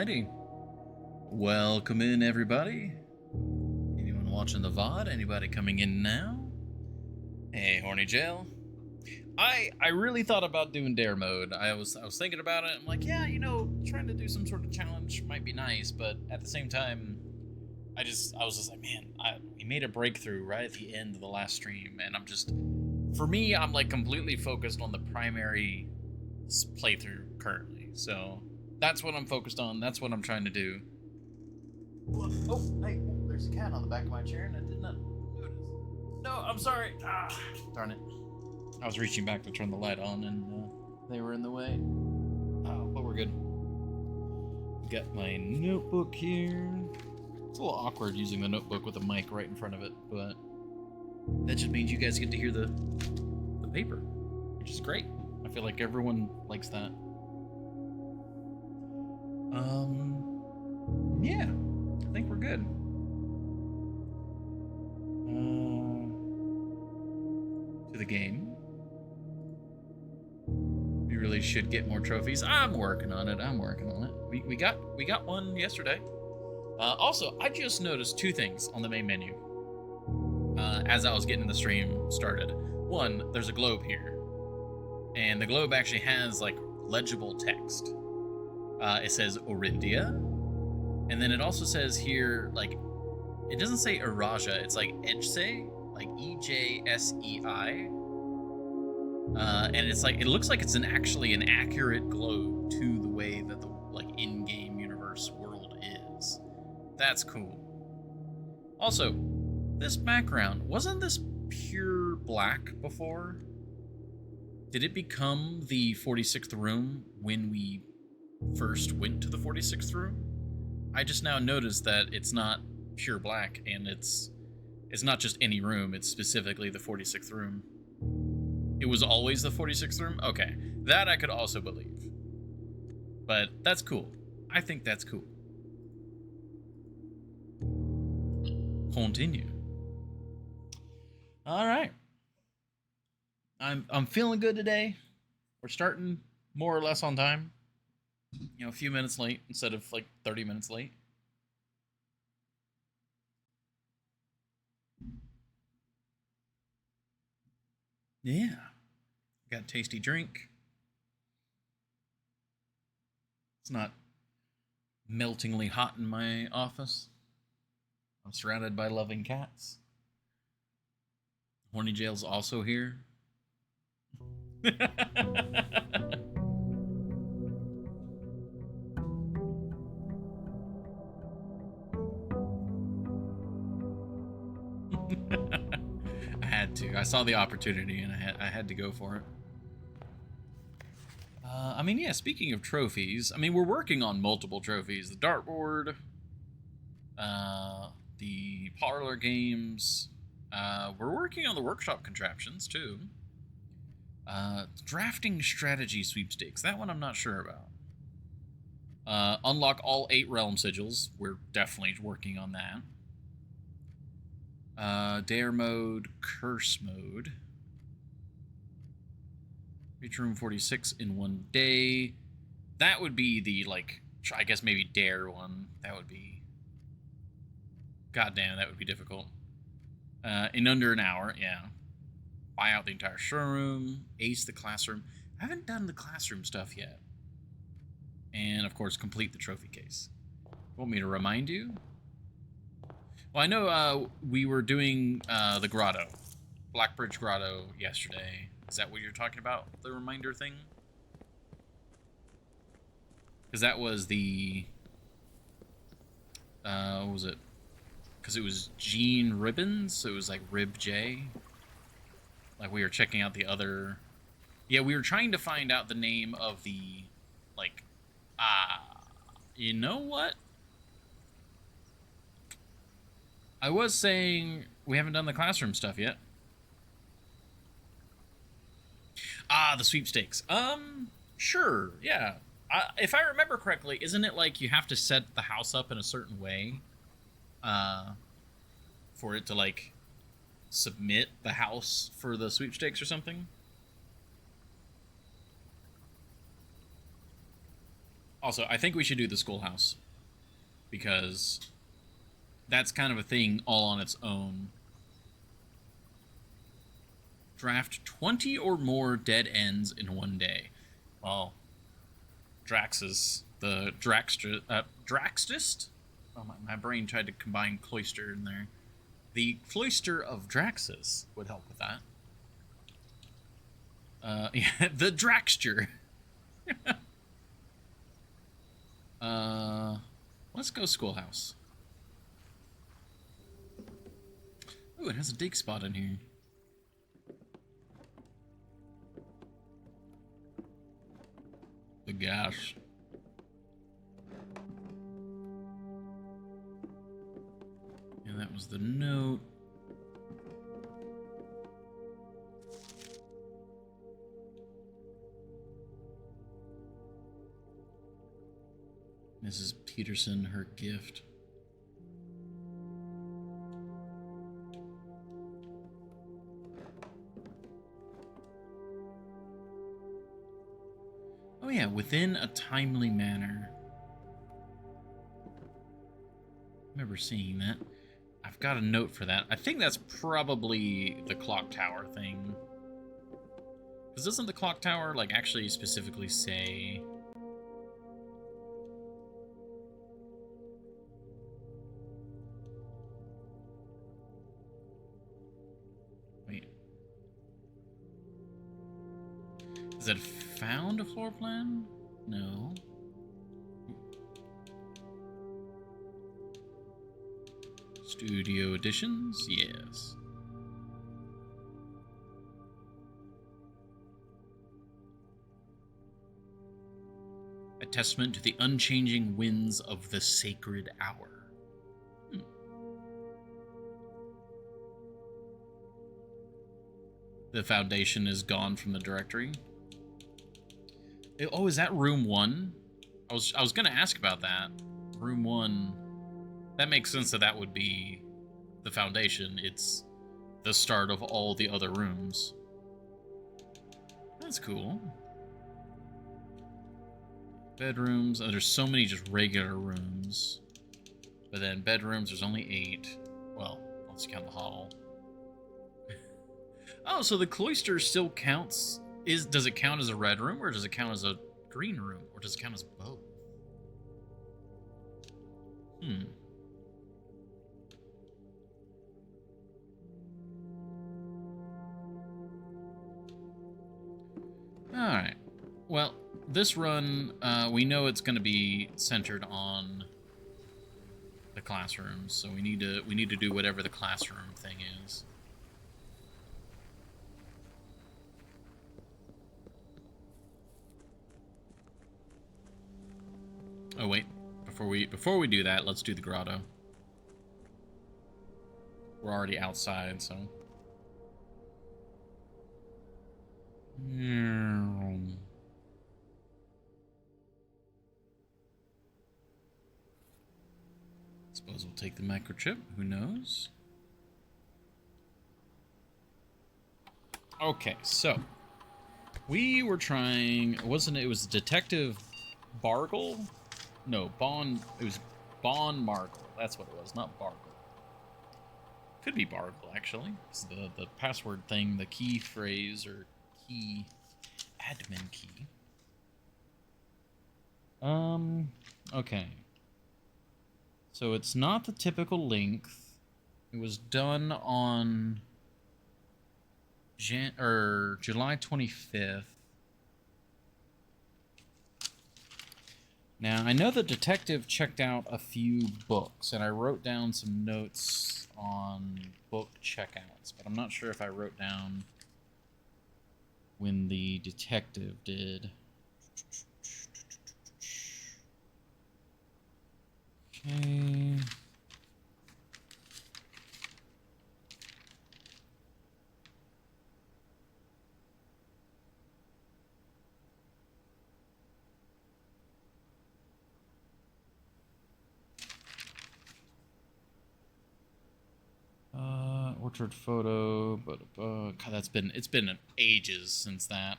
Alrighty. Welcome in, everybody. Anyone watching the VOD? Anybody coming in now? Hey, Horny Jail. I really thought about doing dare mode. I was thinking about it. I'm like, yeah, trying to do some sort of challenge might be nice, but at the same time, I was just like, man, we made a breakthrough right at the end of the last stream, and for me, I'm like completely focused on the primary playthrough currently. So that's what I'm focused on. That's what I'm trying to do. Oh, hey, there's a cat on the back of my chair, and I did not notice. No, I'm sorry. Darn it. I was reaching back to turn the light on, and they were in the way. Oh, but we're good. Got my notebook here. It's a little awkward using the notebook with a mic right in front of it, but that just means you guys get to hear the paper, which is great. I feel like everyone likes that. Yeah, I think we're good. To the game. We really should get more trophies. I'm working on it. We got one yesterday. Also, I just noticed two things on the main menu. As I was getting the stream started. One, there's a globe here. And the globe actually has like legible text. It says Orindia. And then it also says here, like, it doesn't say Eraja, it's like Ejsei, like Ejsei. And it's like, it looks like it's actually an accurate globe to the way that the like in-game universe world is. That's cool. Also, this background, wasn't this pure black before? Did it become the 46th room when we first went to the 46th room? I just now noticed that it's not pure black, and it's not just any room, it's specifically the 46th room. It was always the 46th room? Okay, that I could also believe. But that's cool. I think that's cool. Continue. All right. I'm feeling good today. We're starting more or less on time. A few minutes late instead of like 30 minutes late. Yeah. Got a tasty drink. It's not meltingly hot in my office. I'm surrounded by loving cats. Horny Jail's also here. I had to. I saw the opportunity, and I had to go for it. Yeah, speaking of trophies, we're working on multiple trophies. The dartboard, the parlor games. We're working on the workshop contraptions, too. Drafting strategy sweepstakes. That one I'm not sure about. Unlock all 8 realm sigils. We're definitely working on that. Dare mode, curse mode. Reach room 46 in one day. That would be the, like, I guess maybe dare one. That would be... Goddamn, that would be difficult. In under an hour, yeah. Buy out the entire showroom. Ace the classroom. I haven't done the classroom stuff yet. And, of course, complete the trophy case. Want me to remind you? Well, I know we were doing the grotto. Blackbridge Grotto yesterday. Is that what you're talking about? The reminder thing? Because that was the... what was it? Because it was Gene Ribbons, so it was like Rib J. Like, we were checking out the other... Yeah, we were trying to find out the name of the, like... you know what? I was saying we haven't done the classroom stuff yet. The sweepstakes. Sure, yeah. If I remember correctly, isn't it like you have to set the house up in a certain way for it to, like, submit the house for the sweepstakes or something? Also, I think we should do the schoolhouse because that's kind of a thing all on its own. Draft 20 or more dead ends in one day. Well, Draxus, the Draxtist? Oh, my brain tried to combine cloister in there. The cloister of Draxus would help with that. Yeah, the Draxture. Let's go schoolhouse. Ooh, it has a dig spot in here. The gosh. And that was the note. Mrs. Peterson, her gift. Oh yeah, within a timely manner. I remember seeing that. I've got a note for that. I think that's probably the clock tower thing. Because doesn't the clock tower, like, actually specifically say... Wait. Is it found a floor plan? No. Studio editions? Yes. A testament to the unchanging winds of the sacred hour. The foundation is gone from the directory. Oh, is that room 1? I was gonna ask about that. Room 1. That makes sense that would be the foundation. It's the start of all the other rooms. That's cool. Bedrooms. Oh, there's so many just regular rooms. But then bedrooms, there's only 8. Well, let's count the hall. Oh, so the cloister still counts. Does it count as a red room, or does it count as a green room, or does it count as both? Alright. Well, this run, we know it's going to be centered on the classrooms, so we need to do whatever the classroom thing is. Oh wait, before we do that, let's do the grotto. We're already outside, so. Suppose we'll take the microchip. Who knows? Okay, so we were trying. Wasn't it? It was Detective Bargle. No, Bon. It was Bon Margle. That's what it was, not Bargle. Could be Bargle, actually. It's the password thing, the key phrase or key admin key. Okay. So it's not the typical length. It was done on July 25th. Now, I know the detective checked out a few books, and I wrote down some notes on book checkouts, but I'm not sure if I wrote down when the detective did. Okay. Orchard photo, but God, it's been ages since that.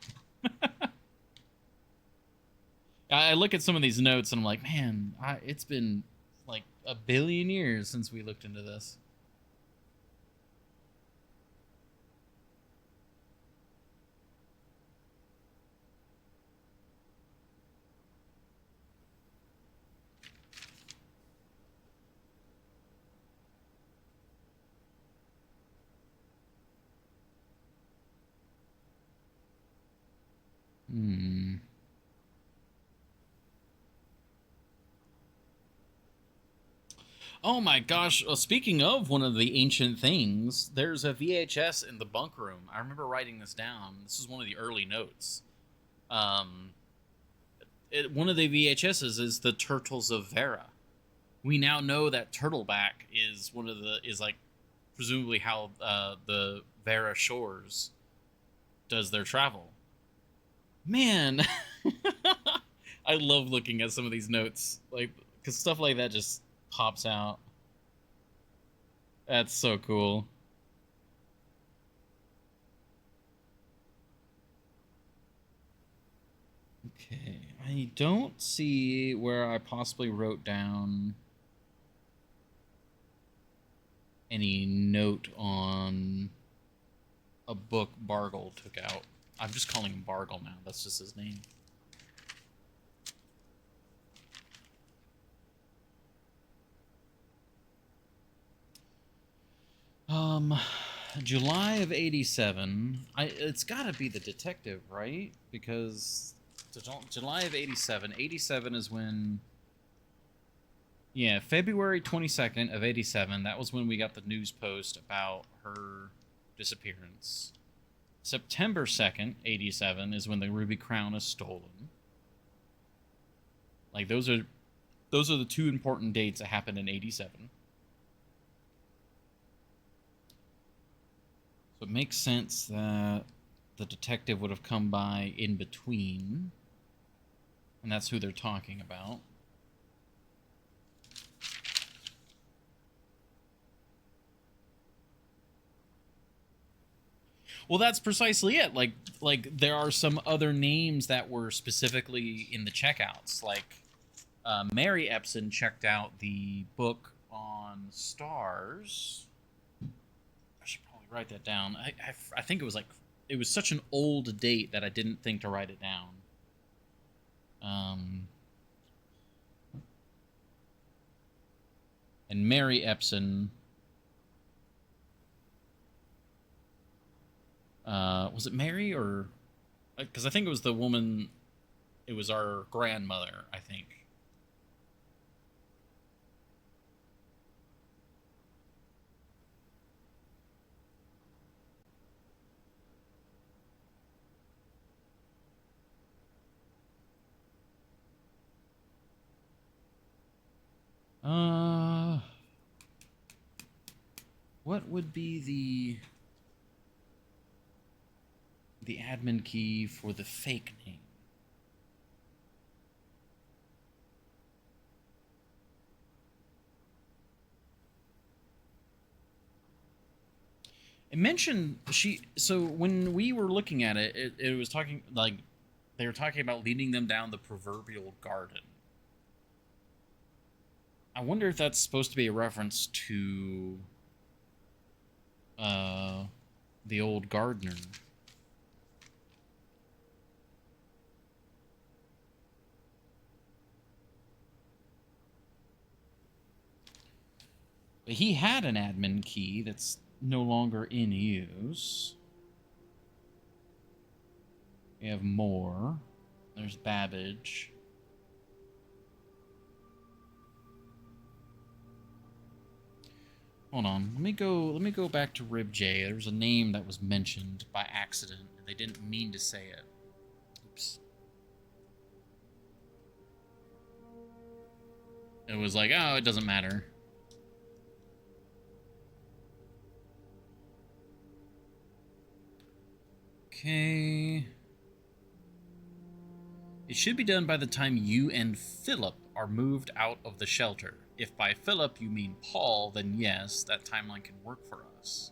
I look at some of these notes and I'm like, man, it's been like a billion years since we looked into this. Hmm. Oh my gosh. Well, speaking of one of the ancient things, there's a VHS in the bunk room. I remember writing this down. This is one of the early notes. Um, one of the VHSs is the Turtles of Vera. We now know that Turtleback is like presumably how the Vera Shores does their travel. Man, I love looking at some of these notes, like because stuff like that just pops out. That's so cool. Okay, I don't see where I possibly wrote down any note on a book Bargle took out. I'm just calling him Bargle now. That's just his name. July of '87. It's got to be the detective, right? Because July of '87. '87 is when. Yeah, February 22nd of '87. That was when we got the news post about her disappearance. September 2nd, '87 is when the Ruby Crown is stolen. Like those are the two important dates that happened in '87. So it makes sense that the detective would have come by in between. And that's who they're talking about. Well, that's precisely it. Like there are some other names that were specifically in the checkouts. Like Mary Epson checked out the book on stars. I should probably write that down. I think it was such an old date that I didn't think to write it down. And Mary Epson. Was it Mary or? Because I think it was the woman. It was our grandmother, I think. What would be the admin key for the fake name? It mentioned so when we were looking at it was talking like they were talking about leading them down the proverbial garden. I wonder if that's supposed to be a reference to the old gardener. But he had an admin key that's no longer in use. We have more. There's Babbage. Hold on. Let me go back to Rib J. There was a name that was mentioned by accident, and they didn't mean to say it. Oops. It was like, oh, it doesn't matter. Okay. It should be done by the time you and Philip are moved out of the shelter. If by Philip you mean Paul, then yes, that timeline can work for us.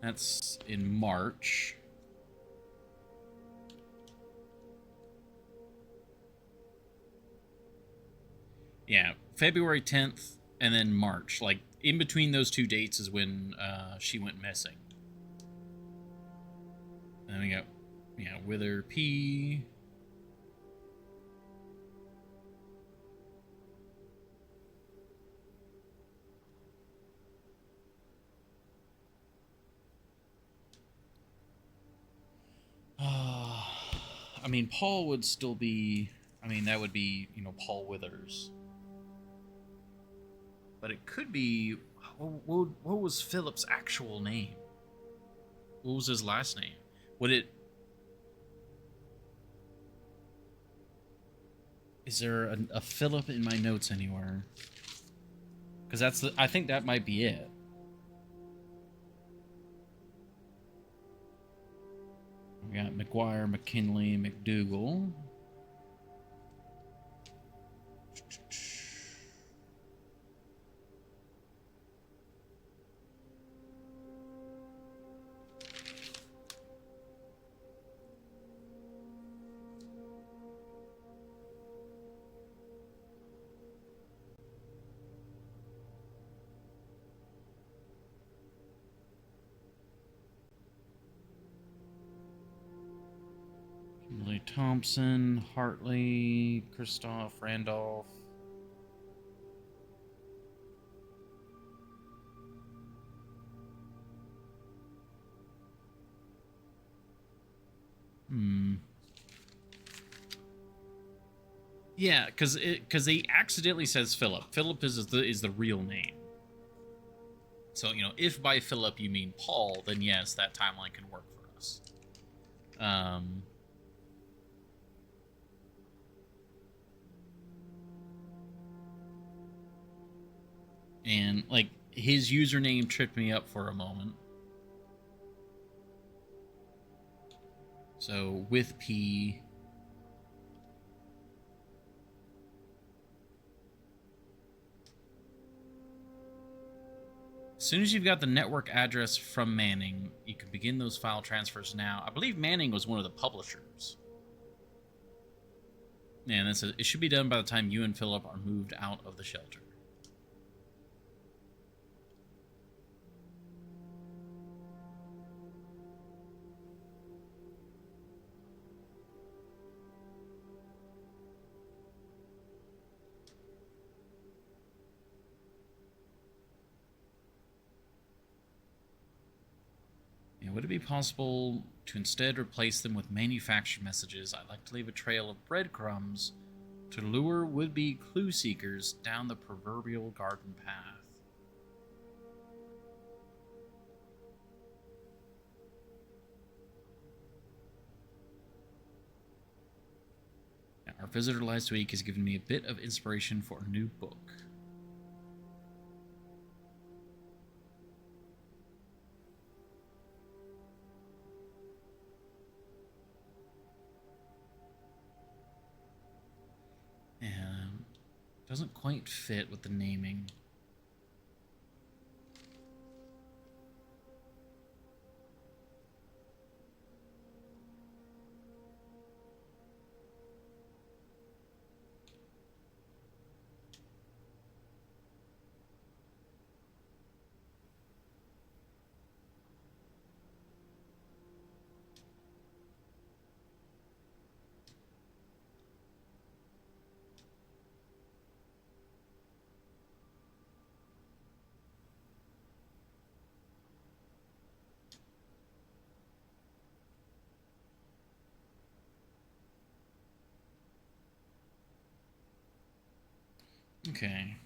That's in March. Yeah, February 10th and then March. Like, in between those two dates is when she went missing. And we got, yeah, Wither P. I mean, Paul would still be... I mean, that would be, you know, Paul Withers. But it could be... What was Philip's actual name? What was his last name? Would it... Is there a Philip in my notes anywhere? Because that's the... I think that might be it. We got McGuire, McKinley, McDougal. Kimberly Thompson, Hartley, Christoph, Randolph. Yeah, because he accidentally says Philip. Philip is the real name. So, you know, if by Philip you mean Paul, then yes, that timeline can work for us. And, like, his username tripped me up for a moment. So, with P... As soon as you've got the network address from Manning, you can begin those file transfers now. I believe Manning was one of the publishers. Yeah, and it should be done by the time you and Philip are moved out of the shelter. Would it be possible to instead replace them with manufactured messages? I'd like to leave a trail of breadcrumbs to lure would-be clue seekers down the proverbial garden path. Now, our visitor last week has given me a bit of inspiration for a new book. Doesn't quite fit with the naming. Okay.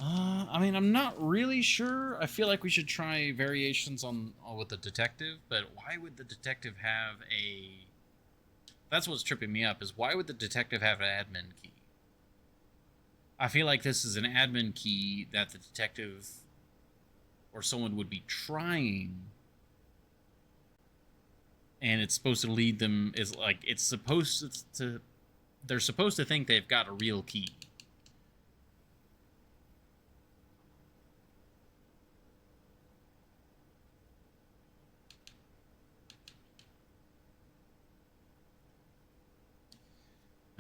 I mean, I'm not really sure. I feel like we should try variations on with the detective, but why would the detective have a... That's what's tripping me up, is why would the detective have an admin key? I feel like this is an admin key that the detective or someone would be trying, and it's supposed to lead them, is like, it's supposed to... They're supposed to think they've got a real key.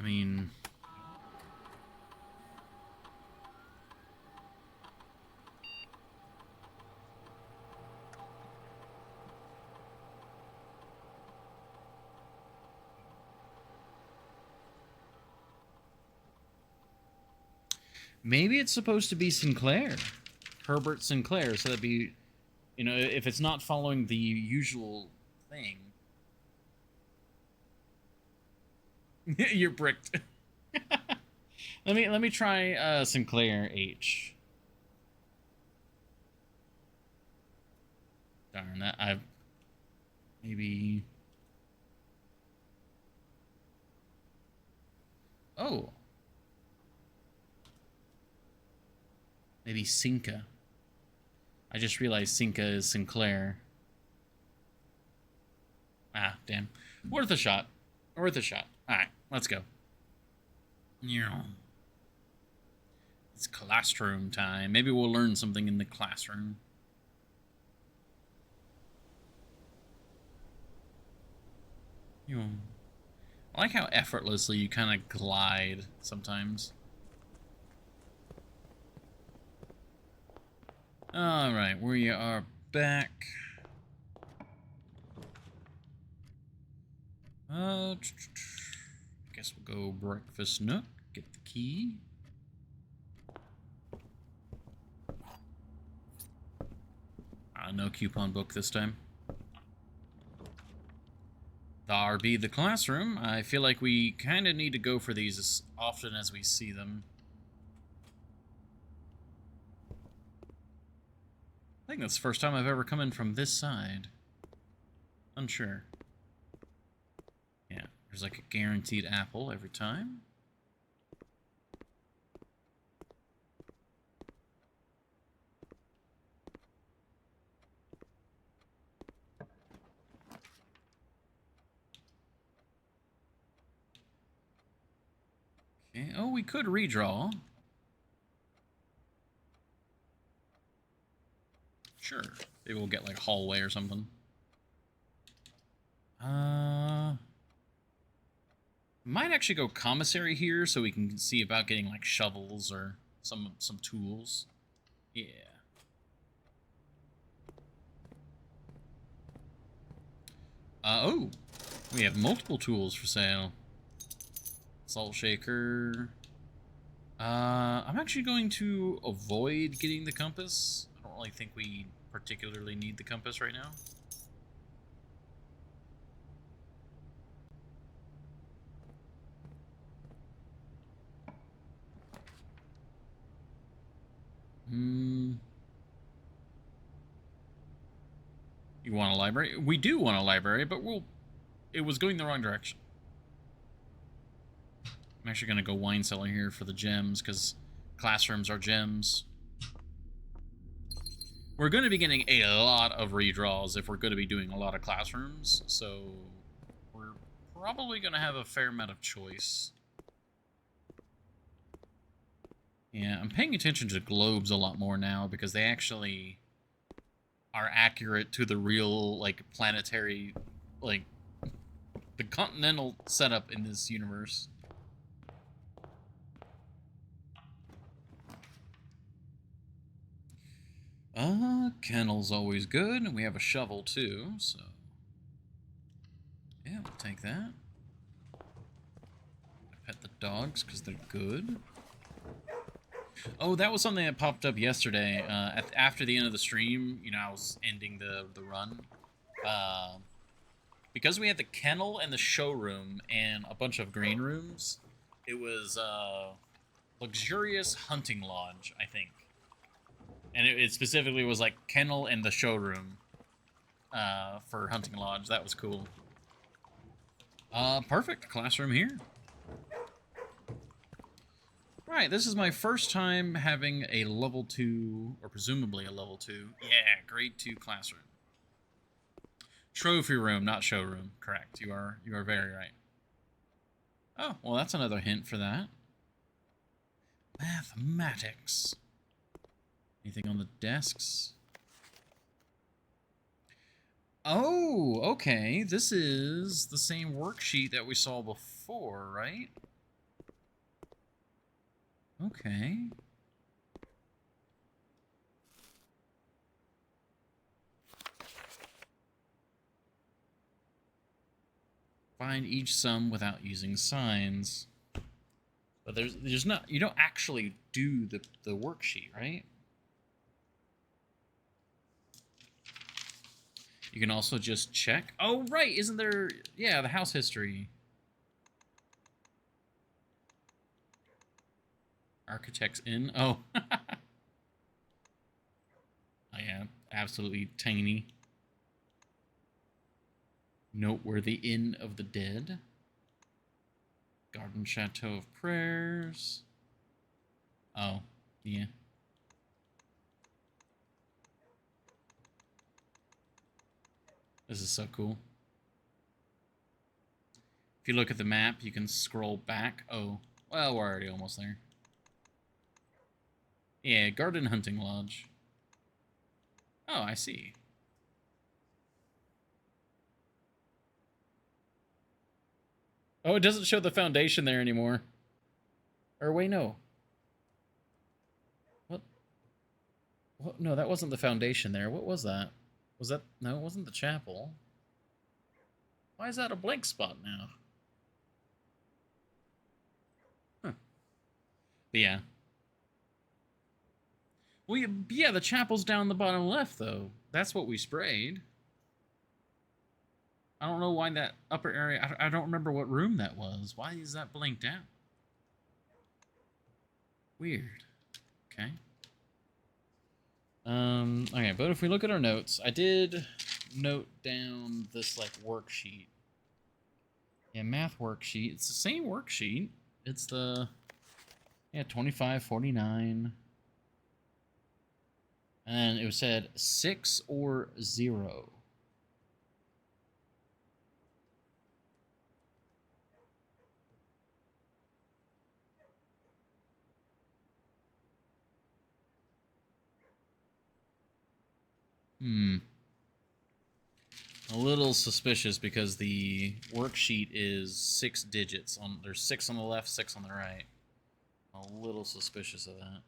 mean... Maybe it's supposed to be Sinclair. Herbert Sinclair, so that'd be... You know, if it's not following the usual thing... You're bricked. Let me try Sinclair H. Darn that, I've... Maybe... Oh. Maybe Cinca. I just realized Cinca is Sinclair. Ah, damn. Worth a shot. Worth a shot. Alright, let's go. It's classroom time. Maybe we'll learn something in the classroom. I like how effortlessly you kind of glide sometimes. Alright, we are back. Guess we'll go Breakfast Nook, get the key. No coupon book this time. There be the classroom. I feel like we kind of need to go for these as often as we see them. I think that's the first time I've ever come in from this side. Unsure. Yeah, there's like a guaranteed apple every time. Okay, oh, we could redraw. Sure. Maybe we'll get like a hallway or something. Might actually go commissary here so we can see about getting like shovels or some tools. Yeah. Oh, we have multiple tools for sale. Salt shaker. I'm actually going to avoid getting the compass. I don't really think we particularly need the compass right now. You want a library? We do want a library, but it was going the wrong direction. I'm actually going to go wine cellar here for the gems, because classrooms are gems. We're going to be getting a lot of redraws if we're going to be doing a lot of classrooms, so we're probably going to have a fair amount of choice. Yeah, I'm paying attention to globes a lot more now, because they actually are accurate to the real, like, planetary, like, the continental setup in this universe. Kennel's always good, and we have a shovel too, so... Yeah, we'll take that. Pet the dogs, because they're good. Oh, that was something that popped up yesterday. After the end of the stream, you know, I was ending the run. Because we had the kennel and the showroom and a bunch of green rooms, it was Luxurious Hunting Lodge, I think. And it specifically was like kennel and the showroom for Hunting Lodge. That was cool. Perfect. Classroom here. Right, this is my first time having a level 2, or presumably a level 2. Yeah, grade 2 classroom. Trophy room, not showroom. Correct. You are very right. Oh, well, that's another hint for that. Mathematics. Anything on the desks? Oh, okay. This is the same worksheet that we saw before, right? Okay. Find each sum without using signs. But there's not, you don't actually do the worksheet, right? You can also just check. Oh, right. Isn't there, yeah, the house history. Architects in. Oh. Oh, yeah. Absolutely tiny. Noteworthy Inn of the Dead. Garden Chateau of Prayers. Oh, yeah. This is so cool. If you look at the map, you can scroll back. Oh, well, we're already almost there. Yeah, Garden Hunting Lodge. Oh, I see. Oh, it doesn't show the foundation there anymore. Or wait, no. What? What? No, that wasn't the foundation there. What was that? Was that... No, it wasn't the chapel. Why is that a blank spot now? Huh. But yeah. Well, yeah, the chapel's down the bottom left, though. That's what we sprayed. I don't know why that upper area... I don't remember what room that was. Why is that blanked out? Weird. Okay. Okay, but if we look at our notes, I did note down this, like, worksheet. Yeah, math worksheet. It's the same worksheet. It's the... Yeah, 2549. And it was said 6 or 0. A little suspicious because the worksheet is 6 digits. There's 6 on the left, 6 on the right. A little suspicious of that.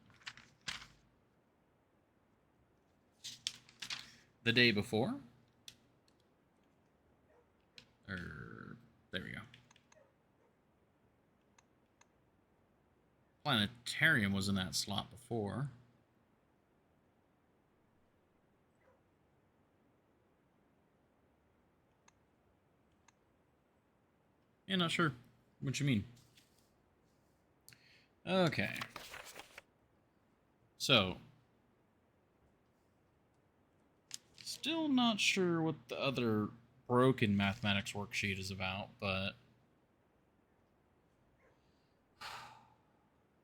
The day before? There we go. Planetarium was in that slot before. Yeah, not sure what you mean. Okay. So, still not sure what the other broken mathematics worksheet is about, but...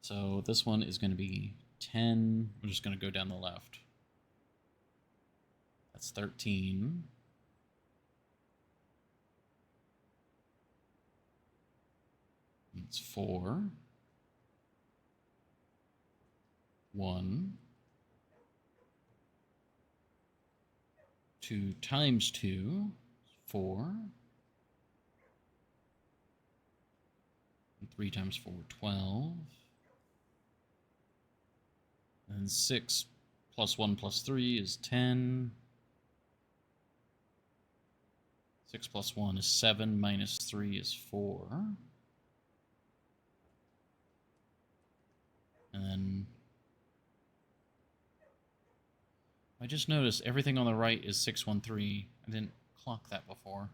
So this one is going to be 10. We're just going to go down the left. That's 13. It's 4. 1. 2 times 2 is 4. And 3 times 4, 12. And 6 plus 1 plus 3 is 10. 6 plus 1 is 7, minus 3 is 4. And then I just noticed everything on the right is 613. I didn't clock that before.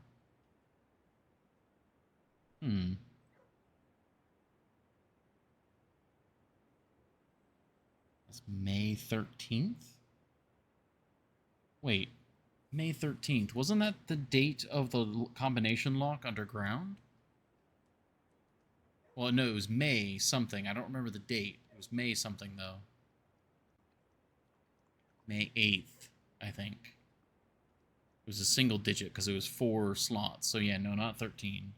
That's May 13th? Wait, May 13th. Wasn't that the date of the combination lock underground? Well, no, it was May something. I don't remember the date. It was May something, though. May 8th, I think. It was a single digit because it was 4 slots. So yeah, no, not 13.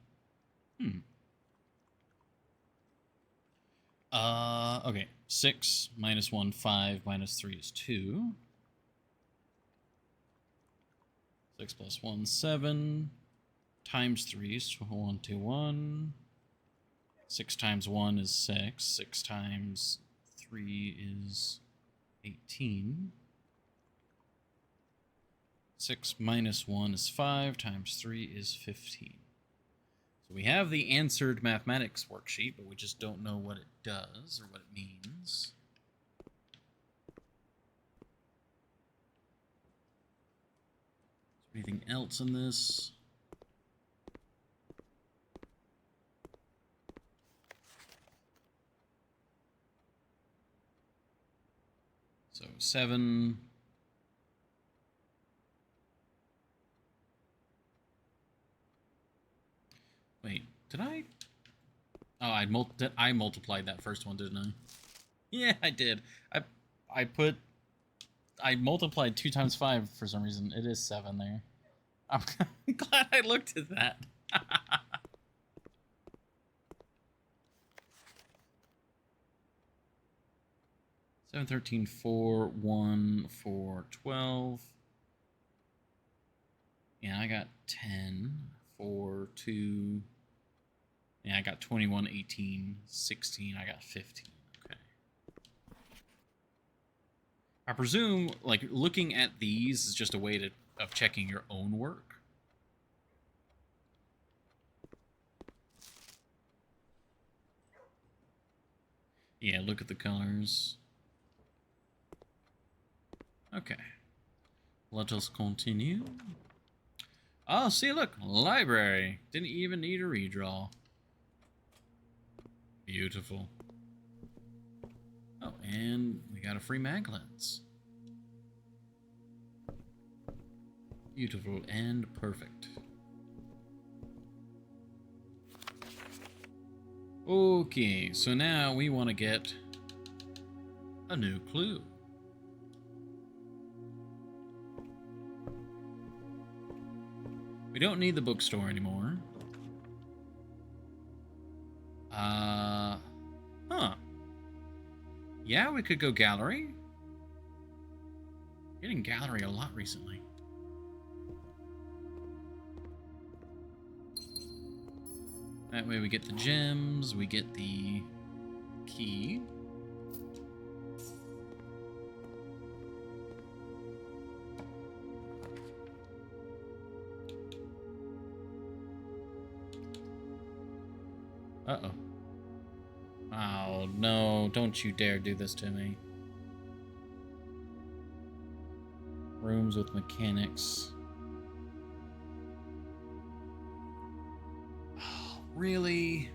Okay. 6 minus 1, 5 minus 3 is 2. 6 plus 1, 7. Times 3 is 1, 2, 1. 6 times 1 is 6. 6 times 3 is 18. 6 minus 1 is 5, times 3 is 15. So we have the answered mathematics worksheet, but we just don't know what it does or what it means. Anything else in this? So 7. Wait, did I? Oh, I multiplied that first one, didn't I? Yeah, I did. I multiplied 2 times 5 for some reason. It is 7 there. I'm glad I looked at that. 7, 13, 4, 1, 4, 12. Yeah, I got 10, 4, 2. Yeah, I got 21, 18, 16. I got 15. Okay. I presume, like, looking at these is just a way of checking your own work. Yeah, look at the colors. Okay. Let us continue. Oh, see, look. Library. Didn't even need a redraw. Beautiful. Oh, and we got a free mag lens. Beautiful and perfect. Okay, so now we want to get a new clue. We don't need the bookstore anymore. Huh. Yeah, we could go gallery. Getting gallery a lot recently. That way we get the gems, we get the key. Uh-oh. Oh, no, don't you dare do this to me. Rooms with mechanics. Oh, really?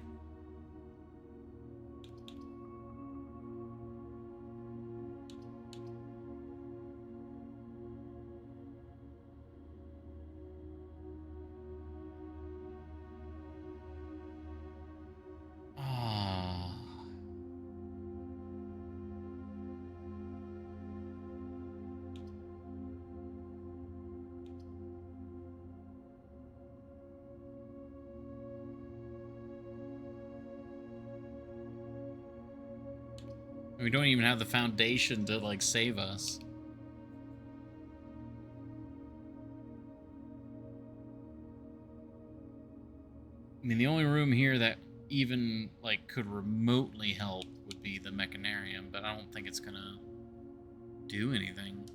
We don't even have the foundation to, like, save us. I mean, the only room here that even, like, could remotely help would be the mechanarium, but I don't think it's gonna do anything.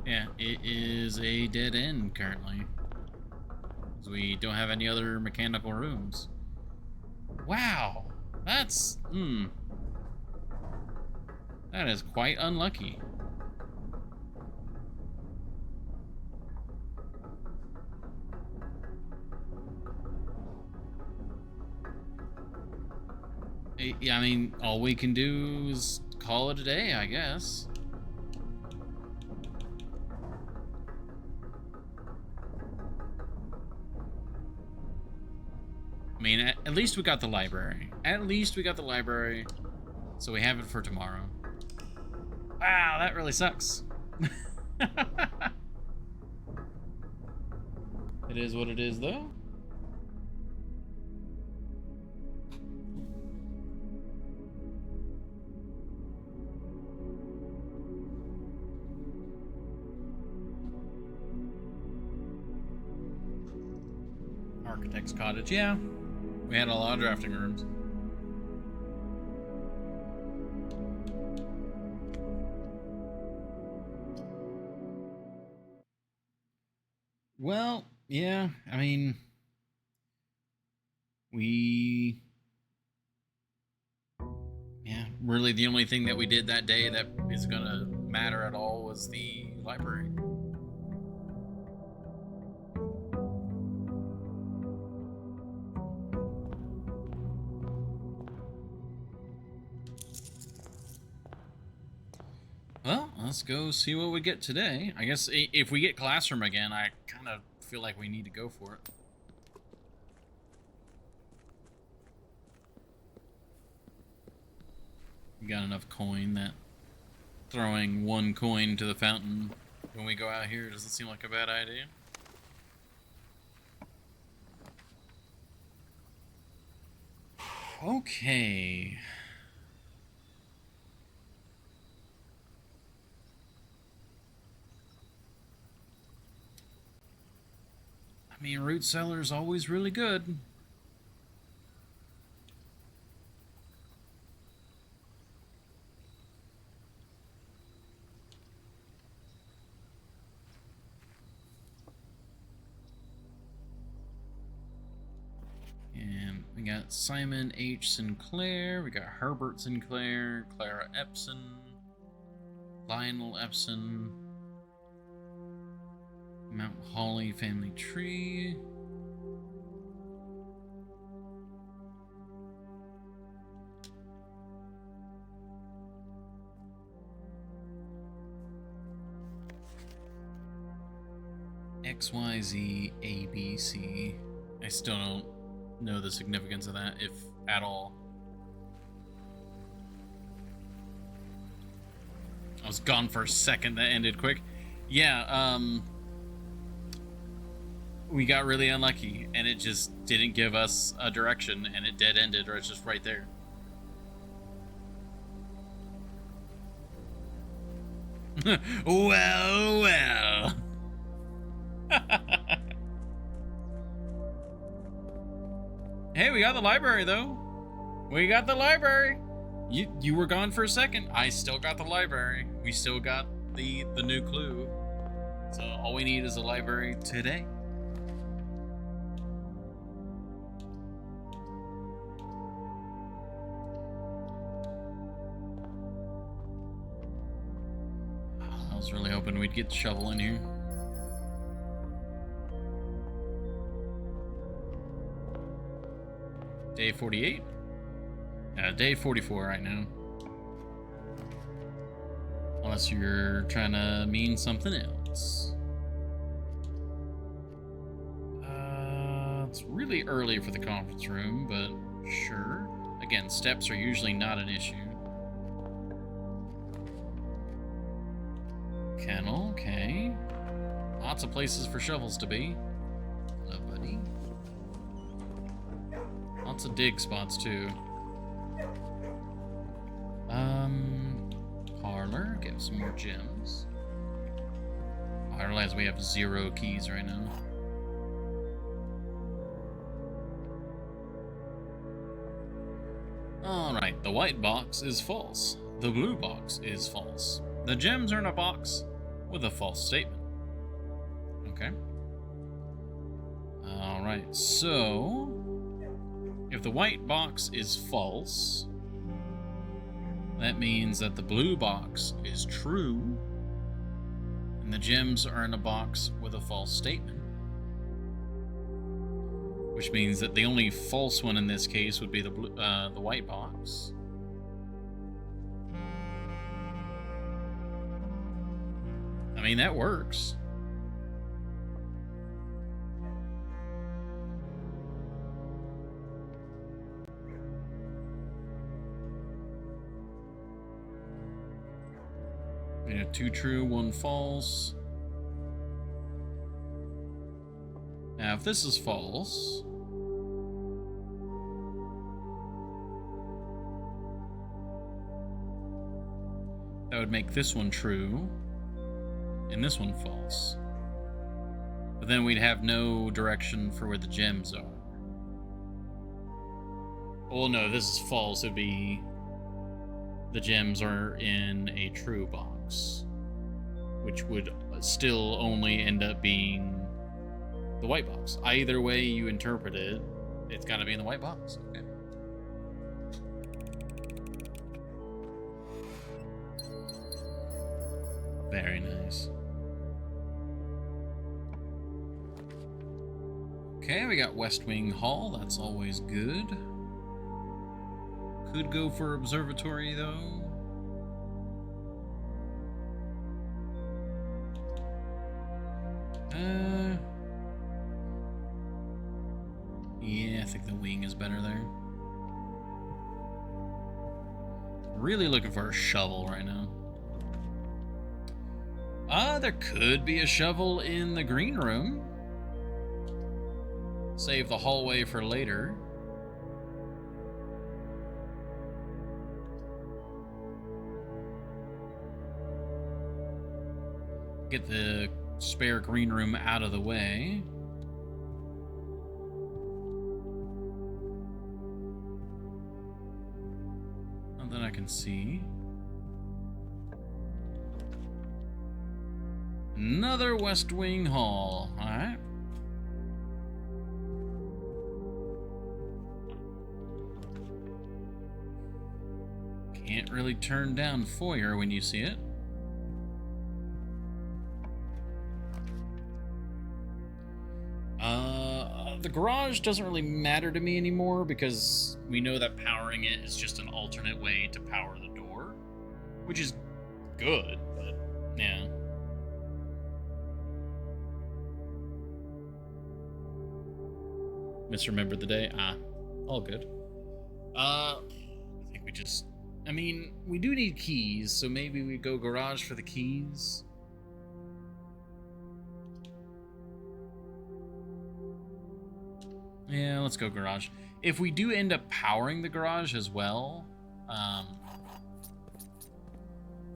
Yeah, it is a dead end currently. Because we don't have any other mechanical rooms. Wow, that's, that is quite unlucky. Yeah, I mean, all we can do is call it a day, I guess. I mean, at least we got the library. At least we got the library, so we have it for tomorrow. Wow, that really sucks. It is what it is, though. Architect's cottage. Yeah, we had a lot of drafting rooms. Well, yeah, I mean, yeah, really the only thing that we did that day that is gonna matter at all was the library. Well, let's go see what we get today. I guess if we get classroom again, I kind of feel like we need to go for it. We got enough coin that throwing one coin to the fountain when we go out here doesn't seem like a bad idea. Okay. I mean, root cellar is always really good. And we got Simon H. Sinclair, we got Herbert Sinclair, Clara Epson, Lionel Epson, Mount Holly family tree. XYZ ABC. I still don't know the significance of that, if at all. I was gone for a second, that ended quick. Yeah, we got really unlucky, and it just didn't give us a direction, and it dead ended, or it's just right there. well. Hey, we got the library, though. We got the library. You were gone for a second. I still got the library. We still got the new clue. So all we need is a library today. I was really hoping we'd get the shovel in here. Day 48? Day 44 right now. Unless you're trying to mean something else. It's really early for the conference room, but sure. Again, steps are usually not an issue. Kennel, okay. Lots of places for shovels to be. Hello, buddy. Lots of dig spots, too. Parlor, get some more gems. I realize we have 0 keys right now. Alright, the white box is false. The blue box is false. The gems are in a box with a false statement. Okay. Alright, so if the white box is false, that means that the blue box is true, and the gems are in a box with a false statement. Which means that the only false one in this case would be the white box. I mean, that works. We have 2 true, 1 false. Now, if this is false, that would make this one true, and this one false. But then we'd have no direction for where the gems are. Well, no, this is false. It'd be the gems are in a true box, which would still only end up being the white box. Either way you interpret it, it's got to be in the white box. Okay. Very nice. Okay, we got West Wing Hall. That's always good. Could go for observatory, though. Yeah, I think the wing is better there. Really looking for a shovel right now. There could be a shovel in the green room. Save the hallway for later. Get the spare green room out of the way. Nothing I can see. Another West Wing Hall. Alright. Can't really turn down foyer when you see it. The garage doesn't really matter to me anymore because we know that powering it is just an alternate way to power the door, which is good, but yeah. Misremembered the day. All good. I think we just... I mean, we do need keys, so maybe we go garage for the keys. Yeah, let's go garage. If we do end up powering the garage as well,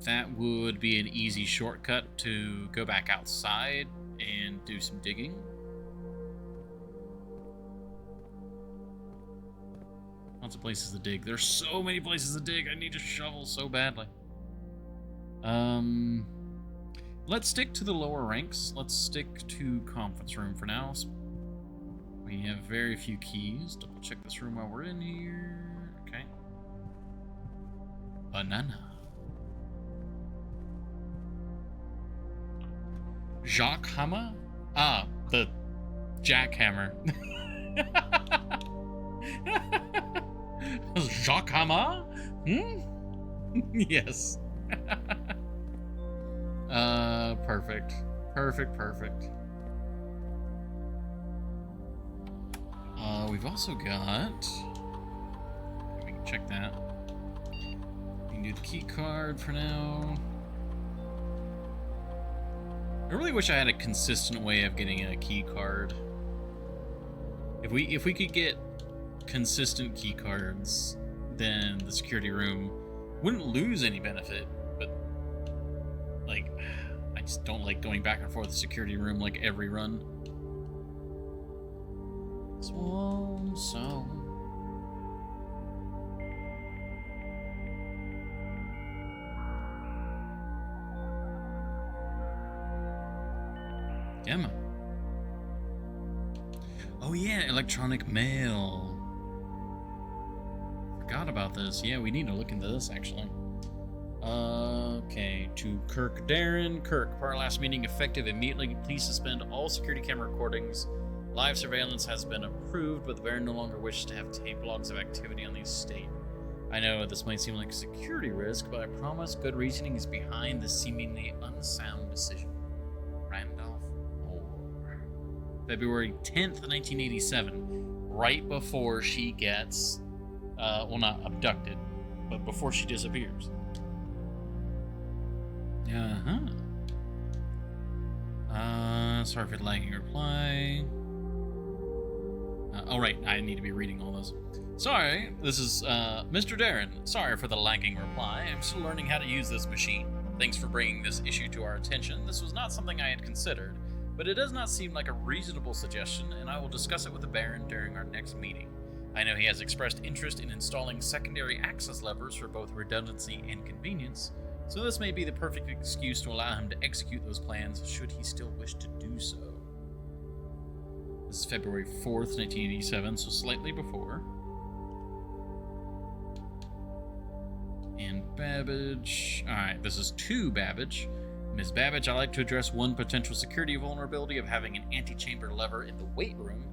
that would be an easy shortcut to go back outside and do some digging. Lots of places to dig. There's so many places to dig. I need a shovel so badly. Let's stick to the lower ranks. Let's stick to conference room for now. We have very few keys. Double check this room while we're in here. Okay. Banana. Jacques Hammer? The jackhammer. Jacques Hammer? Yes. Perfect. Perfect. We've also got... We can check that. We can do the key card for now. I really wish I had a consistent way of getting a key card. If we could get consistent key cards, then the security room wouldn't lose any benefit. But like, I just don't like going back and forth the security room like every run. Swan song. Gamma. Oh yeah, electronic mail. Forgot about this. Yeah, we need to look into this actually. Okay, to Kirk Darren. Kirk, per our last meeting, effective immediately. Please suspend all security camera recordings. Live surveillance has been approved, but the Baron no longer wishes to have tape logs of activity on the estate. I know this might seem like a security risk, but I promise good reasoning is behind this seemingly unsound decision. Randolph Moore. February 10th, 1987, right before she gets, well, not abducted, but before she disappears. Sorry for the lagging reply. Oh, right, I need to be reading all those. Sorry, this is, Mr. Darren. Sorry for the lagging reply. I'm still learning how to use this machine. Thanks for bringing this issue to our attention. This was not something I had considered, but it does not seem like a reasonable suggestion, and I will discuss it with the Baron during our next meeting. I know he has expressed interest in installing secondary access levers for both redundancy and convenience, so this may be the perfect excuse to allow him to execute those plans should he still wish to do so. This is February 4th, 1987, so slightly before. And Babbage. Alright, this is to Babbage. Ms. Babbage, I'd like to address one potential security vulnerability of having an antechamber lever in the weight room.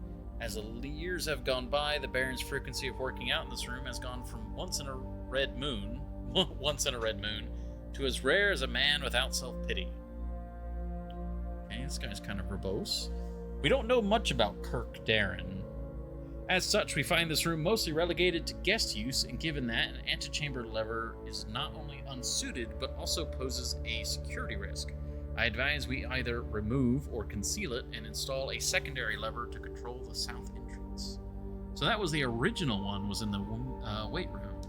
As the years have gone by, the Baron's frequency of working out in this room has gone from once in a red moon, to as rare as a man without self-pity. Okay, this guy's kind of verbose. We don't know much about Kirk Darren. As such, we find this room mostly relegated to guest use, and given that, an antechamber lever is not only unsuited, but also poses a security risk. I advise we either remove or conceal it and install a secondary lever to control the south entrance. So that was the original one, was in the weight room.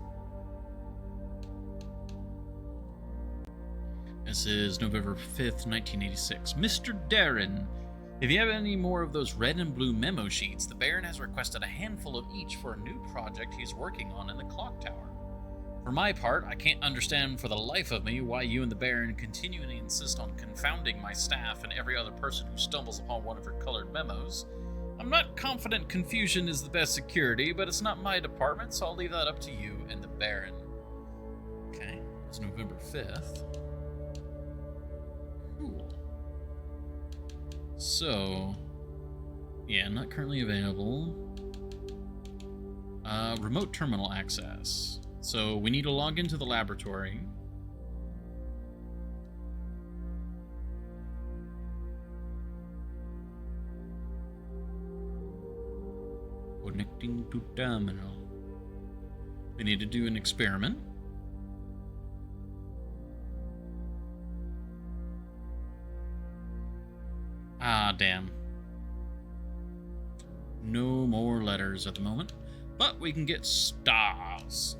This is November 5th, 1986. Mr. Darren, if you have any more of those red and blue memo sheets, the Baron has requested a handful of each for a new project he's working on in the clock tower. For my part, I can't understand for the life of me why you and the Baron continually insist on confounding my staff and every other person who stumbles upon one of your colored memos. I'm not confident confusion is the best security, but it's not my department, so I'll leave that up to you and the Baron. Okay, it's November 5th. Cool. So, yeah, not currently available. Remote terminal access. So we need to log into the laboratory. Connecting to terminal. We need to do an experiment. Ah, damn. No more letters at the moment, but we can get stars.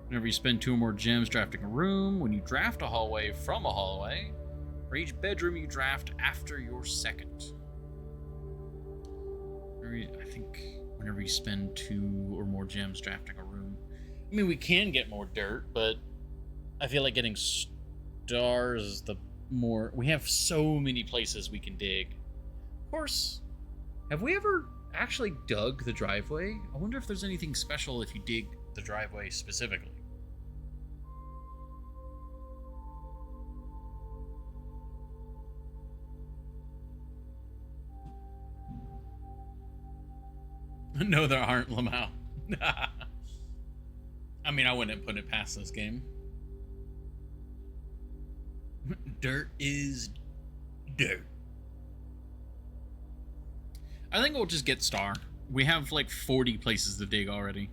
Whenever you spend 2 or more gems drafting a room, when you draft a hallway from a hallway, for each bedroom you draft after your second. I think whenever you spend 2 or more gems drafting a room. I mean, we can get more dirt, but I feel like getting stars is the more... We have so many places we can dig. Of course, have we ever actually dug the driveway? I wonder if there's anything special if you dig the driveway specifically. No, there aren't, Lamau. I mean, I wouldn't put it past this game. Dirt is dirt. I think we'll just get star. We have like 40 places to dig already.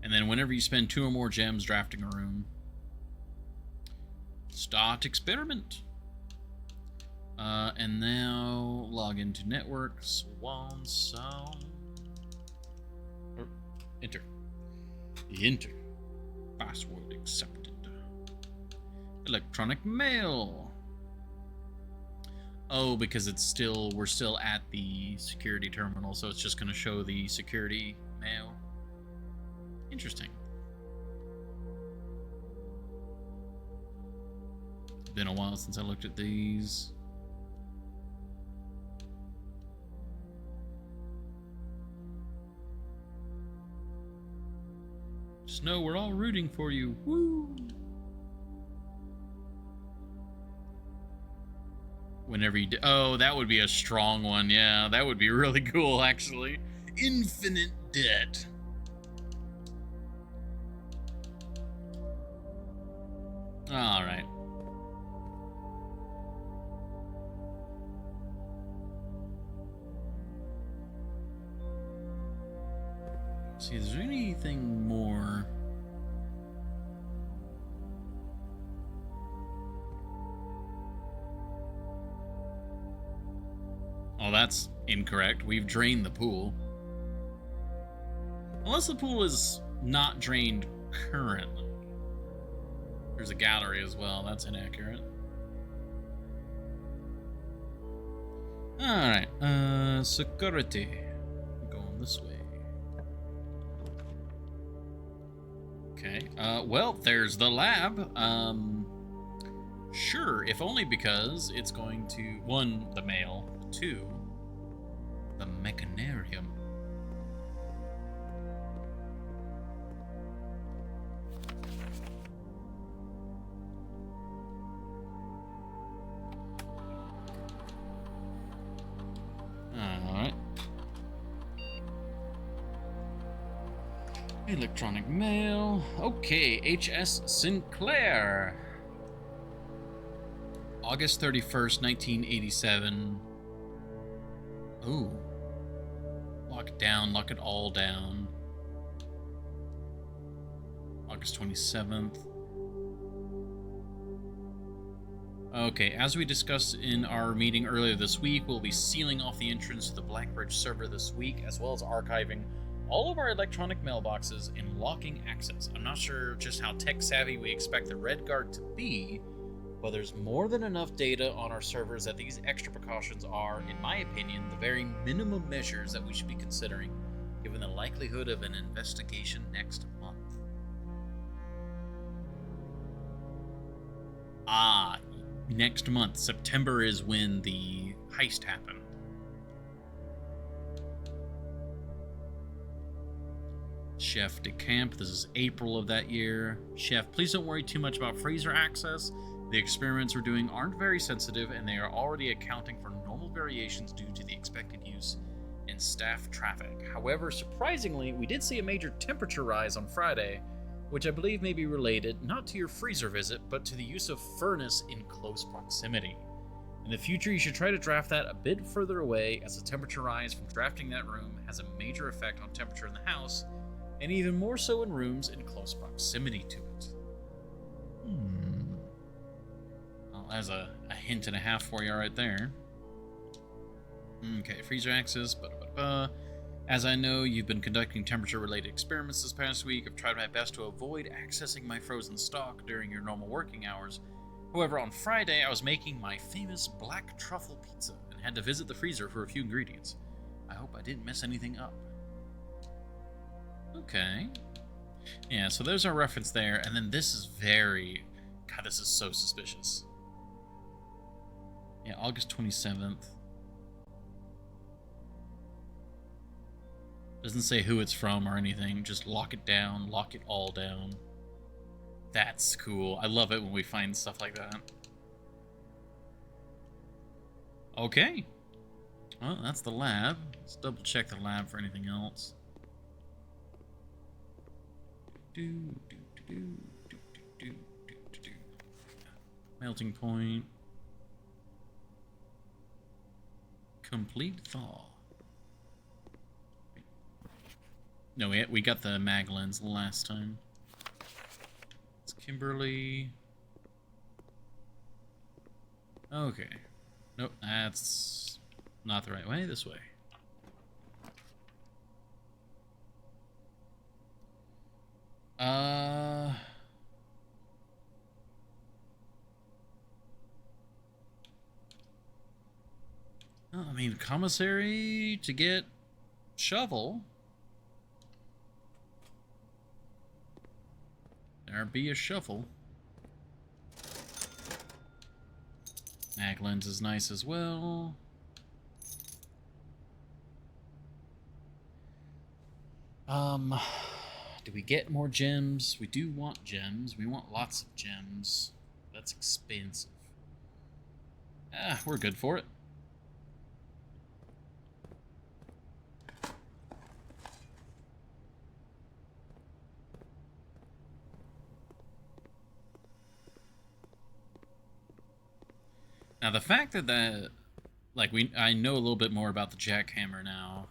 And then whenever you spend 2 or more gems drafting a room, start experiment. And now log into networks. One sound. Or enter. Enter. Password accepted. Electronic mail. Oh, because it's still, we're still at the security terminal, so it's just going to show the security mail. Interesting. Been a while since I looked at these. Just know we're all rooting for you. Woo! Whenever you oh, that would be a strong one. Yeah, that would be really cool, actually. Infinite debt. All right. See, is there anything more? Oh, that's incorrect. We've drained the pool. Unless the pool is not drained currently. There's a gallery as well. That's inaccurate. Alright, security. Going this way. Okay, well, there's the lab. Sure, if only because it's going to, 1, the mail, 2, the mechanarium. Alright. Electronic mail. Okay, H.S. Sinclair. August 31st, 1987. Ooh. Lock it down, lock it all down. August 27th. Okay, as we discussed in our meeting earlier this week, we'll be sealing off the entrance to the Blackbridge server this week, as well as archiving all of our electronic mailboxes and locking access. I'm not sure just how tech-savvy we expect the Red Guard to be, but there's more than enough data on our servers that these extra precautions are, in my opinion, the very minimum measures that we should be considering, given the likelihood of an investigation next month. Next month. September is when the heist happened. Chef DeCamp, this is April of that year. Chef, please don't worry too much about freezer access. The experiments we're doing aren't very sensitive, and they are already accounting for normal variations due to the expected use in staff traffic. However, surprisingly, we did see a major temperature rise on Friday, which I believe may be related not to your freezer visit, but to the use of furnace in close proximity. In the future, you should try to draft that a bit further away, as the temperature rise from drafting that room has a major effect on temperature in the house, and even more so in rooms in close proximity to it. Well, that's a hint and a half for you right there. Okay, freezer access, As I know you've been conducting temperature-related experiments this past week, I've tried my best to avoid accessing my frozen stock during your normal working hours. However, on Friday, I was making my famous black truffle pizza and had to visit the freezer for a few ingredients. I hope I didn't mess anything up. Okay. Yeah, so there's our reference there, and then this is very... God, this is so suspicious. Yeah, August 27th. Doesn't say who it's from or anything. Just lock it down. Lock it all down. That's cool. I love it when we find stuff like that. Okay. Well, that's the lab. Let's double check the lab for anything else. Melting point. Complete thaw. No, we got the mag lens last time. It's Kimberly. Okay. Nope, that's not the right way. This way. Well, I mean, commissary to get shovel. There be a shuffle. Mag lens is nice as well. Do we get more gems? We do want gems. We want lots of gems. That's expensive. We're good for it. Now the fact that I know a little bit more about the jackhammer now.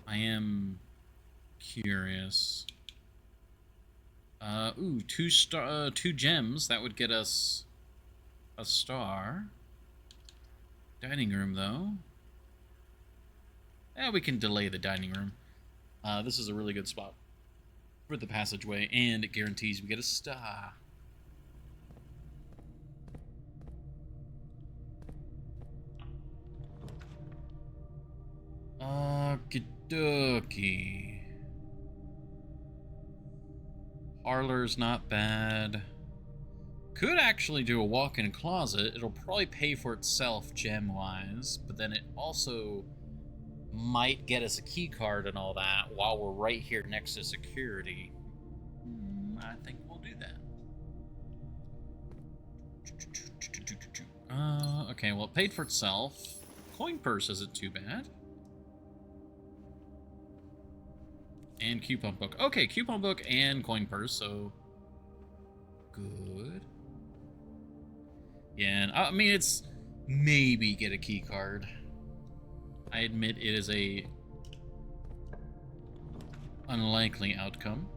I am curious. Ooh, two gems. That would get us a star. Dining room though. Yeah, we can delay the dining room. This is a really good spot. for the passageway, and it guarantees we get a star. Okey-dokey. Parlor's not bad. Could actually do a walk-in closet. It'll probably pay for itself gem-wise, but then it also might get us a key card and all that while we're right here next to security. I think we'll do that. Okay, well, it paid for itself. Coin purse isn't too bad. And coupon book. Okay, coupon book and coin purse, so good. Yeah, and I mean, it's maybe get a key card. I admit it is a unlikely outcome.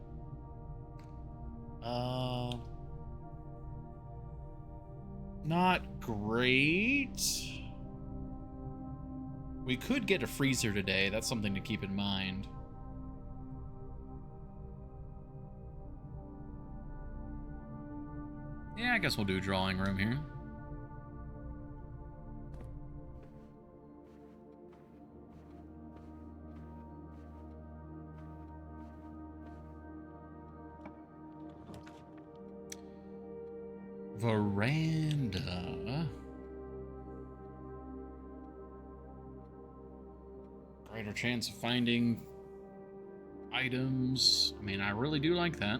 Not great. We could get a freezer today. That's something to keep in mind. Yeah, I guess we'll do drawing room here. Veranda. Greater chance of finding items. I mean, I really do like that.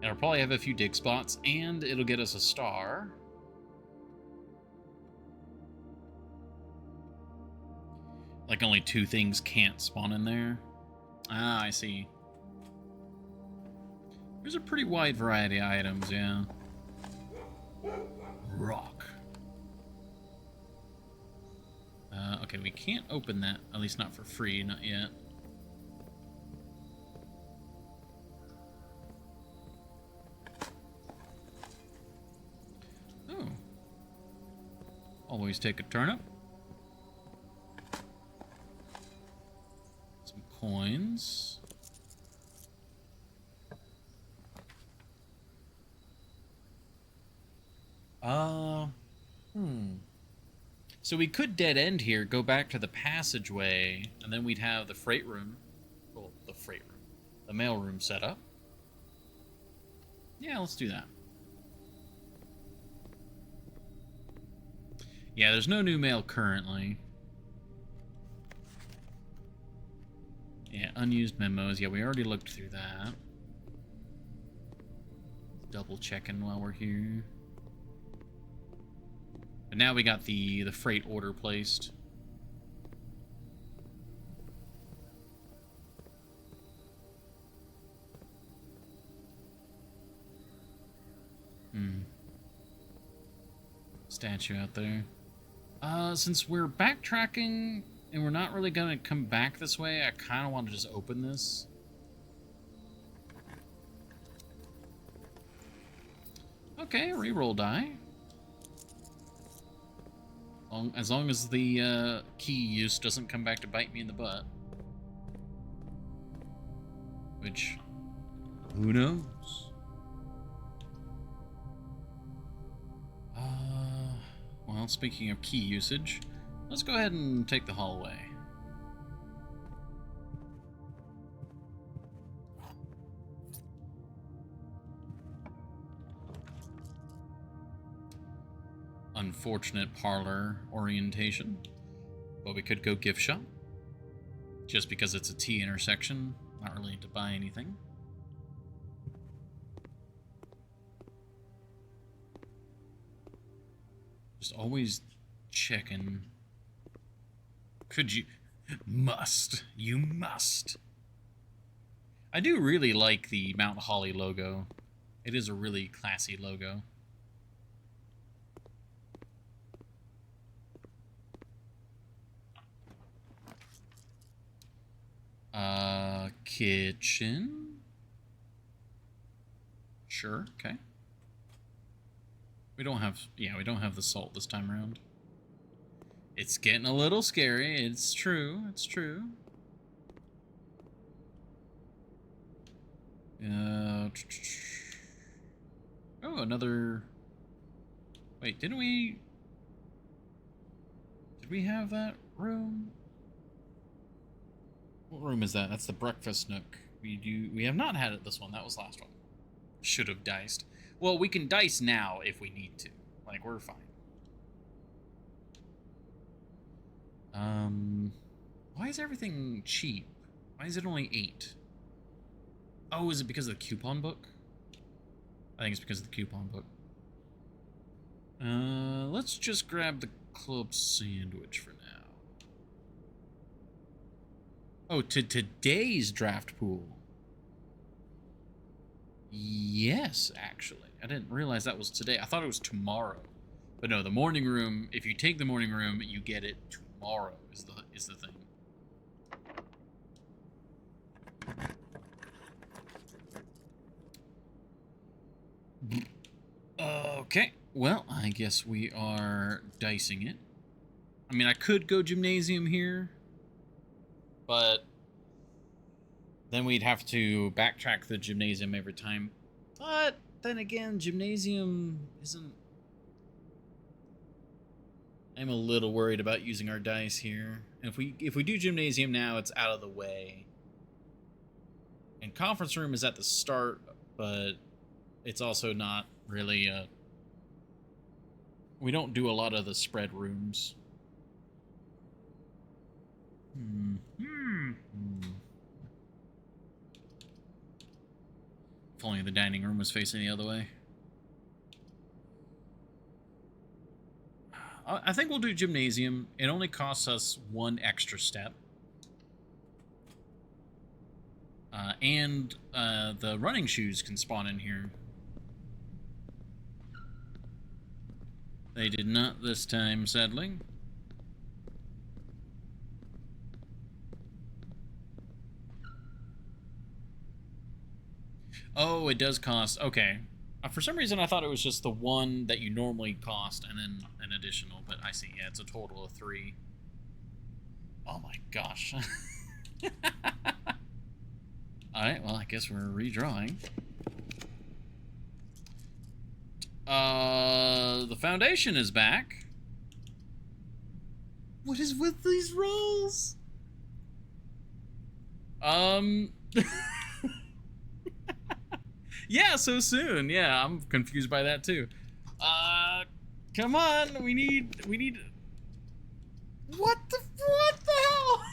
It'll probably have a few dig spots, and it'll get us a star. Like, only 2 things can't spawn in there. Ah, I see. There's a pretty wide variety of items, yeah. Rock. Okay, we can't open that, at least not for free, not yet. Oh. Always take a turnip. Some coins. So we could dead end here, go back to the passageway, and then we'd have the freight room. Well, the freight room. The mail room set up. Yeah, let's do that. Yeah, there's no new mail currently. Yeah, unused memos. Yeah, we already looked through that. Double checking while we're here. But now we got the freight order placed. Statue out there. Since we're backtracking and we're not really gonna come back this way, I kind of want to just open this. Okay, reroll die. As long as the key use doesn't come back to bite me in the butt. Which, who knows? Well, speaking of key usage, let's go ahead and take the hallway. Unfortunate parlor orientation, but we could go gift shop. Just because it's a T intersection, not really to buy anything. Just always checking. Could you? Must. You must. I do really like the Mount Holly logo. It is a really classy logo. Kitchen. Sure, okay. We don't have the salt this time around. It's getting a little scary. It's true. It's true. Oh, another. Wait, didn't we? Did we have that room? What room is that? That's the breakfast nook. We have not had it this one. That was last one. Should have diced. Well, we can dice now if we need to. Like, we're fine. Why is everything cheap? Why is it only 8? Oh, is it because of the coupon book? I think it's because of the coupon book. Let's just grab the club sandwich for now. Oh, to today's draft pool. Yes, actually. I didn't realize that was today. I thought it was tomorrow. But no, the morning room, if you take the morning room, you get it tomorrow is the thing. Okay, well, I guess we are dicing it. I mean, I could go gymnasium here, but then we'd have to backtrack the gymnasium every time. But then again, gymnasium isn't... I'm a little worried about using our dice here. And if we do gymnasium now, it's out of the way. And conference room is at the start, but it's also not really we don't do a lot of the spread rooms. If only the dining room was facing the other way. I think we'll do gymnasium. It only costs us 1 extra step. And the running shoes can spawn in here. They did not this time, sadly. Oh, it does cost. Okay. For some reason, I thought it was just the 1 that you normally cost and then an additional, but I see. Yeah, it's a total of 3. Oh my gosh. Alright, well, I guess we're redrawing. The foundation is back. What is with these rolls? Yeah, so soon. Yeah, I'm confused by that too. Come on, we need what the hell?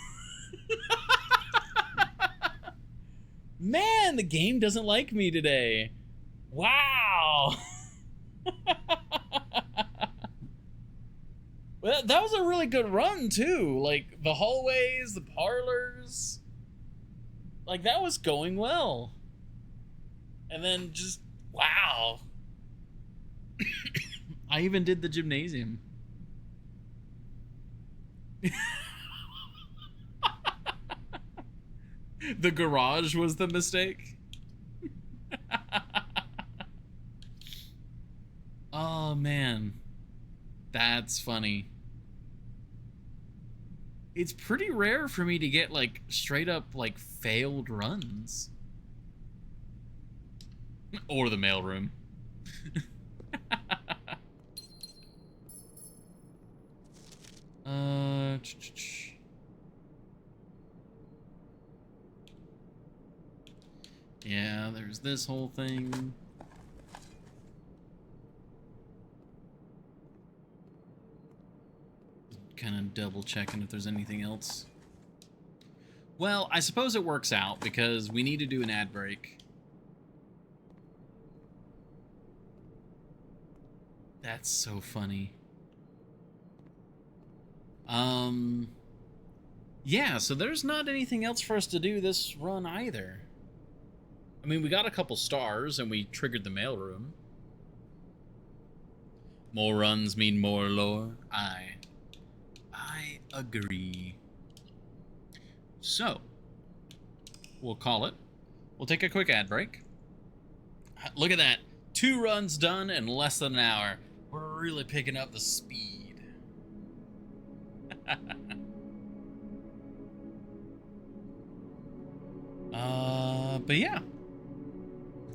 Man, the game doesn't like me today. Wow. Well, that was a really good run too. Like the hallways, the parlors. Like that was going well. And then just wow. I even did the gymnasium. The garage was the mistake. Oh man. That's funny. It's pretty rare for me to get like straight up like failed runs. Or the mailroom. Yeah, there's this whole thing. Kind of double checking if there's anything else. Well, I suppose it works out because we need to do an ad break. That's so funny. Yeah, so there's not anything else for us to do this run either. I mean, we got a couple stars and we triggered the mailroom. More runs mean more lore. I agree. So, we'll call it. We'll take a quick ad break. Look at that. 2 runs done in less than an hour. We're really picking up the speed. But yeah.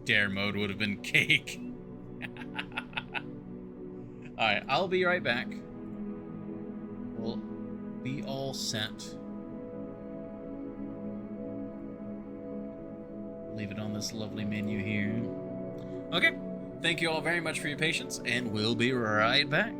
Dare mode would have been cake. Alright, I'll be right back. We'll be all set. Leave it on this lovely menu here. Okay, thank you all very much for your patience, and we'll be right back.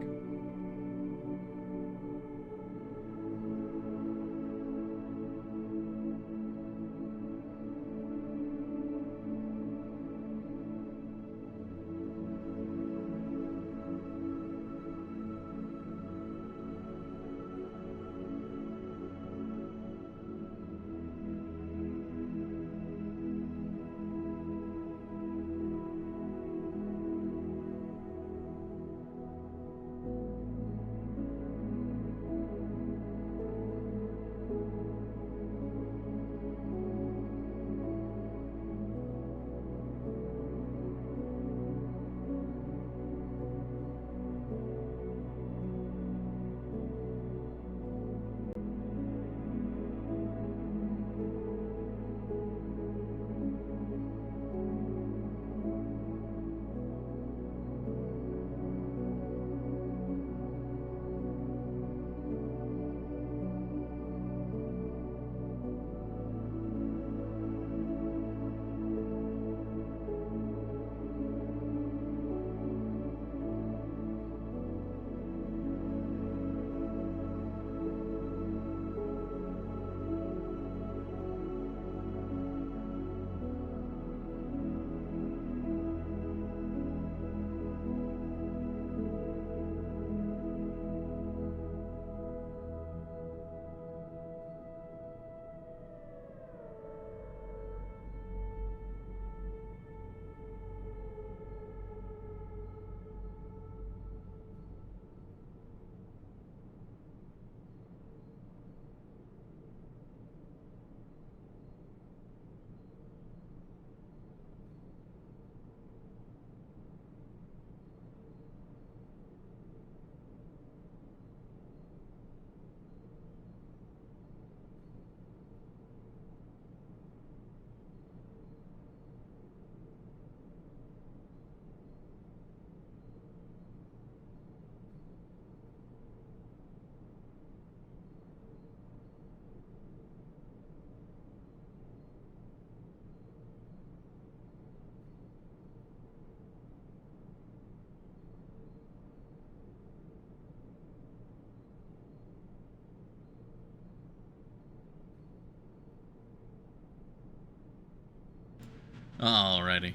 Alrighty.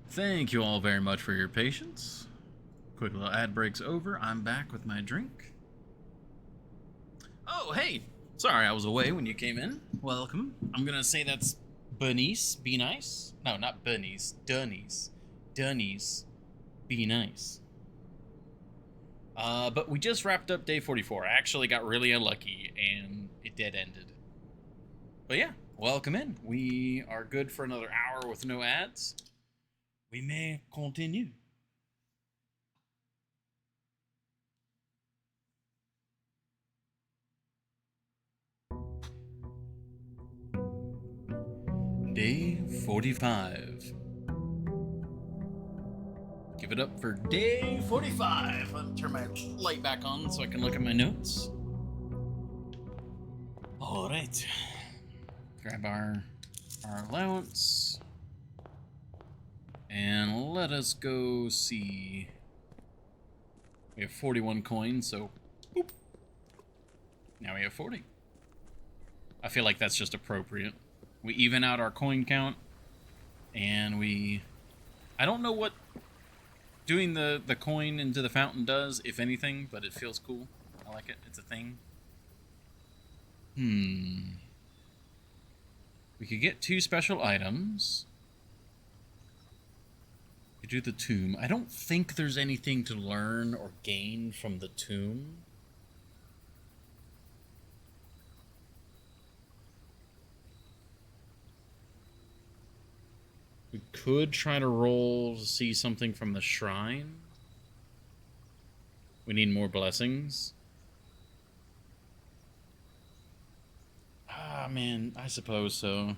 Thank you all very much for your patience. Quick little ad break's over. I'm back with my drink. Oh, hey! Sorry I was away when you came in. Welcome. I'm gonna say that's Bunnies, be nice. No, not Bunnies, Dunnies. Dunnies, be nice. But we just wrapped up day 44. I actually got really unlucky and it dead ended. But yeah, welcome in. We are good for another hour with no ads. We may continue. Day 45. Give it up for day 45. Let me turn my light back on so I can look at my notes. All right. Grab our allowance. And let us go see. We have 41 coins, so boop. Now we have 40. I feel like that's just appropriate. We even out our coin count, and I don't know what doing the coin into the fountain does, if anything, but it feels cool. I like it. It's a thing. We could get 2 special items. We could do the tomb. I don't think there's anything to learn or gain from the tomb. We could try to roll to see something from the shrine. We need more blessings. Ah, man, I suppose so.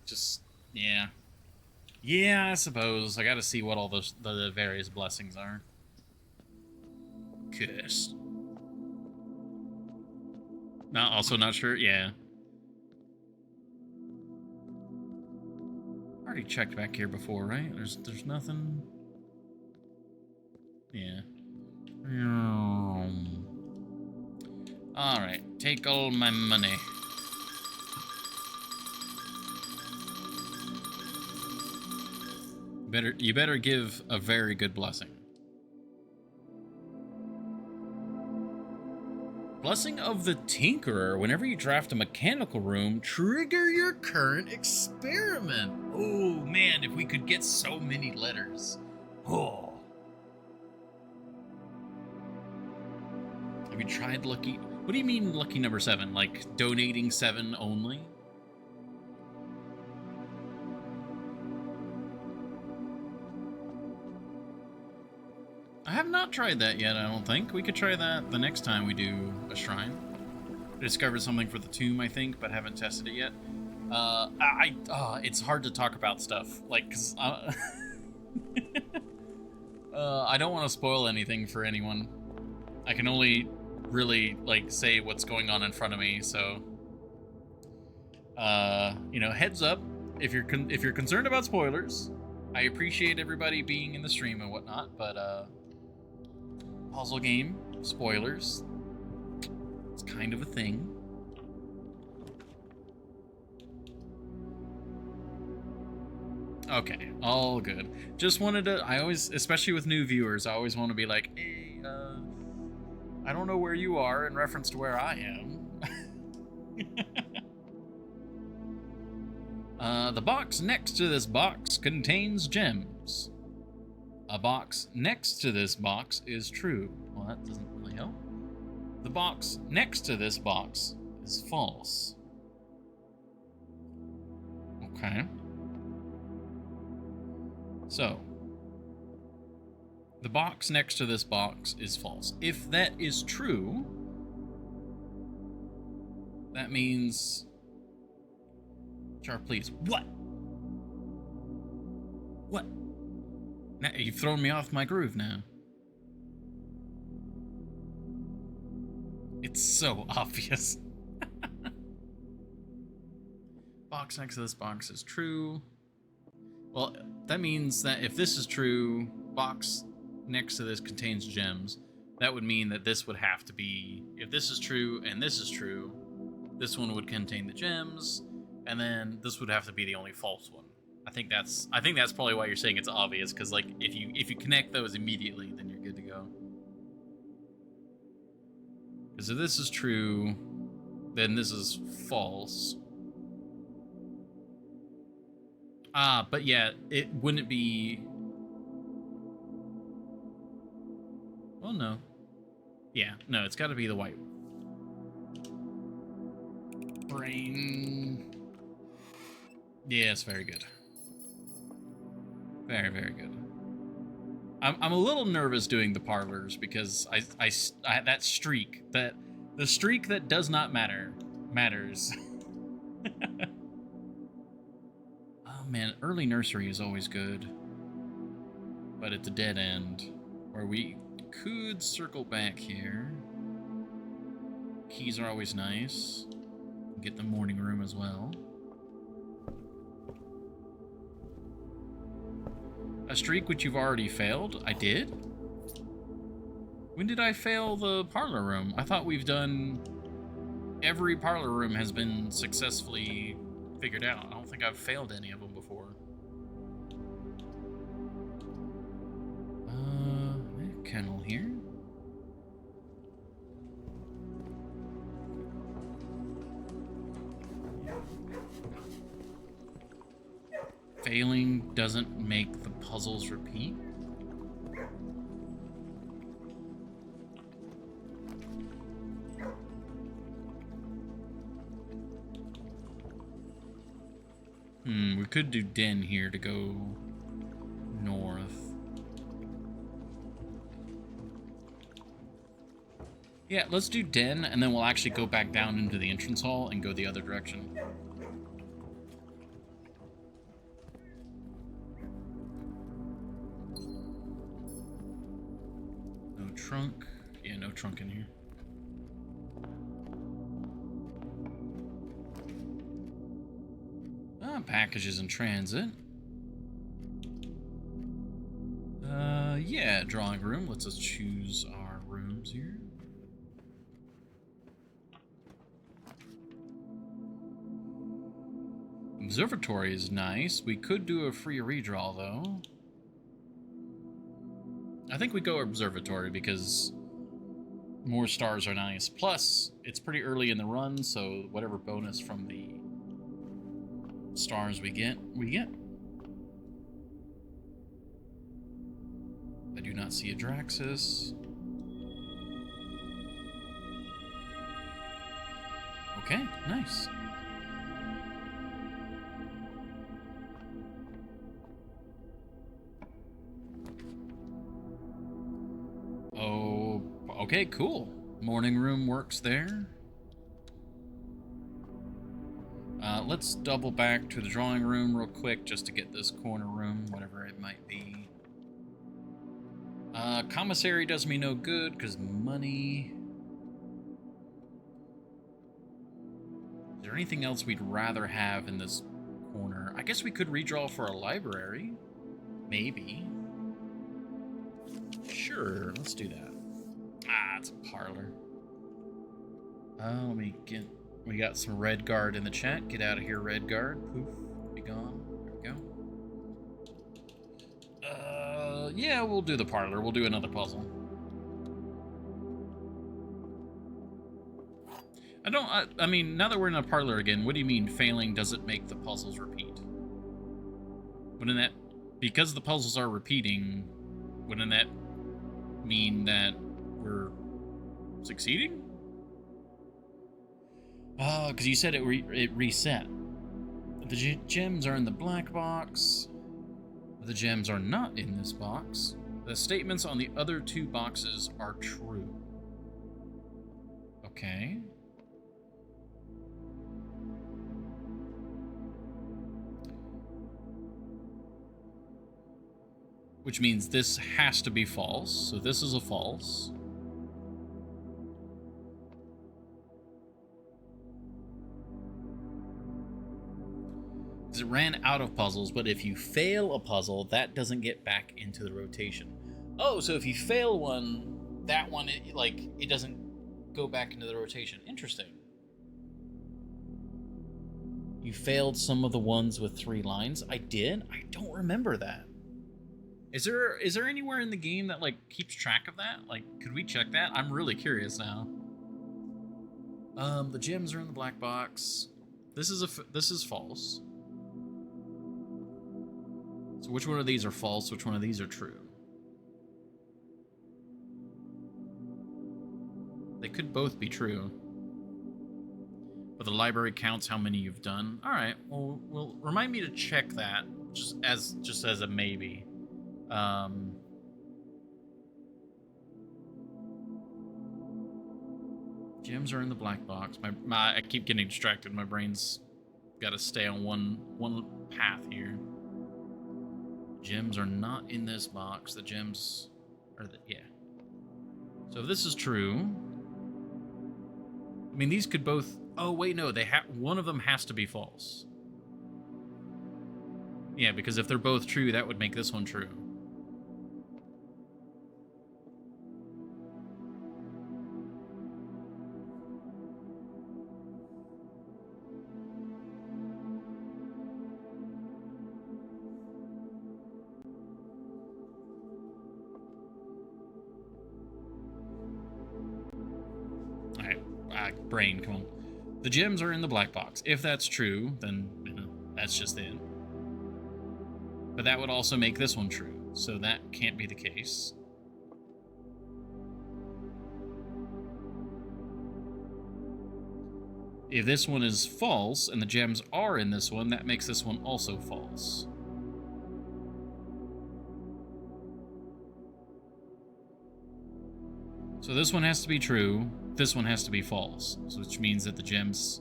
Just, yeah. Yeah, I suppose. I gotta see what all the various blessings are. Cursed. Also not sure. Yeah. Already checked back here before, right? There's nothing. Yeah. All right, take all my money. You better give a very good blessing. Blessing of the Tinkerer. Whenever you draft a mechanical room, trigger your current experiment. Oh man, if we could get so many letters. Oh. Have you tried lucky? What do you mean lucky number 7? Like donating 7 only? I have not tried that yet, I don't think. We could try that the next time we do a shrine. I discovered something for the tomb, I think, but haven't tested it yet. It's hard to talk about stuff, like, cause I don't want to spoil anything for anyone. I can only really, like, say what's going on in front of me, so... you know, heads up, if you're concerned about spoilers, I appreciate everybody being in the stream and whatnot, but, puzzle game, spoilers, it's kind of a thing. Okay, all good. Just wanted to, I always, especially with new viewers, I always want to be like, hey, I don't know where you are in reference to where I am. The box next to this box contains gems. A box next to this box is true. Well, that doesn't really help. The box next to this box is false. Okay. So, the box next to this box is false. If that is true, that means... Char, please. What? What? Now, you've thrown me off my groove now. It's so obvious. Box next to this box is true. Well, that means that if this is true, box next to this contains gems, that would mean that this would have to be, if this is true and this is true, this one would contain the gems, and then this would have to be the only false one. I think that's probably why you're saying it's obvious, because like if you connect those immediately, then you're good to go. Because if this is true, then this is false. But yeah, it wouldn't be... Well, no. Yeah, no, it's got to be the white. Brain... Yes, very good. Very, very good. I'm a little nervous doing the parlors because I that streak, the streak that does not matter, matters. Oh man, early nursery is always good, but it's a dead end where we could circle back here. Keys are always nice. Get the morning room as well. A streak which you've already failed? I did? When did I fail the parlor room? I thought we've done... Every parlor room has been successfully figured out. I don't think I've failed any of them before. Kennel here. Failing doesn't make the puzzles repeat. We could do den here to go north. Yeah, let's do den, and then we'll actually go back down into the entrance hall and go the other direction. trunk. Yeah, no trunk in here. Packages in transit. Yeah, drawing room. Let's just choose our rooms here. Observatory is nice. We could do a free redraw, though. I think we go observatory because more stars are nice. Plus, it's pretty early in the run, so whatever bonus from the stars we get, we get. I do not see a Draxus. Okay, nice. Oh, okay, cool. Morning room works there. Let's double back to the drawing room real quick just to get this corner room, whatever it might be. Commissary does me no good because money. Is there anything else we'd rather have in this corner? I guess we could redraw for a library. Maybe. Sure, let's do that. Ah, it's a parlor. Let me get... We got some Red Guard in the chat. Get out of here, Red Guard. Poof. Be gone. There we go. Yeah, we'll do the parlor. We'll do another puzzle. I mean, now that we're in a parlor again, what do you mean failing doesn't make the puzzles repeat? Wouldn't that... Because the puzzles are repeating, wouldn't that mean that we're succeeding? Because you said it reset. The gems are in the black box. The gems are not in this box. The statements on the other two boxes are true. Okay. Which means this has to be false. So this is a false. It ran out of puzzles, but if you fail a puzzle, that doesn't get back into the rotation. Oh, so if you fail one, that one, it doesn't go back into the rotation. Interesting. You failed some of the ones with 3 lines. I did? I don't remember that. Is there anywhere in the game that, keeps track of that? Could we check that? I'm really curious now. The gems are in the black box. This is false. So which one of these are false? Which one of these are true? They could both be true. But the library counts how many you've done. All right. Well, remind me to check that just as a maybe. Gems are in the black box. I keep getting distracted. My brain's got to stay on one path here. Gems are not in this box. The gems are yeah. So if this is true, I mean these could both. Oh wait, no. One of them has to be false. Yeah, because if they're both true, that would make this one true. Brain, come on. The gems are in the black box. If that's true, then that's just it. But that would also make this one true, so that can't be the case. If this one is false and the gems are in this one, that makes this one also false. So this one has to be true. This one has to be false, so which means that the gems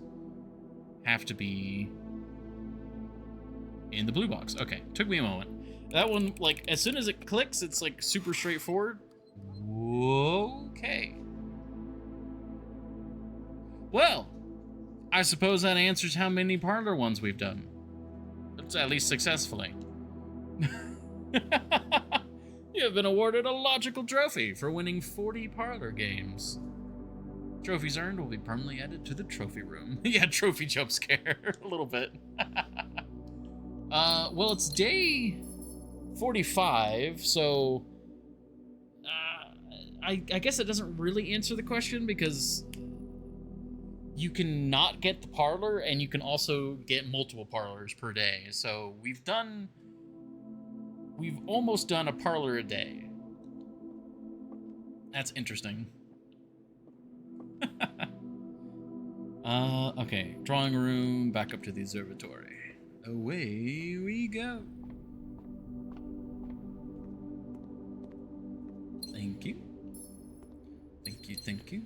have to be in the blue box. Okay, took me a moment. That one, as soon as it clicks, it's super straightforward. Okay. Well, I suppose that answers how many parlor ones we've done. It's at least successfully. You have been awarded a logical trophy for winning 40 parlor games. Trophies earned will be permanently added to the trophy room. Yeah, trophy jump scare. A little bit. Well, it's day 45, so I guess it doesn't really answer the question because you can not get the parlor and you can also get multiple parlors per day. So we've almost done a parlor a day. That's interesting. Okay. Drawing room, back up to the observatory. Away we go. Thank you. Thank you, thank you.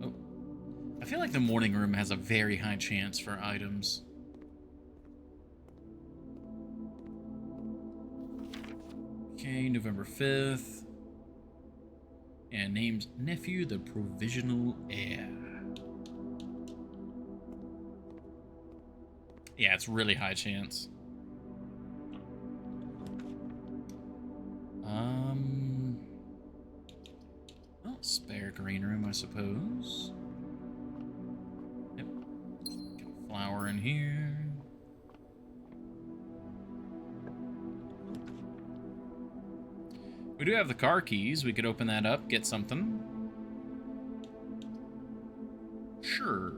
Oh. I feel like the morning room has a very high chance for items. Okay, November 5th. And name's Nephew the Provisional Heir. Yeah, it's really high chance. Well, spare green room, I suppose. Yep. Get a flower in here. We do have the car keys. We could open that up, get something. Sure.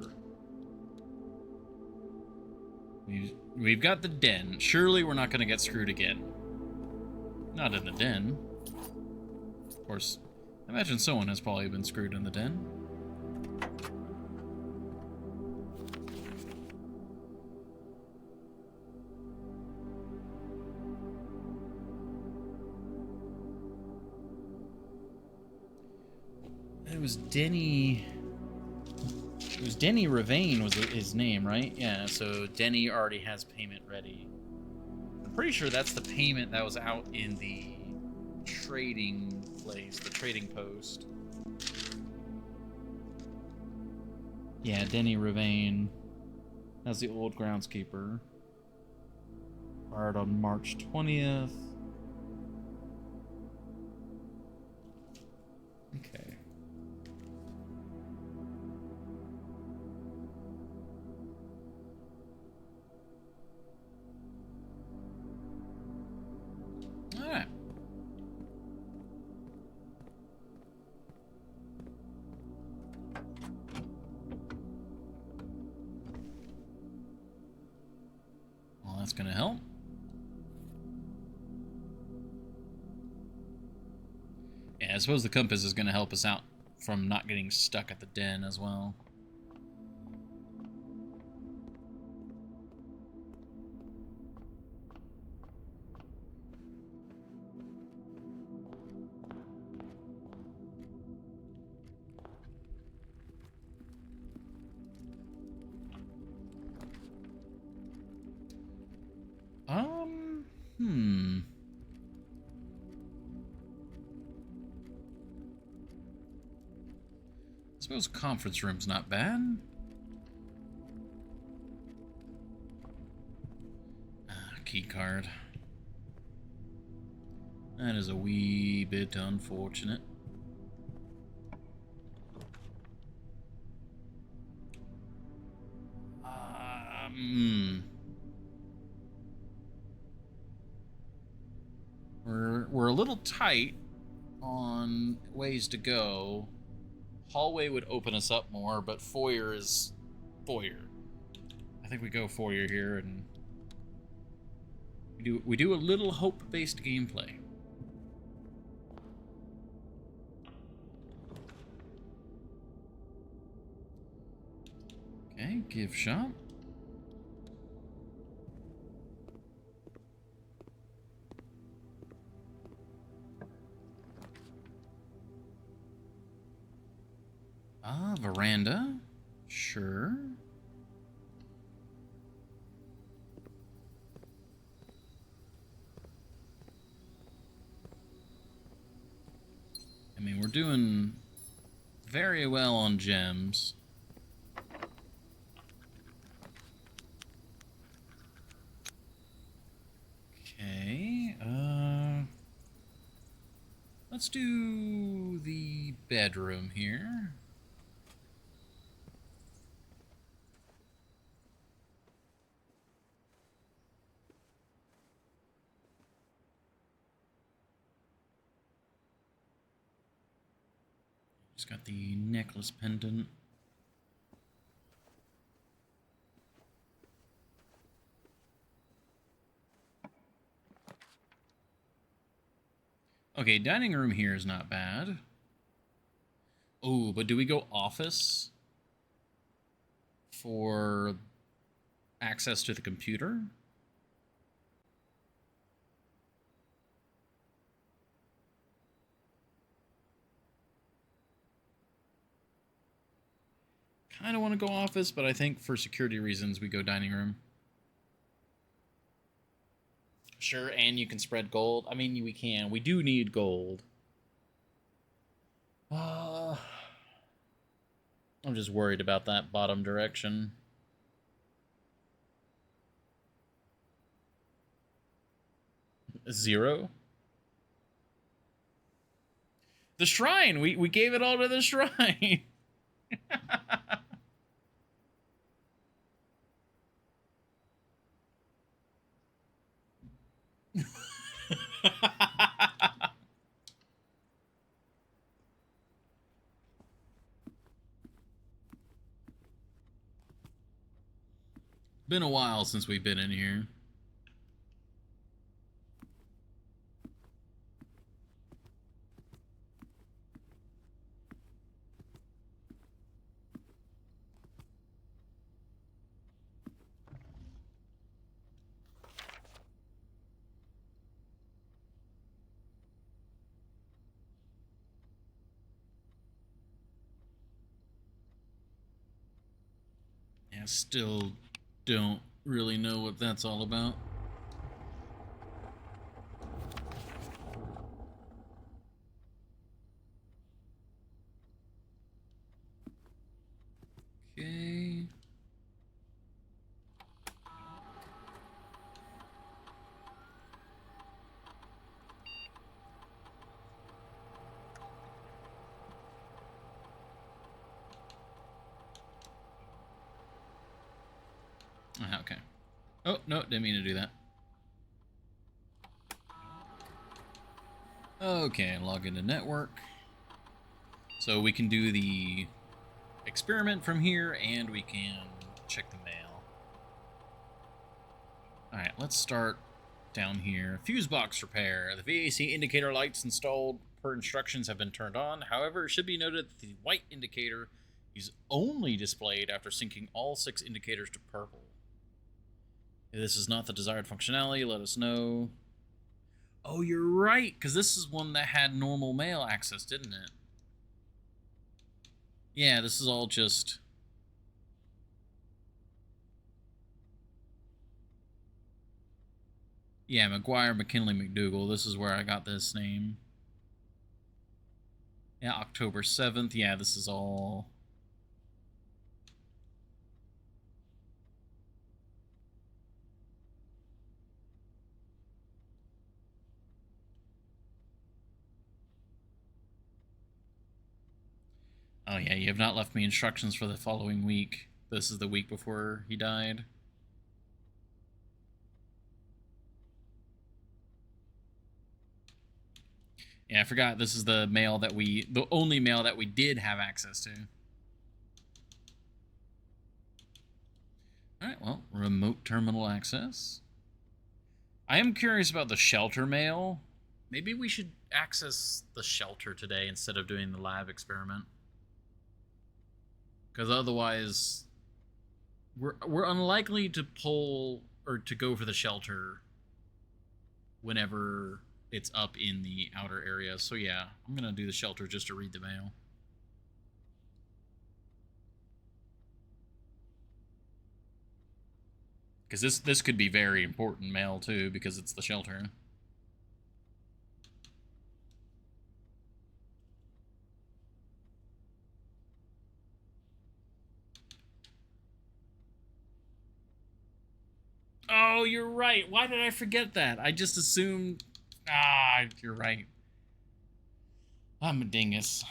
We've got the den. Surely we're not going to get screwed again. Not in the den. Of course, I imagine someone has probably been screwed in the den. It was Denny Ravane was his name, right? Yeah, so Denny already has payment ready. I'm pretty sure that's the payment that was out in the trading place, the trading post. Yeah, Denny Ravane. That's the old groundskeeper. Fired on March 20th. Okay. Alright. Well, that's gonna help. Yeah, I suppose the compass is gonna help us out from not getting stuck at the den as well. I suppose conference room's not bad. Key card. That is a wee bit unfortunate. We're a little tight on ways to go. Hallway would open us up more, but foyer is foyer. I think we go foyer here, and we do a little hope-based gameplay. Okay, gift shop. Veranda. Sure. I mean, we're doing very well on gems. Okay, let's do the bedroom here. Just got the necklace pendant. Okay, dining room here is not bad. Oh, but do we go office for access to the computer? Kind of want to go office, but I think for security reasons we go dining room. Sure, and you can spread gold. I mean, we can. We do need gold. I'm just worried about that bottom direction. Zero? The shrine! We gave it all to the shrine! Been a while since we've been in here. Yeah, still don't really know what that's all about. Okay. Okay. Oh, no, didn't mean to do that. Okay, log into network. So we can do the experiment from here, and we can check the mail. Alright, let's start down here. Fuse box repair. The VAC indicator lights installed per instructions have been turned on. However, it should be noted that the white indicator is only displayed after syncing all 6 indicators to purple. If this is not the desired functionality, let us know. Oh, you're right, because this is one that had normal mail access, didn't it? Yeah, this is all just... Yeah, McGuire, McKinley, McDougal. This is where I got this name. Yeah, October 7th. Yeah, this is all... Oh yeah, you have not left me instructions for the following week. This is the week before he died. Yeah, I forgot this is the mail that the only mail that we did have access to. Alright, well, remote terminal access. I am curious about the shelter mail. Maybe we should access the shelter today instead of doing the lab experiment. Because otherwise, we're unlikely to pull or to go for the shelter whenever it's up in the outer area. So yeah, I'm gonna do the shelter just to read the mail. Because this could be very important mail too, because it's the shelter. Oh, you're right. Why did I forget that? I just assumed... you're right. I'm a dingus.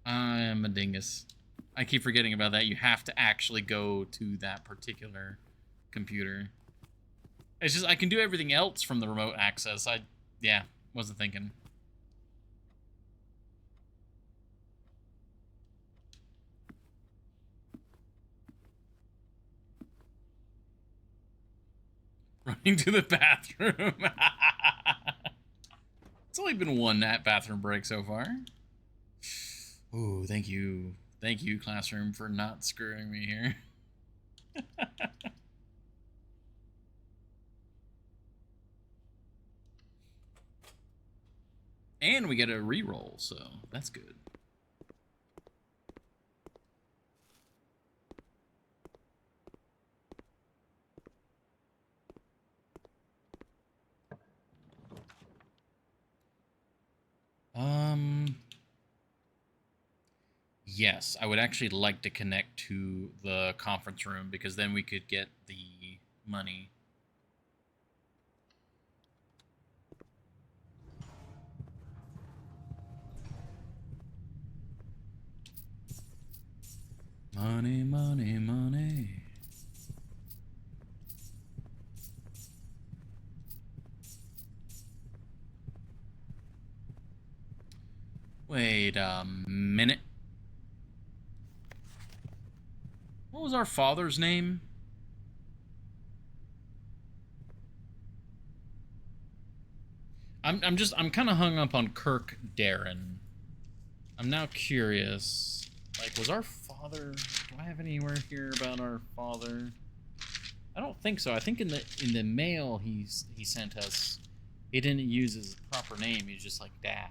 I'm a dingus. I keep forgetting about that. You have to actually go to that particular computer. It's just, I can do everything else from the remote access. Yeah, wasn't thinking. Running to the bathroom. It's only been one bathroom break so far. Ooh, thank you. Thank you, classroom, for not screwing me here. And we get a reroll, so that's good. Yes, I would actually like to connect to the conference room because then we could get the money. Money, money, money. Wait a minute. What was our father's name? I'm kind of hung up on Kirk Darren. I'm now curious. Like, was our father... Do I have anywhere here about our father? I don't think so. I think in the mail he sent us, he didn't use his proper name. He was just like Dad.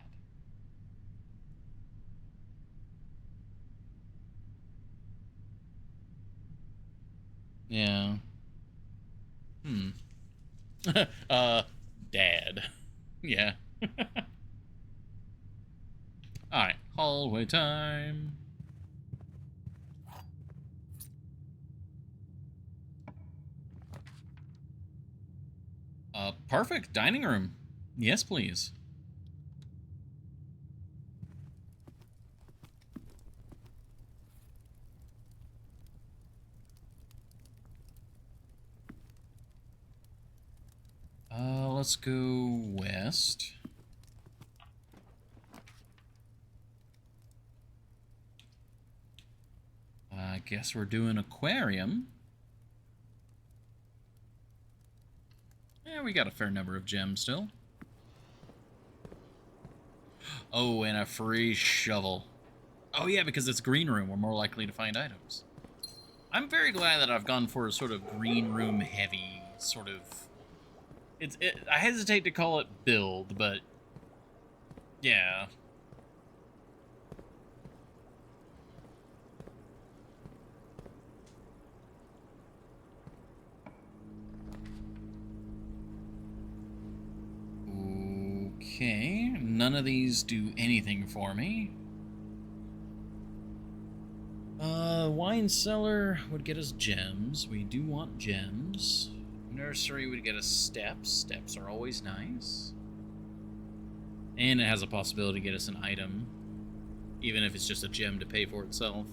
Yeah. Dad. Yeah. Alright, hallway time. Perfect. Dining room. Yes, please. Let's go west. I guess we're doing aquarium. Yeah, we got a fair number of gems still. Oh, and a free shovel. Oh yeah, because it's green room, we're more likely to find items. I'm very glad that I've gone for a sort of green room heavy sort of... I hesitate to call it build, but yeah. Okay, none of these do anything for me. Wine cellar would get us gems. We do want gems. Nursery would get us steps. Steps are always nice. And it has a possibility to get us an item, even if it's just a gem to pay for itself.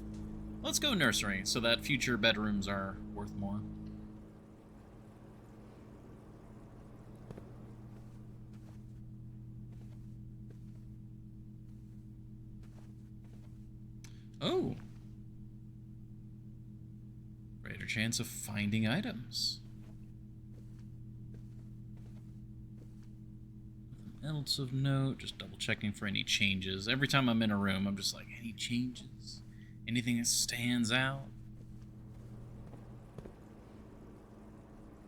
Let's go nursery, so that future bedrooms are worth more. Oh. Greater chance of finding items. Nothing else of note, just double checking for any changes. Every time I'm in a room, I'm just like, any changes? Anything that stands out?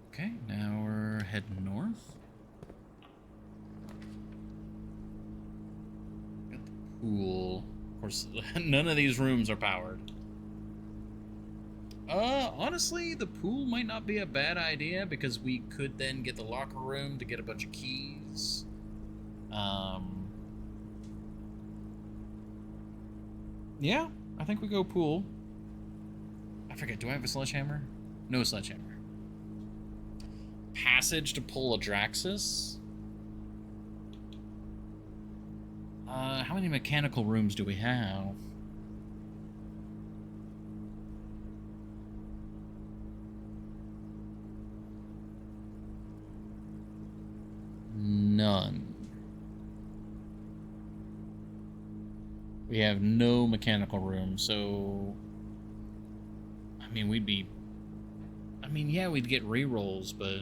Okay, now we're heading north. Got the pool. Of course, none of these rooms are powered. Honestly, the pool might not be a bad idea because we could then get the locker room to get a bunch of keys. Yeah, I think we go pool. I forget, do I have a sledgehammer? No sledgehammer. Passage to pull a Draxus? How many mechanical rooms do we have? None. We have no mechanical room, so... I mean, we'd be... I mean, yeah, we'd get rerolls, but...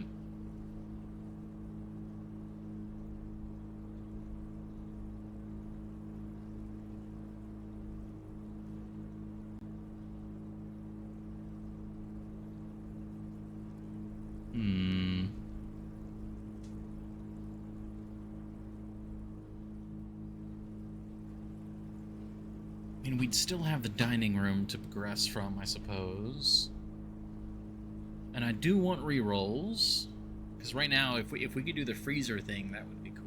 I mean, we'd still have the dining room to progress from, I suppose. And I do want rerolls, because right now, if we could do the freezer thing, that would be cool.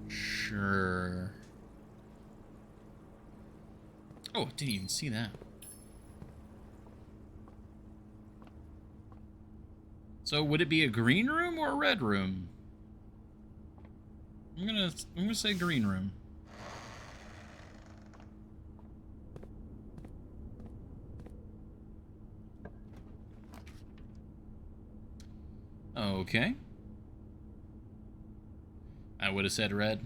Sure. Oh, I didn't even see that. So would it be a green room or a red room? I'm gonna say green room. Okay. I would have said red.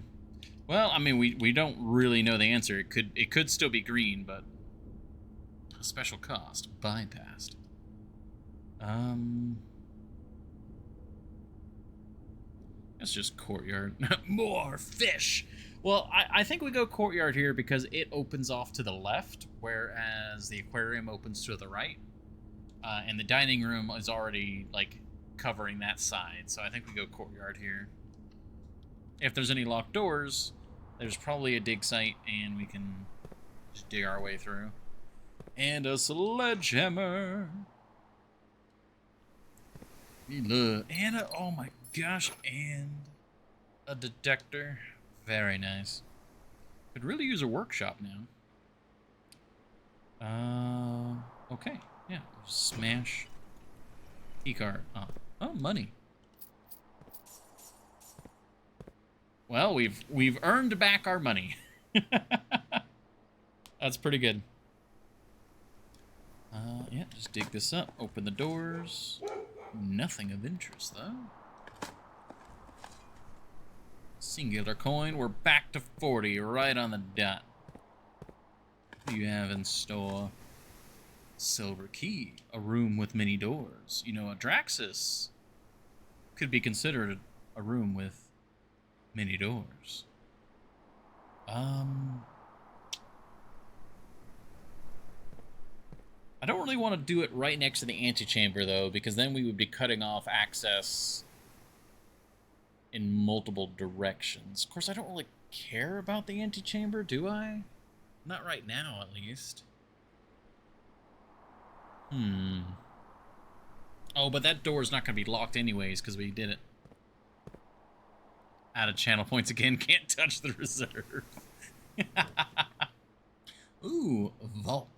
Well, I mean, we don't really know the answer. It could still be green, but a special cost bypassed. That's just courtyard. More fish. Well, I think we go courtyard here because it opens off to the left, whereas the aquarium opens to the right, and the dining room is already like covering that side. So I think we go courtyard here. If there's any locked doors, there's probably a dig site, and we can just dig our way through. And a sledgehammer. And a, oh my gosh, and a detector. Very nice. Could really use a workshop now. Okay, yeah. Smash. Keycard. Oh, money. Well, we've earned back our money. That's pretty good. Yeah, just dig this up. Open the doors. Nothing of interest, though. Singular coin. We're back to 40, right on the dot. What do you have in store? Silver key. A room with many doors. You know, a Draxus could be considered a room with many doors. I don't really want to do it right next to the antechamber, though, because then we would be cutting off access in multiple directions. Of course, I don't really care about the antechamber, do I? Not right now, at least. Oh, but that door is not going to be locked anyways, because we did it. Out of channel points again. Can't touch the reserve. Ooh, vault.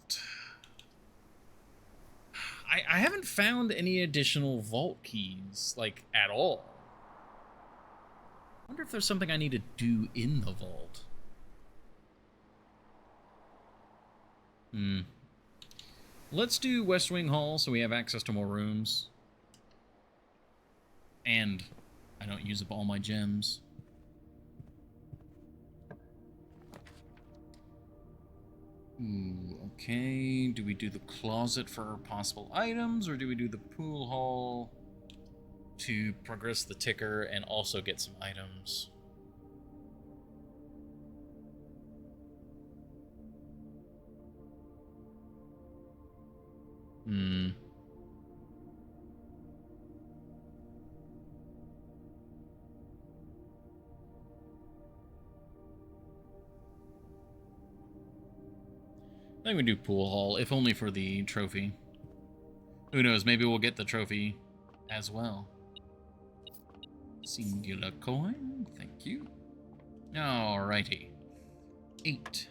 I haven't found any additional vault keys, like, at all. I wonder if there's something I need to do in the vault. Let's do West Wing Hall so we have access to more rooms. And I don't use up all my gems. Ooh, okay. Do we do the closet for possible items, or do we do the pool hall to progress the ticker and also get some items? I think we do pool hall, if only for the trophy. Who knows, maybe we'll get the trophy as well. Singular coin, thank you. Alrighty. 8.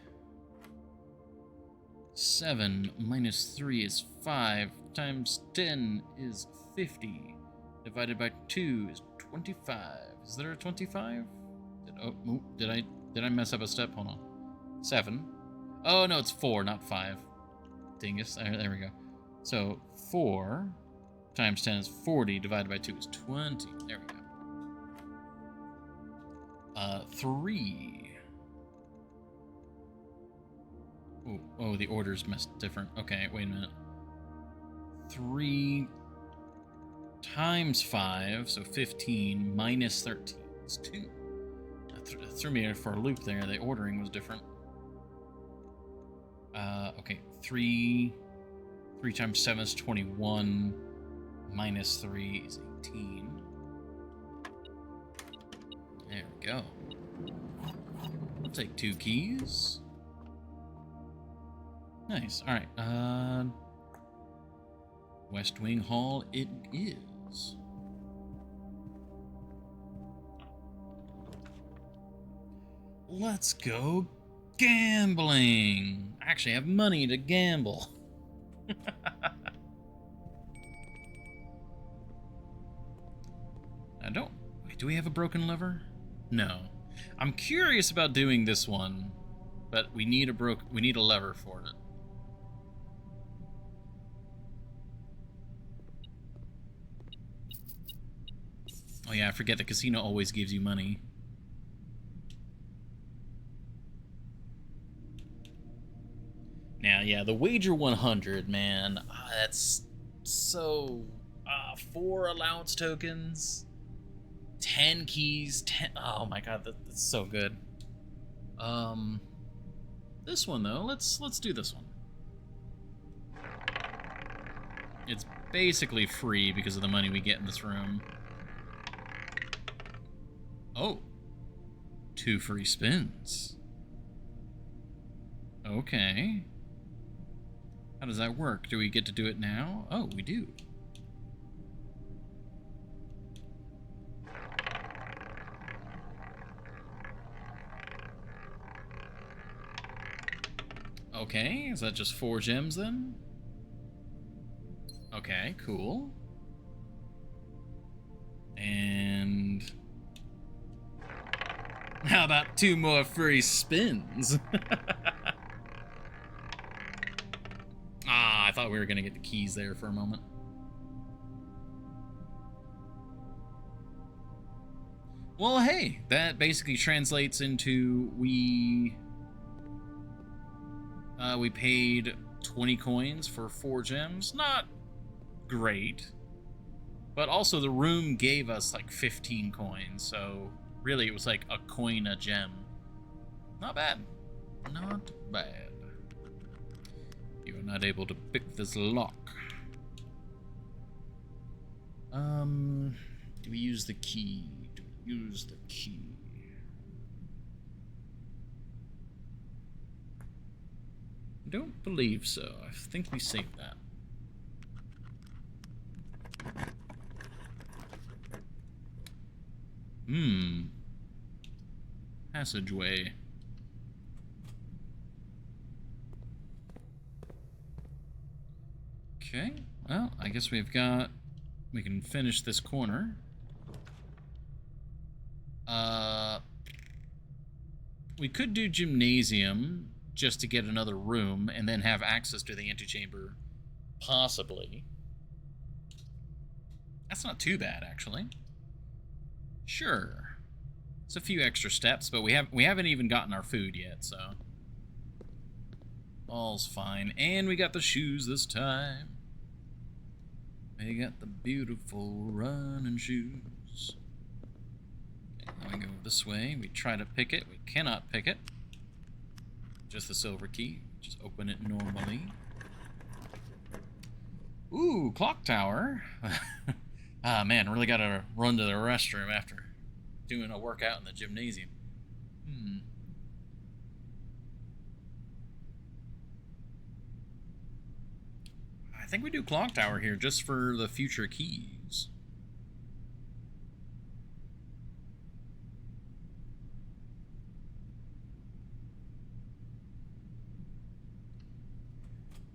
7 minus 3 is 5 times 10 is 50. Divided by 2 is 25. Is there a 25? Did I mess up a step? Hold on. 7. Oh no, it's 4, not 5. Dingus. There we go. So 4 times 10 is 40. Divided by 2 is 20. There we go. 3. Oh, the order's different. Okay, wait a minute. 3 times 5, so 15, minus 13 is 2. That threw me for a loop there. The ordering was different. Okay, 3 times 7 is 21, minus 3 is 18. There we go. I'll take 2 keys. Nice. All right. West Wing Hall it is. Let's go gambling. I actually have money to gamble. Wait, do we have a broken lever? No. I'm curious about doing this one, but we need a lever for it. Oh yeah, I forget the casino always gives you money. Now, yeah, the wager 100, man, that's so... 4 allowance tokens, 10 keys, 10... Oh my god, that's so good. This one, though, let's do this one. It's basically free because of the money we get in this room. Oh. 2 free spins. Okay. How does that work? Do we get to do it now? Oh, we do. Okay, is that just 4 gems then? Okay, cool. And... how about 2 more free spins? I thought we were gonna get the keys there for a moment. Well, hey, that basically translates into we paid 20 coins for 4 gems. Not great, but also the room gave us like 15 coins, so really it was like a coin a gem. Not bad. Not bad. You are not able to pick this lock. Do we use the key? Do we use the key? I don't believe so. I think we saved that. Passageway. Okay, well, I guess we can finish this corner. We could do gymnasium just to get another room and then have access to the antechamber, possibly. That's not too bad, actually. Sure. It's a few extra steps, but we haven't even gotten our food yet, so all's fine. And we got the shoes this time. We got the beautiful running shoes. Okay, now we go this way. We try to pick it. We cannot pick it. Just the silver key. Just open it normally. Ooh, clock tower. Ah, man, really gotta run to the restroom after doing a workout in the gymnasium. I think we do clock tower here just for the future keys.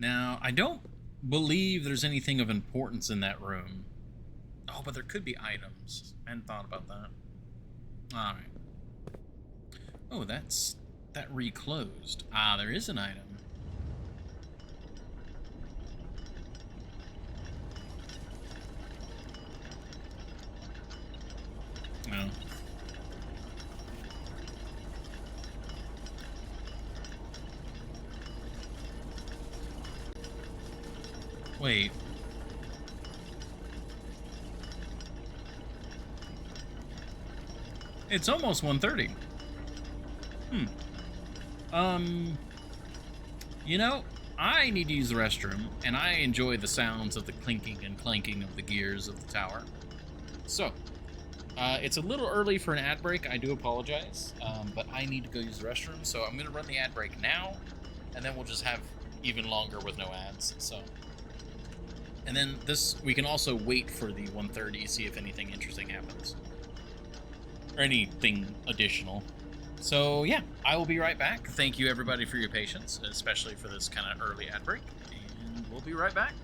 Now, I don't believe there's anything of importance in that room. Oh, but there could be items. I hadn't thought about that. Alright. Oh, that reclosed. Ah, there is an item. No. Wait. It's almost 1:30. You know, I need to use the restroom, and I enjoy the sounds of the clinking and clanking of the gears of the tower. So, it's a little early for an ad break. I do apologize, but I need to go use the restroom, so I'm going to run the ad break now, and then we'll just have even longer with no ads. So, and then we can also wait for the 1:30, see if anything interesting happens or anything additional. So yeah, I will be right back. Thank you everybody for your patience, especially for this kind of early ad break, and we'll be right back.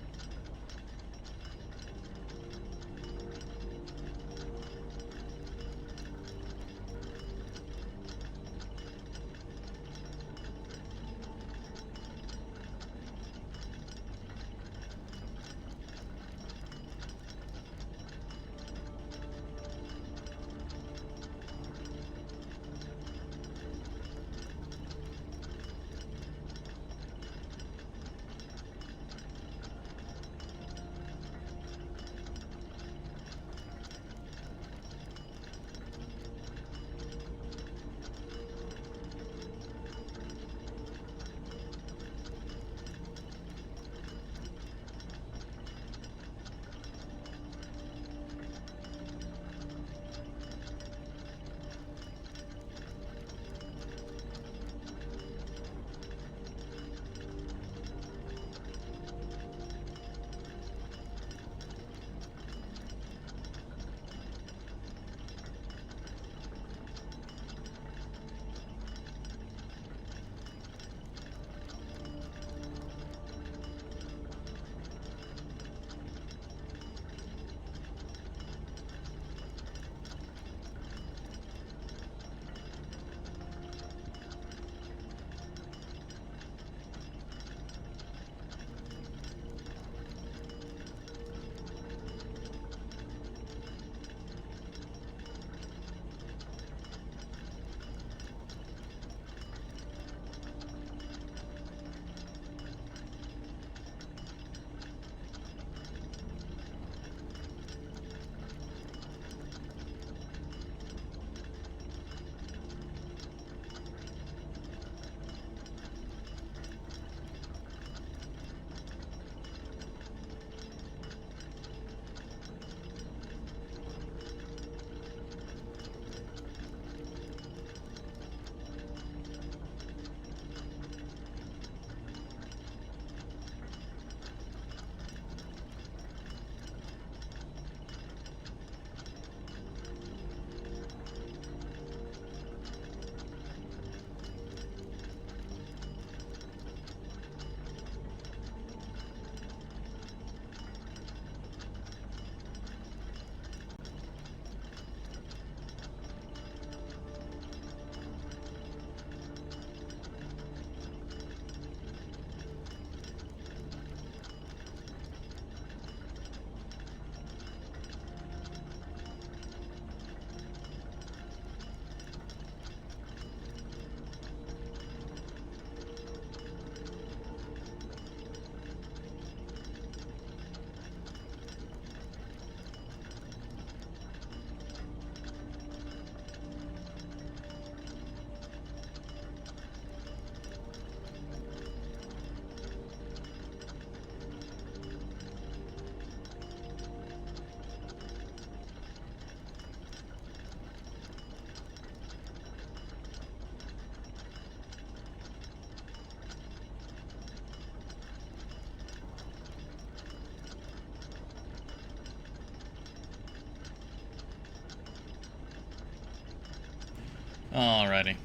Alrighty.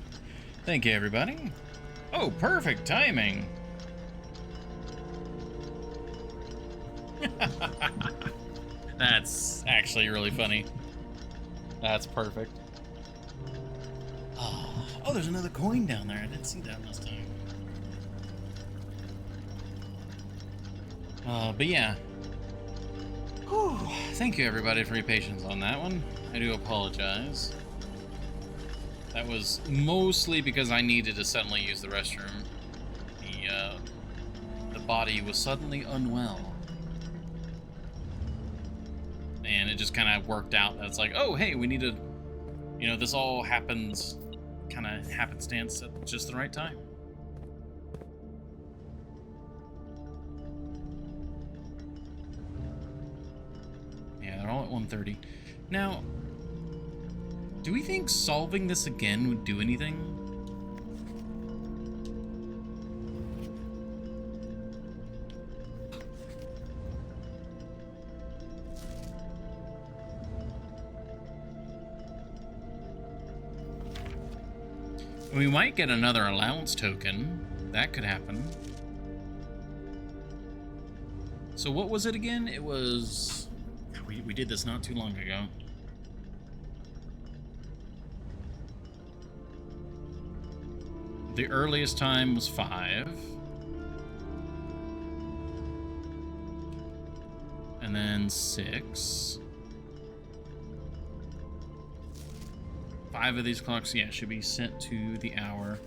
Thank you, everybody. Oh, perfect timing. That's actually really funny. That's perfect. Oh, there's another coin down there. I didn't see that last time. But yeah. Whew. Thank you, everybody, for your patience on that one. I do apologize. That was mostly because I needed to suddenly use the restroom. The body was suddenly unwell. And it just kind of worked out. It's like, oh, hey, we need to, this all happens kind of happenstance at just the right time. Yeah, they're all at 1:30. Now, do we think solving this again would do anything? We might get another allowance token. That could happen. So what was it again? It was... We did this not too long ago. The earliest time was 5. And then 6. 5 of these clocks, yeah, should be sent to the hour,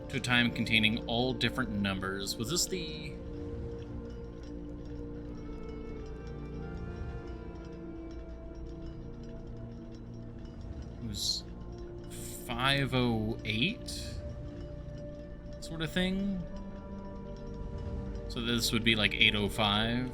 to a time containing all different numbers. Was this the... It was 5:08 sort of thing? So this would be like 8:05.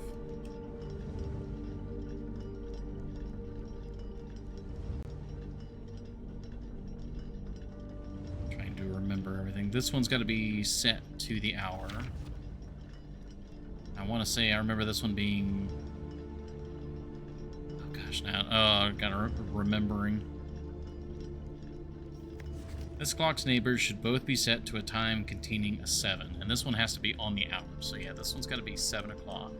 Remember everything. This one's got to be set to the hour. I want to say I remember this one being... Oh gosh, now I gotta remembering. This clock's neighbors should both be set to a time containing a 7, and this one has to be on the hour. So yeah, this one's got to be 7 o'clock.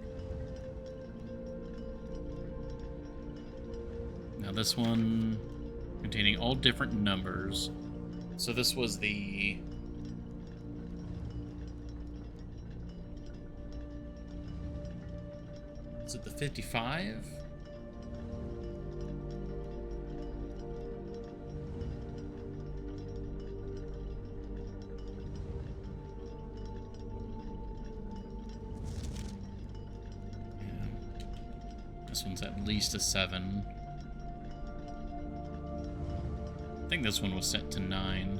Now this one containing all different numbers. So this was the... Is it the 55? Yeah. This one's at least a 7. I think this one was set to 9.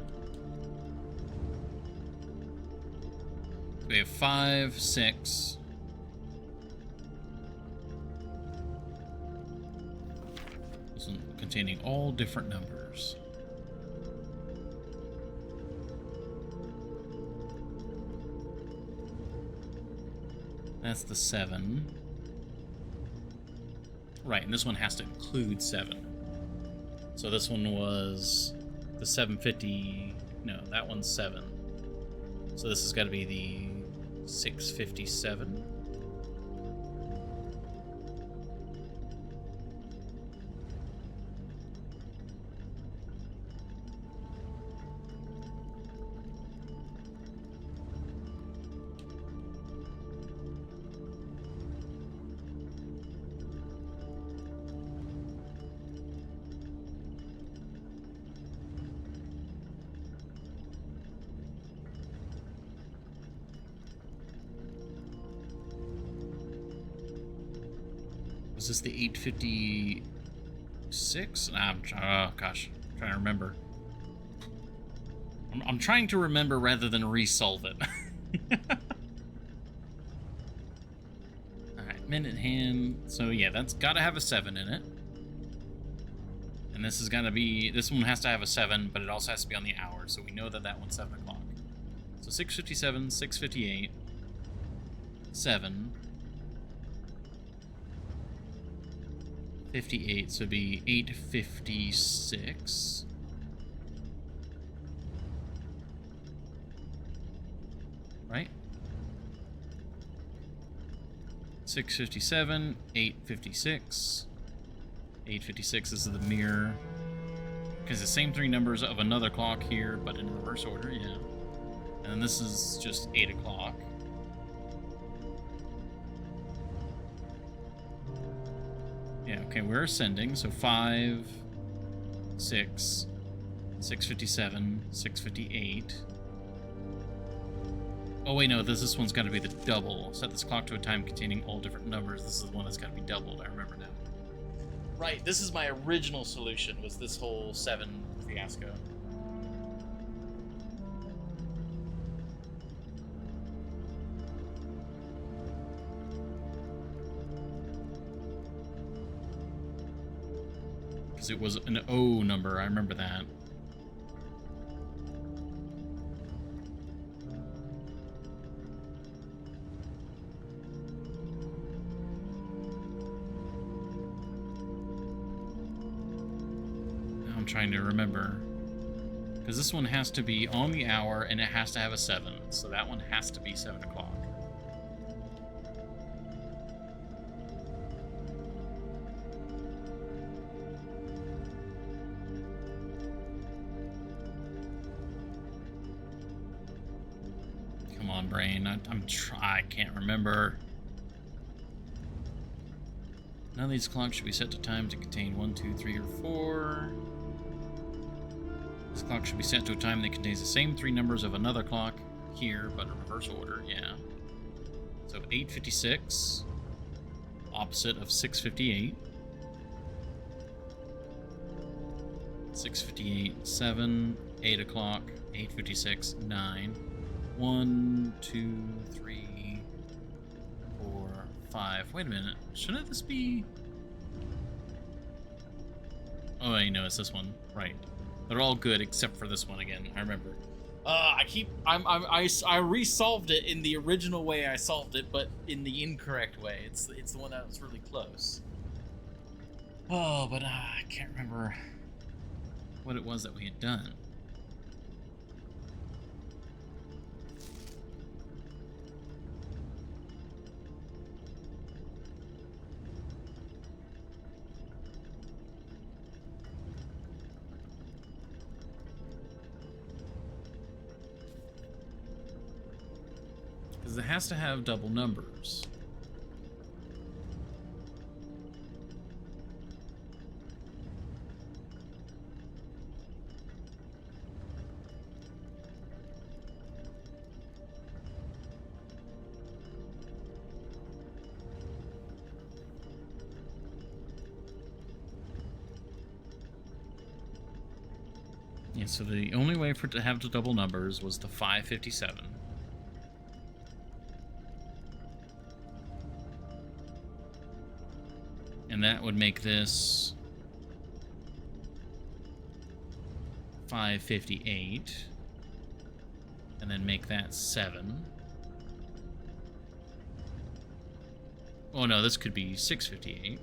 We have 5, 6. This one containing all different numbers. That's the 7. Right, and this one has to include 7. So this one was the 750. No, that one's 7. So this has got to be the 657. Was this the 856? Oh gosh, I'm trying to remember. I'm trying to remember rather than resolve it. Alright, minute hand. So yeah, that's got to have a 7 in it. And this is going to be... This one has to have a 7, but it also has to be on the hour. So we know that that one's 7 o'clock. So 657, 658, 7... 58, so it'd be 856. Right? 6:57, 8:56. 8:56 is the mirror. Because the same three numbers of another clock here, but in reverse order, yeah. And this is just 8 o'clock. Yeah, okay, we're ascending. So 5, 6, 6:57, 6:58. Oh wait, no, this one's got to be the double. Set this clock to a time containing all different numbers. This is the one that's got to be doubled. I remember now. Right, this is my original solution, was this whole 7 fiasco. Because it was an O number, I remember that. Trying to remember, because this one has to be on the hour and it has to have a 7, so that one has to be 7 o'clock. Come on, brain. I can't remember. None of these clocks should be set to time to contain 1, 2, 3, or 4. This clock should be set to a time that contains the same three numbers of another clock here, but in reverse order, yeah. So 8:56, opposite of 6:58. 6:58, 7, 8 o'clock, 8:56, 9. 1, 2, 3, 4, 5. Wait a minute. Shouldn't this be... Oh, I know, it's this one. Right. They're all good except for this one again. I remember. I resolved it in the original way I solved it, but in the incorrect way. It's the one that was really close. Oh, but I can't remember what it was that we had done. Because it has to have double numbers. Yeah, so the only way for it to have the double numbers was the 5:57. And that would make this 5:58. And then make that 7. Oh no, this could be 6:58.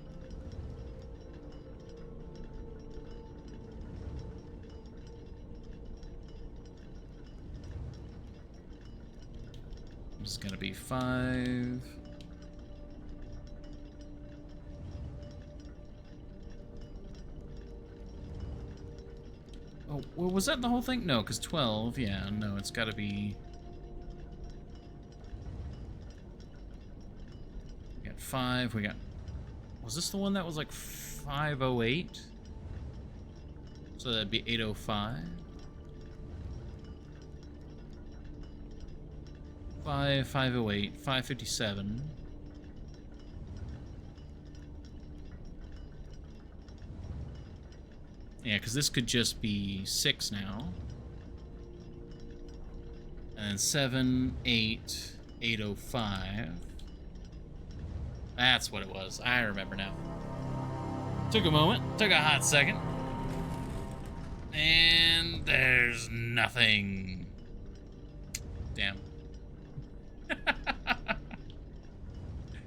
This is gonna be 5. Oh, well, was that the whole thing? No, because 12, yeah, no, it's gotta be... We got 5, we got... Was this the one that was like 508? So that'd be 805. 508, 557. Yeah, because this could just be 6 now. And then 7, 8, 805. That's what it was. I remember now. Took a moment. Took a hot second. And there's nothing. Damn.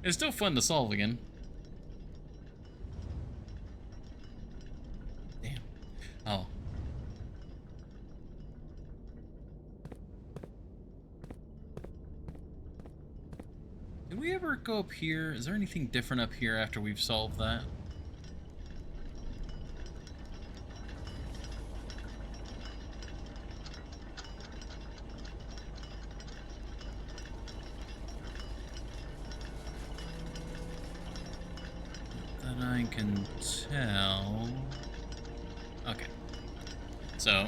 It's still fun to solve again. Damn. Oh. Did we ever go up here? Is there anything different up here after we've solved that? That I can tell. Okay. So,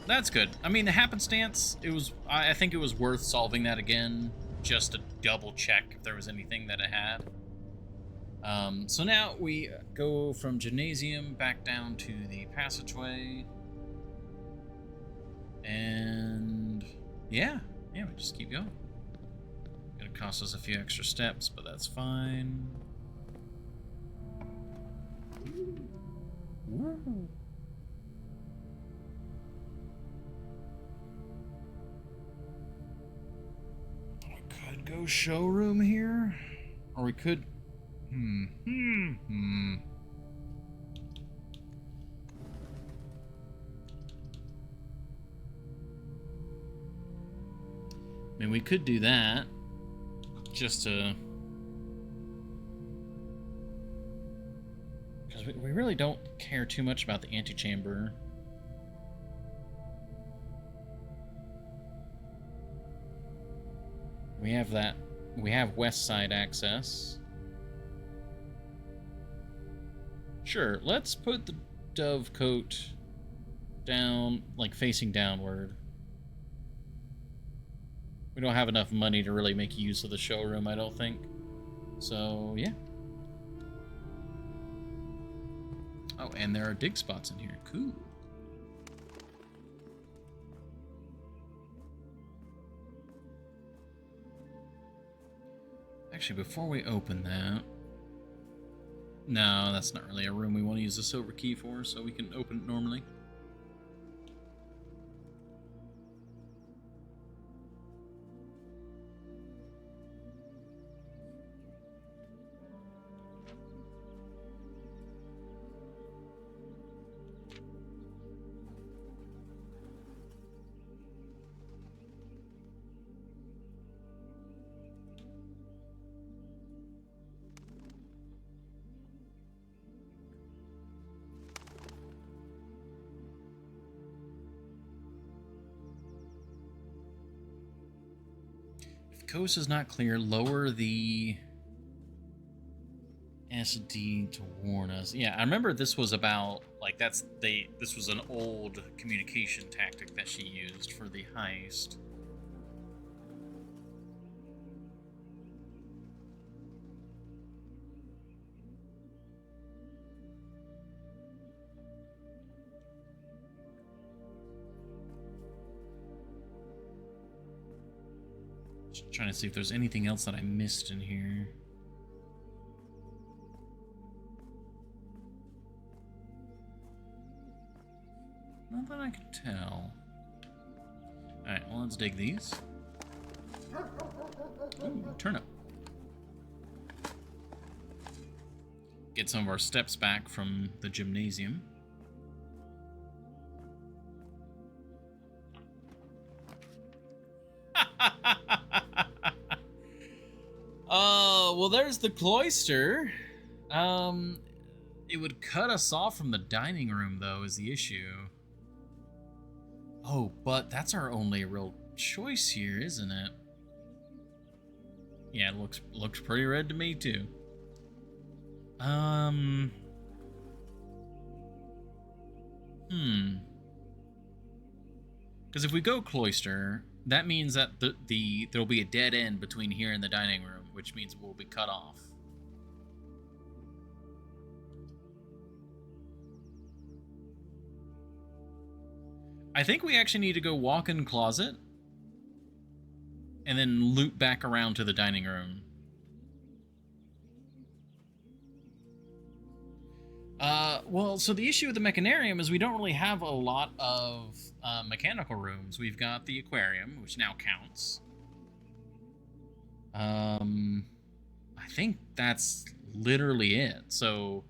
that's good. I mean, the happenstance, it was, I think it was worth solving that again, just to double check if there was anything that it had. So now we go from gymnasium back down to the passageway. And yeah, we just keep going. Gonna cost us a few extra steps, but that's fine. Ooh. Go showroom here, or we could I mean, we could do that just to, because we really don't care too much about the antechamber. We have that. We have west side access. Sure, let's put the dovecote down, like facing downward. We don't have enough money to really make use of the showroom, I don't think. So, yeah. Oh, and there are dig spots in here. Cool. Actually, before we open that... No, that's not really a room we want to use the silver key for, so we can open it normally. Coast is not clear. Lower the SD to warn us. Yeah, I remember this was about, like, this was an old communication tactic that she used for the heist. Trying to see if there's anything else that I missed in here. Not that I can tell. Alright, well, let's dig these. Ooh, turnip. Get some of our steps back from the gymnasium. Well, there's the cloister. It would cut us off from the dining room, though, is the issue. Oh, but that's our only real choice here, isn't it? Yeah, it looks pretty red to me, too. Because if we go cloister, that means that there'll be a dead end between here and the dining room, which means we'll be cut off. I think we actually need to go walk-in closet and then loop back around to the dining room. Well, so the issue with the mechanarium is we don't really have a lot of mechanical rooms. We've got the aquarium, which now counts. I think that's literally it. So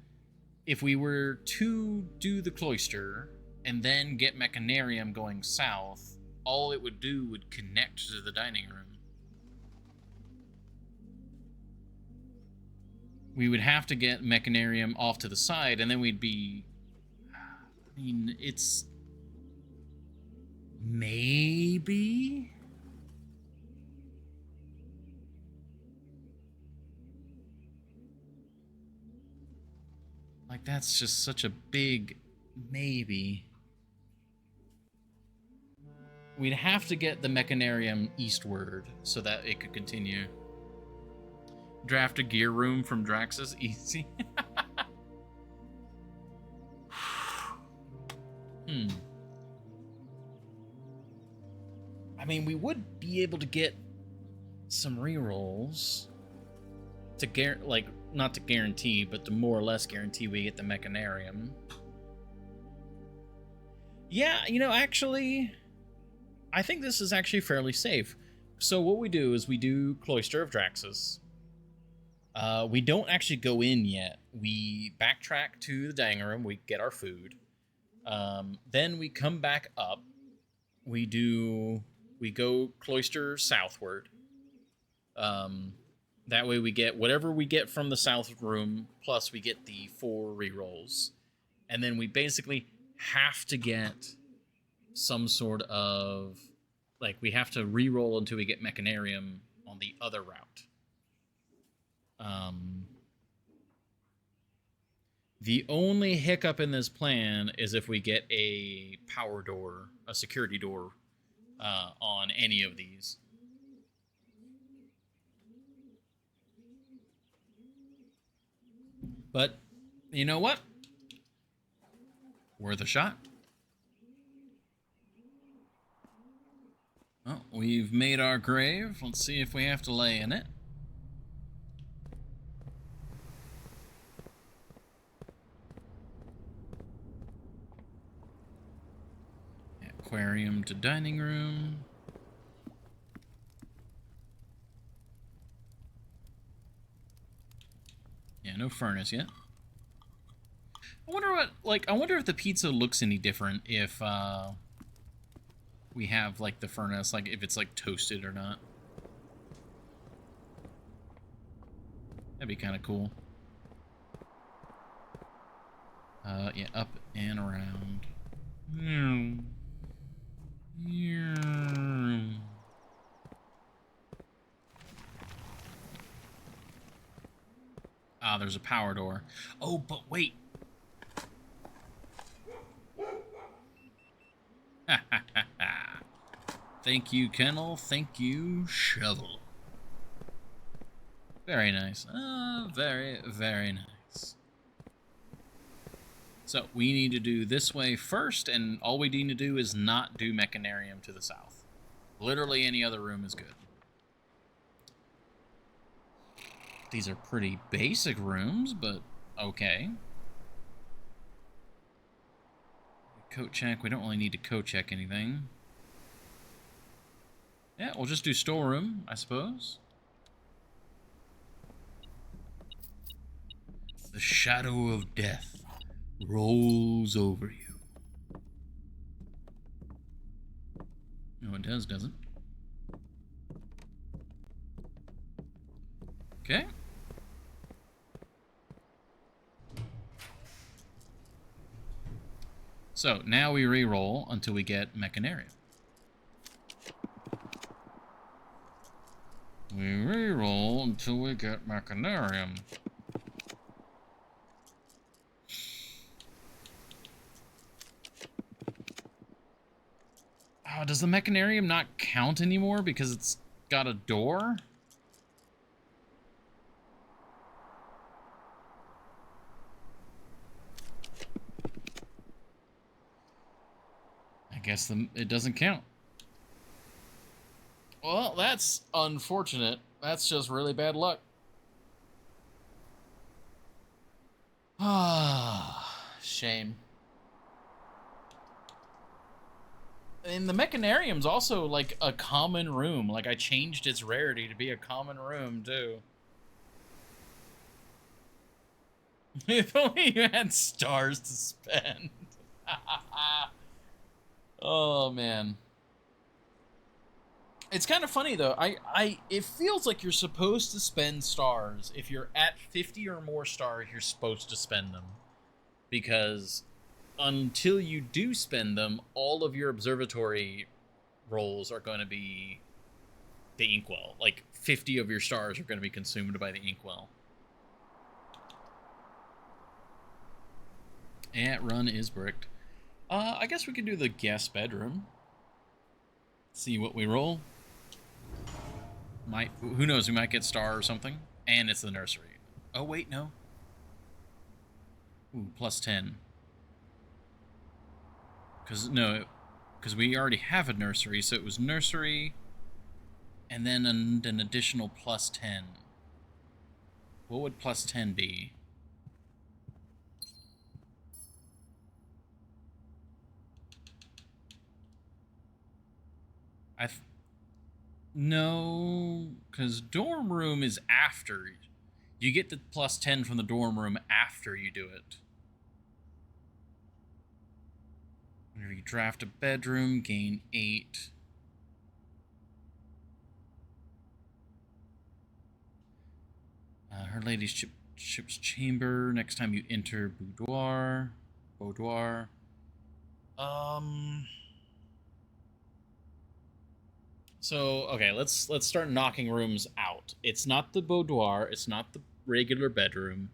if we were to do the cloister and then get mechanarium going south, all it would do would connect to the dining room. we would have to get Mechanarium off to the side, and then we'd be... I mean, it's... maybe... like, that's just such a big maybe. We'd have to get the Mechanarium eastward so that it could continue. Draft a gear room from Draxus, easy. I mean, we would be able to get some rerolls to not to guarantee, but to more or less guarantee we get the Mechanarium. Yeah, you know, actually, I think this is actually fairly safe. So what we do is we do Cloister of Draxus. We don't actually go in yet. We backtrack to the dining room. We get our food. Then we come back up. We go Cloister southward. That way we get whatever we get from the south room, plus we get the 4 rerolls. And then we basically have to get some sort of... like, we have to reroll until we get Mechanarium on the other route. The only hiccup in this plan is if we get a power door, a security door, on any of these. But, you know what? Worth a shot. Oh, we've made our grave. Let's see if we have to lay in it. Aquarium to dining room. Yeah, no furnace yet. I wonder if the pizza looks any different if we have like the furnace, like if it's like toasted or not. That'd be kind of cool. Yeah, up and around. Ah, there's a power door. Oh, but wait. Thank you, Kennel. Thank you, Shovel. Very nice. Very, very nice. So, we need to do this way first, and all we need to do is not do Mechanarium to the south. Literally any other room is good. These are pretty basic rooms, but okay. Coat check. We don't really need to coat check anything. Yeah, we'll just do storeroom, I suppose. The shadow of death rolls over you. No, it does, doesn't? Okay. So, now we re-roll until we get Mechanarium. We re-roll until we get Mechanarium. Oh, does the Mechanarium not count anymore because it's got a door? I guess it doesn't count. Well, that's unfortunate. That's just really bad luck. Ah, shame. And the Mechanarium's also like a common room. Like, I changed its rarity to be a common room too. If only you had stars to spend. Oh man. It's kind of funny though. It feels like you're supposed to spend stars. If you're at 50 or more stars, you're supposed to spend them. Because until you do spend them, all of your observatory rolls are going to be the inkwell. Like 50 of your stars are going to be consumed by the inkwell. Ant run is bricked. I guess we can do the guest bedroom. See what we roll. Who knows, we might get star or something. And it's the nursery. Oh wait, no. Ooh, plus 10. Because we already have a nursery, so it was nursery and then an additional plus 10. What would plus 10 be? No, because dorm room is after. You get the plus 10 from the dorm room after you do it. Whenever you draft a bedroom, gain 8. Her ladyship's chamber. Next time you enter boudoir. So, okay, let's start knocking rooms out. It's not the boudoir, it's not the regular bedroom,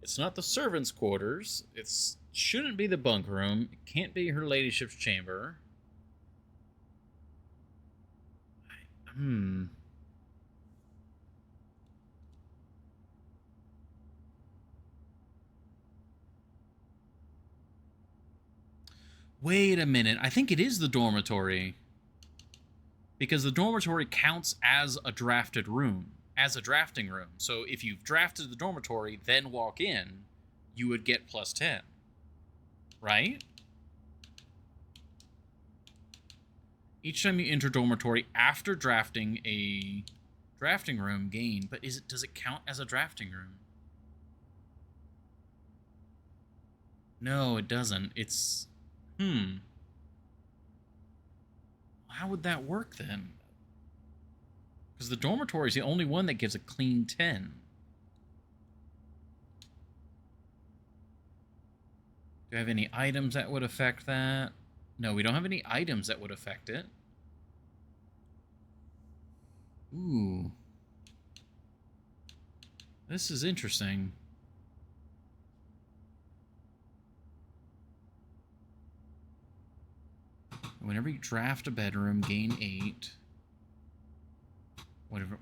it's not the servants' quarters, it shouldn't be the bunk room, it can't be her ladyship's chamber. Wait a minute, I think it is the dormitory. Because the dormitory counts as a drafted room, as a drafting room. So if you've drafted the dormitory, then walk in, you would get plus 10. Right? Each time you enter dormitory after drafting a drafting room, gain. But does it count as a drafting room? No, it doesn't. It's... How would that work then? Because the dormitory is the only one that gives a clean 10. Do I have any items that would affect that? No, we don't have any items that would affect it. Ooh. This is interesting. Whenever you draft a bedroom, gain 8.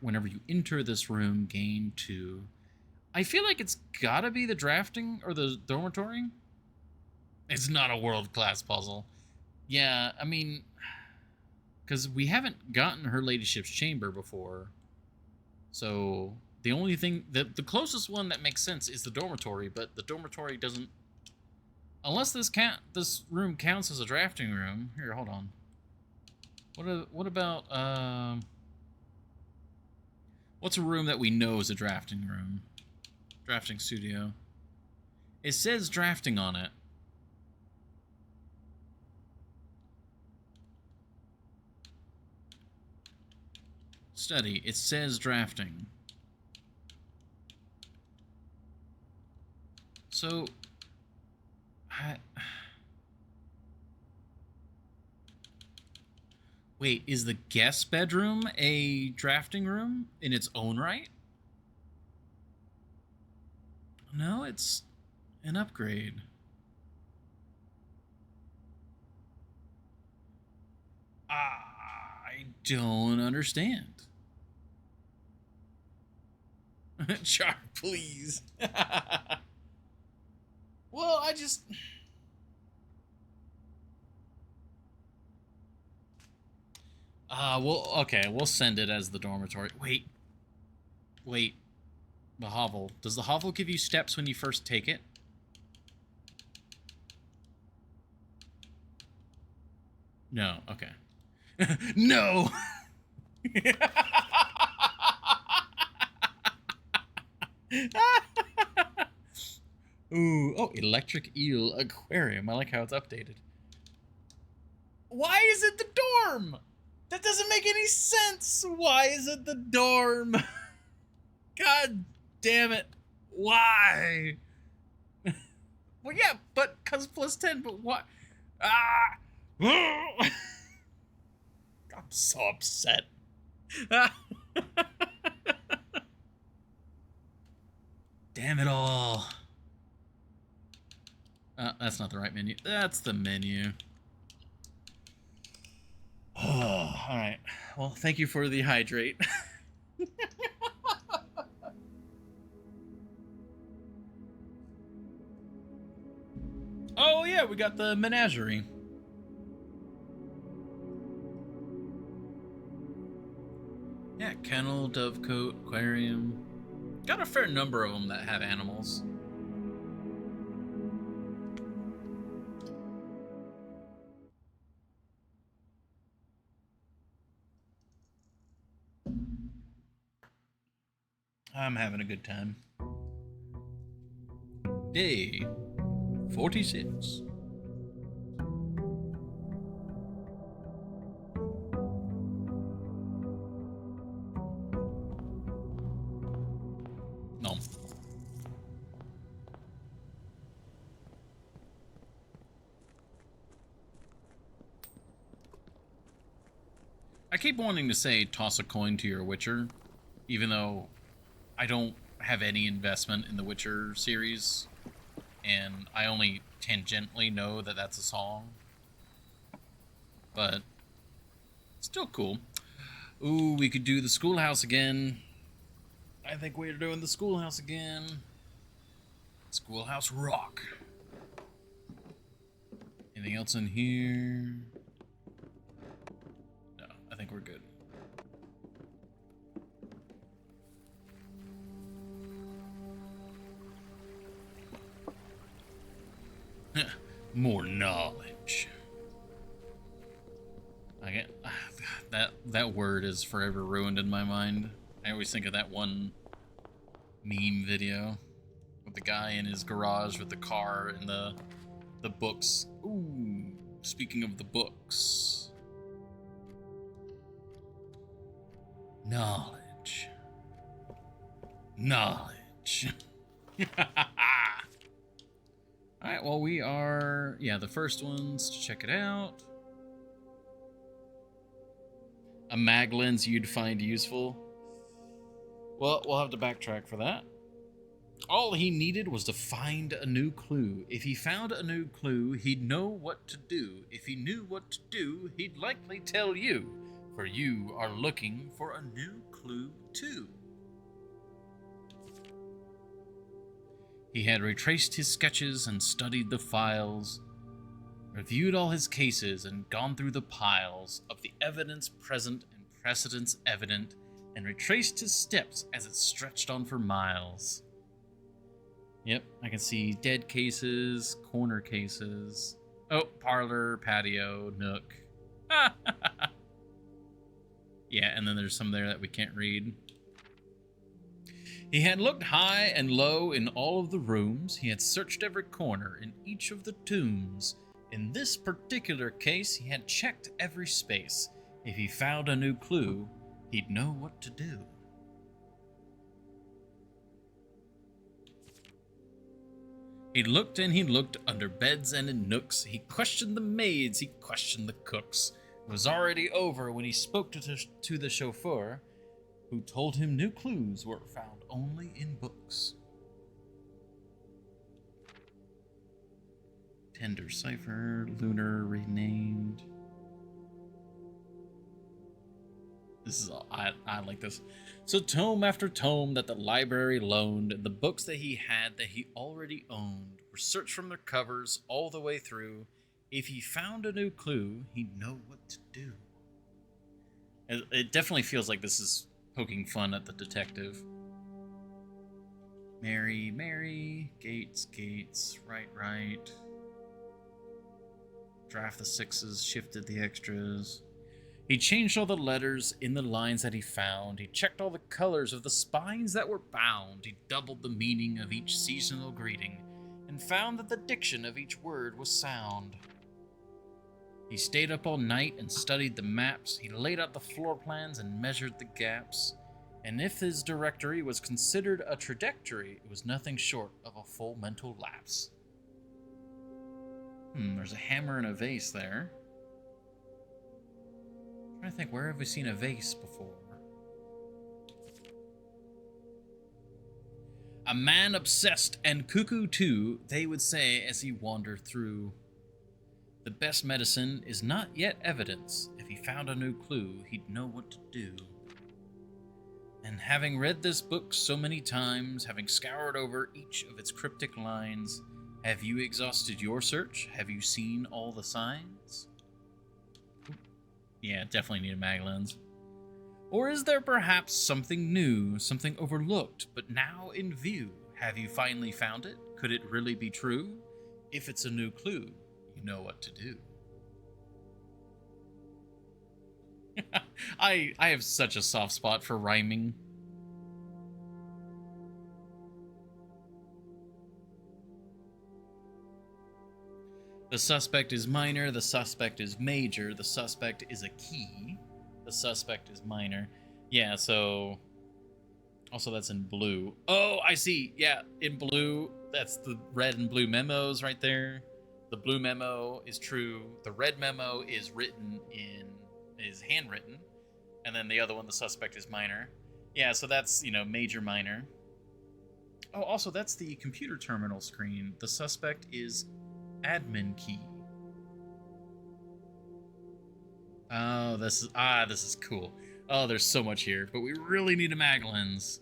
Whenever you enter this room, gain 2. I feel like it's gotta be the drafting or the dormitory. It's not a world-class puzzle. Yeah, I mean, because we haven't gotten her ladyship's chamber before. So the only thing, the closest one that makes sense is the dormitory, but the dormitory doesn't... Unless this room counts as a drafting room. Here, hold on. What about what's a room that we know is a drafting room? Drafting studio. It says drafting on it. Study. It says drafting. So wait, is the guest bedroom a drafting room in its own right? No, it's an upgrade. I don't understand. Char, please. Well, I just... well, okay, we'll send it as the dormitory. Wait. The hovel. Does the hovel give you steps when you first take it? No, okay. No! Ooh, oh, electric eel aquarium. I like how it's updated. Why is it the dorm? That doesn't make any sense. Why is it the dorm? God damn it. Why? Well, yeah, but cause plus 10, but what? Ah! I'm so upset. Damn it all. That's not the right menu. That's the menu. Oh, all right. Well, thank you for the hydrate. Oh, yeah, we got the menagerie. Yeah, kennel, dovecote, aquarium. Got a fair number of them that have animals. I'm having a good time. Day 46. No. I keep wanting to say toss a coin to your Witcher, even though I don't have any investment in the Witcher series, and I only tangentially know that that's a song. But still cool. Ooh, we could do the schoolhouse again. I think we're doing the schoolhouse again. Schoolhouse rock. Anything else in here? No, I think we're good. More knowledge. I get that word is forever ruined in my mind. I always think of that one meme video with the guy in his garage with the car and the books. Ooh, speaking of the books. Knowledge. Knowledge. Alright, well, we are, the first ones to check it out. A mag lens you'd find useful. Well, we'll have to backtrack for that. All he needed was to find a new clue. If he found a new clue, he'd know what to do. If he knew what to do, he'd likely tell you, for you are looking for a new clue too. He had retraced his sketches and studied the files, reviewed all his cases and gone through the piles of the evidence present and precedents evident, and retraced his steps as it stretched on for miles. Yep, I can see dead cases, corner cases. Oh, parlor, patio, nook. Yeah, and then there's some there that we can't read. He had looked high and low in all of the rooms. He had searched every corner in each of the tombs. In this particular case, he had checked every space. If he found a new clue, he'd know what to do. He looked and he looked under beds and in nooks. He questioned the maids, he questioned the cooks. It was already over when he spoke to the chauffeur, who told him new clues were found only in books. Tender cipher, lunar renamed. This is all, I like this. So tome after tome that the library loaned, and the books that he had that he already owned were searched from their covers all the way through. If he found a new clue, he'd know what to do. It definitely feels like this is poking fun at the detective. Mary, Mary, Gates, Gates, right. Draft the sixes, shifted the extras. He changed all the letters in the lines that he found. He checked all the colors of the spines that were bound. He doubled the meaning of each seasonal greeting and found that the diction of each word was sound. He stayed up all night and studied the maps. He laid out the floor plans and measured the gaps. And if his directory was considered a trajectory, it was nothing short of a full mental lapse. There's a hammer and a vase there. I'm trying to think, where have we seen a vase before? A man obsessed and cuckoo too, they would say as he wandered through. The best medicine is not yet evidence. If he found a new clue, he'd know what to do. And having read this book so many times, having scoured over each of its cryptic lines, have you exhausted your search? Have you seen all the signs? Yeah, definitely need a mag lens. Or is there perhaps something new, something overlooked, but now in view? Have you finally found it? Could it really be true? If it's a new clue, you know what to do. I have such a soft spot for rhyming. The suspect is minor, the suspect is major, the suspect is a key, the suspect is minor. Yeah, so... Also, that's in blue. Oh, I see. Yeah, in blue, that's the red and blue memos right there. The blue memo is true. The red memo is handwritten. And then the other one, the suspect is minor. Yeah, so that's, major, minor. Oh, also, that's the computer terminal screen. The suspect is admin key. Oh, this is cool. Oh, there's so much here, but we really need a mag lens.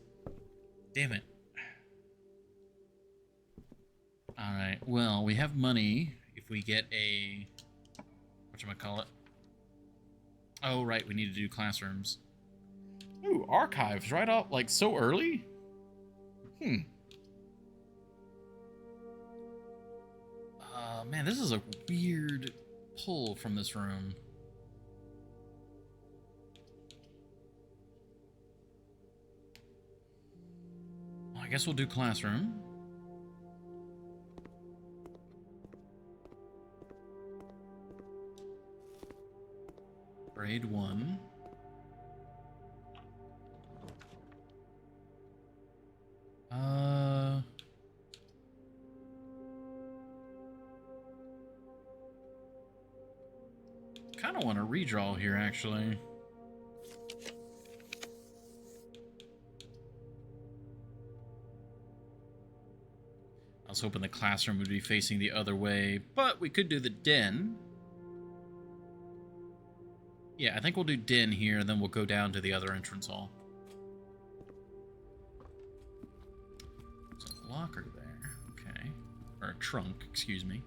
Damn it. Alright, well, we have money if we get a... whatchamacallit? Oh, right, we need to do classrooms. Ooh, archives, right off, like, so early? Man, this is a weird pull from this room. Well, I guess we'll do classroom. Grade 1. Kind of want to redraw here, actually. I was hoping the classroom would be facing the other way, but we could do the den. Yeah, I think we'll do den here, and then we'll go down to the other entrance hall. There's a locker there. Okay. Or a trunk, excuse me.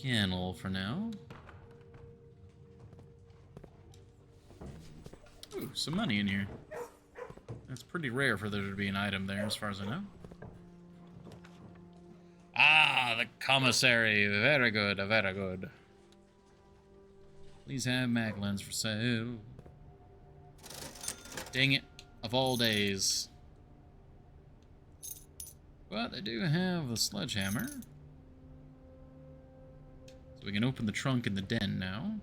Kennel for now. Ooh, some money in here. That's pretty rare for there to be an item there, as far as I know. Ah, the commissary. Very good, very good. Please have mag lens for sale. Dang it, of all days. But they do have a sledgehammer. So we can open the trunk in the den now.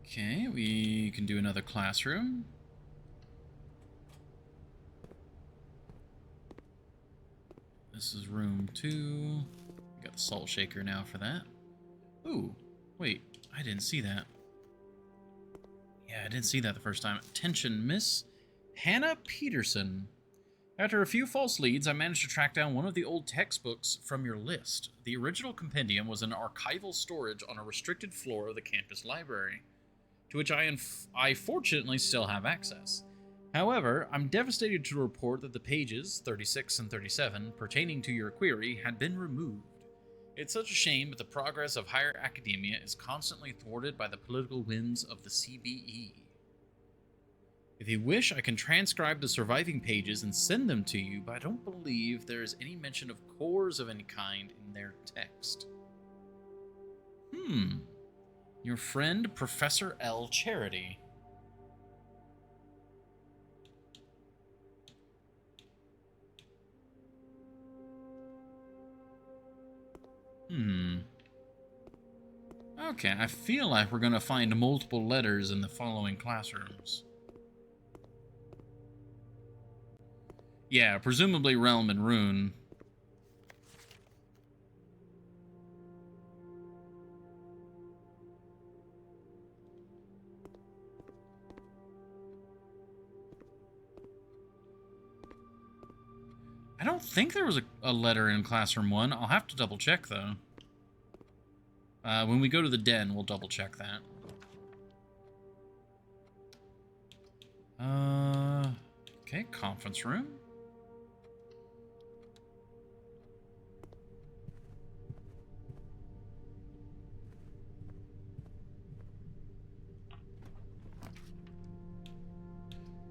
Okay, we can do another classroom. This is room 2. We got the salt shaker now for that. Ooh, wait, I didn't see that. Yeah, I didn't see that the first time. Attention, Miss Hannah Peterson. After a few false leads, I managed to track down one of the old textbooks from your list. The original compendium was in archival storage on a restricted floor of the campus library, to which I fortunately still have access. However, I'm devastated to report that the pages, 36 and 37, pertaining to your query had been removed. It's such a shame, but the progress of higher academia is constantly thwarted by the political whims of the CBE. If you wish, I can transcribe the surviving pages and send them to you, but I don't believe there is any mention of cores of any kind in their text. Your friend, Professor L. Charity. Okay, I feel like we're going to find multiple letters in the following classrooms. Yeah, presumably Realm and Rune. I don't think there was a letter in Classroom 1. I'll have to double check, though. When we go to the den, we'll double check that. Okay, conference room.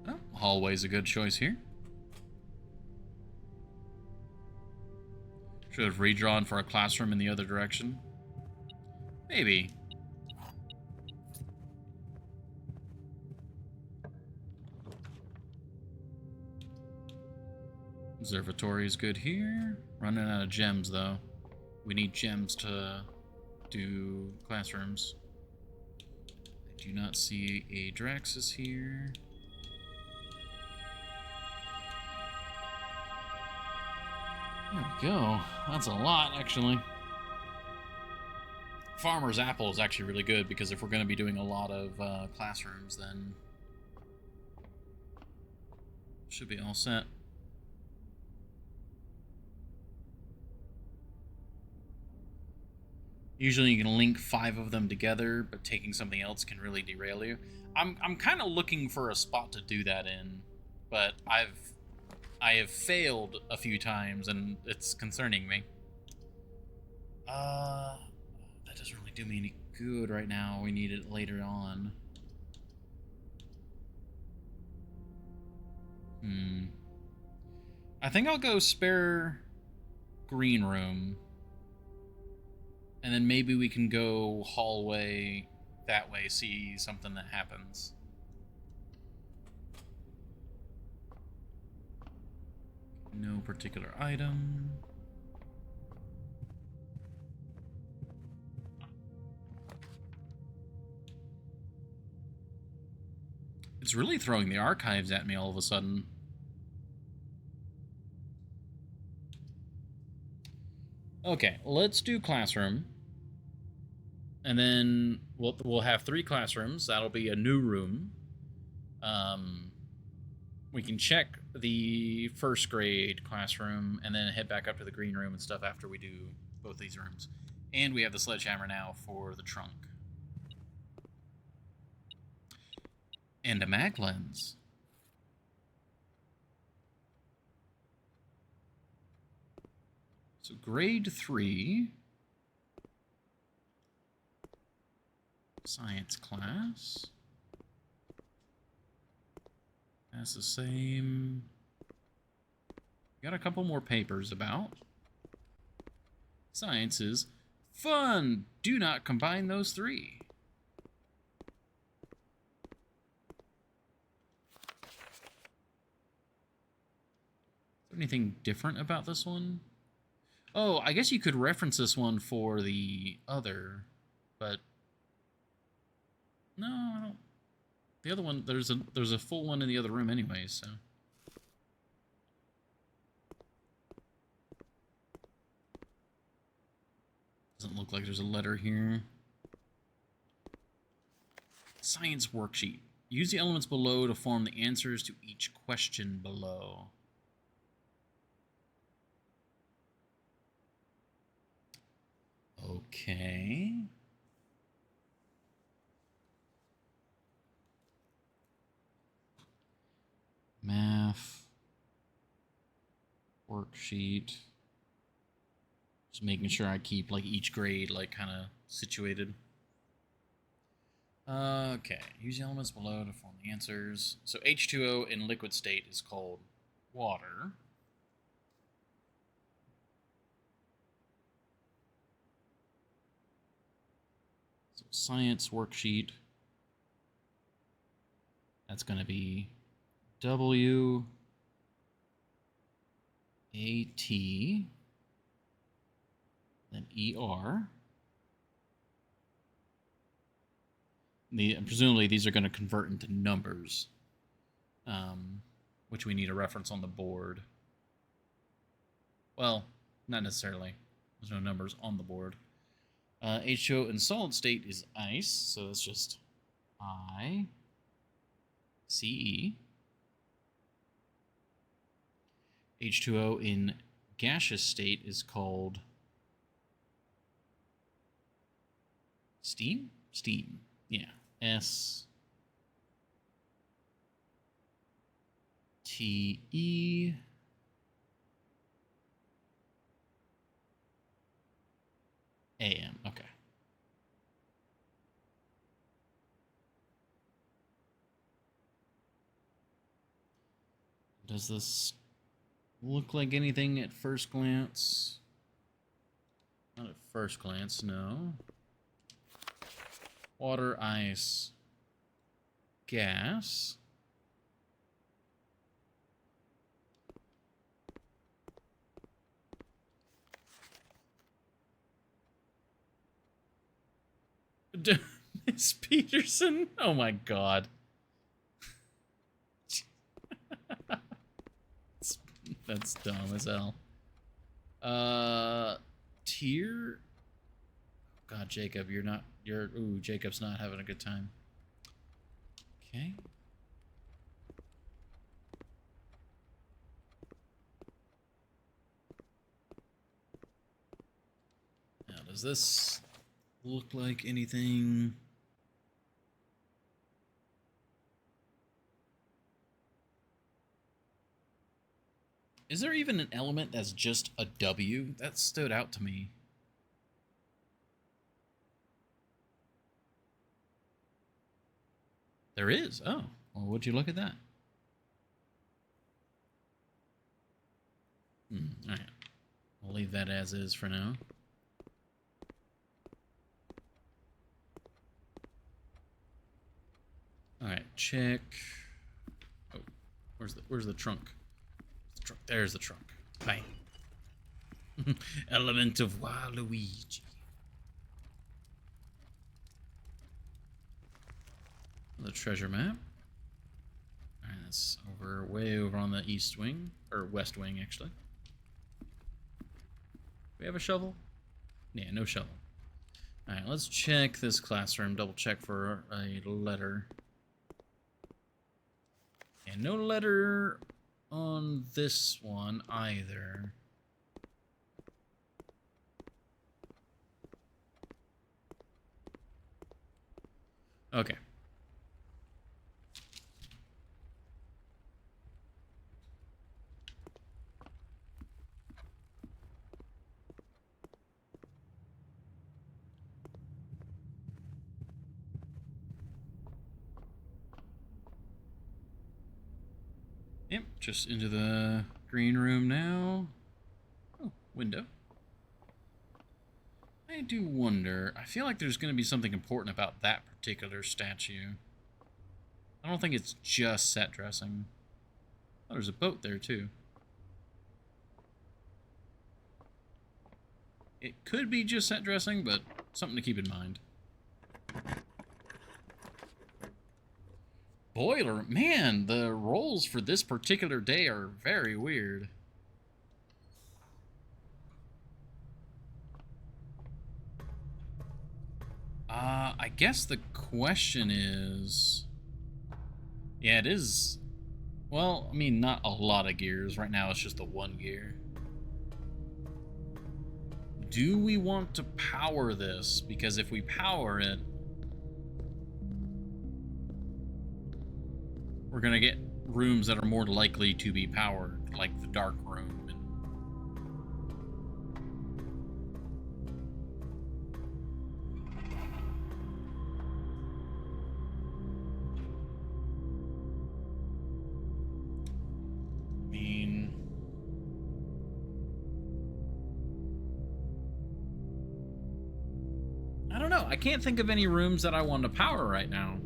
Oh, hallway's a good choice here. Should have redrawn for a classroom in the other direction. Maybe. Observatory is good here. Running out of gems, though. We need gems to do classrooms. I do not see a Draxus here. There we go. That's a lot, actually. Farmer's Apple is actually really good, because if we're going to be doing a lot of classrooms, then should be all set. Usually you can link 5 of them together, but taking something else can really derail you. I'm kind of looking for a spot to do that in, but I have failed a few times, and it's concerning me. That doesn't really do me any good right now. We need it later on. I think I'll go spare green room. And then maybe we can go hallway that way, see something that happens. No particular item. It's really throwing the archives at me all of a sudden. Okay, let's do classroom. And then we'll have 3 classrooms. That'll be a new room. We can check the first grade classroom and then head back up to the green room and stuff after we do both these rooms. And we have the sledgehammer now for the trunk. And a mag lens. So grade 3. Science class. That's the same. Got a couple more papers about. Science is fun. Do not combine those 3. Is there anything different about this one? Oh, I guess you could reference this one for the other, but no, I don't. The other one, there's a full one in the other room anyway, so. Doesn't look like there's a letter here. Science worksheet. Use the elements below to form the answers to each question below. Okay. Math. Worksheet. Just making sure I keep like each grade like kind of situated. Okay. Use the elements below to form the answers. So H2O in liquid state is called water. So science worksheet. That's going to be W A T, then ER. Presumably these are going to convert into numbers, which we need a reference on the board. Well, not necessarily. There's no numbers on the board. H2O in solid state is ice, so that's just I, C, E. H2O in gaseous state is called steam? Steam, yeah. S, T, E. AM, okay. Does this look like anything at first glance? Not at first glance, no. Water, ice, gas. Miss Peterson? Oh my god. That's dumb as hell. Tier? God, Jacob, ooh, Jacob's not having a good time. Okay. Now, does this look like anything? Is there even an element that's just a W? That stood out to me. There is? Oh. Well, would you look at that? Alright. We'll leave that as is for now. Alright, check. Oh, where's the trunk? There's the trunk. Bang. Element of Waluigi. The treasure map. Alright, that's way over on the east wing. Or west wing, actually. Do we have a shovel? Yeah, no shovel. Alright, let's check this classroom. Double check for a letter. And no letter on this one either. Okay. Yep, just into the green room now. Oh, window. I do wonder, I feel like there's going to be something important about that particular statue. I don't think it's just set dressing. Oh, there's a boat there too. It could be just set dressing, but something to keep in mind. Boiler, man, the rolls for this particular day are very weird. I guess the question is... Yeah, it is... Well, I mean, not a lot of gears. Right now, it's just the one gear. Do we want to power this? Because if we power it... we're gonna get rooms that are more likely to be powered, like the dark room. I mean, I don't know. know. I can't think of any rooms that I want to power right now.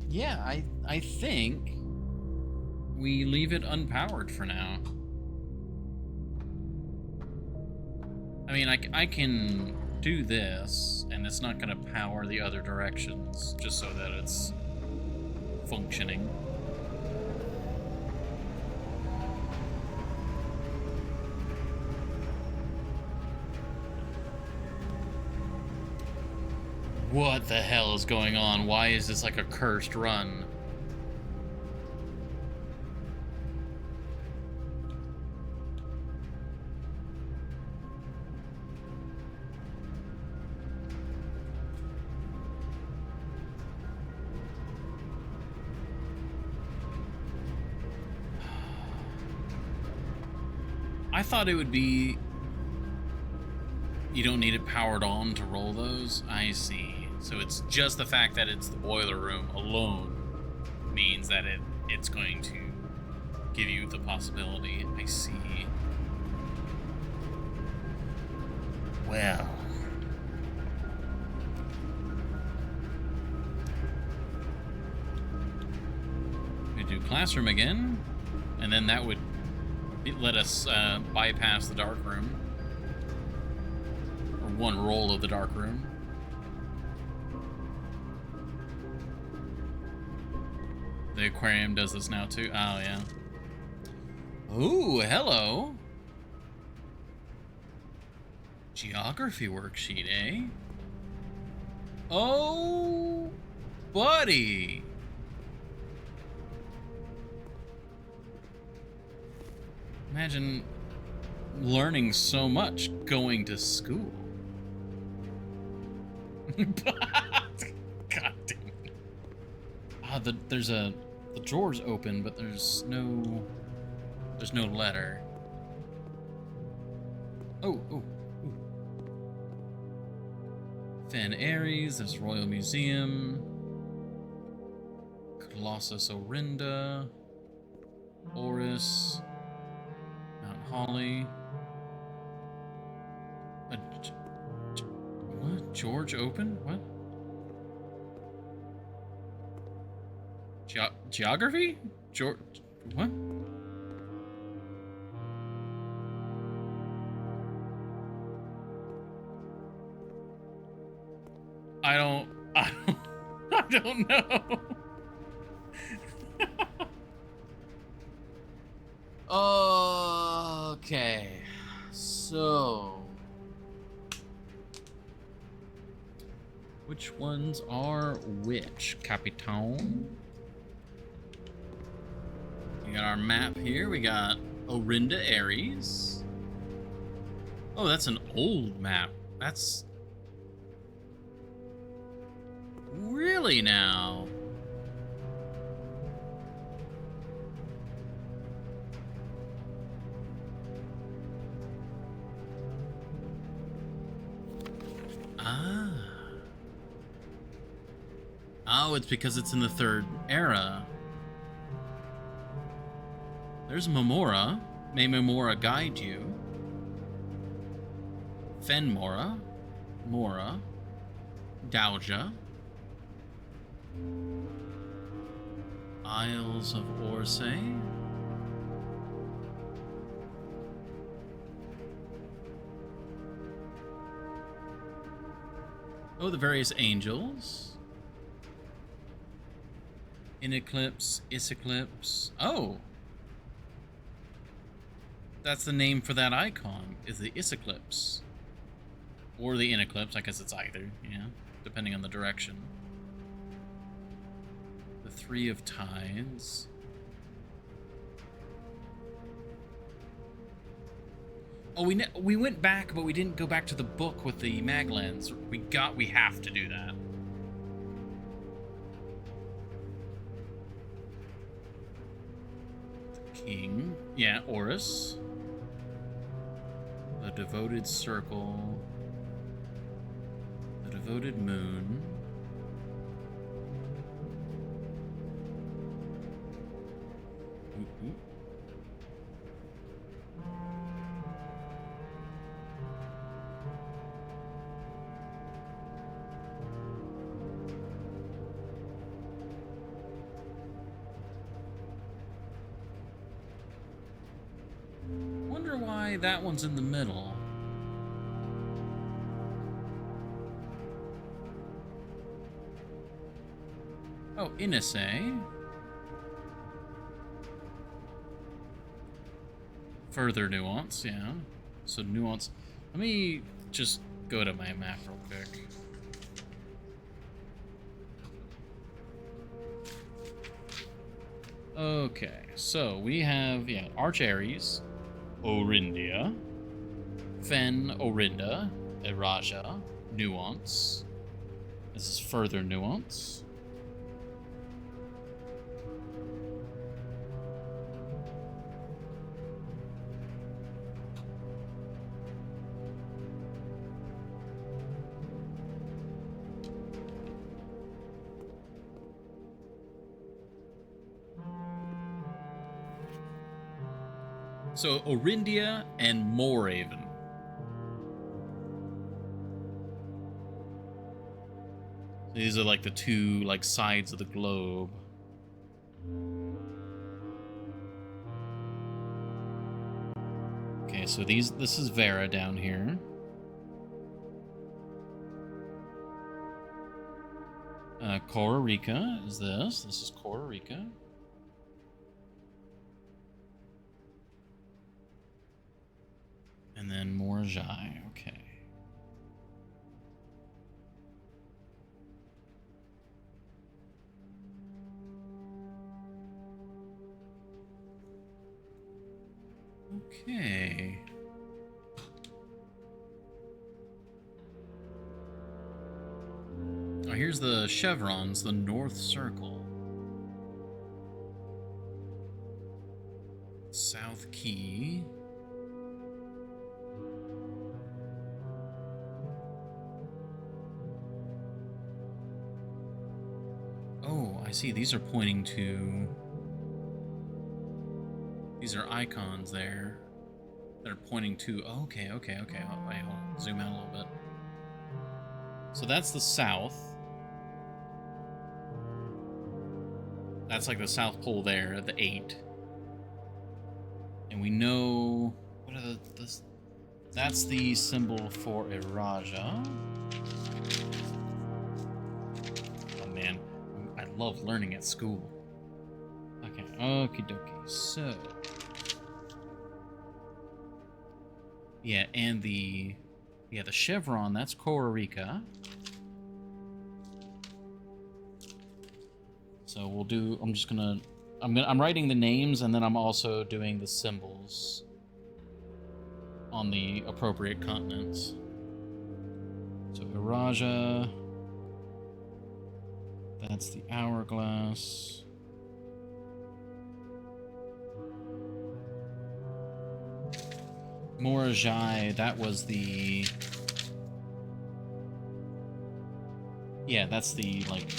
Yeah, I think we leave it unpowered for now. I mean, I can do this, and it's not going to power the other directions, just so that it's functioning. What the hell is going on? Why is this like a cursed run? I thought it would be... You don't need it powered on to roll those? I see. So it's just the fact that it's the boiler room alone means that it's going to give you the possibility. I see. Well. We do classroom again, and then that would let us bypass the dark room. Or one roll of the dark room. The aquarium does this now too. Oh, yeah. Ooh, hello. Geography worksheet, eh? Oh, buddy. Imagine learning so much going to school. God damn it. Ah, there's the drawer's open, but there's no letter. Oh. Fen Ares, there's Royal Museum. Colossus Orinda. Oris. Mount Holly. What? George Open? What? Geography? George... What? I don't know. Okay. So... which ones are which, Capitan? We got our map here. We got Orinda Ares. Oh, that's an old map. That's... Really now? Ah. Oh, it's because it's in the third era. There's Memora. May Memora guide you. Fenmora. Mora. Dauja. Isles of Orsay. Oh, the various angels. Ineclipse, Iseclipse. Oh! That's the name for that icon, is the Iseclipse. Or the Ineclipse, I guess it's either, yeah, depending on the direction. The Three of Tides. Oh, we went back, but we didn't go back to the book with the maglens. We have to do that. The king. Yeah, Horus. The devoted circle. The devoted moon. Ooh. Wonder why that one's in the middle. Oh, Inise. Further nuance, yeah. So nuance. Let me just go to my map real quick. Okay, so we have, yeah, Arch Ares, Orindia, Fen, Orinda, Eraja, Nuance. This is further nuance. So Orindia and Moraven. These are like the two like sides of the globe. Okay, so this is Vera down here. Kororika is this. This is Kororika. And then Morjai, okay. Okay. Oh, here's the chevrons, the North Circle. South Key. Oh, I see. These are pointing to... These are icons there that are pointing to... Oh, okay. Oh, wait, hold on. Zoom out a little bit. So that's the south. That's like the South Pole there, the 8. And we know... What are that's the symbol for Eraja. Oh, man. I love learning at school. Okay, okie dokie. So... Yeah, and the chevron, that's Kororika. So we'll do, I'm writing the names, and then I'm also doing the symbols on the appropriate continents. So Eraja, that's the hourglass. Morjai, that was the... Yeah, that's the, like,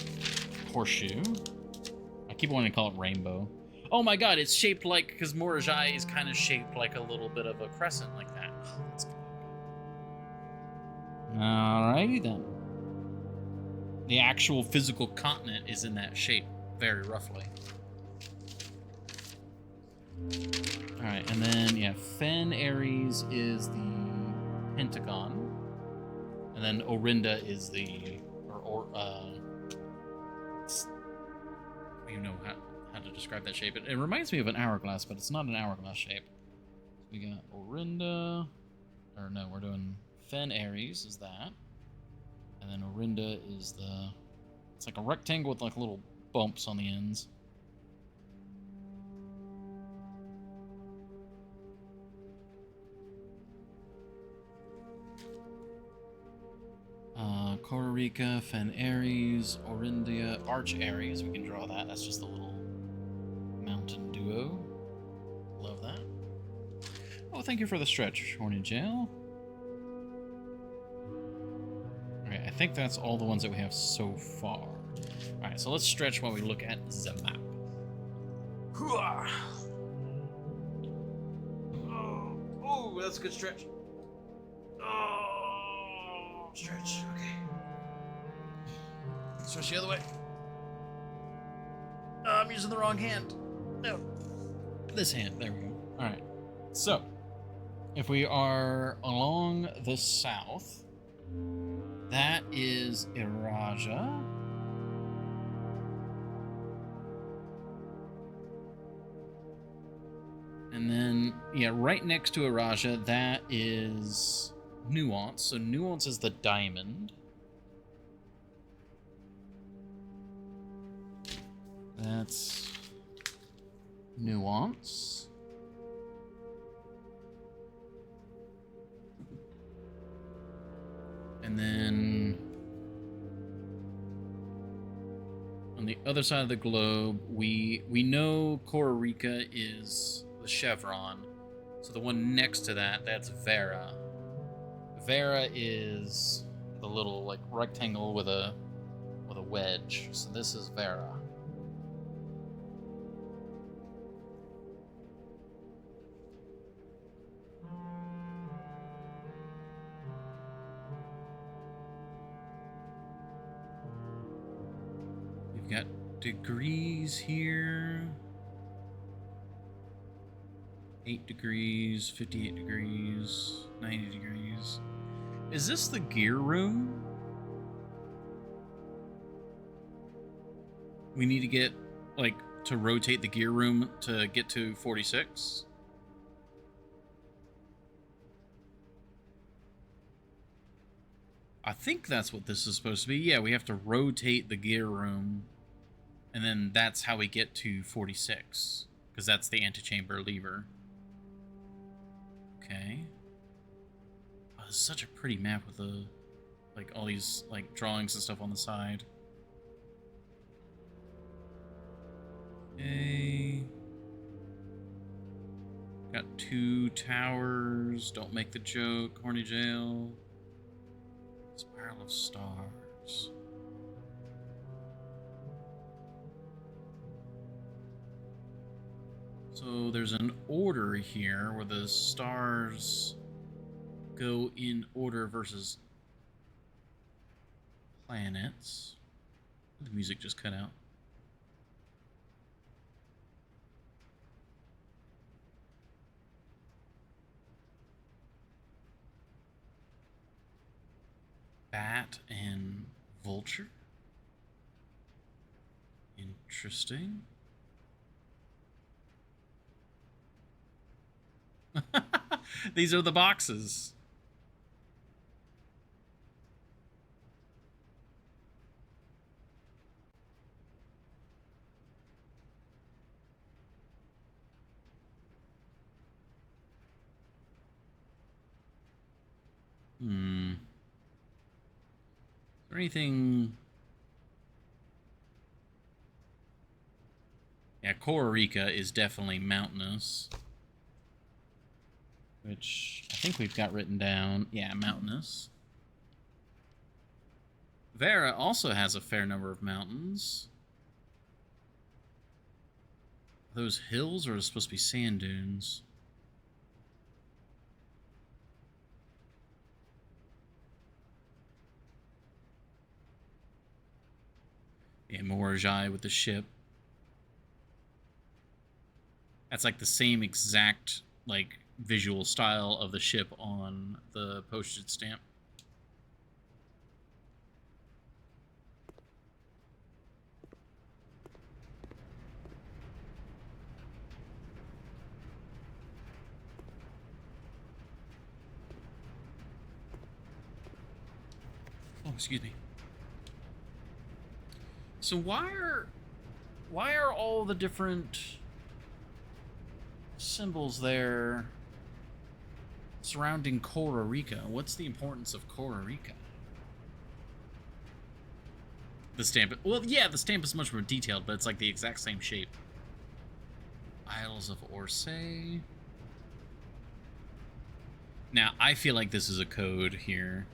horseshoe. I keep wanting to call it rainbow. Oh my god, it's shaped like... Because Morjai is kind of shaped like a little bit of a crescent like that. Alrighty then. The actual physical continent is in that shape, very roughly. Alright, and then, yeah, Fen Ares is the pentagon. And then Orinda is the... I don't even know how to describe that shape. It reminds me of an hourglass, but it's not an hourglass shape. We got Orinda... Or no, we're doing Fen Ares is that. And then Orinda is the... It's like a rectangle with like little bumps on the ends. Rica, Fen Ares, Orindia, Arch Ares. We can draw that. That's just a little mountain duo. Love that. Oh, thank you for the stretch, Horny Jail. Alright, I think that's all the ones that we have so far. Alright, so let's stretch while we look at the map. Oh, that's a good stretch. Oh, stretch. Okay. Stretch the other way. I'm using the wrong hand. No. This hand. There we go. Alright. So, if we are along the south, that is Iraja. And then, yeah, right next to Iraja, that is Nuance. So Nuance is the diamond. That's Nuance. And then on the other side of the globe, we know Kororika is the chevron. So the one next to that, that's Vera. Vera is the little like rectangle with a wedge. So this is Vera. We've got degrees here. 8 degrees, 58 degrees, 90 degrees. Is this the gear room? We need to get, like, to rotate the gear room to get to 46? I think that's what this is supposed to be. Yeah, we have to rotate the gear room, and then that's how we get to 46, because that's the antechamber lever. Okay. Oh, this is such a pretty map with the, like, all these, like, drawings and stuff on the side. Okay. Got 2 towers. Don't make the joke, Horny Jail. Spiral of Stars. So there's an order here where the stars go in order versus planets. The music just cut out. Bat and Vulture. Interesting. These are the boxes. Is there anything? Yeah, Kororika is definitely mountainous. Which I think we've got written down. Yeah, mountainous. Vera also has a fair number of mountains. Are those hills or are they supposed to be sand dunes? Yeah, Morajai with the ship. That's like the same exact, like, visual style of the ship on the postage stamp. Oh, excuse me. So why are all the different symbols there surrounding Kororika? What's the importance of Kororika? The stamp. Well, yeah, the stamp is much more detailed, but it's like the exact same shape. Isles of Orsay. Now, I feel like this is a code here.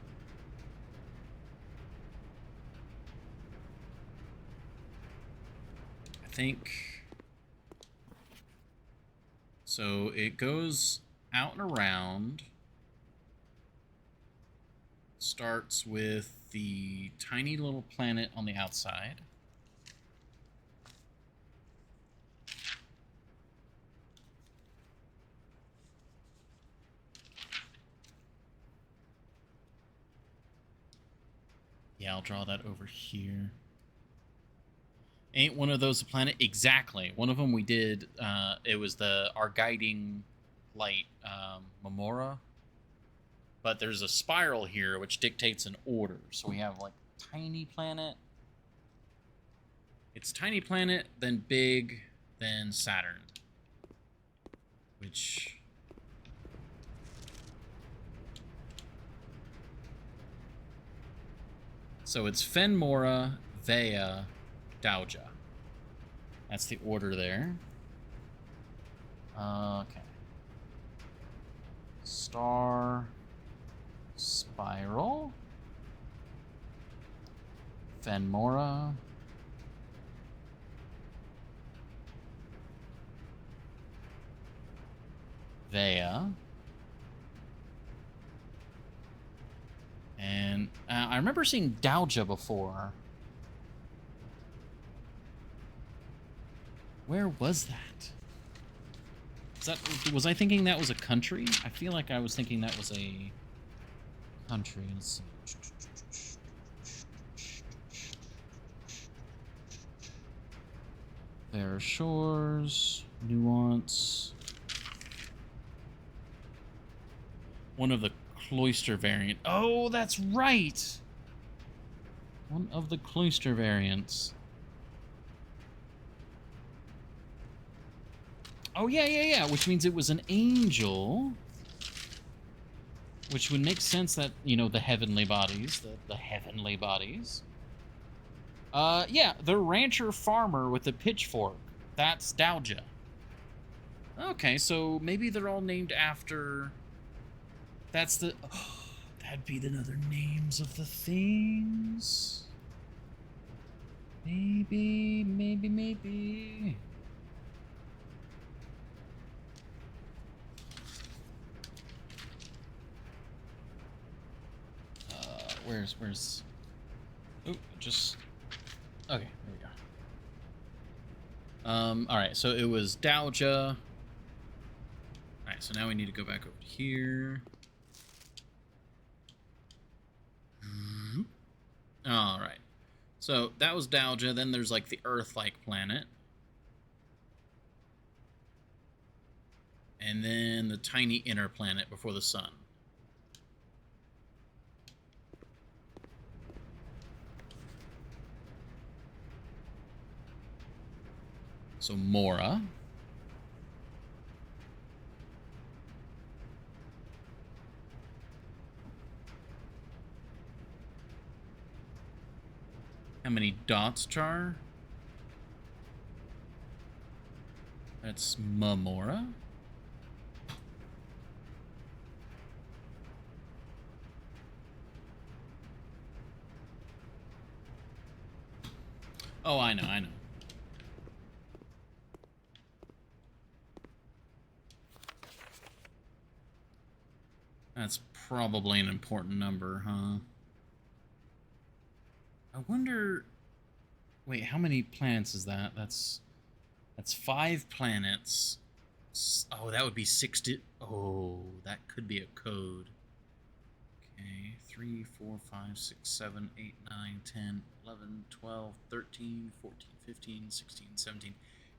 I think. So it goes out and around. Starts with the tiny little planet on the outside. Yeah, I'll draw that over here. Ain't one of those a planet? Exactly. One of them we did, it was our guiding light, Memora. But there's a spiral here which dictates an order. So we have like tiny planet. It's tiny planet, then big, then Saturn. Which... So it's Fenmora, Vea, Dauja. That's the order there. Okay. Star... Spiral. Fenmora. Vea. And I remember seeing Dauja before. Where was that? Was I thinking that was a country? I feel like I was thinking that was a country. Let's see. Fair Shores, Nuance. One of the Cloister variant. Oh, that's right! One of the Cloister variants. Oh, yeah. Which means it was an angel. Which would make sense that, you know, the heavenly bodies. The heavenly bodies. Yeah, the rancher farmer with the pitchfork. That's Dauja. Okay, so maybe they're all named after... That's the... Oh, that'd be the other names of the things. Maybe. Where's... Oop, just... Okay, there we go. Alright, so it was Dauja. Alright, so now we need to go back over here. Alright. So that was Dauja, then there's like the Earth-like planet. And then the tiny inner planet before the sun. So Mora. How many dots, Char? That's Mamora. Oh, I know. That's probably an important number, huh? I wonder... Wait, how many planets is that? That's 5 planets. Oh, that would be 60... Oh, that could be a code. Okay, 3, 4, 5, 6, 7, 8, 9, 10, 11, 12, 13, 14, 15, 16, 17,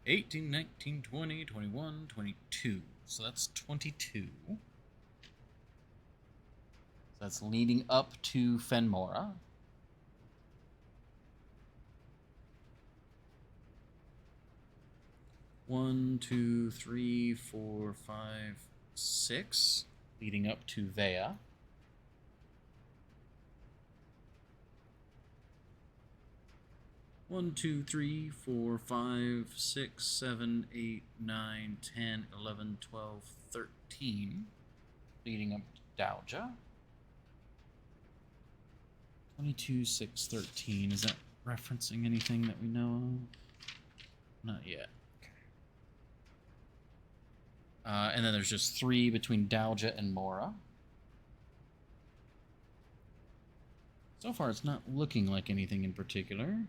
18, 19, 20, 21, 22. So that's 22. So that's leading up to Fenmora. One, 2, 3, 4, 5, 6, leading up to Vea. 1, 2, 3, 4, 5, 6, 7, 8, 9, 10, 11, 12, 13. Leading up to Dalja. 22, 6, 13. Is that referencing anything that we know of? Not yet. Okay. And then there's just 3 between Dalja and Mora. So far, it's not looking like anything in particular.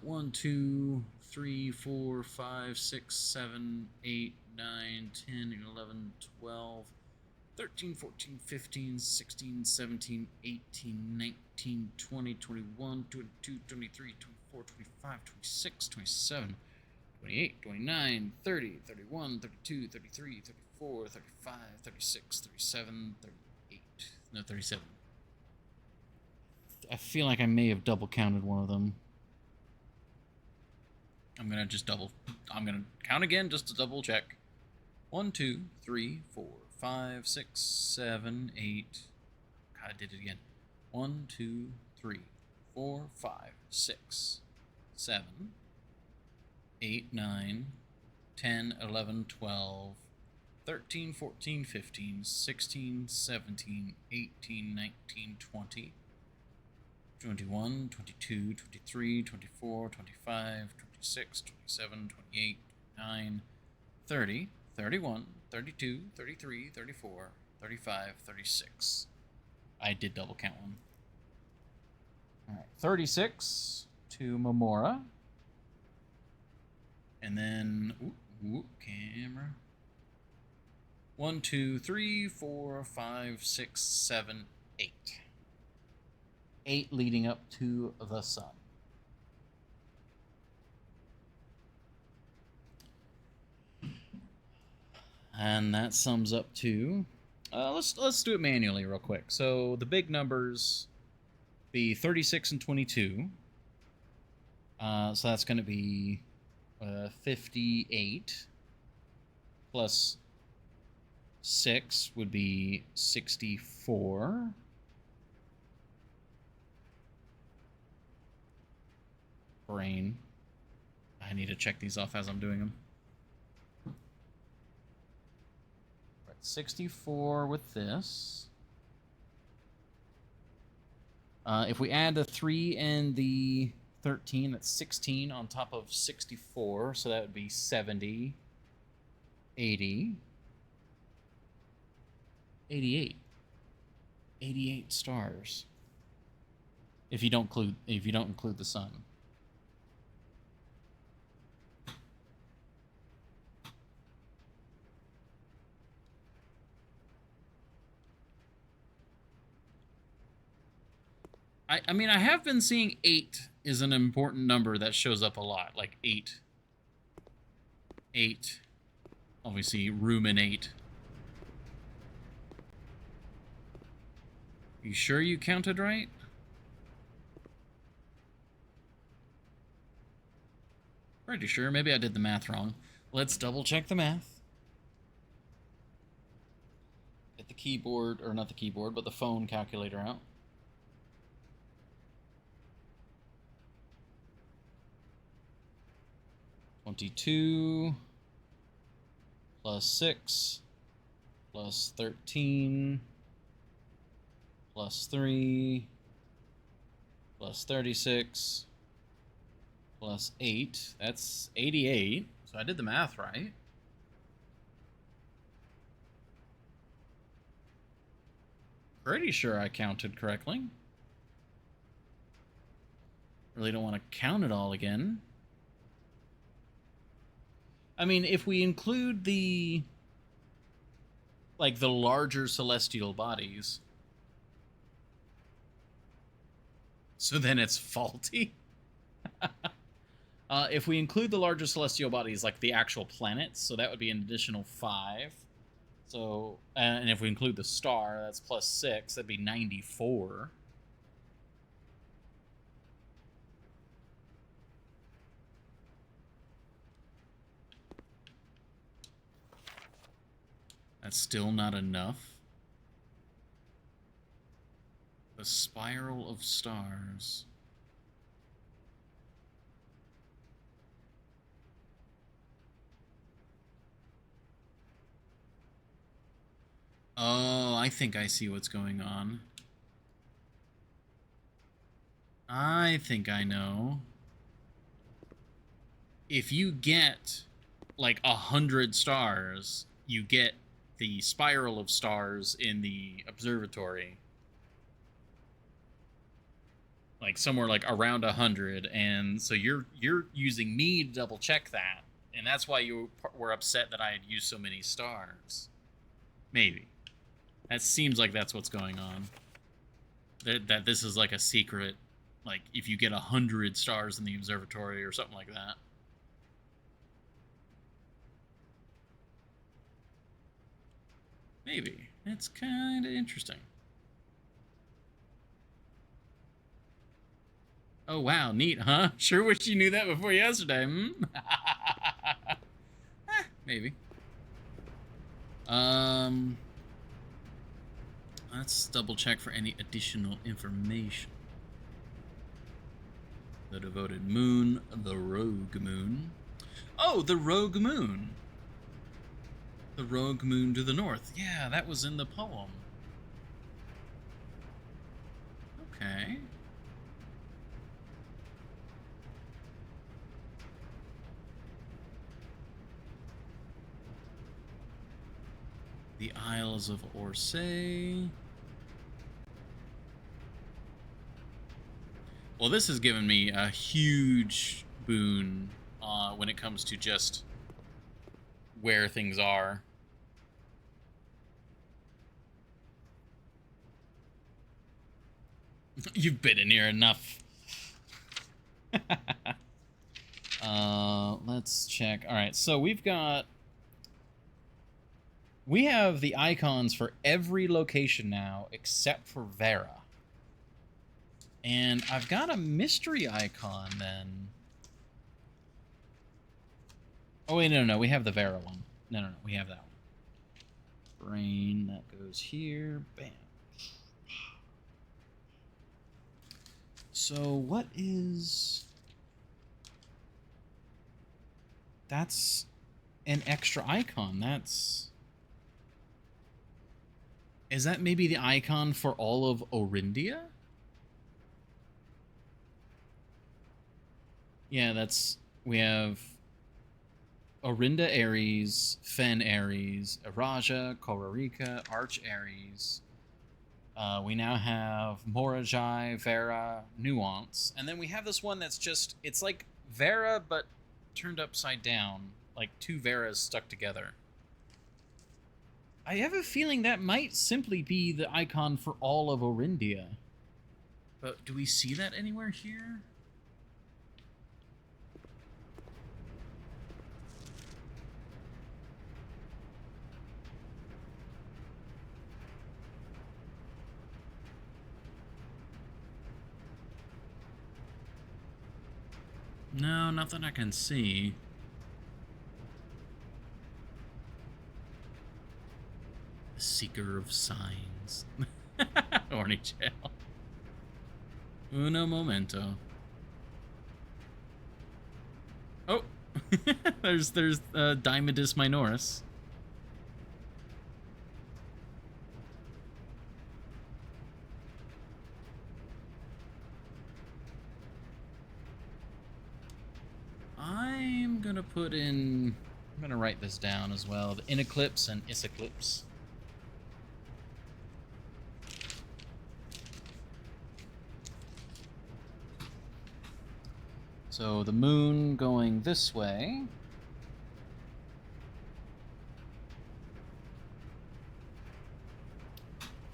1, 2, 3, 4, 5, 6, 7, 8, 9, 10, 11, 12, 13, 14, 15, 16, 17, 18, 19, 20, 21, 22, 23, 24, 25, 26, 27, 28, 29, 30, 31, 32, 33, 34, 35, 36, 37, 38. No, 37. I feel like I may have double counted one of them. I'm going to count again just to double check. 1, 2, 3, 4, 5, 6, 7, 8. God, I did it again. 1, 2, 3, 4, 5, 6, 7, 8, 9, 10, 11, 12, 13, 14, 15, 16, 17, 18, 19, 20, 21, 22, 23, 24, 25, 26, 27, 28, 29, 30, 31, 32, 33, 34, 35, 36. I did double count one. All right, 36 to Mamora. And then, camera. 1, 2, 3, 4, 5, 6, 7, 8. 8 leading up to the sun. And that sums up to, let's do it manually real quick. So the big numbers be 36 and 22. So that's going to be 58 plus 6 would be 64. Brain. I need to check these off as I'm doing them. 64 with this. If we add the 3 and the 13, that's 16 on top of 64, so that would be 70, 80, 88. 88 stars. If you don't include the sun. I mean, I have been seeing 8 is an important number that shows up a lot. Like 8. 8. Obviously, ruminate. You sure you counted right? Pretty sure. Maybe I did the math wrong. Let's double check the math. Get the keyboard, or not the keyboard, but the phone calculator out. 22 plus 6 plus 13 plus 3 plus 36 plus 8. That's 88. So I did the math right. Pretty sure I counted correctly. Really don't want to count it all again. I mean, if we include the larger celestial bodies, so then it's faulty. If we include the larger celestial bodies, like the actual planets, so that would be an additional 5. So, and if we include the star, that's plus 6. That'd be 94. That's still not enough. The spiral of stars. Oh, I think I see what's going on. I think I know. If you get like 100 stars, you get the spiral of stars in the observatory. Like somewhere like around 100, and so you're using me to double check that, and that's why you were upset that I had used so many stars. Maybe. That seems like that's what's going on. That this is like a secret, like if you get 100 stars in the observatory or something like that. Maybe. It's kind of interesting. Oh, wow. Neat, huh? Sure wish you knew that before yesterday. Maybe. Let's double check for any additional information. The devoted moon, the rogue moon. Oh, the rogue moon. The rogue moon to the north. Yeah, that was in the poem. Okay. The Isles of Orsay. Well, this has given me a huge boon when it comes to just where things are. You've been in here enough. Let's check. All right, so we have the icons for every location now except for Vera. And I've got a mystery icon then. Oh wait, no, we have the Vera one. No, we have that one. Brain, that goes here. Bam. So what is... That's an extra icon. That's... Is that maybe the icon for all of Orindia? Yeah, that's... We have Orinda Ares, Fen Ares, Araja, Kororika, Arch Ares. We now have Morajai, Vera, Nuance. And then we have this one that's just... It's like Vera, but turned upside down. Like two Veras stuck together. I have a feeling that might simply be the icon for all of Orindia. But do we see that anywhere here? No, not that I can see. The Seeker of Signs. Horny Jail. Uno momento. Oh! there's Dimodus Minoris. I'm gonna put in... I'm gonna write this down as well. The Ineclipse and Iseclipse. So the moon going this way.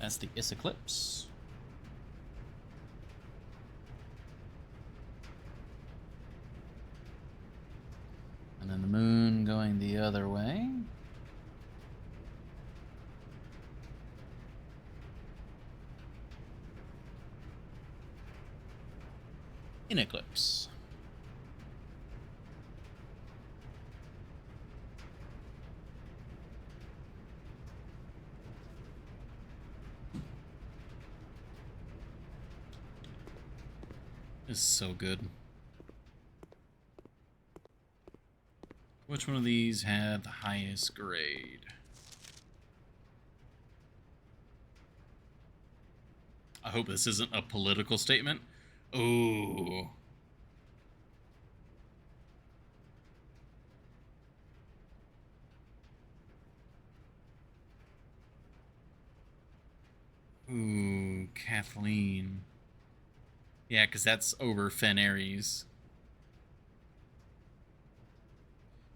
That's the Iseclipse. And then the moon going the other way. Ineclipse. is so good. Which one of these had the highest grade? I hope this isn't a political statement. Ooh. Ooh, Kathleen. Yeah, because that's over Fen Aries.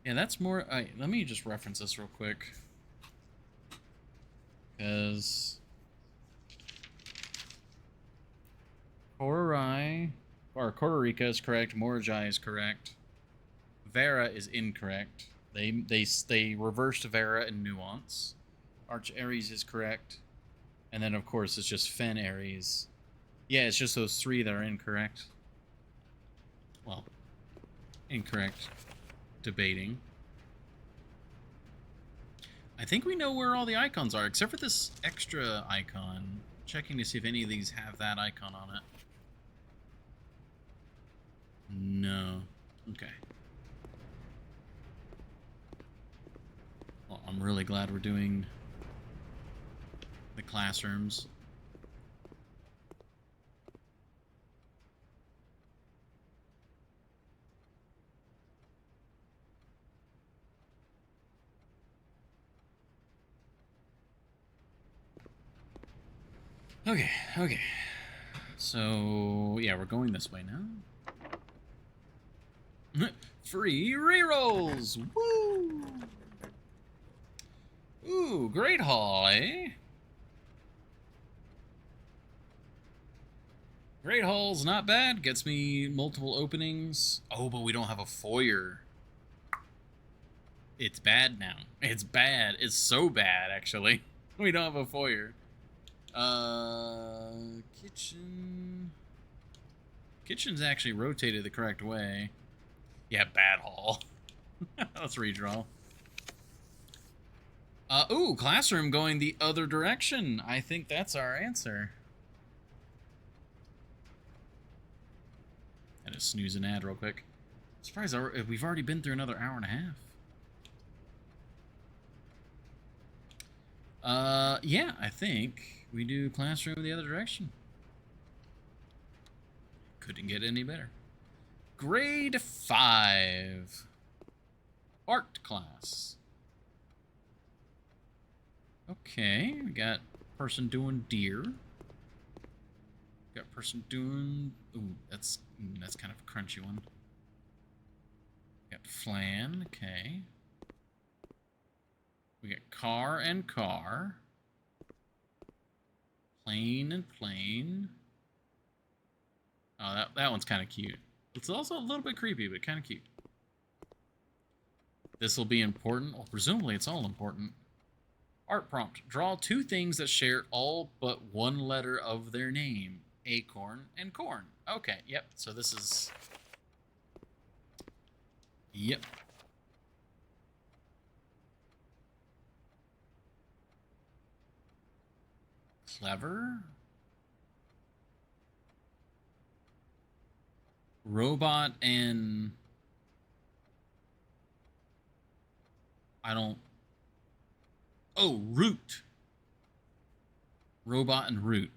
Yeah, that's more... let me just reference this real quick. Because... Korai... Or Kororika is correct. Morajai is correct. Vera is incorrect. They reversed Vera in Nuance. Arch Aries is correct. And then, of course, it's just Fen Aries. Yeah, it's just those three that are incorrect. Well, incorrect. Debating. I think we know where all the icons are, except for this extra icon. Checking to see if any of these have that icon on it. No. Okay. Well, I'm really glad we're doing the classrooms. Okay, okay. So, yeah, we're going this way now. Free rerolls! Woo! Ooh, Great Hall, eh? Great Hall's not bad. Gets me multiple openings. Oh, but we don't have a foyer. It's bad now. It's bad. It's so bad, actually. We don't have a foyer. Kitchen. Kitchen's actually rotated the correct way. Yeah, bad hall. Let's redraw. Ooh, classroom going the other direction. I think that's our answer. I just snooze an ad real quick. Surprised we've already been through another hour and a half. Yeah, I think we do classroom the other direction. Couldn't get any better. Grade 5. Art class. Okay, we got person doing deer. Got person doing... Ooh, that's kind of a crunchy one. Got flan, okay. We got car and car. Plane and plane. Oh, that one's kind of cute. It's also a little bit creepy, but kind of cute. This will be important. Well, presumably it's all important. Art prompt. Draw two things that share all but one letter of their name. Acorn and corn. Okay, yep. So this is... Yep. Clever. Robot and... I don't... Oh, root. Robot and root.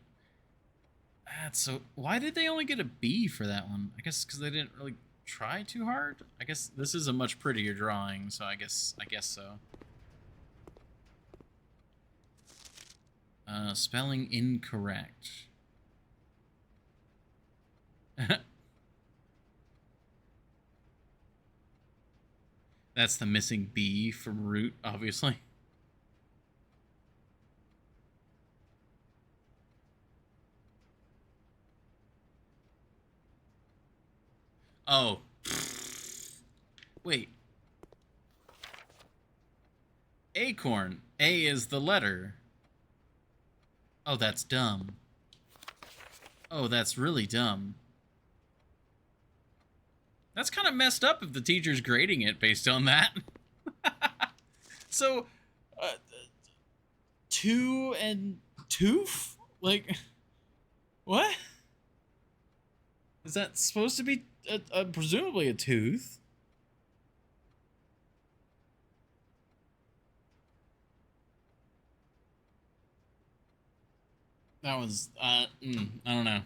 That's so... Why did they only get a B for that one? I guess because they didn't really try too hard? I guess this is a much prettier drawing, so I guess so. Spelling incorrect. That's the missing B from root, obviously. Oh. Wait. Acorn. A is the letter. Oh, that's dumb. Oh, that's really dumb. That's kind of messed up if the teacher's grading it based on that. So, two and tooth? Like, what? Is that supposed to be presumably a tooth? That was, I don't know.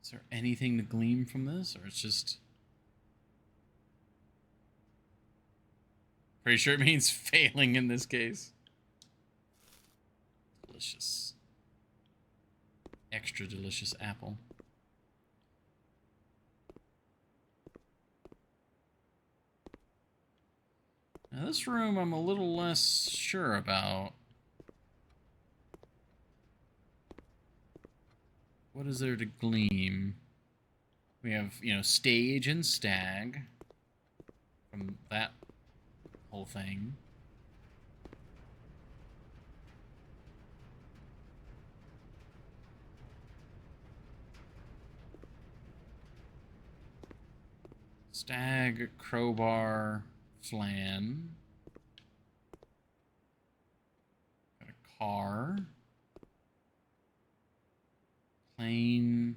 Is there anything to glean from this, or it's just... Pretty sure it means failing in this case. Delicious. Extra delicious apple. Now this room I'm a little less sure about. What is there to glean? We have, you know, stage and stag from that whole thing. Stag, crowbar, flan. Got a car. Plane.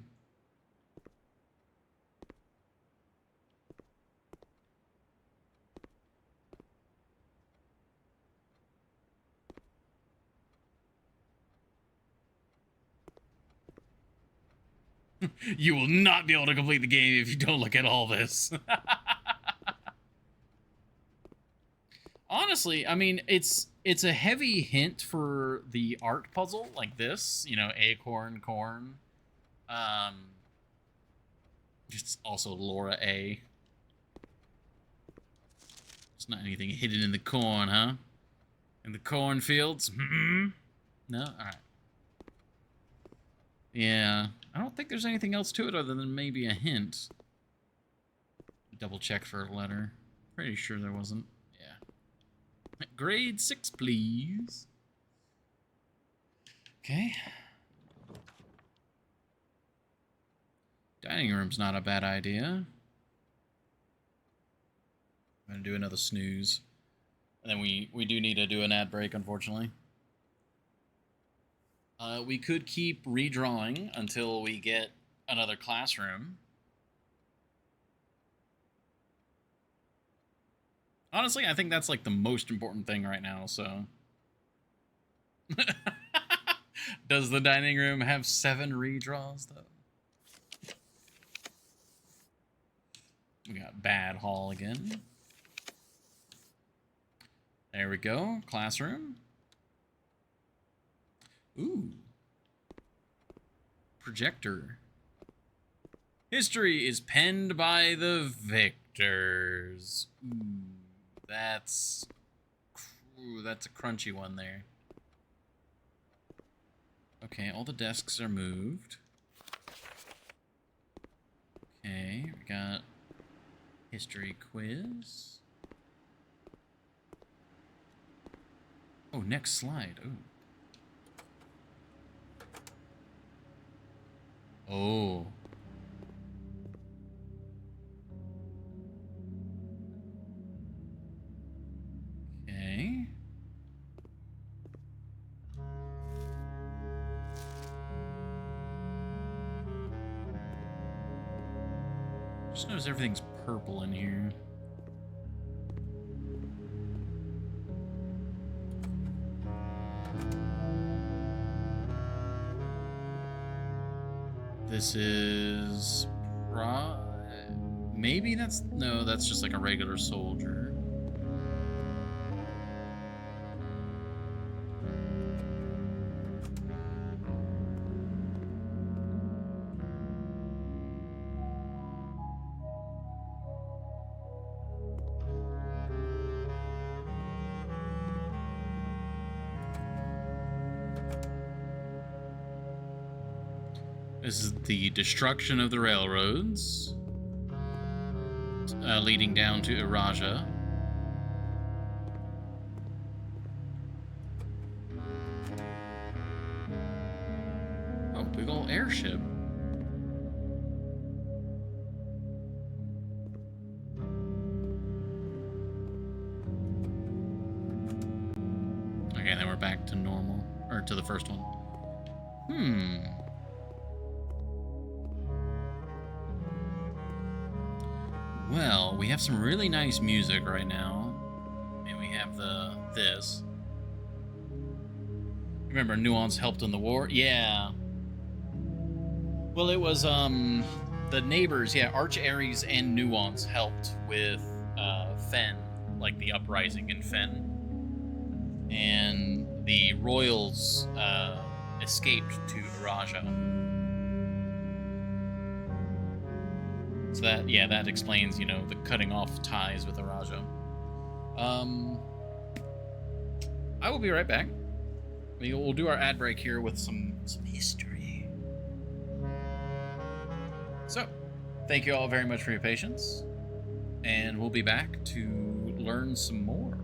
You will not be able to complete the game if you don't look at all this. Honestly, I mean, it's a heavy hint for the art puzzle like this, you know, acorn, corn. Just also Laura A. There's not anything hidden in the corn, huh? In the cornfields? No? Alright. Yeah. I don't think there's anything else to it other than maybe a hint. Double check for a letter. Pretty sure there wasn't. Yeah. Grade 6, please. Okay. Dining room's not a bad idea. I'm gonna do another snooze. And then we do need to do an ad break, unfortunately. We could keep redrawing until we get another classroom. Honestly, I think that's like the most important thing right now, so. Does the dining room have 7 redraws, though? We got bad hall again. There we go. Classroom. Ooh. Projector. History is penned by the victors. Ooh, that's a crunchy one there. Okay, all the desks are moved. Okay, we got history quiz. Oh, next slide. Ooh. Oh. Okay. Just notice everything's purple in here. This is... maybe that's... no, that's just like a regular soldier. This is the destruction of the railroads, leading down to Iraja. Oh, big ol' airship. and then we're back to normal, or to the first one. Well, we have some really nice music right now, and we have this. Remember, Nuance helped in the war? Yeah. Well, it was the neighbors, yeah, Arch Ares and Nuance helped with Fen, like the uprising in Fen, and the royals escaped to Araja. So that explains, the cutting off ties with Araja. I will be right back. We'll do our ad break here with some history. So, thank you all very much for your patience, and we'll be back to learn some more.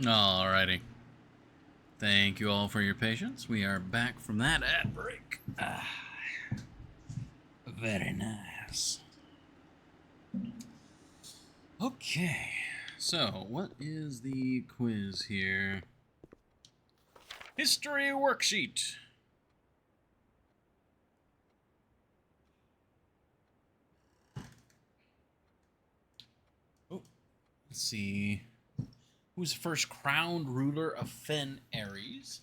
Alrighty. Thank you all for your patience. We are back from that ad break. Very nice. Okay, so what is the quiz here? History worksheet. Oh, let's see. Who's the first crowned ruler of Fen Ares?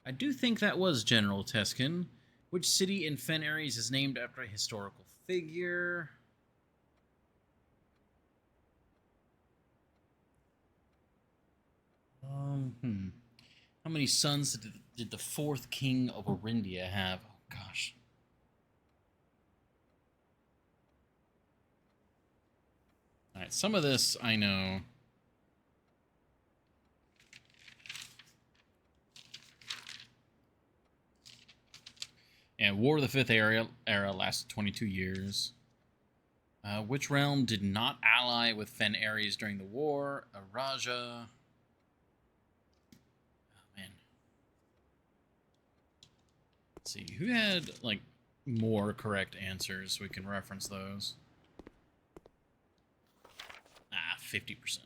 I do think that was General Teskin. Which city in Fen Ares is named after a historical figure? How many sons did the fourth king of Orindia have? Oh, gosh. All right, some of this I know. And War of the Fifth era lasted 22 years. Which realm did not ally with Fen Ares during the war? Araja. Oh, man. Let's see. Who had, like, more correct answers so we can reference those? 50%. So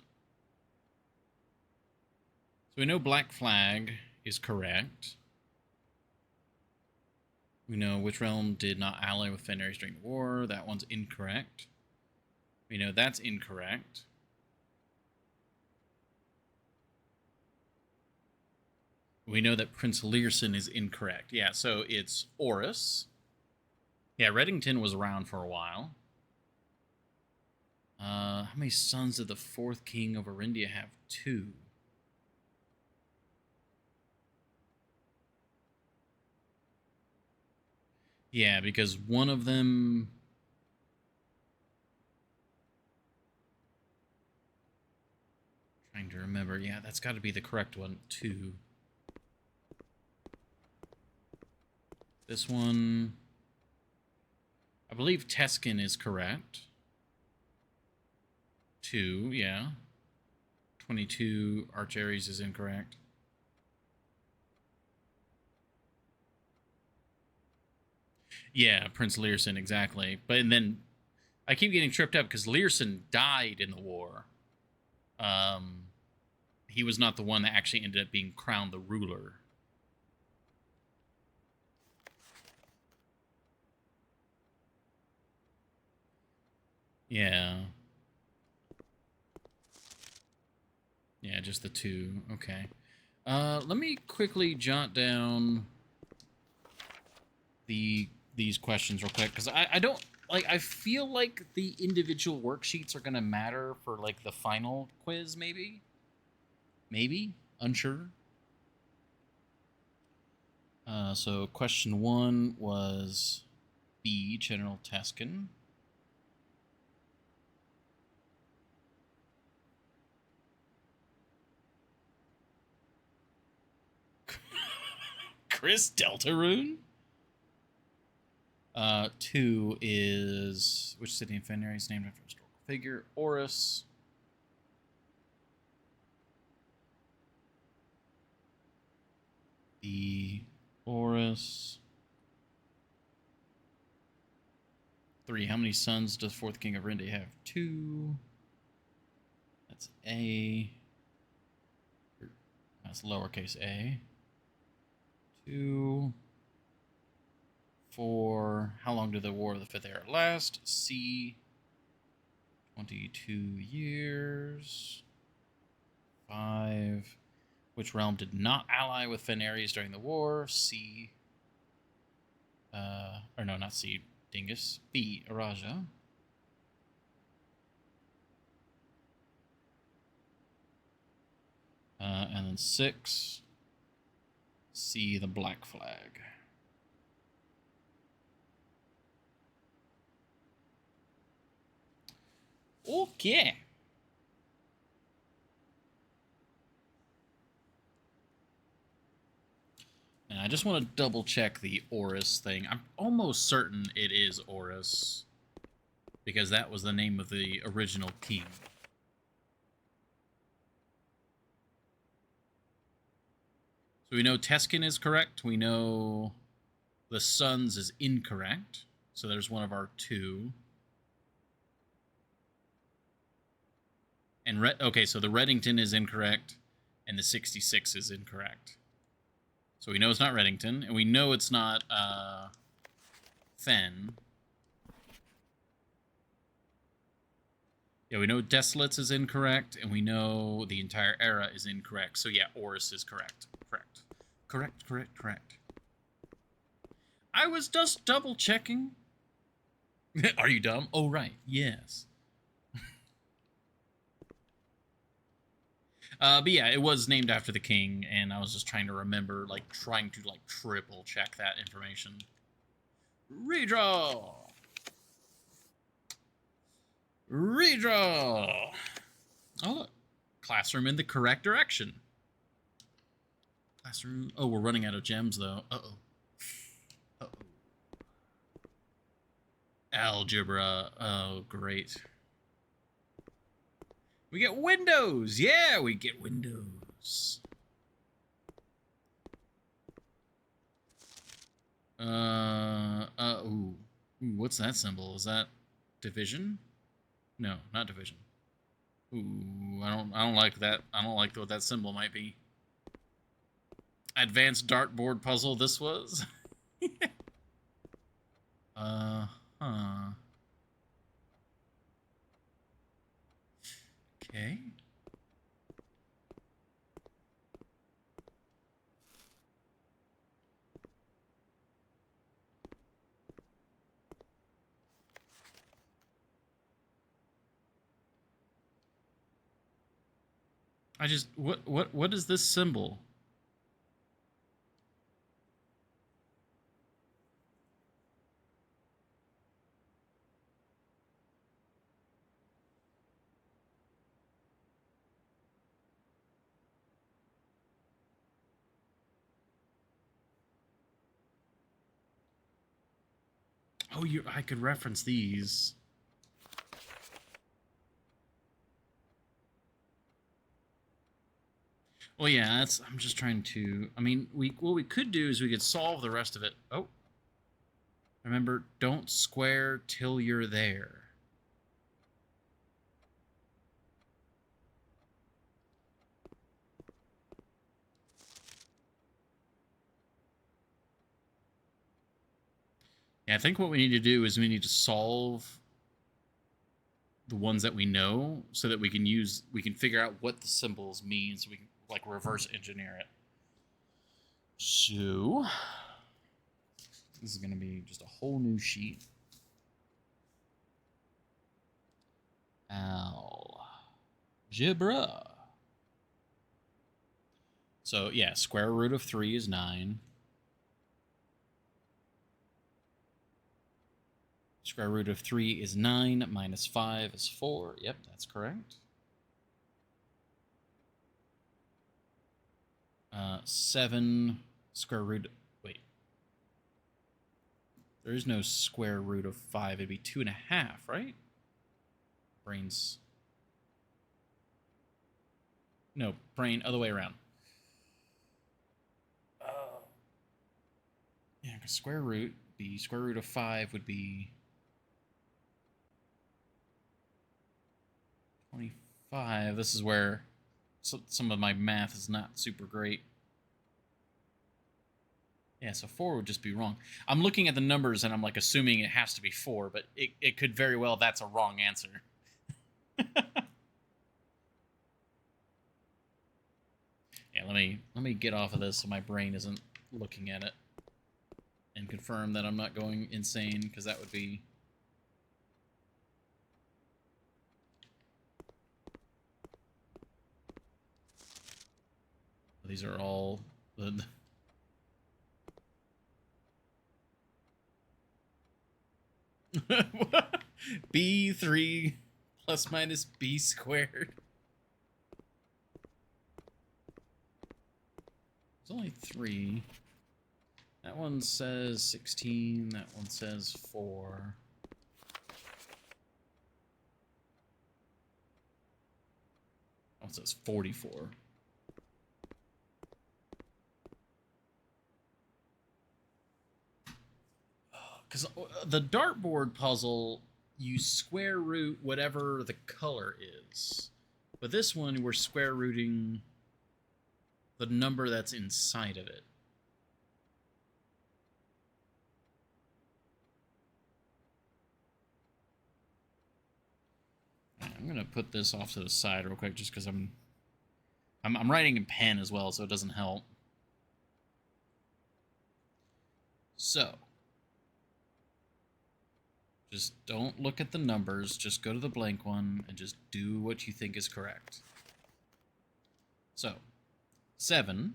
we know Black Flag is correct. We know which realm did not ally with Fen Ares during the war. That one's incorrect. We know that's incorrect. We know that Prince Learson is incorrect. Yeah, so it's Orus. Yeah, Reddington was around for a while. How many sons did the fourth king of Orindia have? 2. Yeah, because one of them... Trying to remember. Yeah, that's got to be the correct one, 2. This one... I believe Teskin is correct. 2, yeah. 22, Archares is incorrect. Yeah, Prince Learson, exactly. But then I keep getting tripped up because Learson died in the war. He was not the one that actually ended up being crowned the ruler. Yeah. Yeah, just the 2. Okay. Let me quickly jot down these questions real quick, because I don't... Like, I feel like the individual worksheets are going to matter for, like, the final quiz, maybe? Maybe? Unsure? So question 1 was B, General Teskin. Chris Deltarune? 2 is... Which city in Fenrir is named after a historical figure? Orus. The Orus. 3. How many sons does fourth king of Rinde have? 2. That's A. That's lowercase a. 2. 4. How long did the War of the Fifth Era last? C. 22 years. 5. Which realm did not ally with Fen Ares during the war? C. Or no, not C. Dingus. B. Araja. And then 6. C. The Black Flag. Okay. And I just want to double check the Orus thing. I'm almost certain it is Orus, because that was the name of the original king. So we know Teskin is correct. We know the Sons is incorrect. So there's one of our 2. And okay, so the Reddington is incorrect, and the 66 is incorrect. So we know it's not Reddington, and we know it's not Fen. Yeah, we know Desolates is incorrect, and we know the entire era is incorrect. So yeah, Orus is correct. Correct. I was just double checking. Are you dumb? Oh, right. Yes. But yeah, it was named after the king, and I was just trying to remember, trying to triple check that information. Redraw. Redraw. Oh look, classroom in the correct direction. Classroom. Oh, we're running out of gems though. Uh-oh. Uh-oh. Algebra. Oh, great. We get windows. Yeah, we get windows. Ooh. Ooh, what's that symbol? Is that division? No, not division. Ooh, I don't like that. I don't like what that symbol might be. Advanced dartboard puzzle this was. Huh. Okay. I just what is this symbol? Oh, I could reference these. Well, yeah, that's. I'm just trying to. I mean, what we could do is we could solve the rest of it. Oh, remember, don't square till you're there. Yeah, I think what we need to do is we need to solve the ones that we know so that we can figure out what the symbols mean so we can reverse engineer it. So this is going to be just a whole new sheet. Algebra. So yeah, square root of 3 is 9. Square root of 3 is 9, minus 5 is 4. Yep, that's correct. 7 square root... Wait. There is no square root of 5. It'd be 2.5, right? Brains... No, brain, other way around. Yeah, because square root of 5 would be 25. This is where some of my math is not super great. Yeah, so 4 would just be wrong. I'm looking at the numbers and I'm assuming it has to be 4, but it could very well that's a wrong answer. Yeah, let me get off of this so my brain isn't looking at it and confirm that I'm not going insane, because that would be... These are all the... B3 plus minus B squared. There's only 3. That one says 16. That one says 4. That one says 44. Because the dartboard puzzle, you square root whatever the color is. But this one, we're square rooting the number that's inside of it. I'm gonna put this off to the side real quick, just because I'm writing in pen as well, so it doesn't help. So, just don't look at the numbers. Just go to the blank one and just do what you think is correct. So 7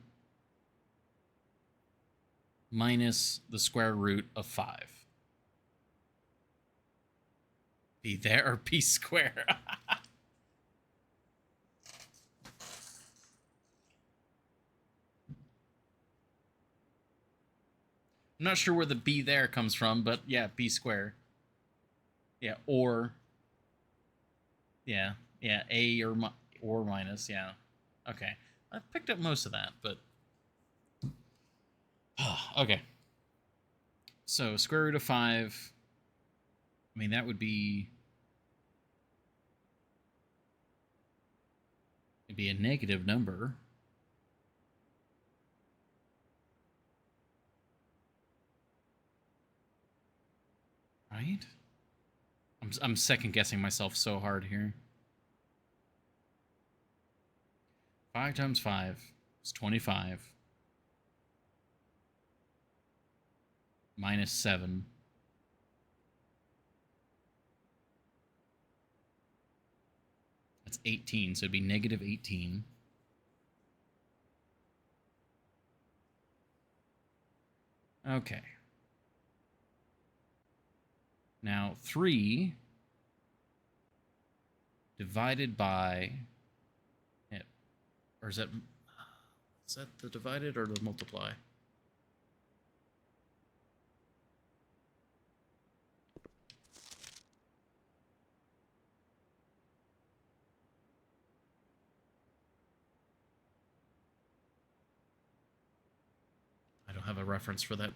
minus the square root of 5. Be there or be square. I'm not sure where the be there comes from, but yeah, be square. Yeah, or yeah, a or minus, yeah. Okay. I picked up most of that, but okay. So square root of 5, I mean that would be it'd be a negative number. Right? I'm second guessing myself so hard here. 5 times 5 is 25. Minus 7. That's 18, so it'd be negative 18. Okay. Now 3 divided by, or is that the divided or the multiply? I don't have a reference for that.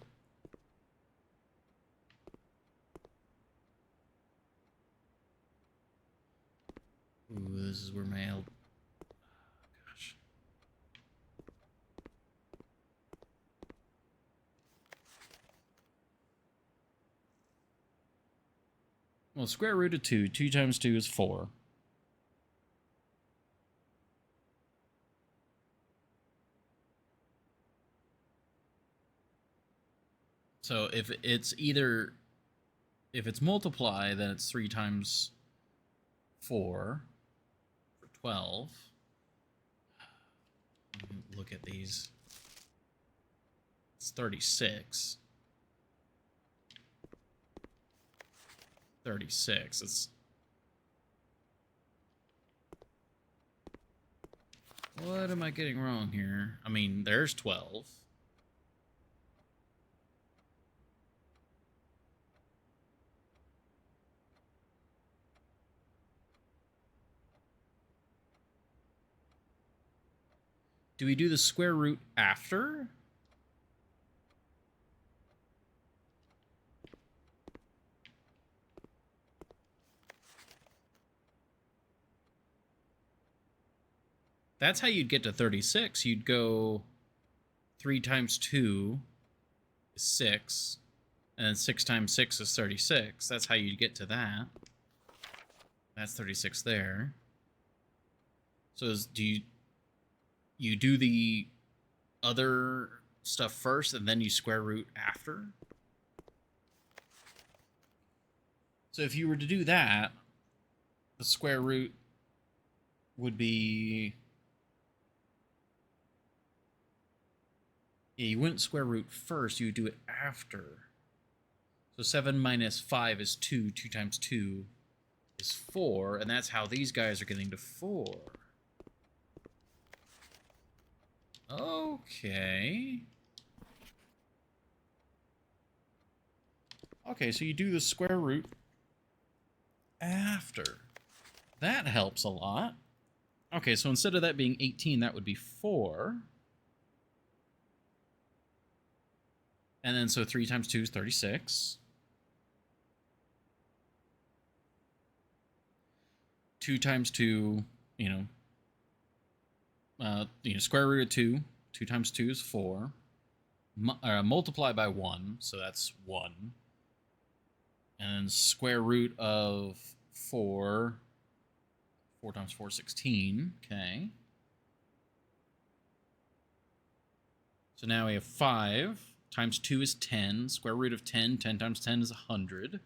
Ooh, this is where my old... Gosh. Well, square root of 2. 2 times 2 is 4. So if it's multiply, then it's 3 times 4 for 12. Look at these. It's 36. 36. It's... What am I getting wrong here? I mean, there's 12. Do we do the square root after? That's how you'd get to 36. You'd go 3 times 2 is 6, and then 6 times 6 is 36. That's how you'd get to that. That's 36 there. So do you do the other stuff first and then you square root after? So if you were to do that, the square root would be... Yeah, you wouldn't square root first, you would do it after. So 7 minus 5 is 2. 2 times 2 is 4, and that's how these guys are getting to 4. Okay. Okay, so you do the square root after. That helps a lot. Okay, so instead of that being 18, that would be 4. And then so 3 times 2 is 36. 2 times 2, square root of 2. 2 times 2 is 4. Multiply by 1, so that's 1. And then square root of 4. 4 times 4 is 16. Okay. So now we have 5 times 2 is 10. Square root of 10. 10 times 10 is 100.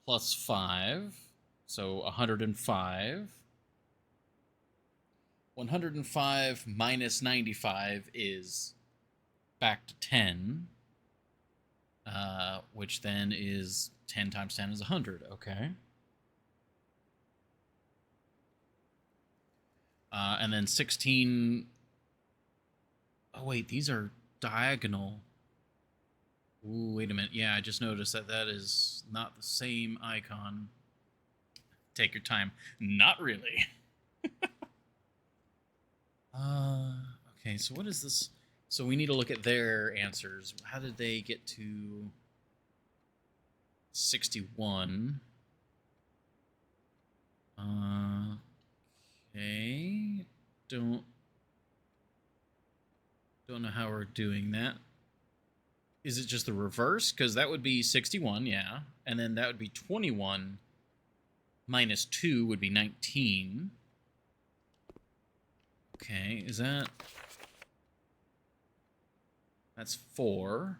Plus 5. So 105. 105 minus 95 is back to 10, which then is 10 times 10 is 100. Okay. And then 16. Oh, wait, these are diagonal. Ooh, wait a minute. Yeah, I just noticed that that is not the same icon. Take your time. Not really. Okay, so what is this? So we need to look at their answers. How did they get to 61? Okay. Don't know how we're doing that. Is it just the reverse? Because that would be 61, yeah. And then that would be 21 minus 2 would be 19. Okay, is that... That's 4.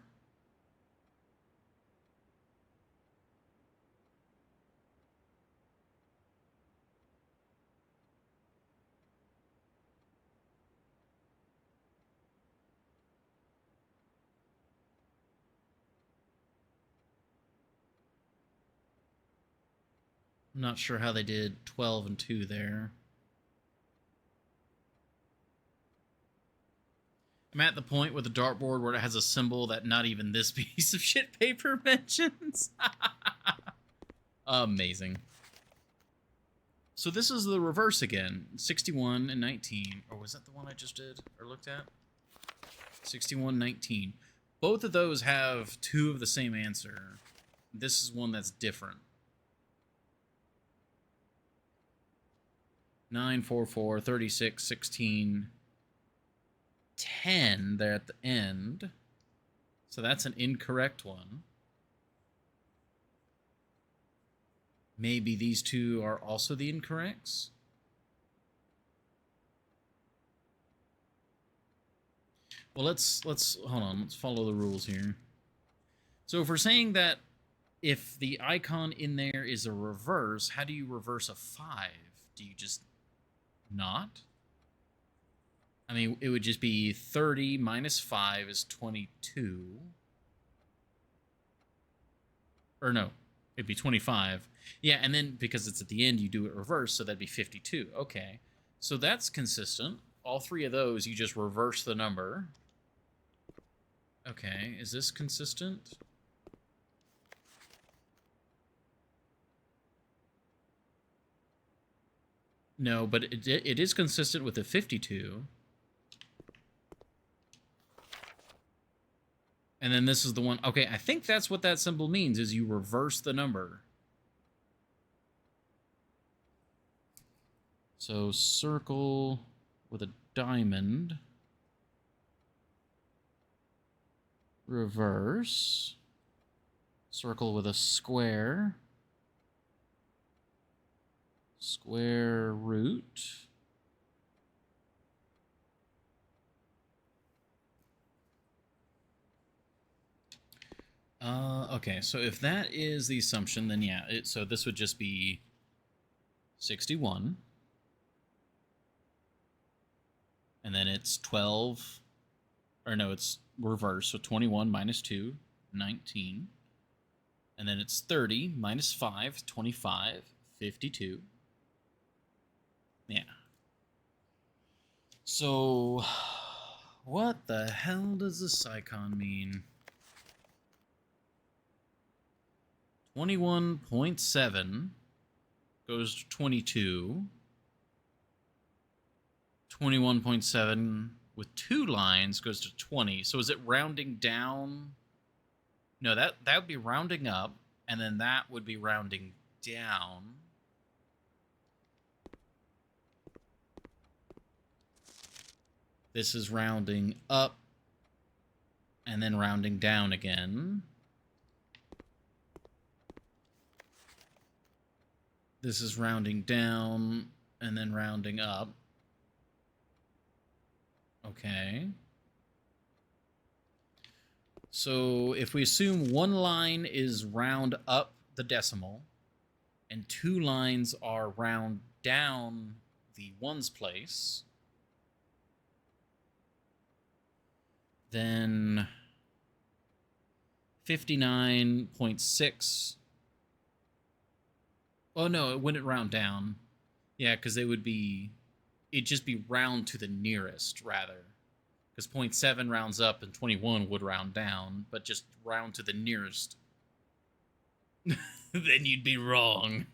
I'm not sure how they did 12 and 2 there. I'm at the point with the dartboard where it has a symbol that not even this piece of shit paper mentions. Amazing. So this is the reverse again. 61 and 19. Or was that the one I just did or looked at? 61, 19. Both of those have 2 of the same answer. This is one that's different. 9, 4, 4, 36, 16, 10 there at the end. So that's an incorrect one. Maybe these 2 are also the incorrects. Well, let's hold on. Let's follow the rules here. So if we're saying that if the icon in there is a reverse, how do you reverse a 5? Do you just not? I mean, it would just be 30 minus 5 is 22. Or no, it'd be 25. Yeah, and then because it's at the end, you do it reverse, so that'd be 52. Okay, so that's consistent. All 3 of those, you just reverse the number. Okay, is this consistent? No, but it is consistent with the 52. And then this is the one. Okay, I think that's what that symbol means, is you reverse the number. So circle with a diamond. Reverse. Circle with a square. Square root. Okay, so if that is the assumption, then yeah, so this would just be 61. And then it's 12, or no, it's reverse, so 21 minus 2, 19. And then it's 30 minus 5, 25, 52. Yeah. So, what the hell does this icon mean? 21.7 goes to 22. 21.7 with 2 lines goes to 20. So is it rounding down? No, that would be rounding up, and then that would be rounding down. This is rounding up and then rounding down again. This is rounding down and then rounding up. Okay. So if we assume one line is round up the decimal and 2 lines are round down the ones place, Then 59.6. Oh, no, it wouldn't round down. Yeah, because it'd just be round to the nearest, rather. Because 0.7 rounds up and 21 would round down, but just round to the nearest. Then you'd be wrong.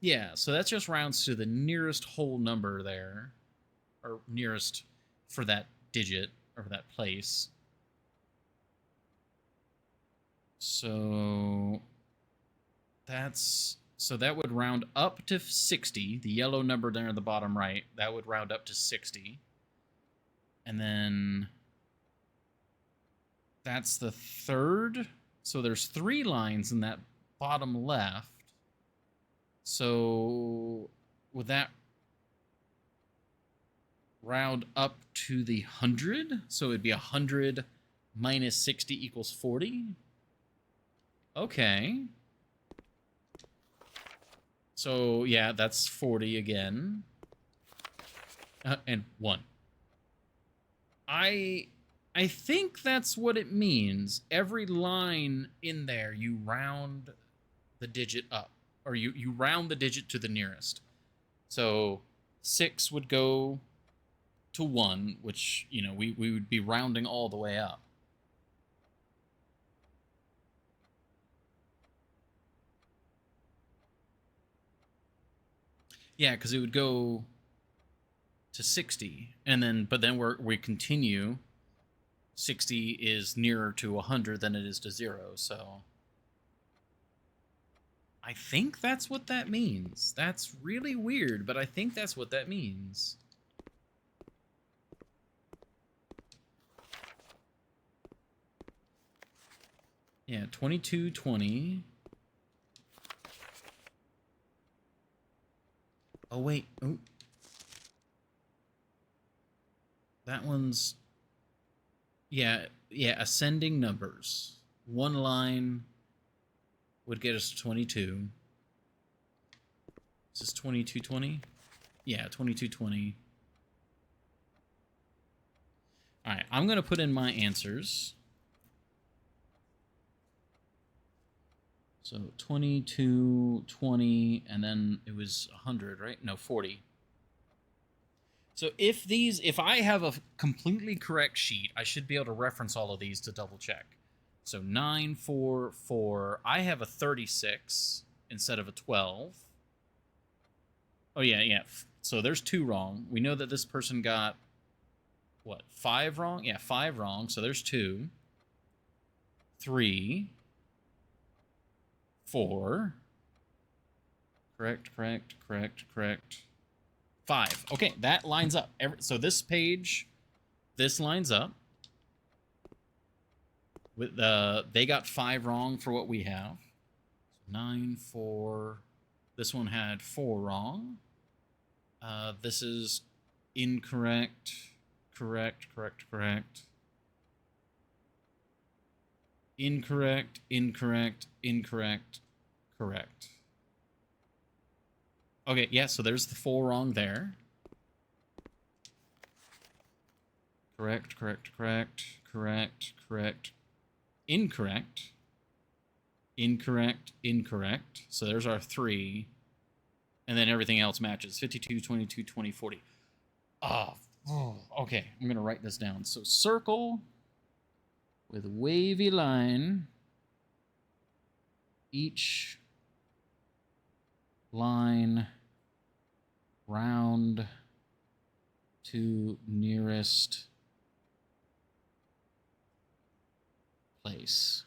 Yeah, so that just rounds to the nearest whole number there, or nearest for that digit, or that place. So that would round up to 60. The yellow number there in the bottom right, that would round up to 60. And then that's the third. So there's 3 lines in that bottom left. So would that round up to the 100? So it'd be 100 minus 60 equals 40? Okay. So, yeah, that's 40 again. And 1. I think that's what it means. Every line in there, you round the digit up. Or you round the digit to the nearest. So 6 would go to 1, which, you know, we would be rounding all the way up. Yeah, because it would go to 60, and then we continue. 60 is nearer to 100 than it is to 0, so I think that's what that means. That's really weird, but I think that's what that means. Yeah, 2220. Oh, wait. Oh. That one's... Yeah, ascending numbers. 1 line would get us to 22. Is this 2220? Yeah, 2220. All right, I'm going to put in my answers. So 22, 20, and then it was 100, right? No, 40. So if I have a completely correct sheet, I should be able to reference all of these to double check. So 9, 4, 4. I have a 36 instead of a 12. Oh, yeah. So there's 2 wrong. We know that this person got, what, 5 wrong? Yeah, 5 wrong. So there's 2. 3. 4. Correct. 5. Okay, that lines up. So this page, this lines up. With they got 5 wrong for what we have. 9, 4. This one had 4 wrong. This is incorrect. Correct. Incorrect. Correct. Okay, yeah, so there's the 4 wrong there. Correct. Incorrect. So there's our 3. And then everything else matches. 52, 22, 20, 40. Oh, okay. I'm going to write this down. So circle with wavy line. Each line round to nearest place.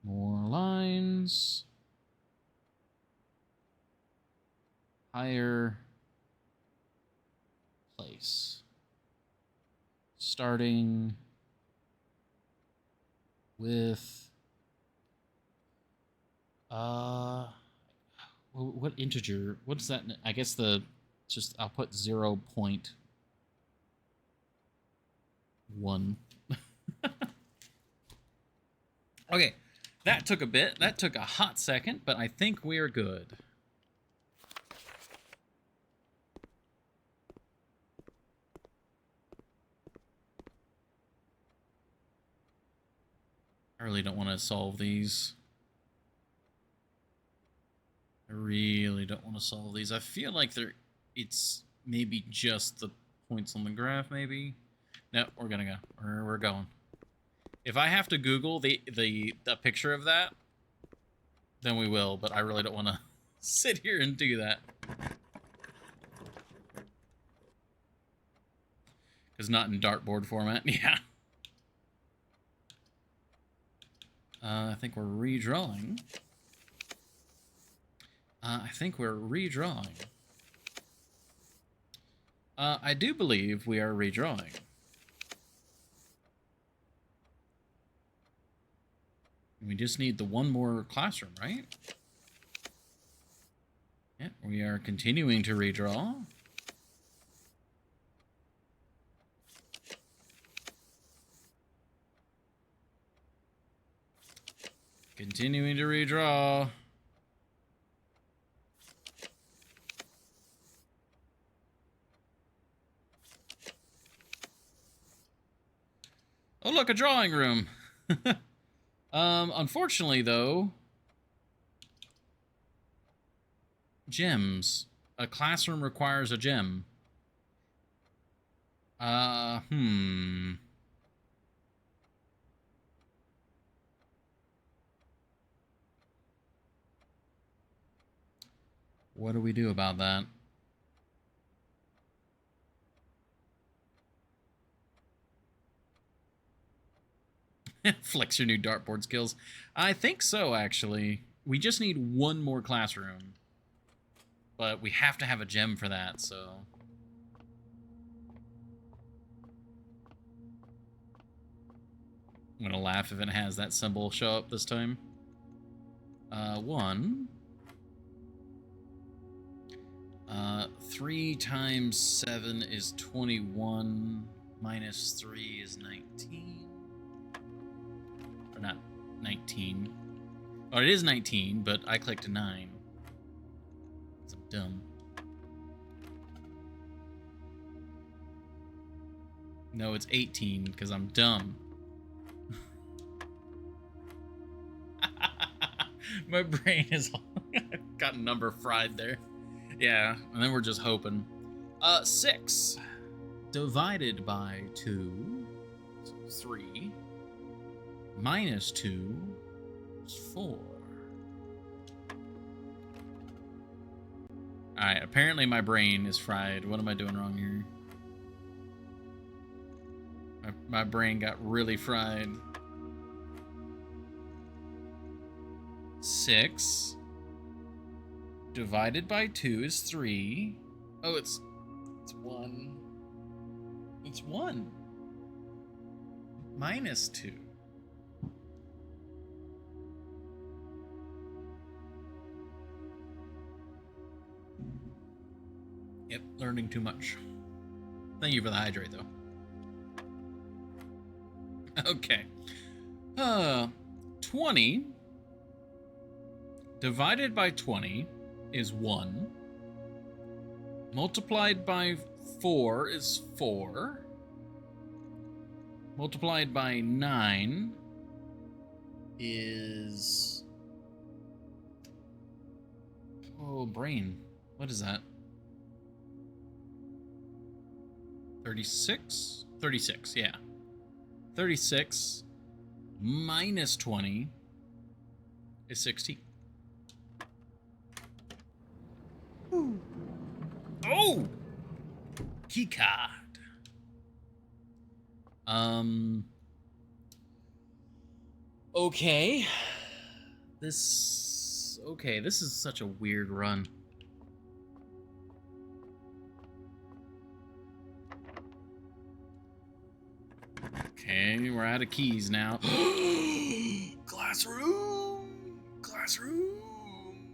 More lines. Higher place. Starting with what integer? What is that? I guess I'll put 0.1. Okay, that took a bit. That took a hot second, but I think we are good. I really don't want to solve these. I really don't want to solve these. I feel like it's maybe just the points on the graph, maybe. No, we're gonna go. We're going. If I have to Google the picture of that, then we will. But I really don't want to sit here and do that. Because not in dartboard format. Yeah. I think we're redrawing. I do believe we are redrawing. We just need the one more classroom, right? Yeah, we are continuing to redraw. Continuing to redraw. Oh, look, a drawing room. Unfortunately, though, gems. A classroom requires a gem. What do we do about that? Flex your new dartboard skills. I think so, actually. We just need one more classroom. But we have to have a gem for that, so... I'm gonna laugh if it has that symbol show up this time. 1. 3 times 7 is 21. Minus 3 is 19. Or not 19. Oh, it is 19, but I clicked 9. Because I'm dumb. No, it's 18, because I'm dumb. My brain is got number fried there. Yeah, and then we're just hoping. 6 divided by 2 is 3. Minus 2 is 4. Alright, apparently my brain is fried. What am I doing wrong here? My brain got really fried. 6 divided by 2 is 3. Oh, it's 1. It's 1. Minus 2. Yep, learning too much. Thank you for the hydrate, though. Okay. 20 divided by 20 is 1. Multiplied by 4 is 4. Multiplied by 9 is... Oh, brain. What is that? 36? 36, yeah. 36 minus 20 is 16. Ooh. Oh! Keycard. Okay. This is such a weird run. Okay, we're out of keys now. Classroom! Classroom!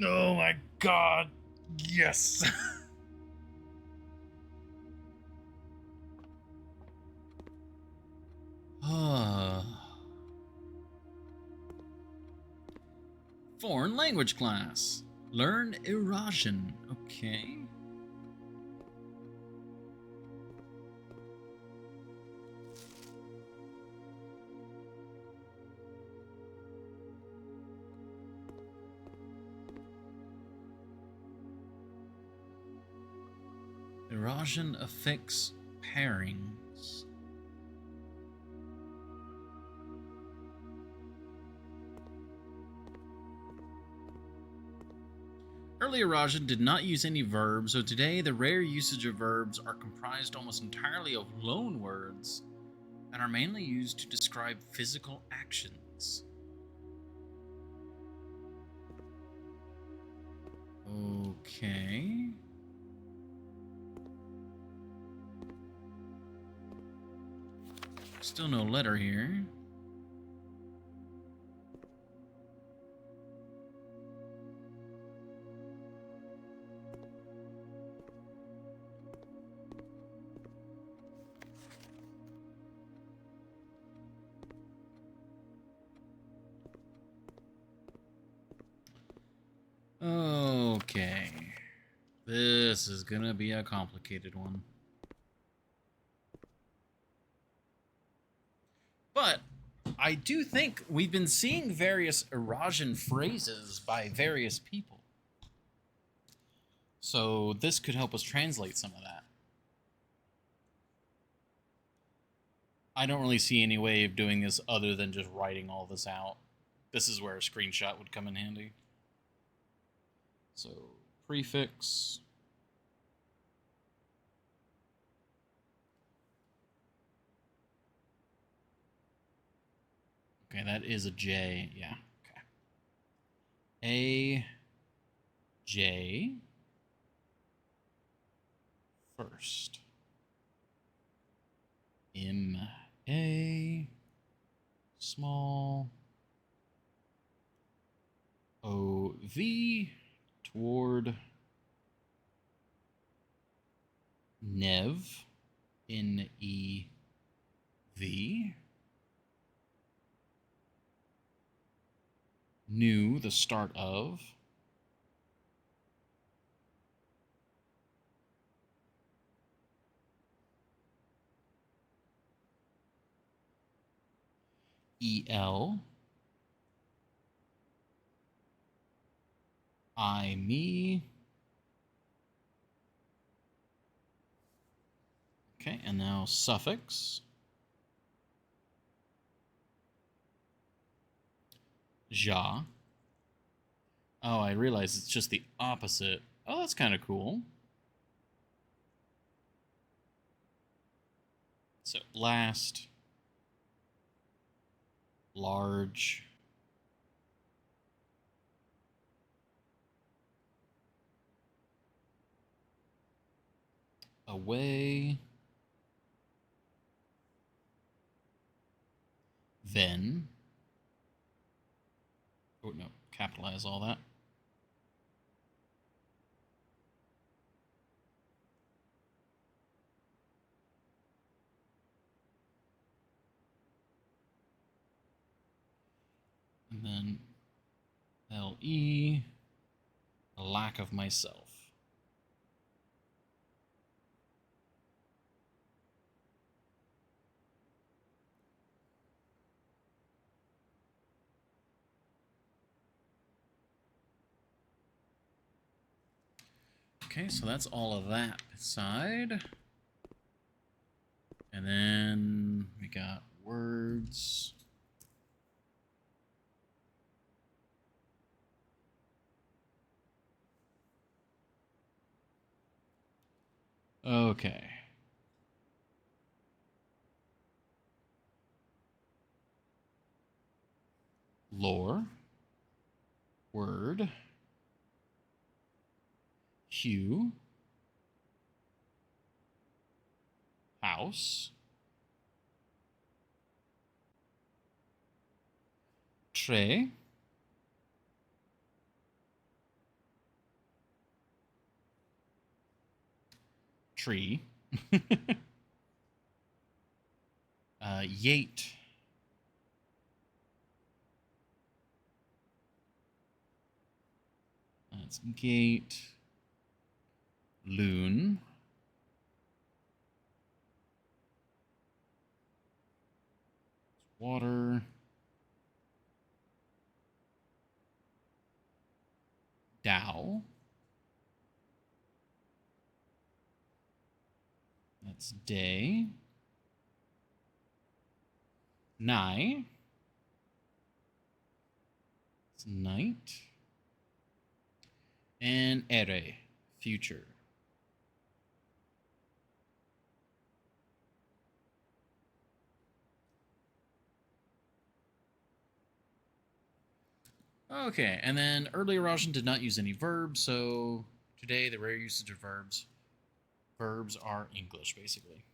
Oh my god. Yes. Foreign language class. Learn Eurasian. Okay. Erosion affects pairings. Early erosion did not use any verbs, so today the rare usage of verbs are comprised almost entirely of loan words and are mainly used to describe physical actions. Okay. Still no letter here. Okay. This is gonna be a complicated one. But I do think we've been seeing various erosion phrases by various people. So this could help us translate some of that. I don't really see any way of doing this other than just writing all this out. This is where a screenshot would come in handy. So prefix. Okay, that is a J. Yeah. Okay. A J first. M A small O V toward Nev N-E-V new the start of E-L I me. Okay, and now suffix ja. Oh, I realize it's just the opposite. Oh, that's kind of cool. So last, large, away, then, oh no, capitalize all that. And then L-E, a lack of myself. Okay, so that's all of that side. And then we got words. Okay. Lore. Word. Hue. House. Tre. Tree. Yate. That's gate. Loon. Water. Dow. That's day. Nigh. It's night. And ere, future. Okay, and then earlier Rajan did not use any verbs, so today the rare usage of verbs. Verbs are English, basically.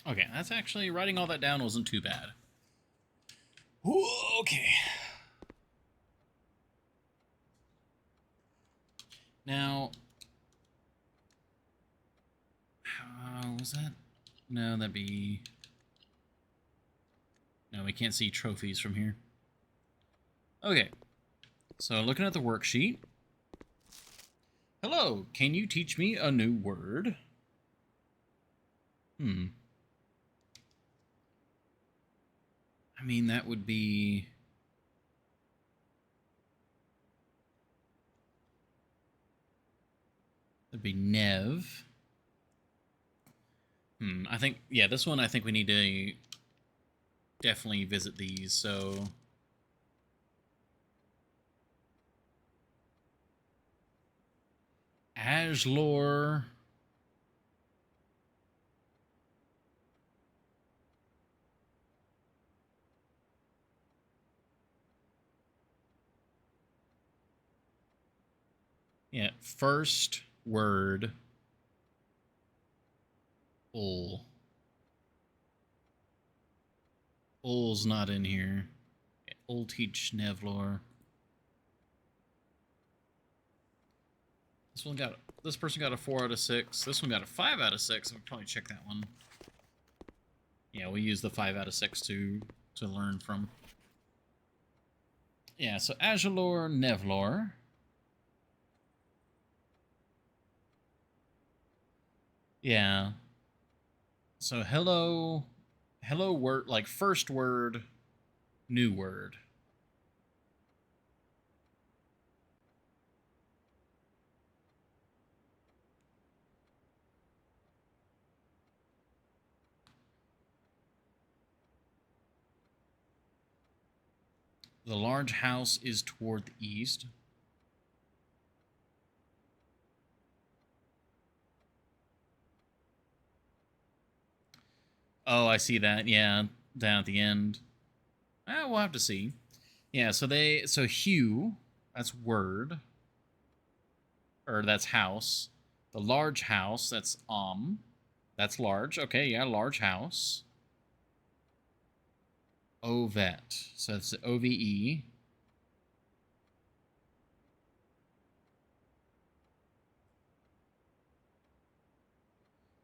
Okay, that's actually, writing all that down wasn't too bad. Okay. Now, was that? No, that'd be... No, we can't see trophies from here. Okay, so looking at the worksheet. Hello, can you teach me a new word? I mean, that would be... That'd be Nev. I think, yeah, this one I think we need to definitely visit these, so... Ajlor. Yeah, first word. Ul. Ul's not in here. Ul teach Nevlor. This person got a 4 out of 6. This one got a 5 out of 6. We'll probably check that one. Yeah, we use the 5 out of 6 to learn from. Yeah, so Ajlor, Nevlor. Yeah. So hello word, like first word, new word. The large house is toward the east. Oh, I see that. Yeah, down at the end. We'll have to see. Yeah, so Hugh, that's word. Or that's house. The large house, that's That's large. Okay, yeah, large house. Ovet. So it's OVE.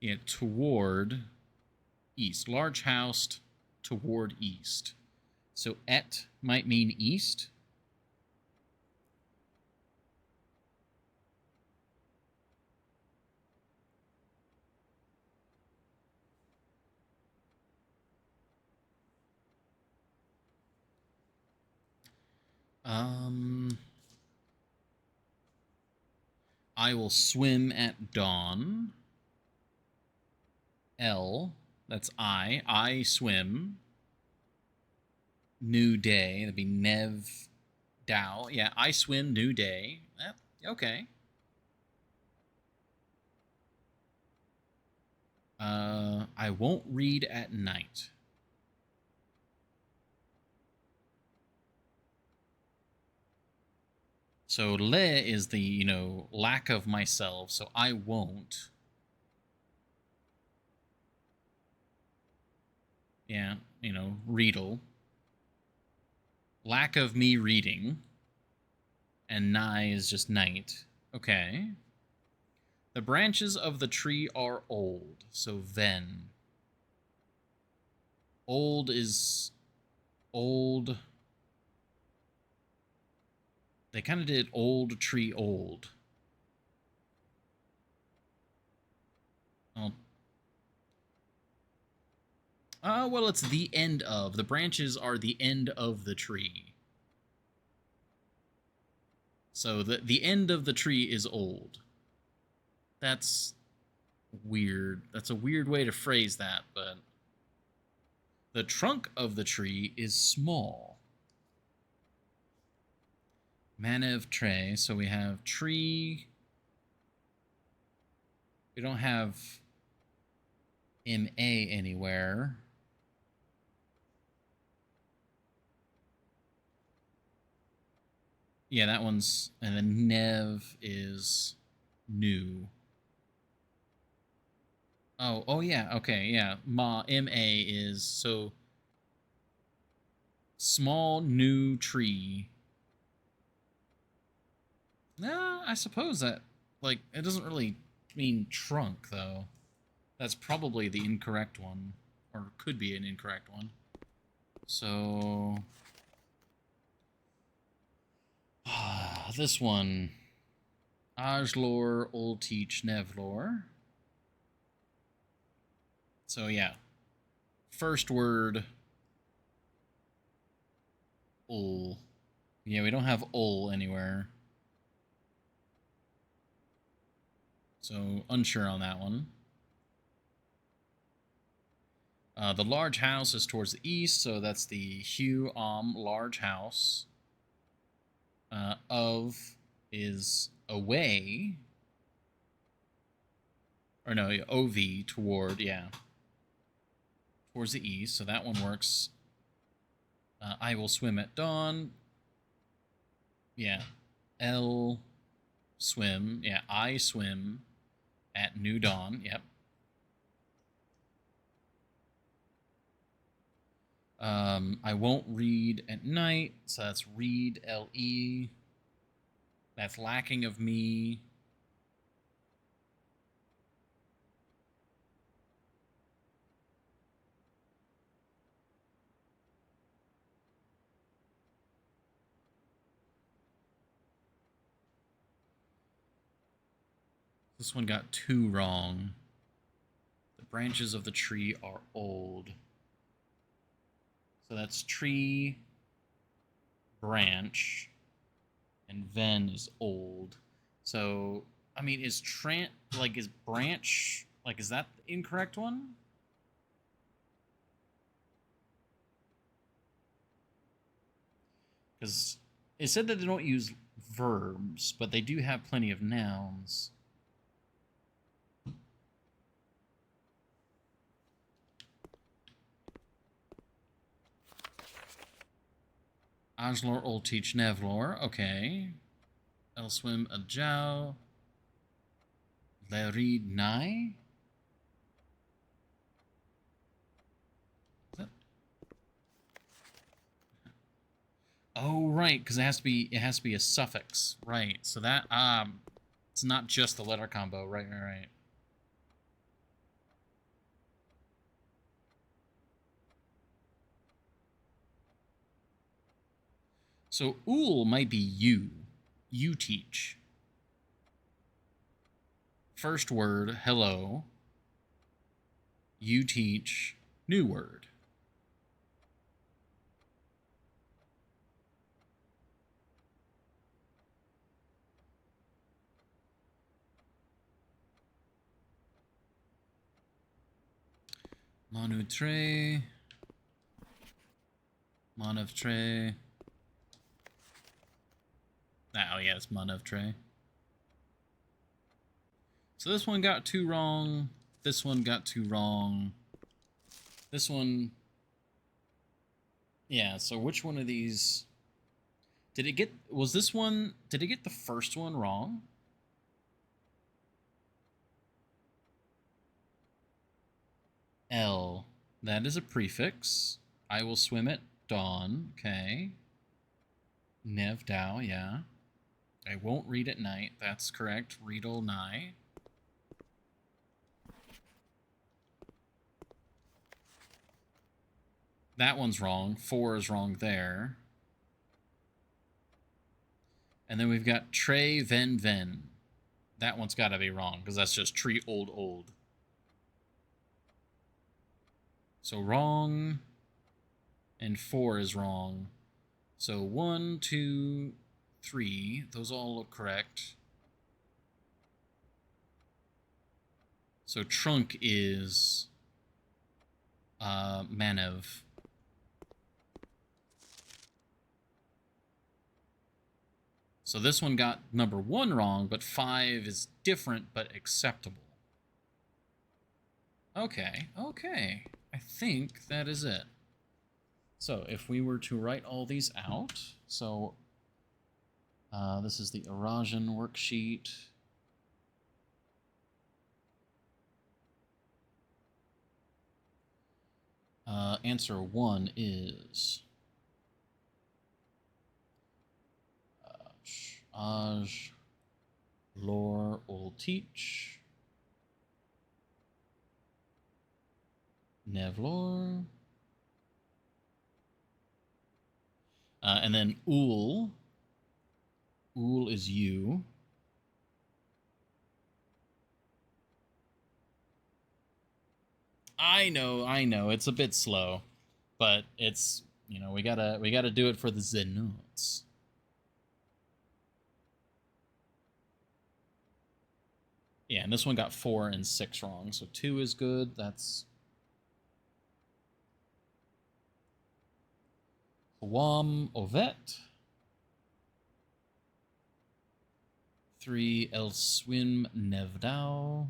Yeah, toward east. Large house toward east. So et might mean east. I will swim at dawn. L, that's I. I swim. New day, that'd be Nev Dow. Yeah, I swim, new day. Okay. I won't read at night. So le is the, lack of myself. So I won't. Yeah, readle. Lack of me reading. And nigh is just night. Okay. The branches of the tree are old. So then. Old is old. They kind of did old tree old. Oh. Well, it's the end of. The branches are the end of the tree. So the end of the tree is old. That's weird. That's a weird way to phrase that, but the trunk of the tree is small. Manev tray. So we have tree. We don't have MA anywhere. Yeah, that one's, and then Nev is new. Oh yeah, okay, yeah. MA is so small new tree. Nah, I suppose that, like, it doesn't really mean trunk though. That's probably the incorrect one, or could be an incorrect one. So this one, Ajlor, Ulteach, Nevlor. So yeah, first word, ul. Yeah, we don't have ul anywhere. So unsure on that one. The large house is towards the east, so that's the Hugh large house. Of is away. Or no, OV toward, yeah. Towards the east, so that one works. I will swim at dawn. Yeah. L swim. Yeah, I swim at new dawn. Yep. I won't read at night, so that's read, L-E. That's lacking of me. This one got 2 wrong. The branches of the tree are old. So that's tree, branch, and ven is old. So, I mean, is branch, like, is that the incorrect one? Because it said that they don't use verbs, but they do have plenty of nouns. Ajlor, Ulteach, Nevlor. Okay. Elswim, Ajau. Lerid, Nai. Oh, right, because it has to be a suffix, right? So that it's not just the letter combo, right. So ul might be you. You teach. First word, hello. You teach, new word. Manutre. Manavtre. Oh, yeah, it's Manavtre. So this one got 2 wrong. This one got 2 wrong. This one... Yeah, so which one of these... Did it get... Was this one... Did it get the first one wrong? L. That is a prefix. I will swim at dawn. Okay. Nev Dao, yeah. I won't read at night. That's correct. Read'll nigh. That one's wrong. 4 is wrong there. And then we've got Trey Ven Ven. That one's got to be wrong because that's just tree old. So wrong and 4 is wrong. So 1, 2, 3, those all look correct. So trunk is Manev. So this one got number 1 wrong, but 5 is different but acceptable. Okay, okay. I think that is it. So if we were to write all these out, so this is the Erajan worksheet. Answer 1 is Aj, Lore, will teach. Nevlor. And then Ul. Ul is you. I know. It's a bit slow, but it's, you know, we gotta do it for the Zenotes. Yeah, and this one got 4 and 6 wrong, so 2 is good. That's Wam Ovet. 3 El Swim Nevdao.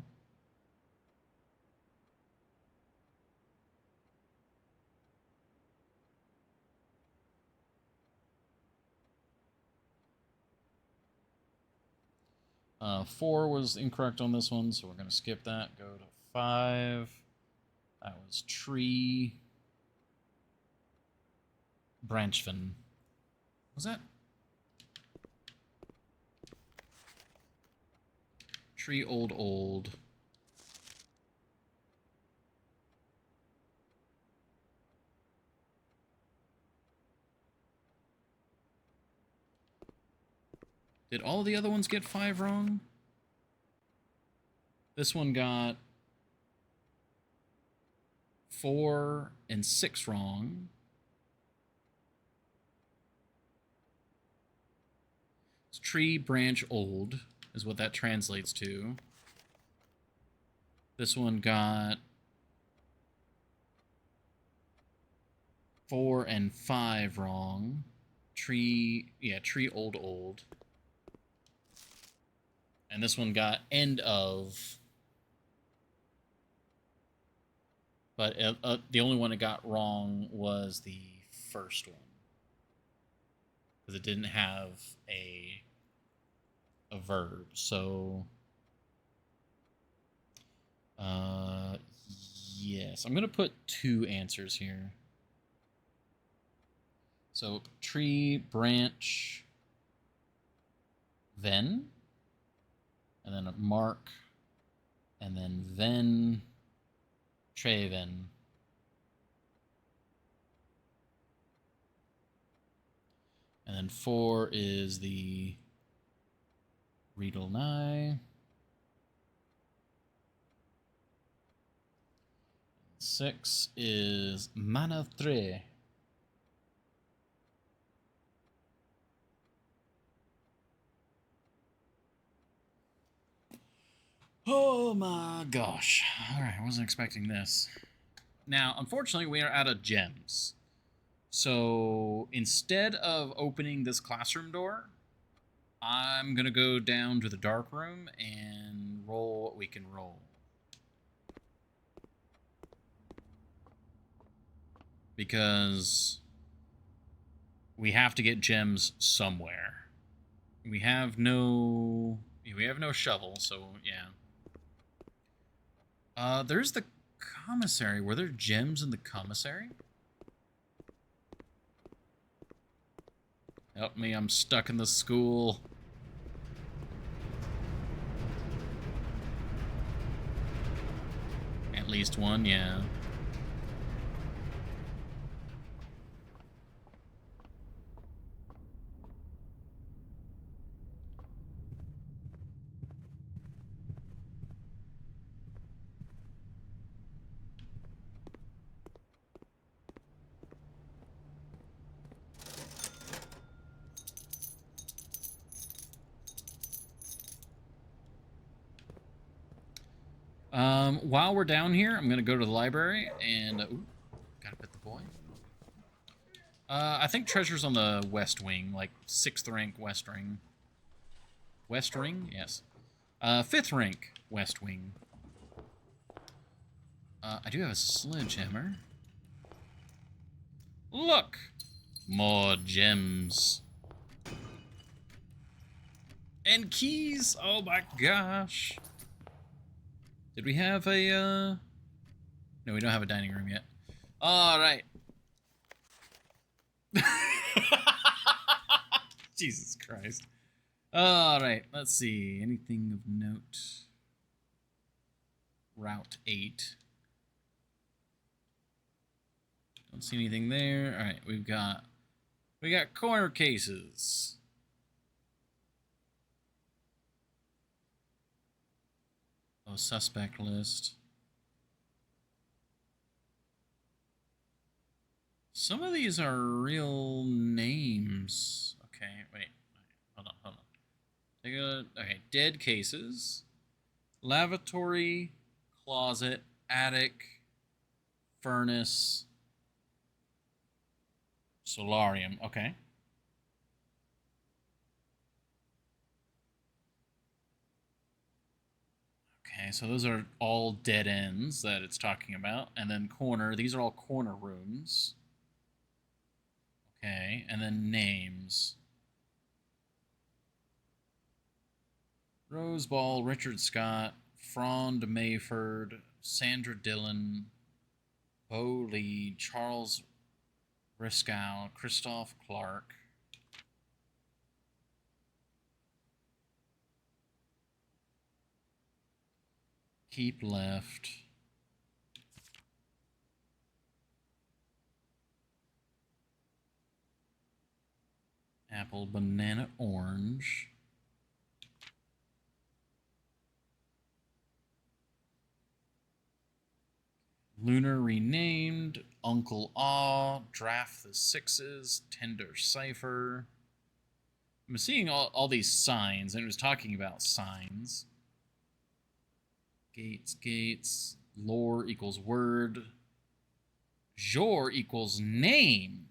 Four was incorrect on this one, so we're going to skip that. Go to 5. That was Tree. Branchfin. Was that? Tree old. Did all the other ones get 5 wrong? This one got 4 and 6 wrong. It's tree, branch, old is what that translates to. This one got 4 and 5 wrong. Tree, yeah, tree, old. And this one got end of. But the only one it got wrong was the first one. Because it didn't have a verb. So, yes. I'm going to put 2 answers here. So, tree, branch, then. And then a mark. And then Treven. And then 4 is the Riedel Nye. 6 is Manavtre. Oh my gosh. Alright, I wasn't expecting this. Now, unfortunately, we are out of gems. So, instead of opening this classroom door, I'm going to go down to the dark room and roll what we can roll. Because we have to get gems somewhere. We have no shovel, so yeah. There's the commissary. Were there gems in the commissary? Help me, I'm stuck in the school. At least one, yeah. While we're down here, I'm gonna go to the library and ooh, gotta pet the boy. I think treasure's on the west wing, like 6th rank west ring. West ring, yes. 5th rank west wing. I do have a sledgehammer. Look, more gems and keys. Oh my gosh. Did we have a? No, we don't have a dining room yet. All right. Jesus Christ. All right, let's see. Anything of note? Route 8. Don't see anything there. All right, we got corner cases. Oh, suspect list. Some of these are real names. Okay, wait. Hold on. Okay, dead cases. Lavatory, closet, attic, furnace, solarium. Okay. Okay, so those are all dead ends that it's talking about. And then corner, these are all corner rooms. Okay, and then names. Rose Ball, Richard Scott, Frond Mayford, Sandra Dillon, Bo Lee, Charles Riscow, Christoph Clark. Keep left. Apple, banana, orange. Lunar renamed, Uncle Aw, Draft the Sixes, Tender Cipher. I'm seeing all these signs, and it was talking about signs. Gates, lore equals word. Jor equals name.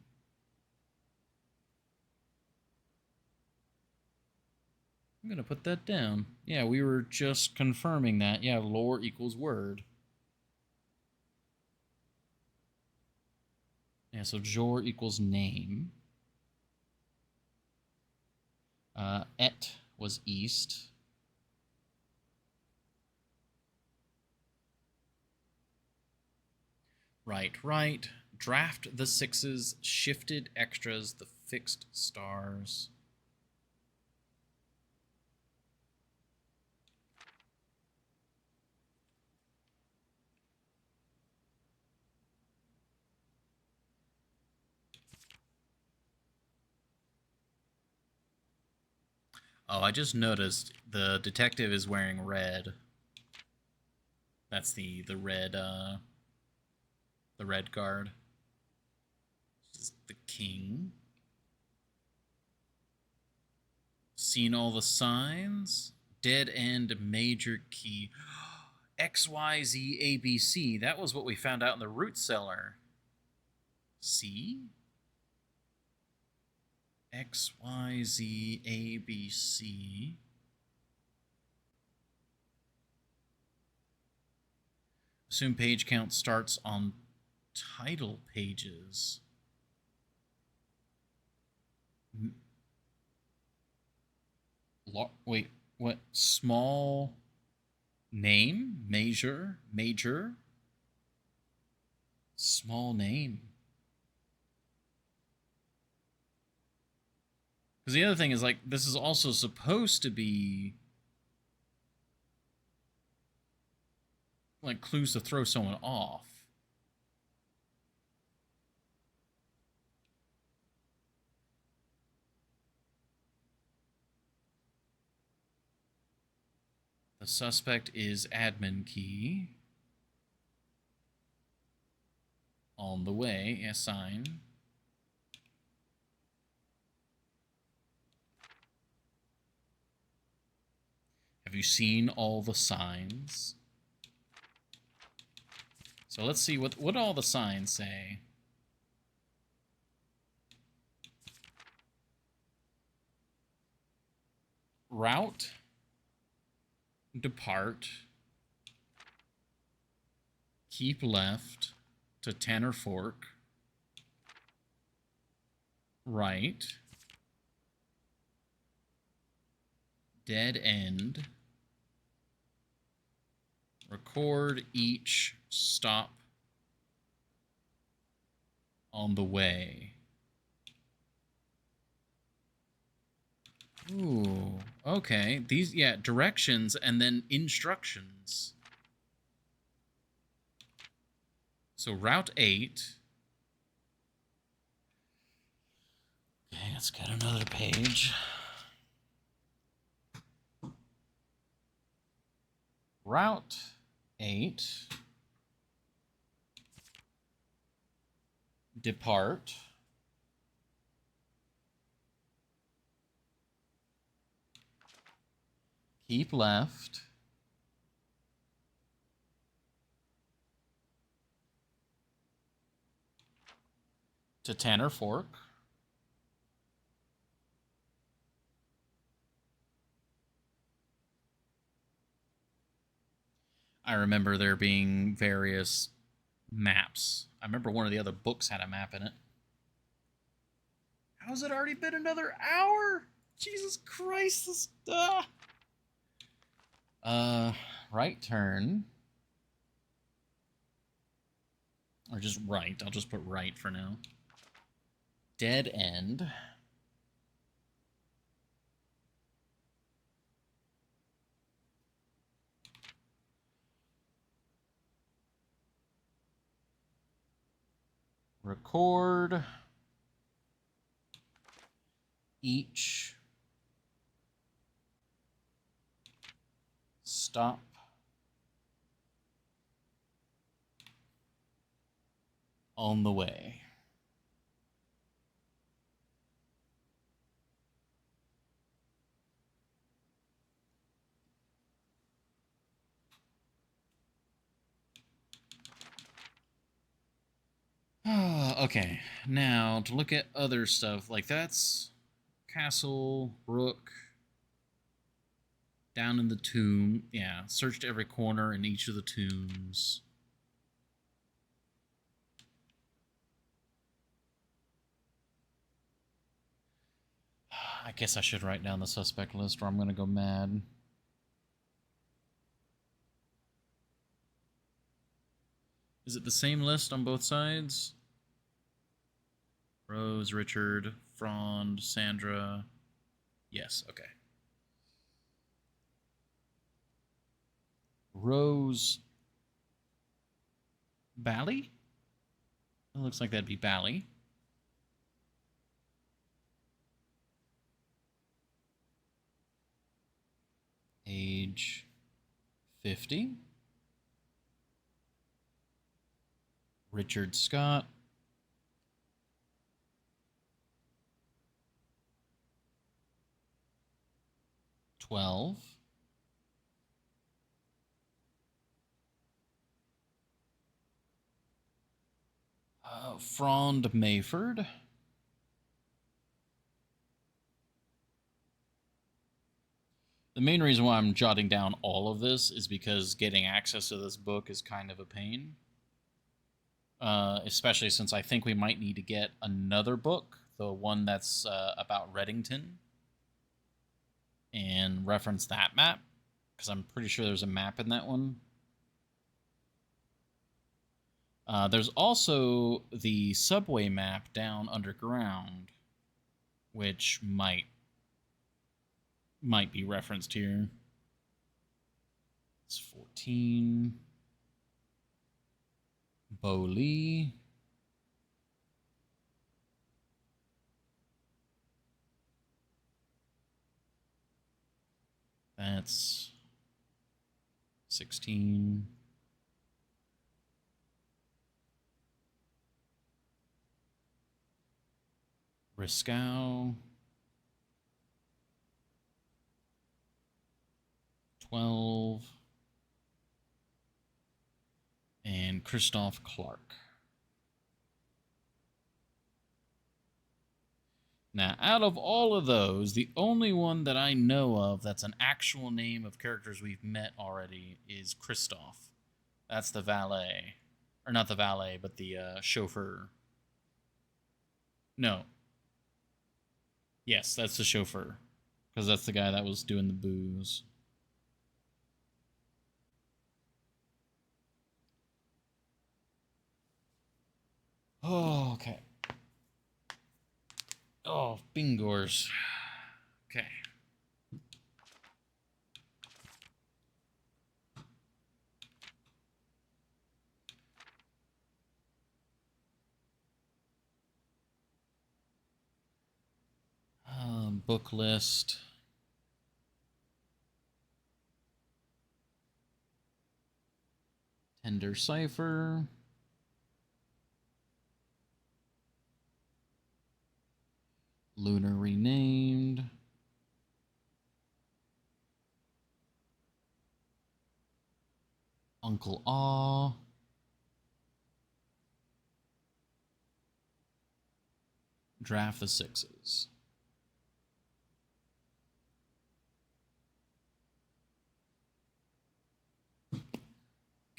I'm going to put that down. Yeah, we were just confirming that. Yeah, lore equals word. Yeah, so Jor equals name. Et was east. Right. Draft the sixes, shifted extras, the fixed stars. Oh, I just noticed the detective is wearing red. That's the red guard. This is the king. Seen all the signs. Dead end major key. XYZ ABC. That was what we found out in the root cellar. C? XYZ ABC. Assume page count starts on title pages. Wait, what? Small name? Major? Small name. Because the other thing is, like, this is also supposed to be like clues to throw someone off. The suspect is admin key. On the way, assign. Have you seen all the signs? So let's see what all the signs say. Route, depart, keep left to Tanner Fork, right, dead end, record each stop on the way. Ooh, okay. These, yeah, directions and then instructions. So Route 8. Okay, let's get another page. Route 8. Depart. Keep left. To Tanner Fork. I remember there being various maps. I remember one of the other books had a map in it. How's it already been another hour? Jesus Christ, this... right turn. Or just right. I'll just put right for now. Dead end. Record each stop on the way. Okay, now to look at other stuff, like that's Castle, Rook, down in the tomb. Yeah, searched every corner in each of the tombs. I guess I should write down the suspect list or I'm going to go mad. Is it the same list on both sides? Rose, Richard, Frond, Sandra. Yes, okay. Rose Bally? It looks like that'd be Bally. Age 50. Richard Scott. 12. Frond Mayford. The main reason why I'm jotting down all of this is because getting access to this book is kind of a pain. Especially since I think we might need to get another book, the one that's about Reddington, and reference that map, because I'm pretty sure there's a map in that one. There's also the subway map down underground, which might be referenced here. It's 14. Bowley. That's 16. Riscow. 12. and Christoph Clark. Now, out of all of those, the only one that I know of that's an actual name of characters we've met already is Christoph. That's the valet. Or not the valet, but the chauffeur. No. Yes, that's the chauffeur. Because that's the guy that was doing the booze. Oh, okay. Oh, Bingors. Okay. Book list. Tender Cipher. Lunar Renamed. Uncle Aw. Draft the Sixes.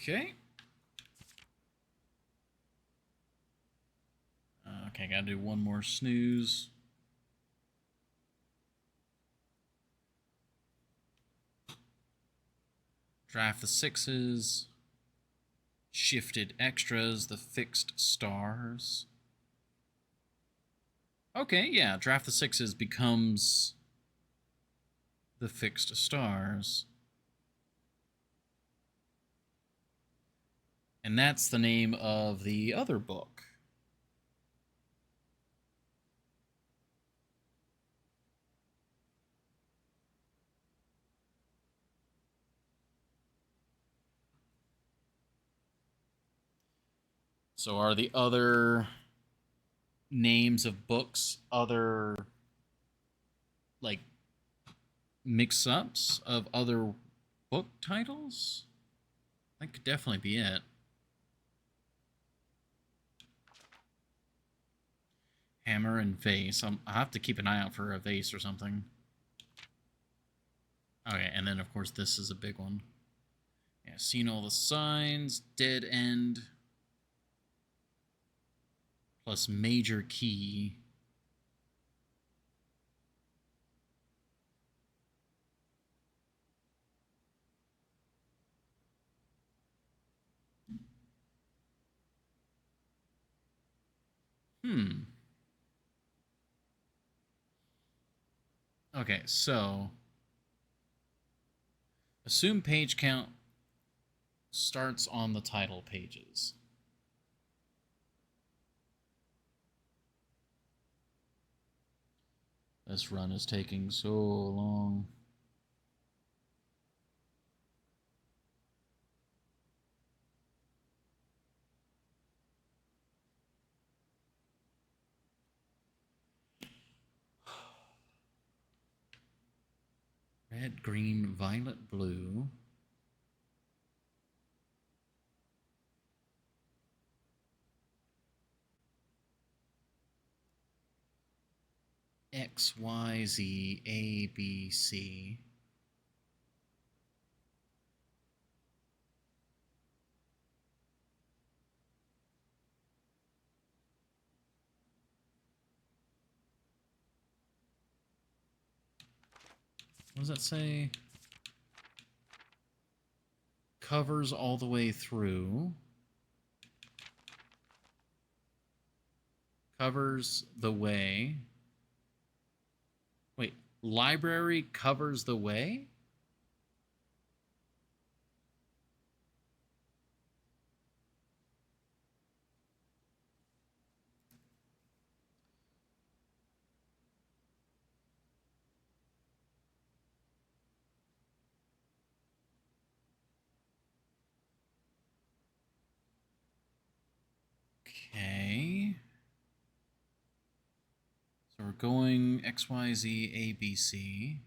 Okay. Okay, gotta do one more snooze. Draft the Sixes. Shifted extras, the fixed stars. Okay, yeah, Draft the Sixes becomes the fixed stars. And that's the name of the other book. So are the other names of books other, like, mix-ups of other book titles? That could definitely be it. Hammer and Vase. I'll have to keep an eye out for a vase or something. Okay, and then of course this is a big one. Yeah, seen all the signs. Dead End. Plus Major Key. Okay, so assume page count starts on the title pages. This run is taking so long. Red, green, violet, blue. X, Y, Z, A, B, C. What does that say? Covers all the way through. Covers the way. Wait, library covers the way? Okay. So we're going X, Y, Z, A, B, C.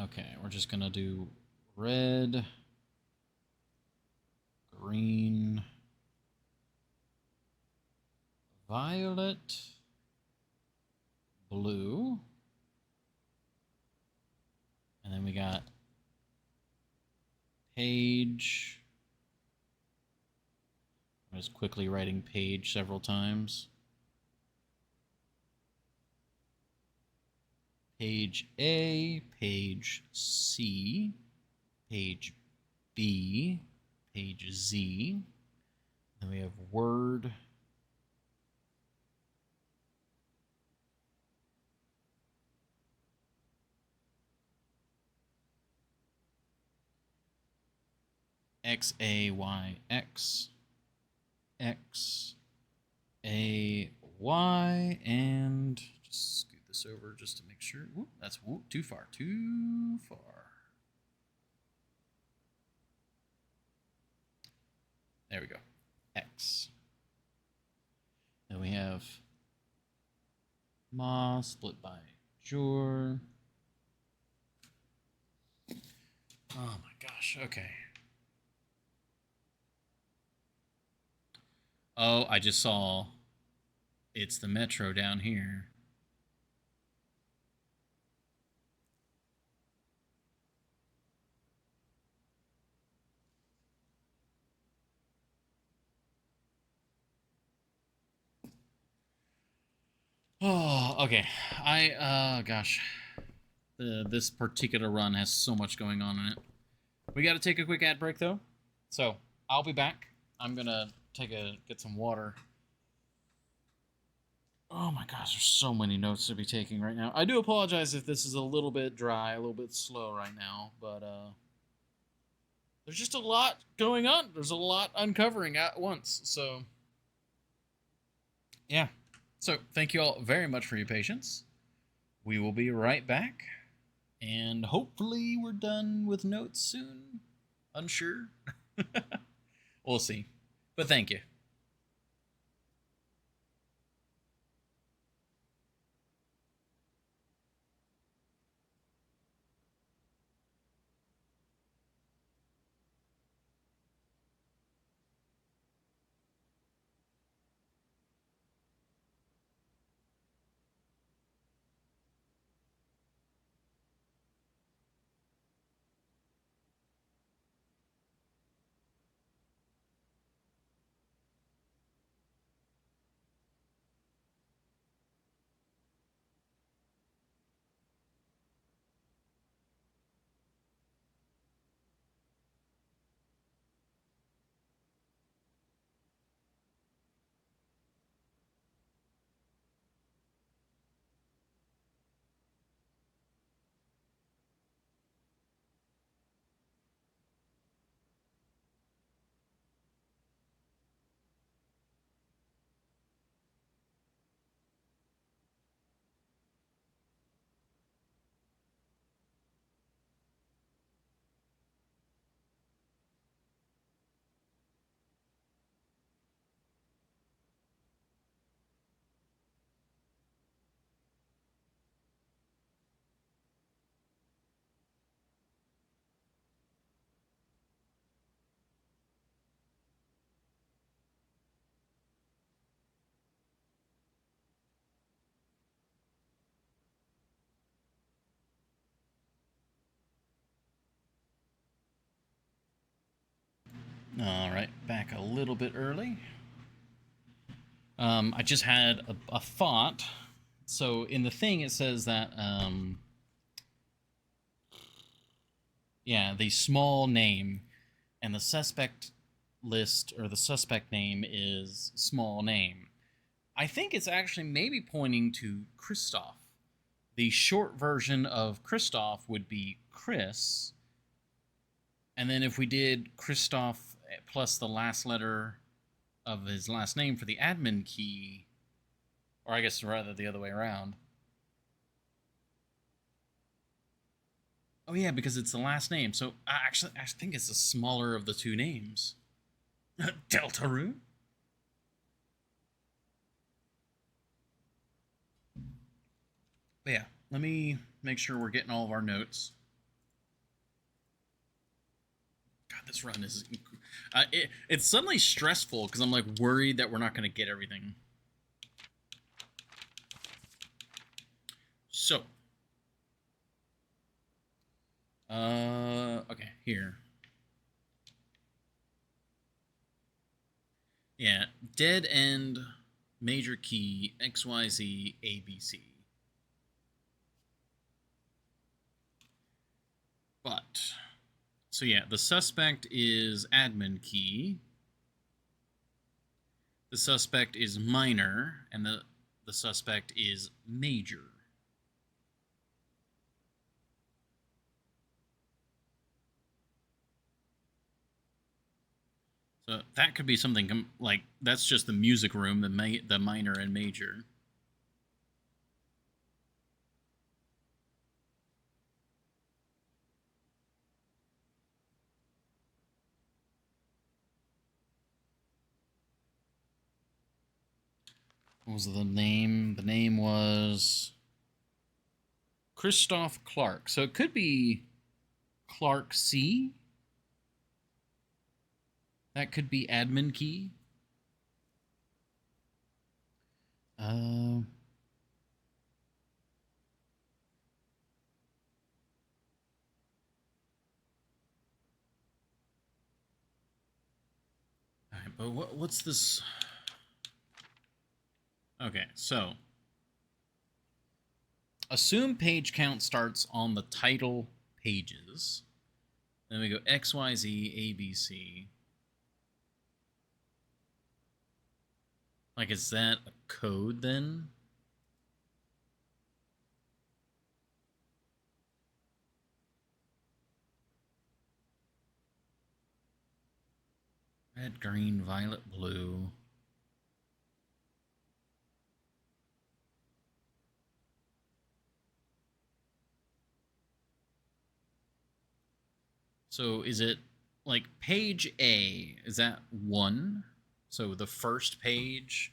Okay, we're just gonna do red, green, violet, blue, and then we got page. I'm just quickly writing page several times. Page A, page C, page B, page Z. Then we have word. X, A, Y, X, X, A, Y, and just scoot this over just to make sure. Whoop, that's too far, too far. There we go. X. Then we have Ma split by Jor. Oh my gosh, okay. Oh, I just saw it's the metro down here. Oh, okay. Gosh. This particular run has so much going on in it. We got to take a quick ad break though. So, I'll be back. I'm going to get some water. Oh my gosh, there's so many notes to be taking right now. I do apologize if this is a little bit dry, a little bit slow right now, but there's just a lot going on. There's a lot uncovering at once. So, yeah. So, thank you all very much for your patience. We will be right back. And hopefully we're done with notes soon. Unsure. We'll see. But thank you. All right, back a little bit early. I just had a thought. So in the thing, it says that, yeah, the small name and the suspect list or the suspect name is small name. I think it's actually maybe pointing to Christoph. The short version of Christoph would be Chris. And then if we did Christoph plus the last letter of his last name for the admin key, or I guess rather the other way around. Oh yeah, because it's the last name. So I think it's the smaller of the two names. Deltarune? But yeah, let me make sure we're getting all of our notes. This run is it's suddenly stressful because I'm like worried that we're not going to get everything. So, okay, here. Yeah, dead end, major key, XYZ, ABC. But, so yeah, the suspect is admin key. The suspect is minor, and the suspect is major. So that could be something like that's just the music room, the minor and major. What was the name? The name was Christoph Clark. So it could be Clark C. That could be admin key. Uh, all right, but what's this? Okay, so assume page count starts on the title pages. Then we go XYZ, ABC. Like, is that a code then? Red, green, violet, blue. So is it like page A? Is that 1? So the first page,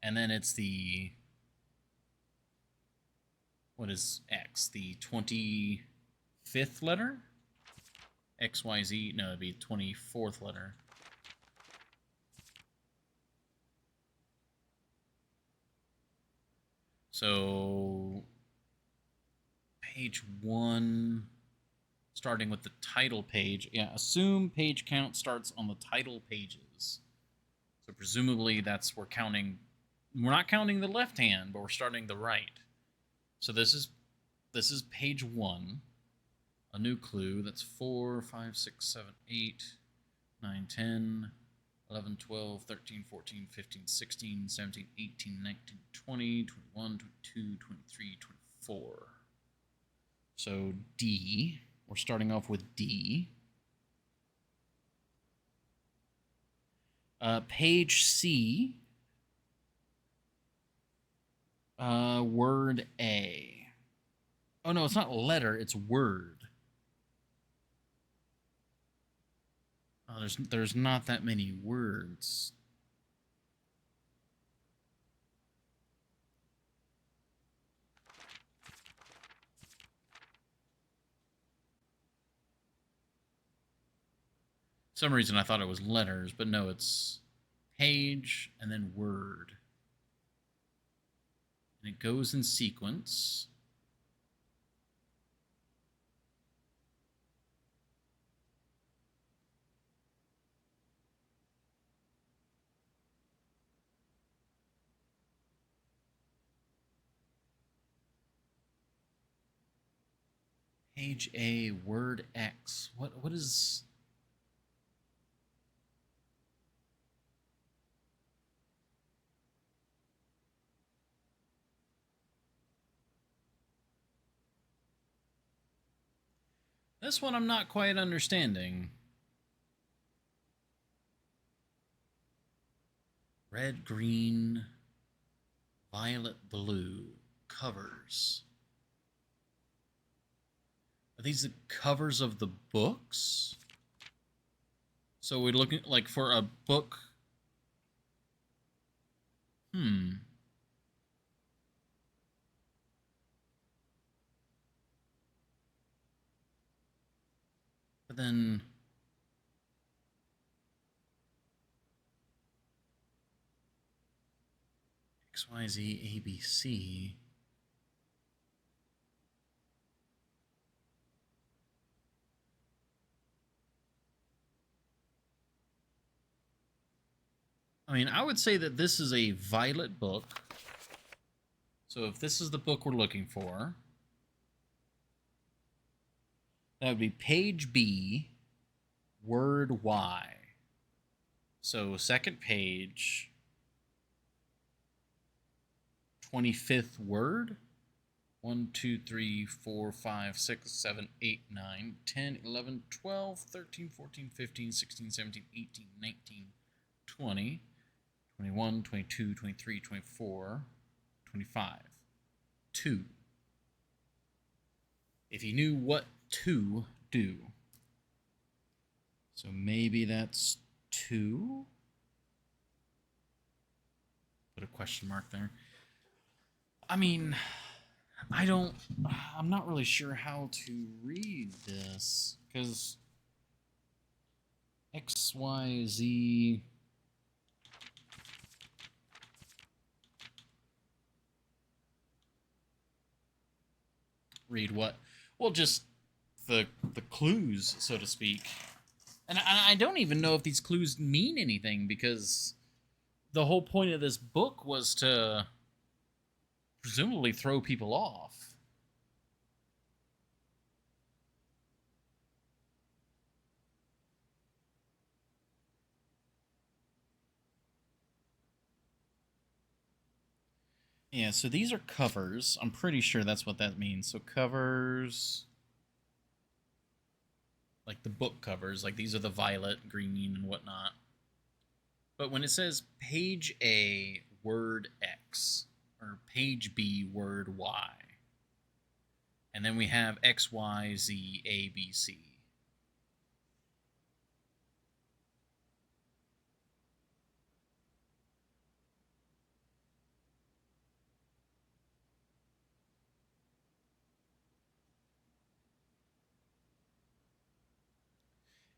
and then it's the, what is X? The 25th letter? XYZ? No, it'd be 24th letter. So page 1, starting with the title page. Yeah, assume page count starts on the title pages. So presumably that's we're not counting the left hand, but we're starting the right. So this is page 1. A new clue. That's 4, 5, 6, 7, 8, 9, 10, 11, 12, 13, 14, 15, 16, 17, 18, 19, 20, 21, 22, 23, 24. So D. We're starting off with D. Page C. Word A. Oh no, it's not letter, it's word. Oh, there's not that many words. For some reason I thought it was letters, but no, it's page and then word. And it goes in sequence. Page A, word X. What is... This one I'm not quite understanding. Red, green, violet, blue. Covers. Are these the covers of the books? So we're looking like for a book. But then XYZ ABC. I mean, I would say that this is a Violet book. So if this is the book we're looking for, that would be page B, word Y. So second page, 25th word. 1, 2, 3, 4, 5, 6, 7, 8, 9, 10, 11, 12, 13, 14, 15, 16, 17, 18, 19, 20, 21, 22, 23, 24, 25. 2. If you knew what to do. So maybe that's 2. Put a question mark there. I mean, I'm not really sure how to read this, because XYZ read what? Well, just the clues, so to speak. And I don't even know if these clues mean anything, because the whole point of this book was to presumably throw people off. Yeah, so these are covers. I'm pretty sure that's what that means. So covers, like the book covers, like these are the violet, green, and whatnot. But when it says page A, word X, or page B, word Y, and then we have X, Y, Z, A, B, C.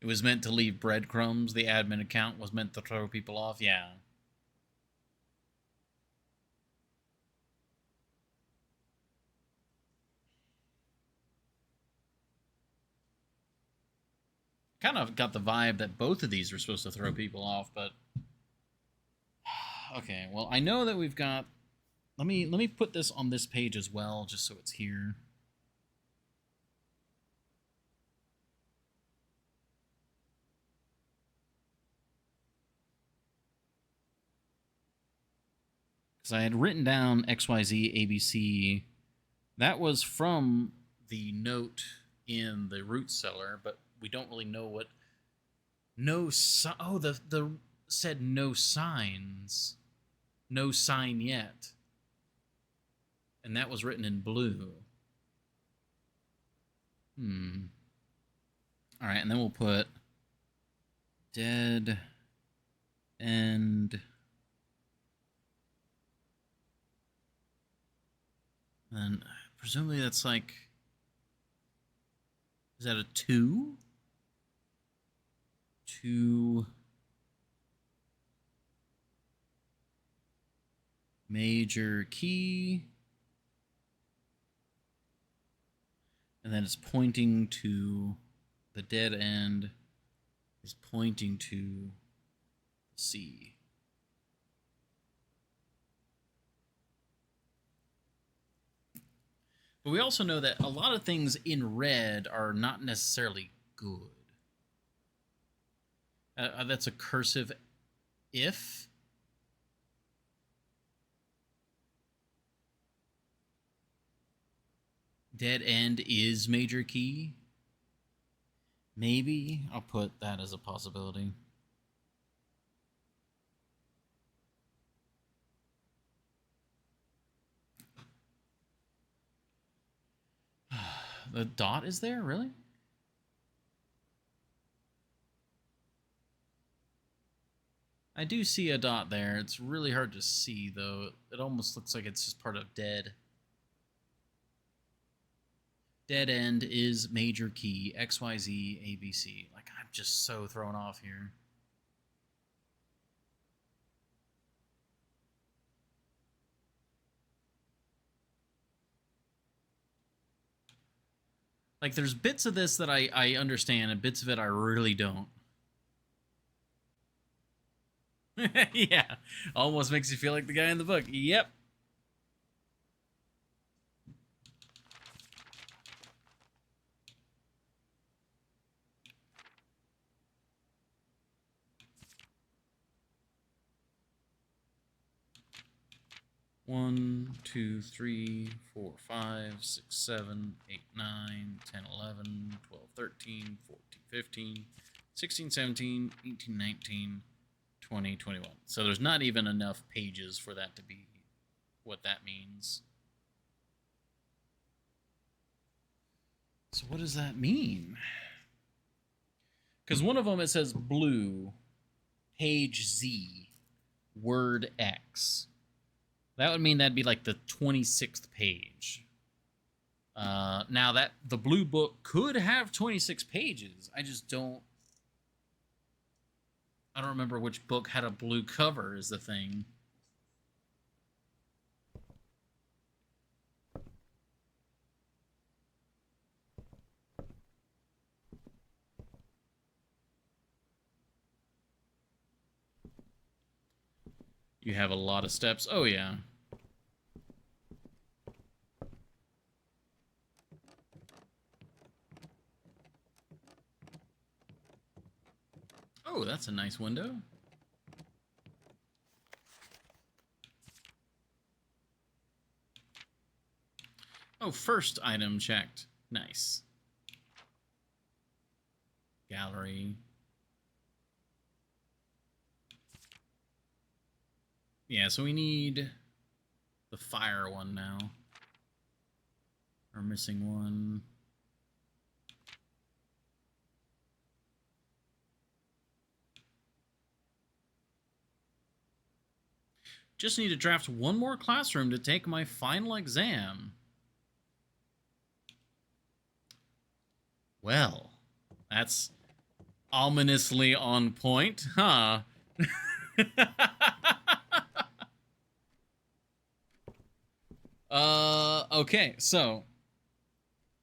It was meant to leave breadcrumbs. The admin account was meant to throw people off. Yeah. Kind of got the vibe that both of these are supposed to throw people off, but okay. Well, I know that we've got. Let me put this on this page as well, just so it's here. Because I had written down XYZ ABC. That was from the note in the root cellar, but we don't really know what. No, oh, the said no signs, no sign yet, and that was written in blue. All right, and then we'll put dead end. And presumably that's like, is that a 2? 2 major key. And then it's pointing to the dead end is pointing to C. But we also know that a lot of things in red are not necessarily good. That's a cursive if. Dead end is major key. Maybe I'll put that as a possibility. The dot is there, really? I do see a dot there. It's really hard to see, though. It almost looks like it's just part of dead. Dead end is major key, XYZ, ABC. Like, I'm just so thrown off here. Like, there's bits of this that I understand, and bits of it I really don't. Yeah, almost makes you feel like the guy in the book. Yep. One, 2, 3, 4, 5, 6, 7, 8, 9, 10, 11, 12, 13, 14, 15, 16, 17, 18, 19, 20, 21. So there's not even enough pages for that to be what that means. So what does that mean? Because one of them, it says blue, page Z, word X. That would mean that'd be like the 26th page. Now that the blue book could have 26 pages. I don't remember which book had a blue cover is the thing. You have a lot of steps. Oh, yeah. Oh, that's a nice window. Oh, first item checked. Nice. Gallery. Yeah, so we need the fire one now. We're missing one. Just need to draft one more classroom to take my final exam. Well, that's ominously on point, huh? Okay, so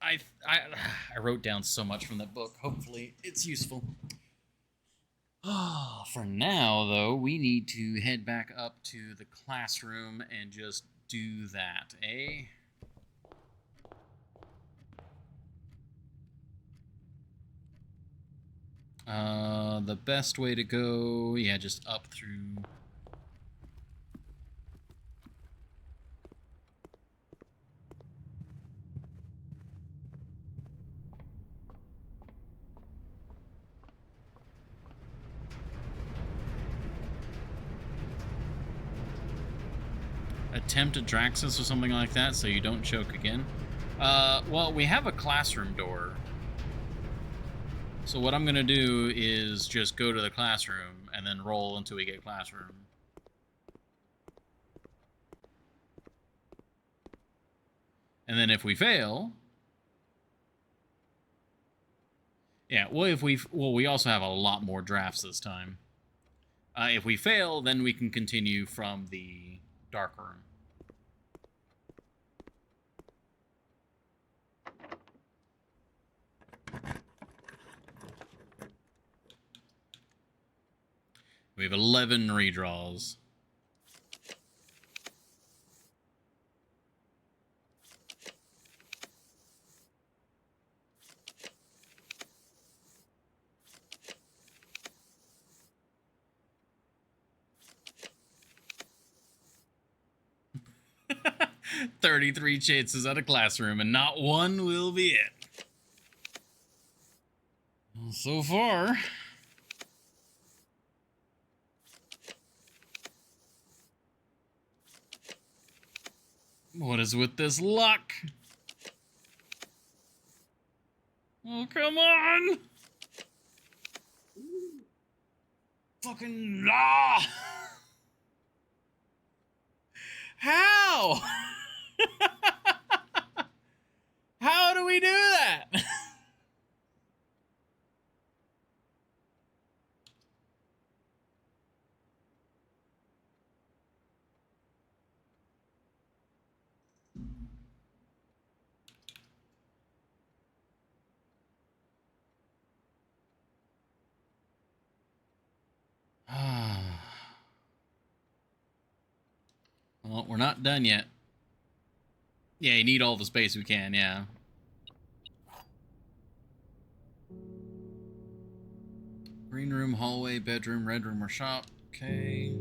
I wrote down so much from that book. Hopefully, it's useful. For now, though, we need to head back up to the classroom and just do that, eh? The best way to go, yeah, just up through. Attempt a Draxus or something like that so you don't choke again. Well, we have a classroom door. So what I'm going to do is just go to the classroom and then roll until we get classroom. And then if we fail... Yeah, well, we also have a lot more drafts this time. If we fail, then we can continue from the dark room. We have 11 redraws. "33 chances at a classroom, and not one will be it." Well, so far... What is with this luck? Oh, come on! Fucking ah! How? How do we do that? Well, we're not done yet. Yeah, you need all the space we can, yeah. Green room, hallway, bedroom, red room, or shop. Okay.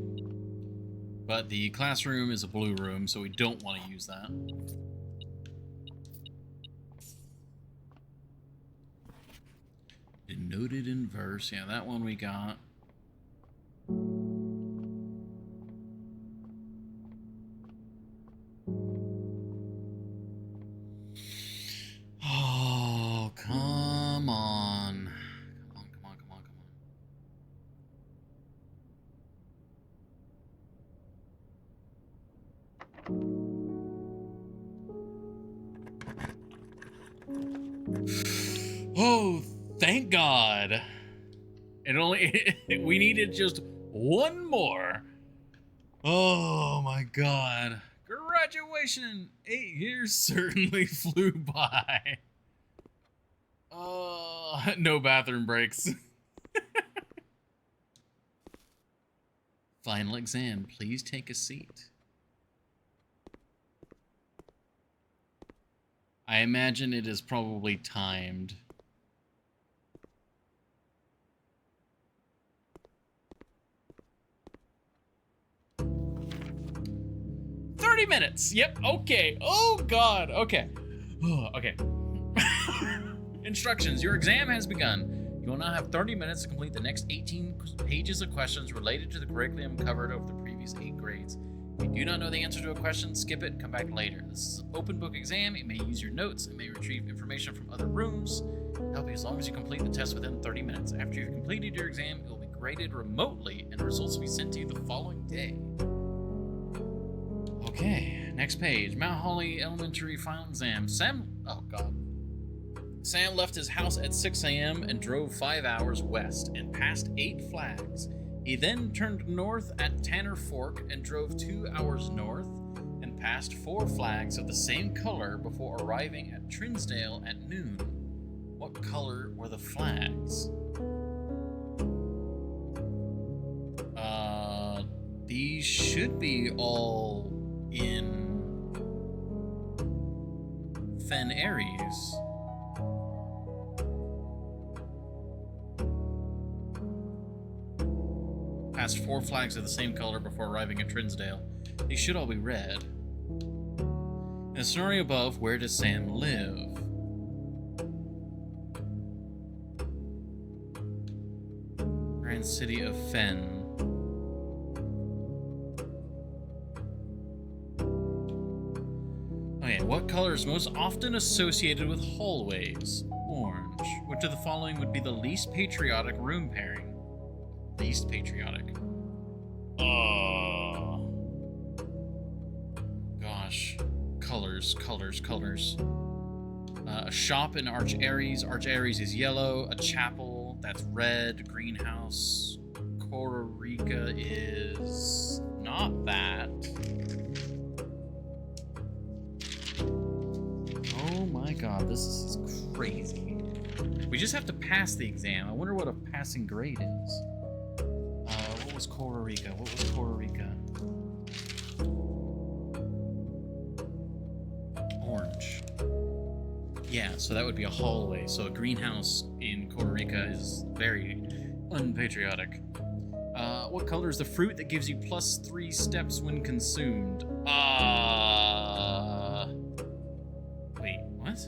But the classroom is a blue room, so we don't want to use that. Denoted in verse. Yeah, that one we got. Oh, come on. Come on. Oh, thank God. It only we needed just one more. Oh my God. Graduation 8 years certainly flew by. No bathroom breaks. Final exam. Please take a seat. I imagine it is probably timed. Minutes. Yep. Okay. Oh God. Okay. Okay. Instructions. Your exam has begun. You will now have 30 minutes to complete the next 18 pages of questions related to the curriculum covered over the previous 8 grades. If you do not know the answer to a question, skip it and come back later. This is an open book exam. You may use your notes and may retrieve information from other rooms. It'll help you as long as you complete the test within 30 minutes. After you've completed your exam, it will be graded remotely and the results will be sent to you the following day. Okay, next page. Mount Holly Elementary final exam. Sam left his house at 6 a.m. and drove 5 hours west and passed 8 flags. He then turned north at Tanner Fork and drove 2 hours north and passed 4 flags of the same color before arriving at Trinsdale at noon. What color were the flags? These should be all in Fen Aries. Passed 4 flags of the same color before arriving at Trinsdale. These should all be red. In the scenario above, where does Sam live? Grand City of Fen. Okay, what color is most often associated with hallways? Orange. Which of the following would be the least patriotic room pairing? Least patriotic. Gosh. Colors. A shop in Arch Aries. Arch Aries is yellow. A chapel, that's red. Greenhouse. Costa Rica is not that. Oh my God, this is crazy. We just have to pass the exam. I wonder what a passing grade is. What was Costa Rica? Orange. Yeah, so that would be a hallway. So a greenhouse in Costa Rica is very unpatriotic. What color is the fruit that gives you +3 steps when consumed? Wait, what?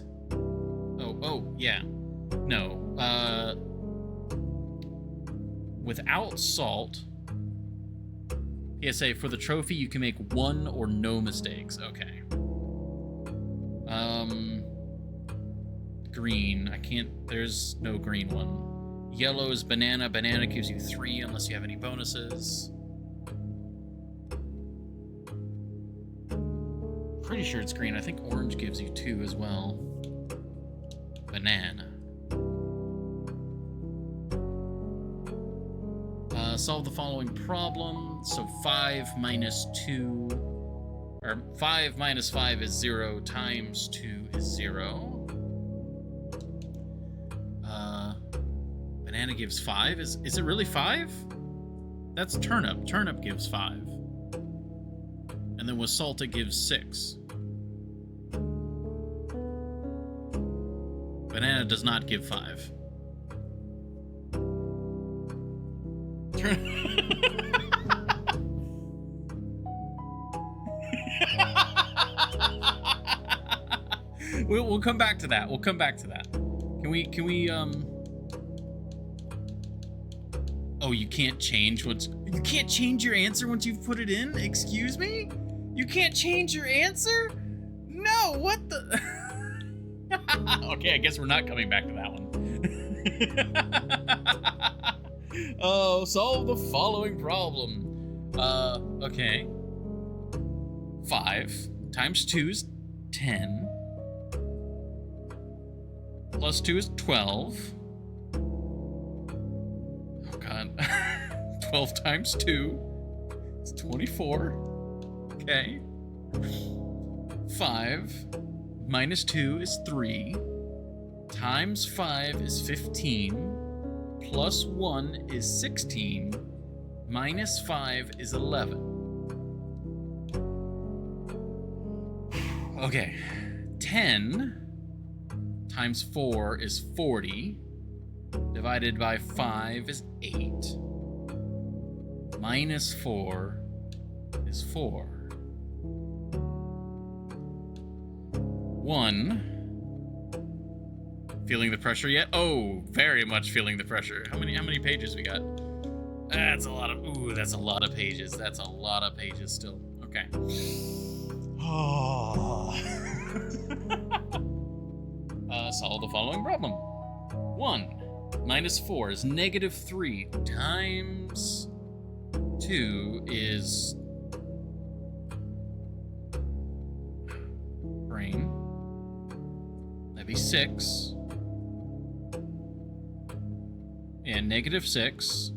Oh, yeah. No. Without salt. PSA, for the trophy, you can make 1 or no mistakes. Okay. Green. I can't. There's no green one. Yellow is banana. Banana gives you 3 unless you have any bonuses. Pretty sure it's green. I think orange gives you 2 as well. Banana. Solve the following problem. So 5 minus 2, or 5 minus 5 is 0, times 2 is 0. Banana gives 5. Is it really 5? That's turnip. Turnip gives 5. And And then Wasalta gives 6. Banana does not give 5. We'll come back to that. We'll come back to that. Can we Oh, you can't change you can't change your answer once you've put it in? Excuse me? You can't change your answer? No, what the Okay, I guess we're not coming back to that one. Oh, solve the following problem. Okay. 5 times 2 is 10. Plus 2 is 12. Oh, God. 12 times 2 is 24. Okay. 5 minus 2 is 3. Times 5 is 15. Plus 1 is 16. Minus 5 is 11. Okay. 10 times 4 is 40. Divided by 5 is 8. Minus 4 is 4. 1. Feeling the pressure yet? Oh, very much feeling the pressure. How many pages we got? That's a lot of that's a lot of pages. That's a lot of pages still. Okay. Oh. Solve the following problem. 1 minus 4 is negative 3 times 2 is brain. That'd be 6. And negative 6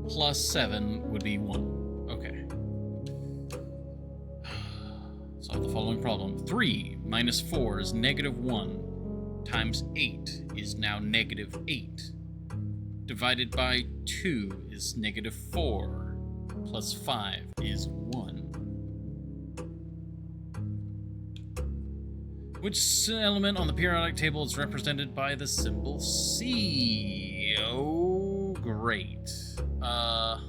plus 7 would be 1. Okay. Solve the following problem. 3 minus 4 is negative 1 times 8 is now negative 8. Divided by 2 is negative 4 plus 5 is 1. Which element on the periodic table is represented by the symbol C? Oh, great. I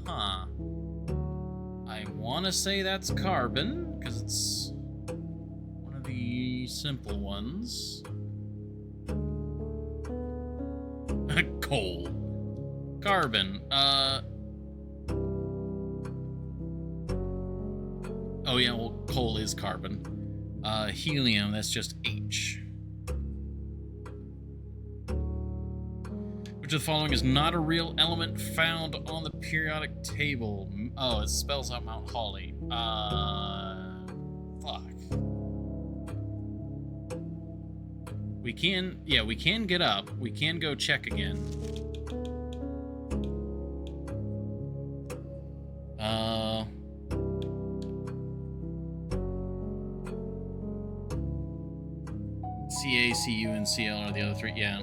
want to say that's carbon, because it's one of the simple ones. Coal. Carbon. Oh yeah, well, coal is carbon. Helium, that's just H. Which of the following is not a real element found on the periodic table? Oh, it spells out Mount Holly. Fuck. We can get up. We can go check again. CA, CU, and CL are the other 3. Yeah.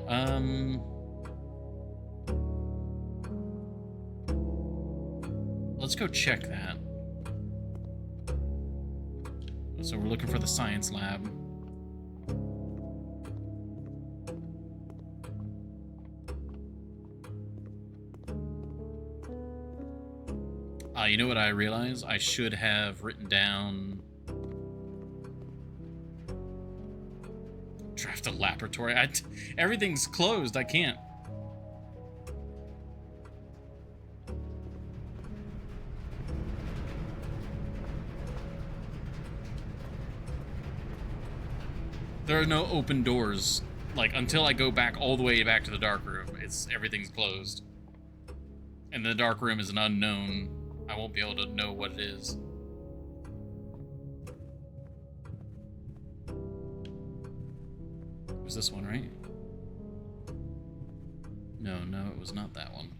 Let's go check that. So we're looking for the science lab. You know what I realize? I should have written down draft a laboratory. Everything's closed. I can't. There are no open doors. Like, until I go back all the way back to the dark room, everything's closed. And the dark room is an unknown. I won't be able to know what it is. It was this one, right? No, it was not that one.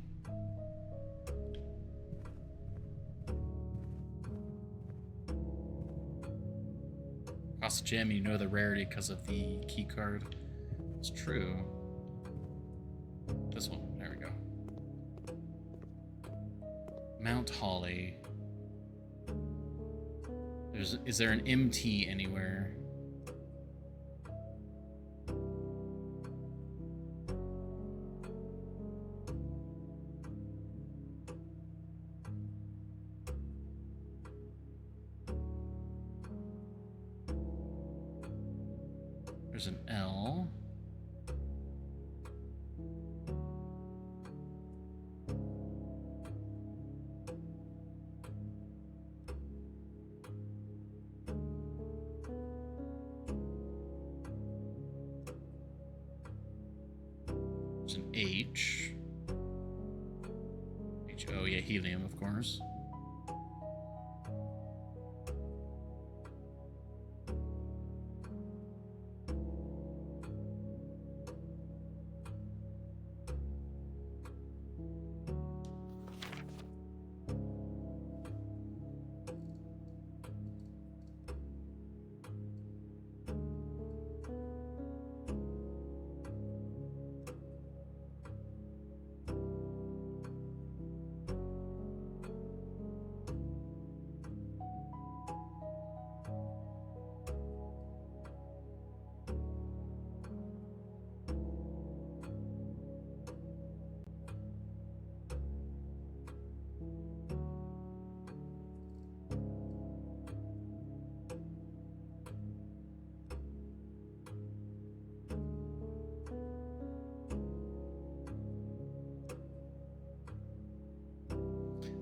Across the gem, you know the rarity because of the key card. It's true. This one. There we go. Mount Holly. Is there an MT anywhere? There's an L. There's an H. HO, yeah, helium, of course.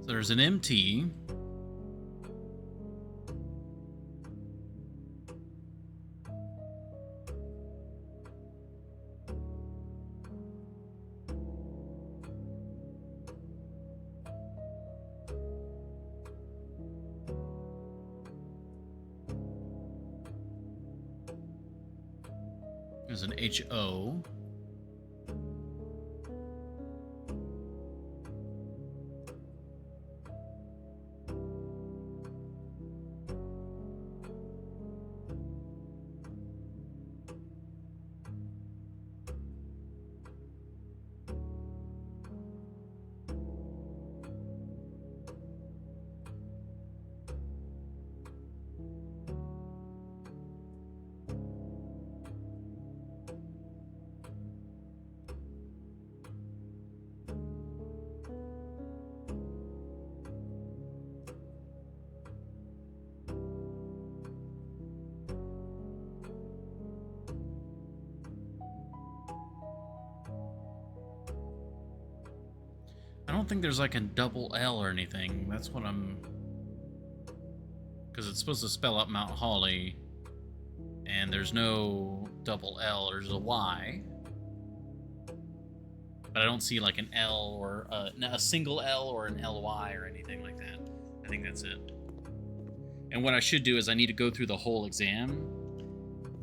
So there's an MT. There's an HO. I don't think there's like a double L or anything. That's what I'm... Because it's supposed to spell out Mount Holly. And there's no double L. There's a Y. But I don't see like an L or a single L or an LY or anything like that. I think that's it. And what I should do is I need to go through the whole exam,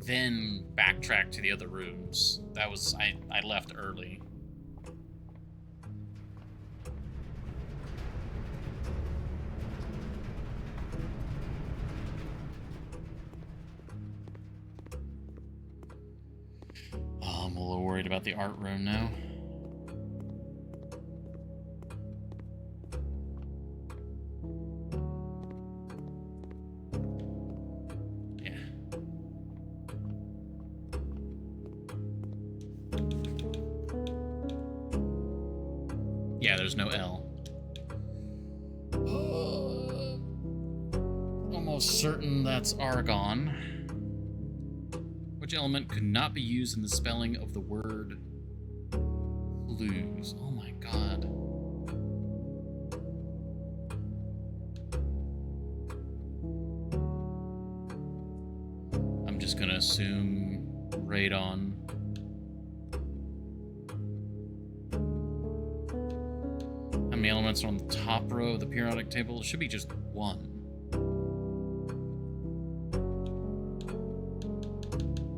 then backtrack to the other rooms. That was... I left early. I'm a little worried about the art room now. Yeah. Yeah, there's no L. Almost certain that's argon. Which element could not be used in the spelling of the word blues? Oh my god. I'm just gonna assume radon. How many elements are on the top row of the periodic table? It should be just one.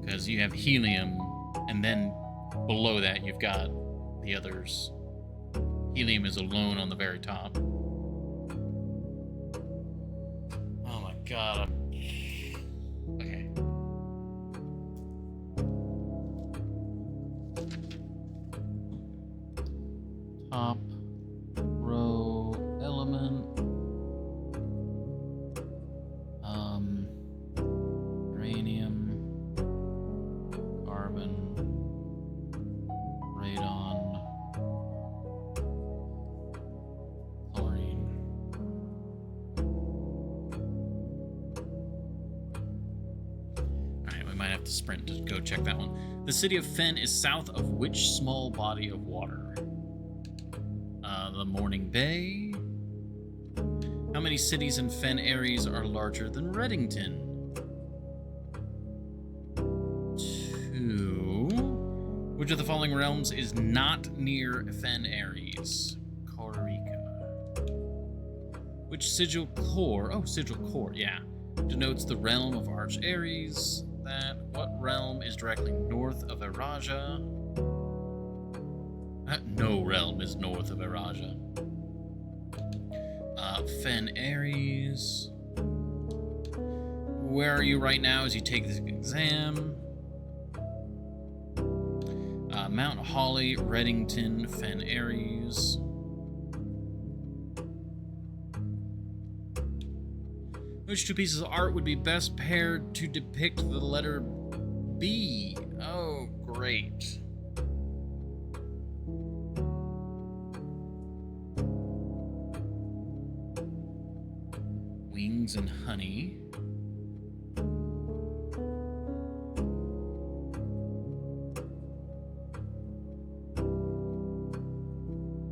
Because you have helium, and then below that you've got the others. Helium is alone on the very top. Oh my god. Okay. Top row element. have to sprint to go check that one. The city of Fen is south of which small body of water? The Morning Bay. How many cities in Fen Ares are larger than Reddington? 2. Which of the following realms is not near Fen Ares? Korrika. Which sigil core? Oh, sigil core, yeah. Denotes the realm of Arch Ares. What realm is directly north of Araja? No realm is north of Araja. Fen Ares. Where are you right now as you take this exam? Mount Holly, Reddington, Fen Ares. Which 2 pieces of art would be best paired to depict the letter B? Oh, great. Wings and honey.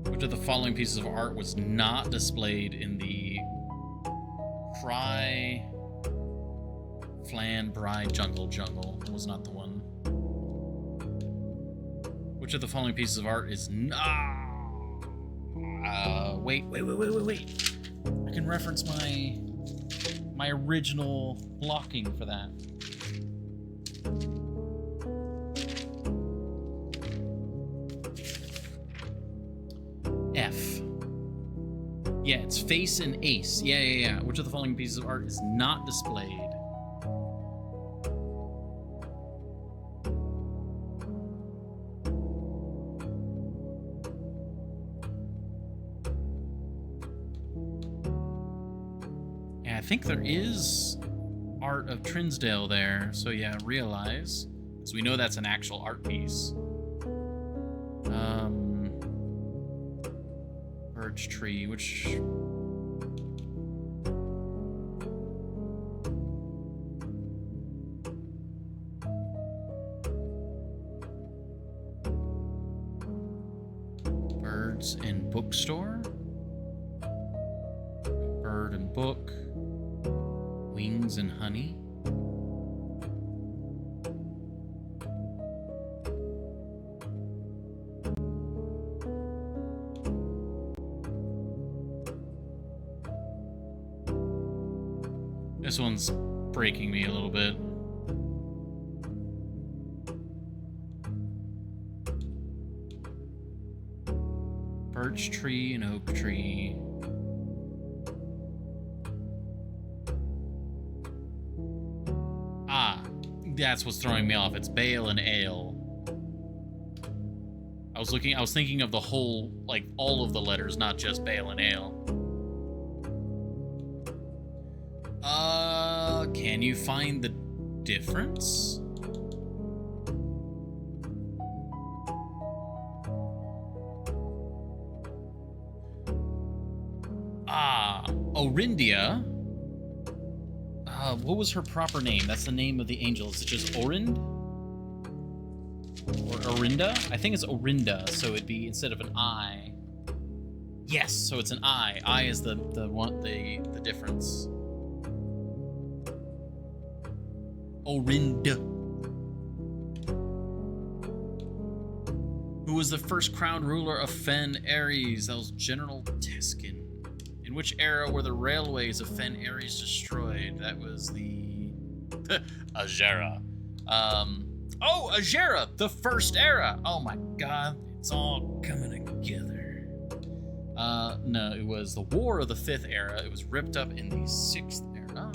Which of the following pieces of art was not displayed in the Flan Bride Jungle was not the one. Which of the following pieces of art is not? Wait. I can reference my original blocking for that. F. Yeah, it's face and ace. Yeah. Which of the following pieces of art is not displayed? Yeah, I think there is art of Trinsdale there. So yeah, realize. So we know that's an actual art piece. Birch tree, which... Birds and bookstore? Bird and book. Wings and honey. This one's breaking me a little bit. Birch tree and oak tree. Ah, that's what's throwing me off. It's bale and ale. I was thinking of the whole, like, all of the letters, not just bale and ale. Can you find the difference? Orindia. What was her proper name? That's the name of the angel. Is it just Orind? Or Orinda? I think it's Orinda, so it'd be instead of an I. Yes, so it's an I. I is the difference. Orinda. Who was the first crowned ruler of Fen Ares? That was General Teskin. In which era were the railways of Fen Ares destroyed? That was the Ajera. Ajera, the first era. Oh my god, it's all coming together. No, it was the War of the Fifth Era. It was ripped up in the Sixth Era.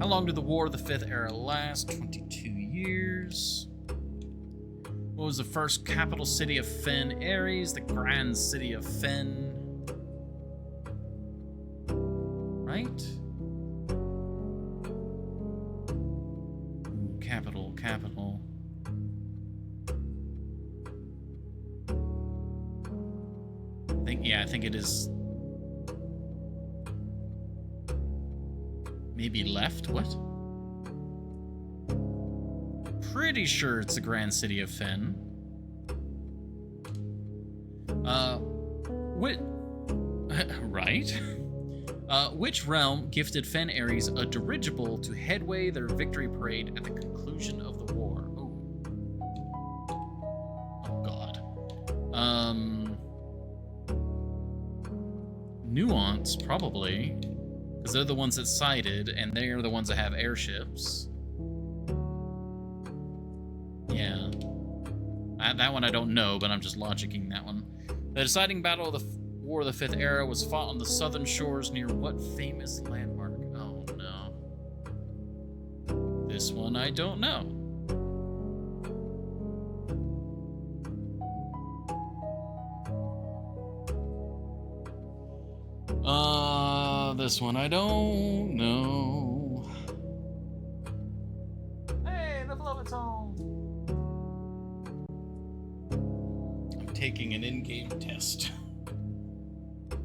How long did the War of the Fifth Era last? 22 years. What was the first capital city of Fen Ares? The Grand City of Fen. Right? Ooh, capital. I think it is. Maybe left? What? pretty sure it's the Grand City of Fen. Right? Which realm gifted Fen Ares a dirigible to headway their victory parade at the conclusion of the war? Oh God. Nuance, probably. Because they're the ones that sided, and they're the ones that have airships. Yeah. That one I don't know, but I'm just logicking that one. The deciding battle of the War of the Fifth Era was fought on the southern shores near what famous landmark? Oh no. This one I don't know. This one I don't know. Hey, the Flovet's home. I'm taking an in-game test. It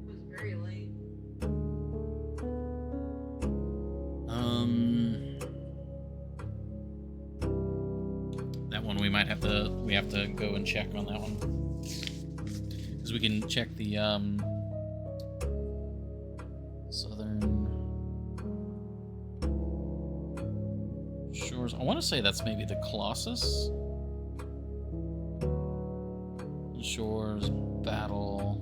was very late. That one we have to go and check on that one. Because we can check the southern shores. I want to say that's maybe the Colossus. Shores, battle,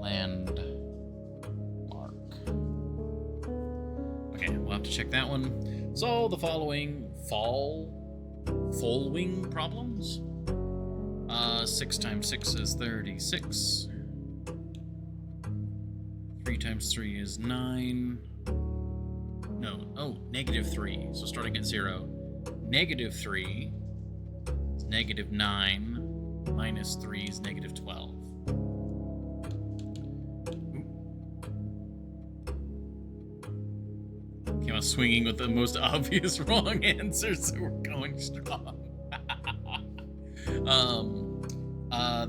landmark. Okay, we'll have to check that one. So the following following problems. 6 times 6 is 36. 3 times 3 is 9. No, oh, -3. So starting at 0. -3 is -9. Minus 3 is -12. Came out swinging with the most obvious wrong answers, so we're going strong.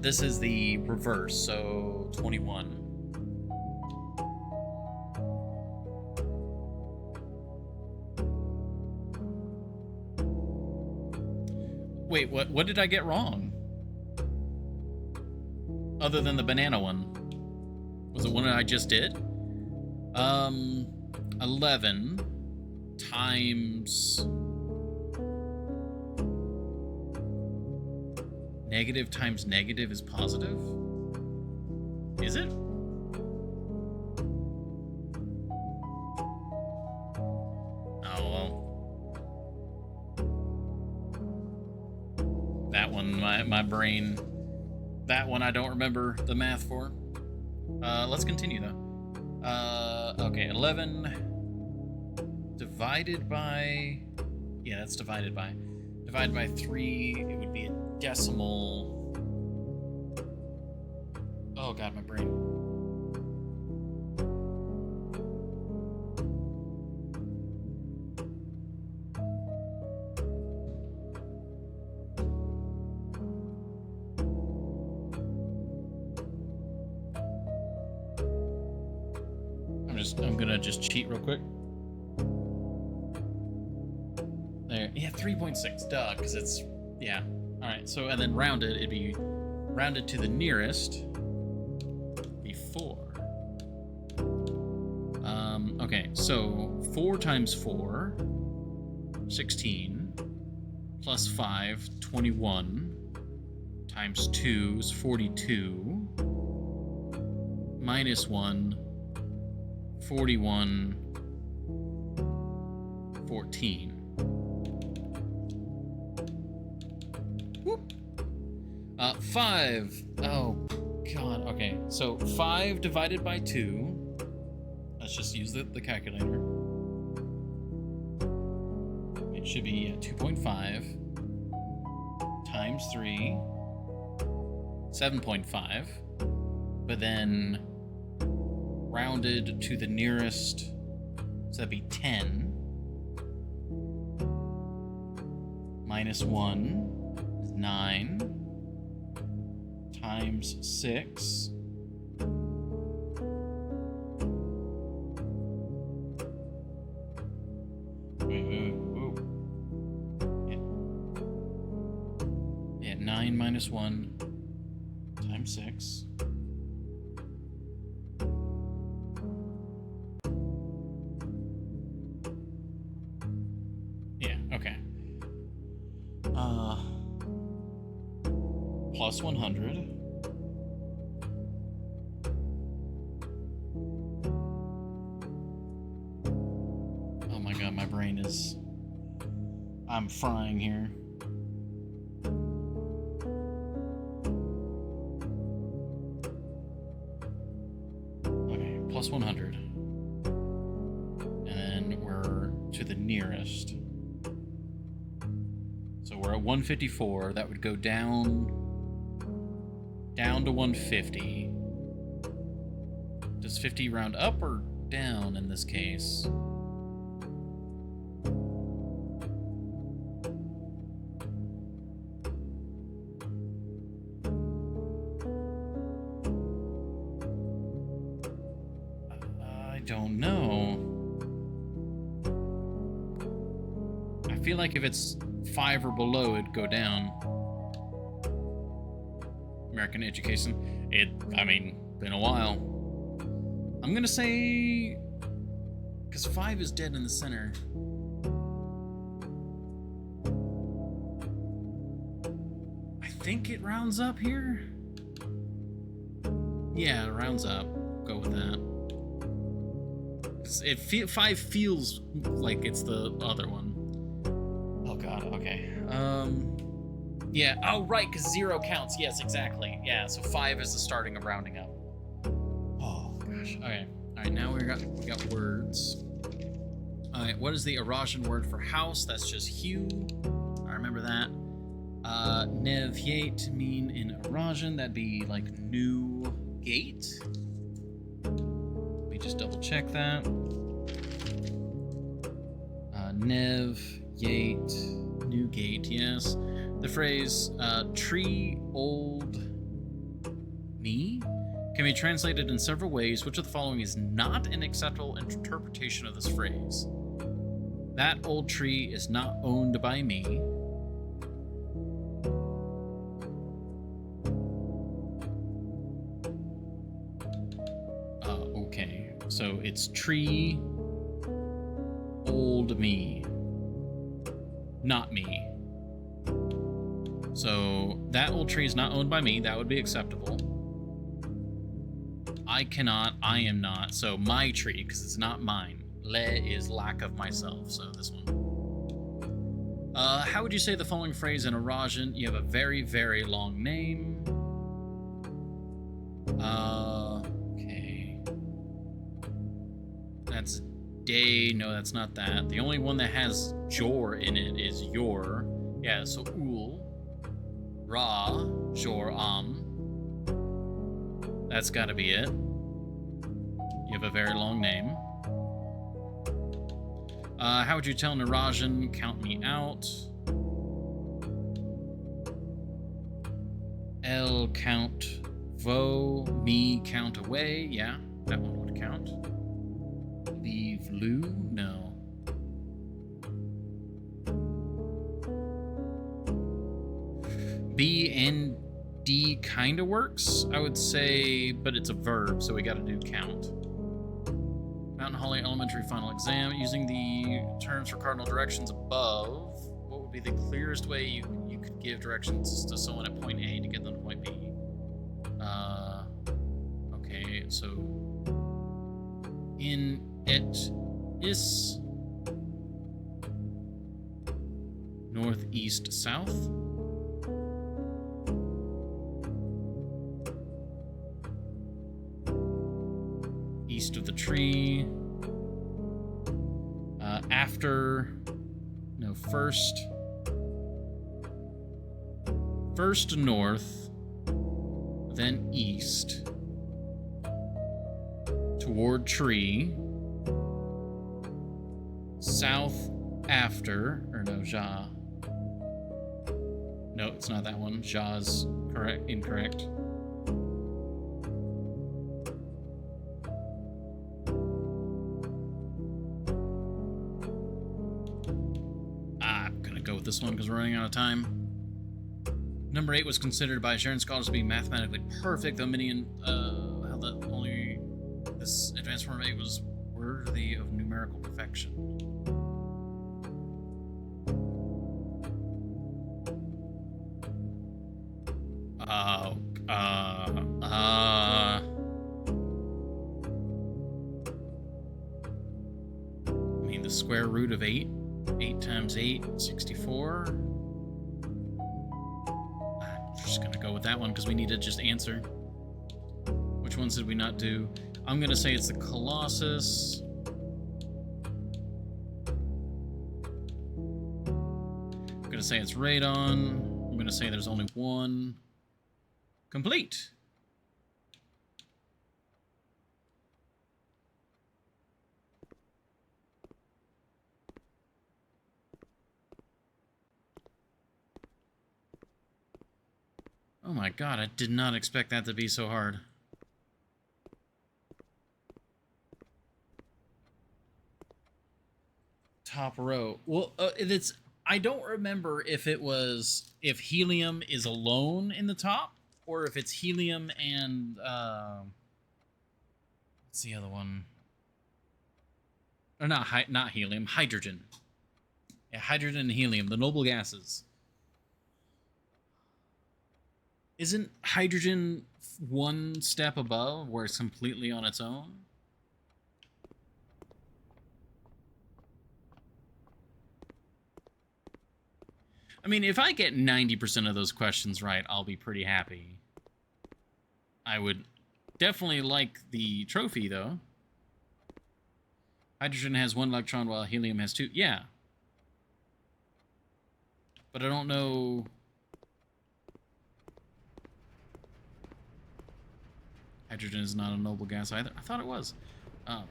This is the reverse, so 21. Wait, what did I get wrong? Other than the banana one. Was it one I just did? 11 times negative times negative is positive? Is it? Oh, well. That one, my brain, that one I don't remember the math for. Let's continue though. Okay, 11 divided by, yeah, that's divided by 3, it would be a decimal. Oh God, my brain. I'm gonna just cheat real quick. There, yeah, 3.6, duh, because it's, yeah. All right, so, and then rounded, it'd be rounded to the nearest, be 4. Okay, so 4 times 4, 16, plus 5, 21, times 2 is 42, minus 1, 41, 14. Whoop. 5. Oh, God. Okay, so 5 divided by 2. Let's just use the calculator. It should be 2.5 times 3, 7.5. But then rounded to the nearest, so that'd be 10. Minus 1 is 9. Times 6. Wait. minus 1 times 6. Yeah, okay. Plus 100. Oh my god, my brain is... I'm frying here. Okay, plus 100. And then we're to the nearest. So we're at 154. That would go down to 150. Does 50 round up or down in this case? I don't know. I feel like if it's 5 or below, it'd go down. American education. Been a while. I'm gonna say... because 5 is dead in the center. I think it rounds up here? Yeah, it rounds up. Go with that. 5 feels like it's the other one. Oh god, okay. Yeah, oh right, because 0 counts. Yes, exactly. Yeah, so 5 is the starting of rounding up. Oh gosh. Okay. Alright, now we got words. Alright, what is the Eurasian word for house? That's just hue. I remember that. Nevyet to mean in Eurasian, that'd be like new gate. Let me just double check that. Nevyet, new gate, yes. The phrase tree old me can be translated in several ways. Which of the following is not an acceptable interpretation of this phrase? That old tree is not owned by me. Okay, so it's tree old me, not me. So that old tree is not owned by me. That would be acceptable. I am not. So my tree, because it's not mine. Le is lack of myself. So this one. How would you say the following phrase in Eurasian? You have a very, very long name. Okay. That's day. No, that's not that. The only one that has jor in it is your. Yeah, so ul. Ra, jor, That's gotta be it. You have a very long name. How would you tell Eurasian? Count me out. L count vo, me count away. Yeah, that one would count. Leave Lou? No. B and D kind of works, I would say, but it's a verb, so we got to do count. Mountain Holly Elementary Final Exam. Using the terms for cardinal directions above, what would be the clearest way you could give directions to someone at point A to get them to point B? Okay, so in it is northeast south. East of the tree. First north, then east, toward tree, south after, or no, ja. No, it's not that one. Ja's incorrect. Go with this one because we're running out of time. Number 8 was considered by Sharon scholars to be mathematically perfect, though many held that only this advanced form of 8 was worthy of numerical perfection. I mean, the square root of 8. 8 times 8, 64. I'm just gonna go with that one because we need to just answer. Which ones did we not do? I'm gonna say it's the Colossus. I'm gonna say it's Radon. I'm gonna say there's only one. Complete. Oh my god, I did not expect that to be so hard. Top row. Well, it's... I don't remember if it was... if helium is alone in the top, or if it's helium and... what's the other one? Or not helium, hydrogen. Yeah, hydrogen and helium, the noble gases. Isn't hydrogen one step above, where it's completely on its own? I mean, if I get 90% of those questions right, I'll be pretty happy. I would definitely like the trophy, though. Hydrogen has 1 electron, while helium has 2. Yeah. But I don't know... Hydrogen is not a noble gas either. I thought it was. Oh,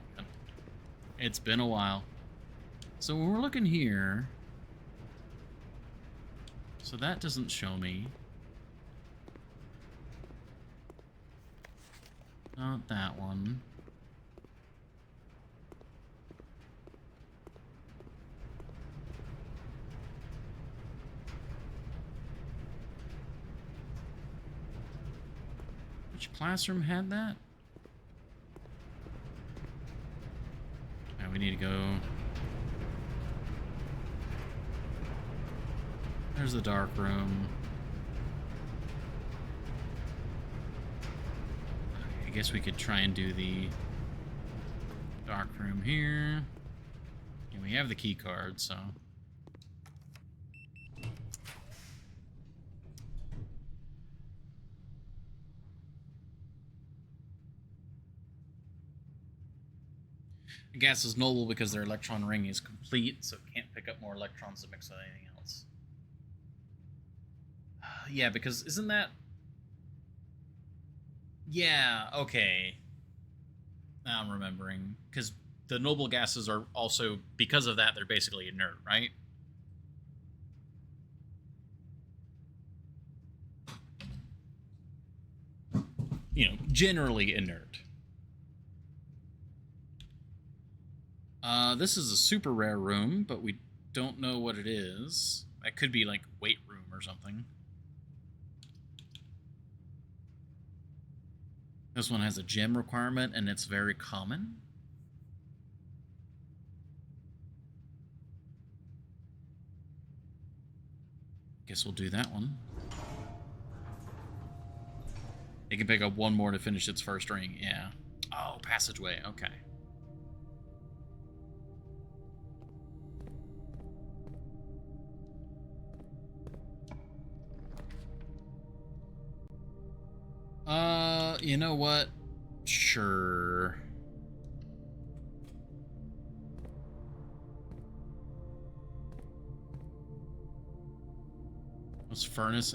it's been a while. So when we're looking here... So that doesn't show me. Not that one. Which classroom had that? Now we need to go... There's the dark room. I guess we could try and do the dark room here. And we have the key card, so... The gas is noble because their electron ring is complete, so it can't pick up more electrons to mix with anything else. Yeah, because isn't that... Yeah, okay. Now I'm remembering. Because the noble gases are also, because of that, they're basically inert, right? You know, generally inert. This is a super rare room, but we don't know what it is. That could be like weight room or something. This one has a gem requirement, and it's very common. Guess we'll do that one. It can pick up one more to finish its first ring, yeah. Oh, passageway, okay. You know what? Sure. Was Furnace...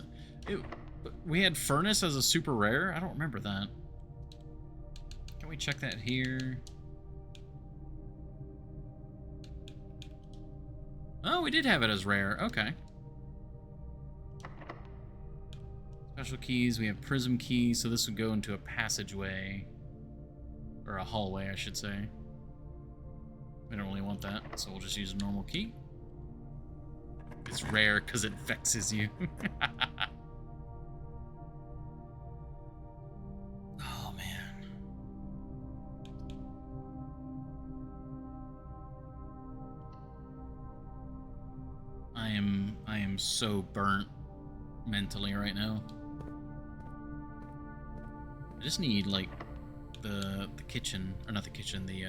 we had Furnace as a super rare? I don't remember that. Can we check that here? Oh, we did have it as rare. Okay. Special keys. We have prism keys, so this would go into a passageway. Or a hallway, I should say. We don't really want that, so we'll just use a normal key. It's rare because it vexes you. I am so burnt mentally right now. I just need like the kitchen, or not the kitchen, the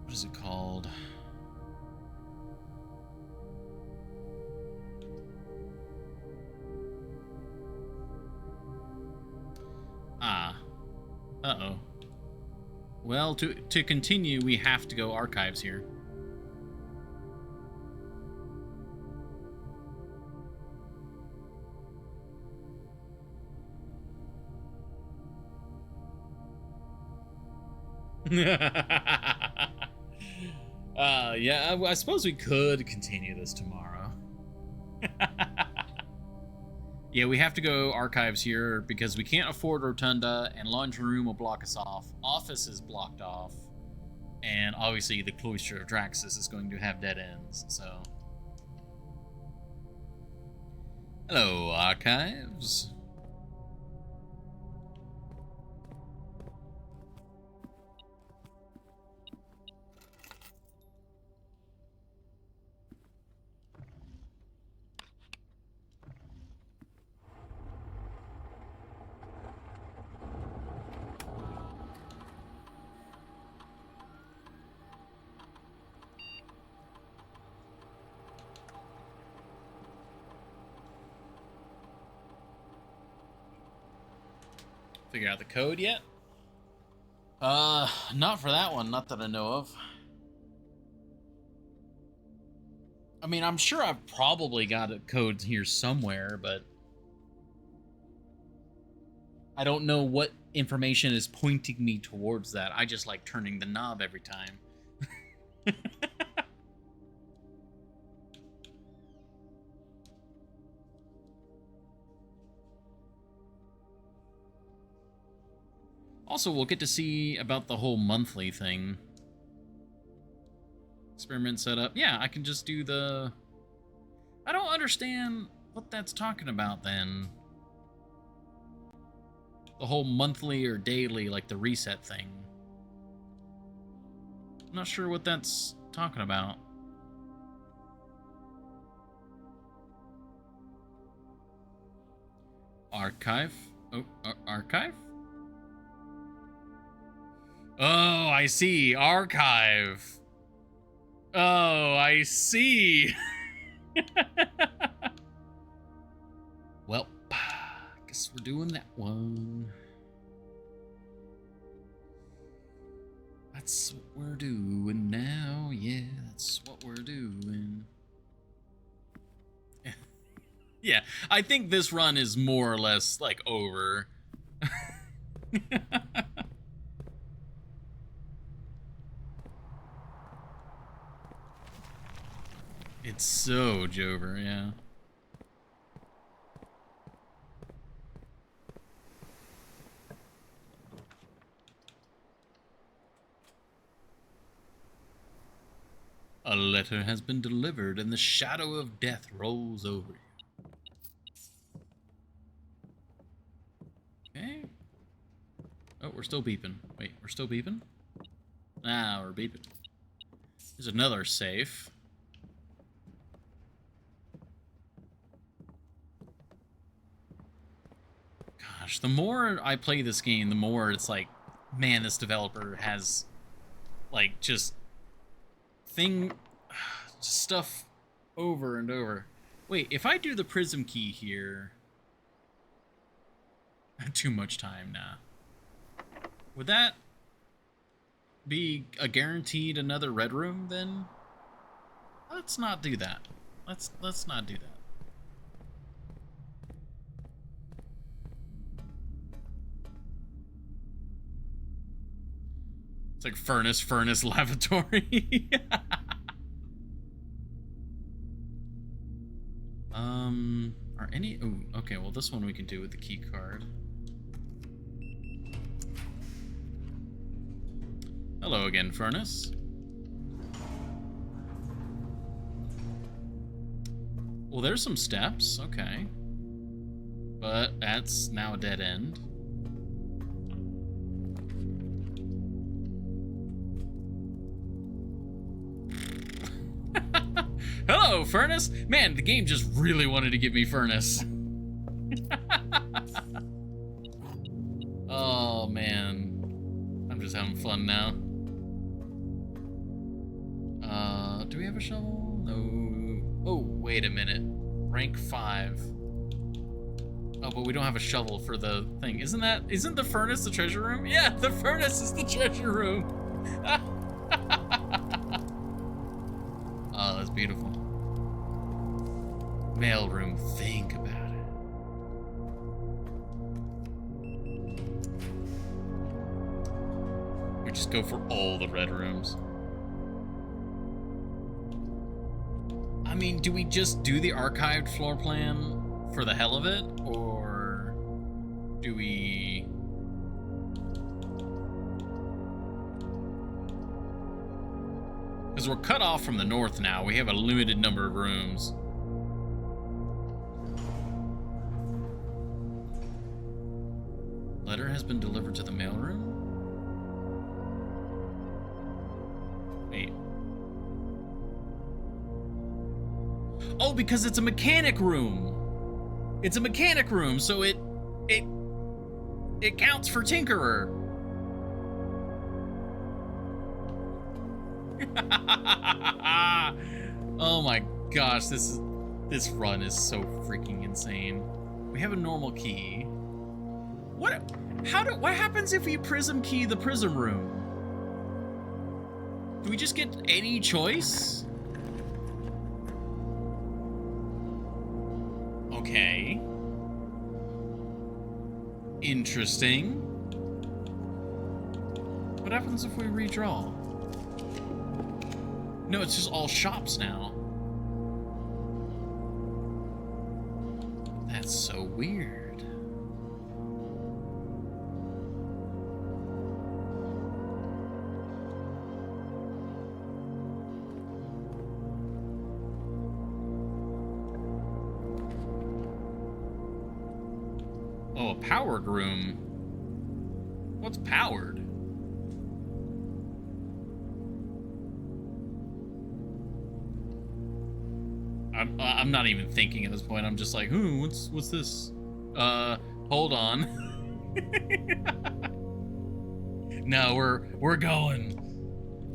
what is it called? Ah. Uh-oh. Well, to continue, we have to go archives here. Yeah, I suppose we could continue this tomorrow. Yeah, we have to go archives here because we can't afford Rotunda, and laundry room will block us off. Office is blocked off, and obviously the Cloister of Draxus is going to have dead ends, so... Hello, archives. Figure out the code yet? Not for that one, not that I know of. I mean, I'm sure I've probably got a code here somewhere, but I don't know what information is pointing me towards that. I just like turning the knob every time. Also, we'll get to see about the whole monthly thing. Experiment setup. Yeah, I can just do the... I don't understand what that's talking about then. The whole monthly or daily, like the reset thing. I'm not sure what that's talking about. Archive? Oh, archive? Oh, I see. Archive. Oh, I see. Well, guess we're doing that one. That's what we're doing now. Yeah, that's what we're doing. Yeah, I think this run is more or less, like, over. It's so Jover, yeah. A letter has been delivered, and the shadow of death rolls over you. Okay. Oh, we're still beeping. Wait, we're still beeping? Ah, we're beeping. There's another safe. Gosh, the more I play this game, the more it's like, man, this developer has, like, just stuff over and over. Wait, if I do the prism key here... Too much time now. Would that be a guaranteed another red room then? Let's not do that. Let's not do that. It's like furnace lavatory. Are any... Ooh, okay, well this one we can do with the key card. Hello again, furnace. Well, there's some steps, okay. But that's now a dead end. Hello, Furnace. Man, the game just really wanted to give me Furnace. Oh, man. I'm just having fun now. Do we have a shovel? No. Oh, wait a minute. Rank 5. Oh, but we don't have a shovel for the thing. Isn't the furnace the treasure room? Yeah, the furnace is the treasure room. Oh, that's beautiful. Mailroom, think about it. We just go for all the red rooms. I mean, do we just do the archived floor plan for the hell of it? Or do we... Because we're cut off from the north now. We have a limited number of rooms. Letter has been delivered to the mailroom? Wait. Oh, because it's a mechanic room. It's a mechanic room, so it counts for Tinkerer. Oh my gosh, this run is so freaking insane. We have a normal key. What happens if we prism key the prism room? Do we just get any choice? Okay. Interesting. What happens if we redraw? No, it's just all shops now. That's so weird. Oh, a powered room. What's powered? I'm not even thinking at this point. I'm just like, what's this? Hold on. No, we're going.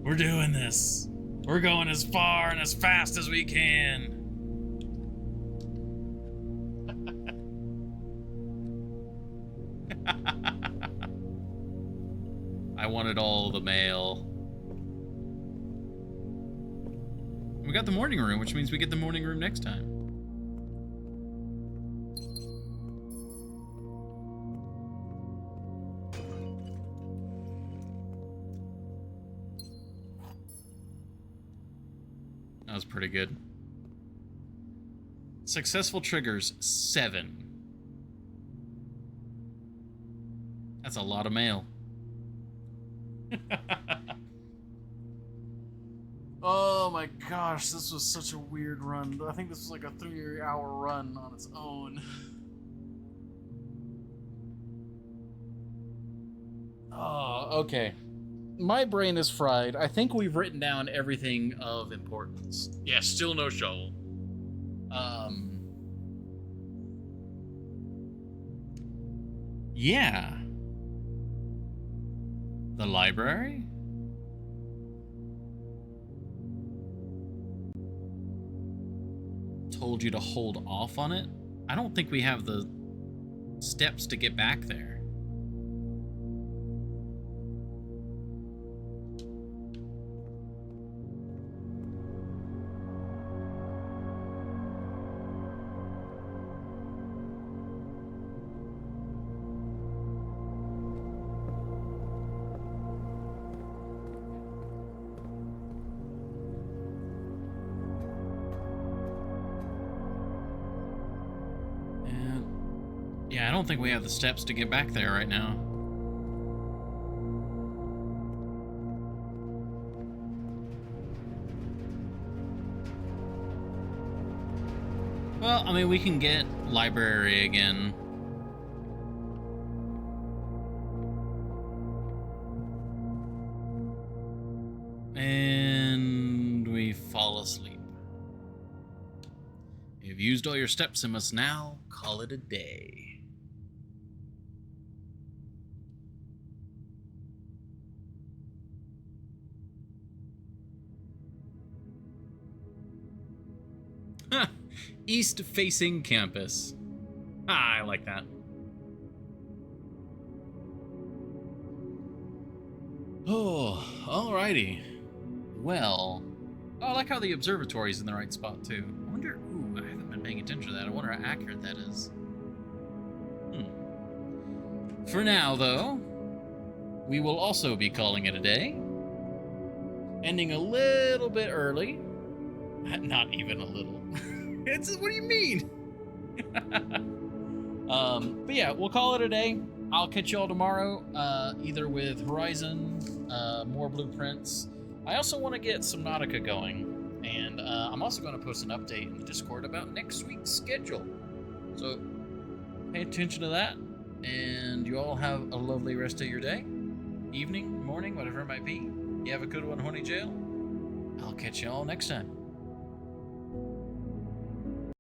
We're doing this. We're going as far and as fast as we can. I wanted all the mail. We got the morning room, which means we get the morning room next time. That was pretty good. Successful triggers, 7. That's a lot of mail. Oh my gosh, this was such a weird run. I think this was like a 3-hour run on its own. Oh, okay. My brain is fried. I think we've written down everything of importance. Yeah, still no shovel. Yeah. The library? Told you to hold off on it? I don't think we have the steps to get back there. Yeah, I don't think we have the steps to get back there right now. Well, I mean, we can get library again. And we fall asleep. You've used all your steps and must now call it a day. East-facing campus. I like that. Oh, alrighty. Well, I like how the observatory's in the right spot too. I wonder. Ooh, I haven't been paying attention to that. I wonder how accurate that is. For now, though, we will also be calling it a day. Ending a little bit early. Not even a little. What do you mean? But yeah, we'll call it a day. I'll catch y'all tomorrow, either with Horizon, more blueprints. I also want to get Subnautica going, and I'm also going to post an update in the Discord about next week's schedule. So pay attention to that, and you all have a lovely rest of your day, evening, morning, whatever it might be. You have a good one, Horny Jail. I'll catch y'all next time.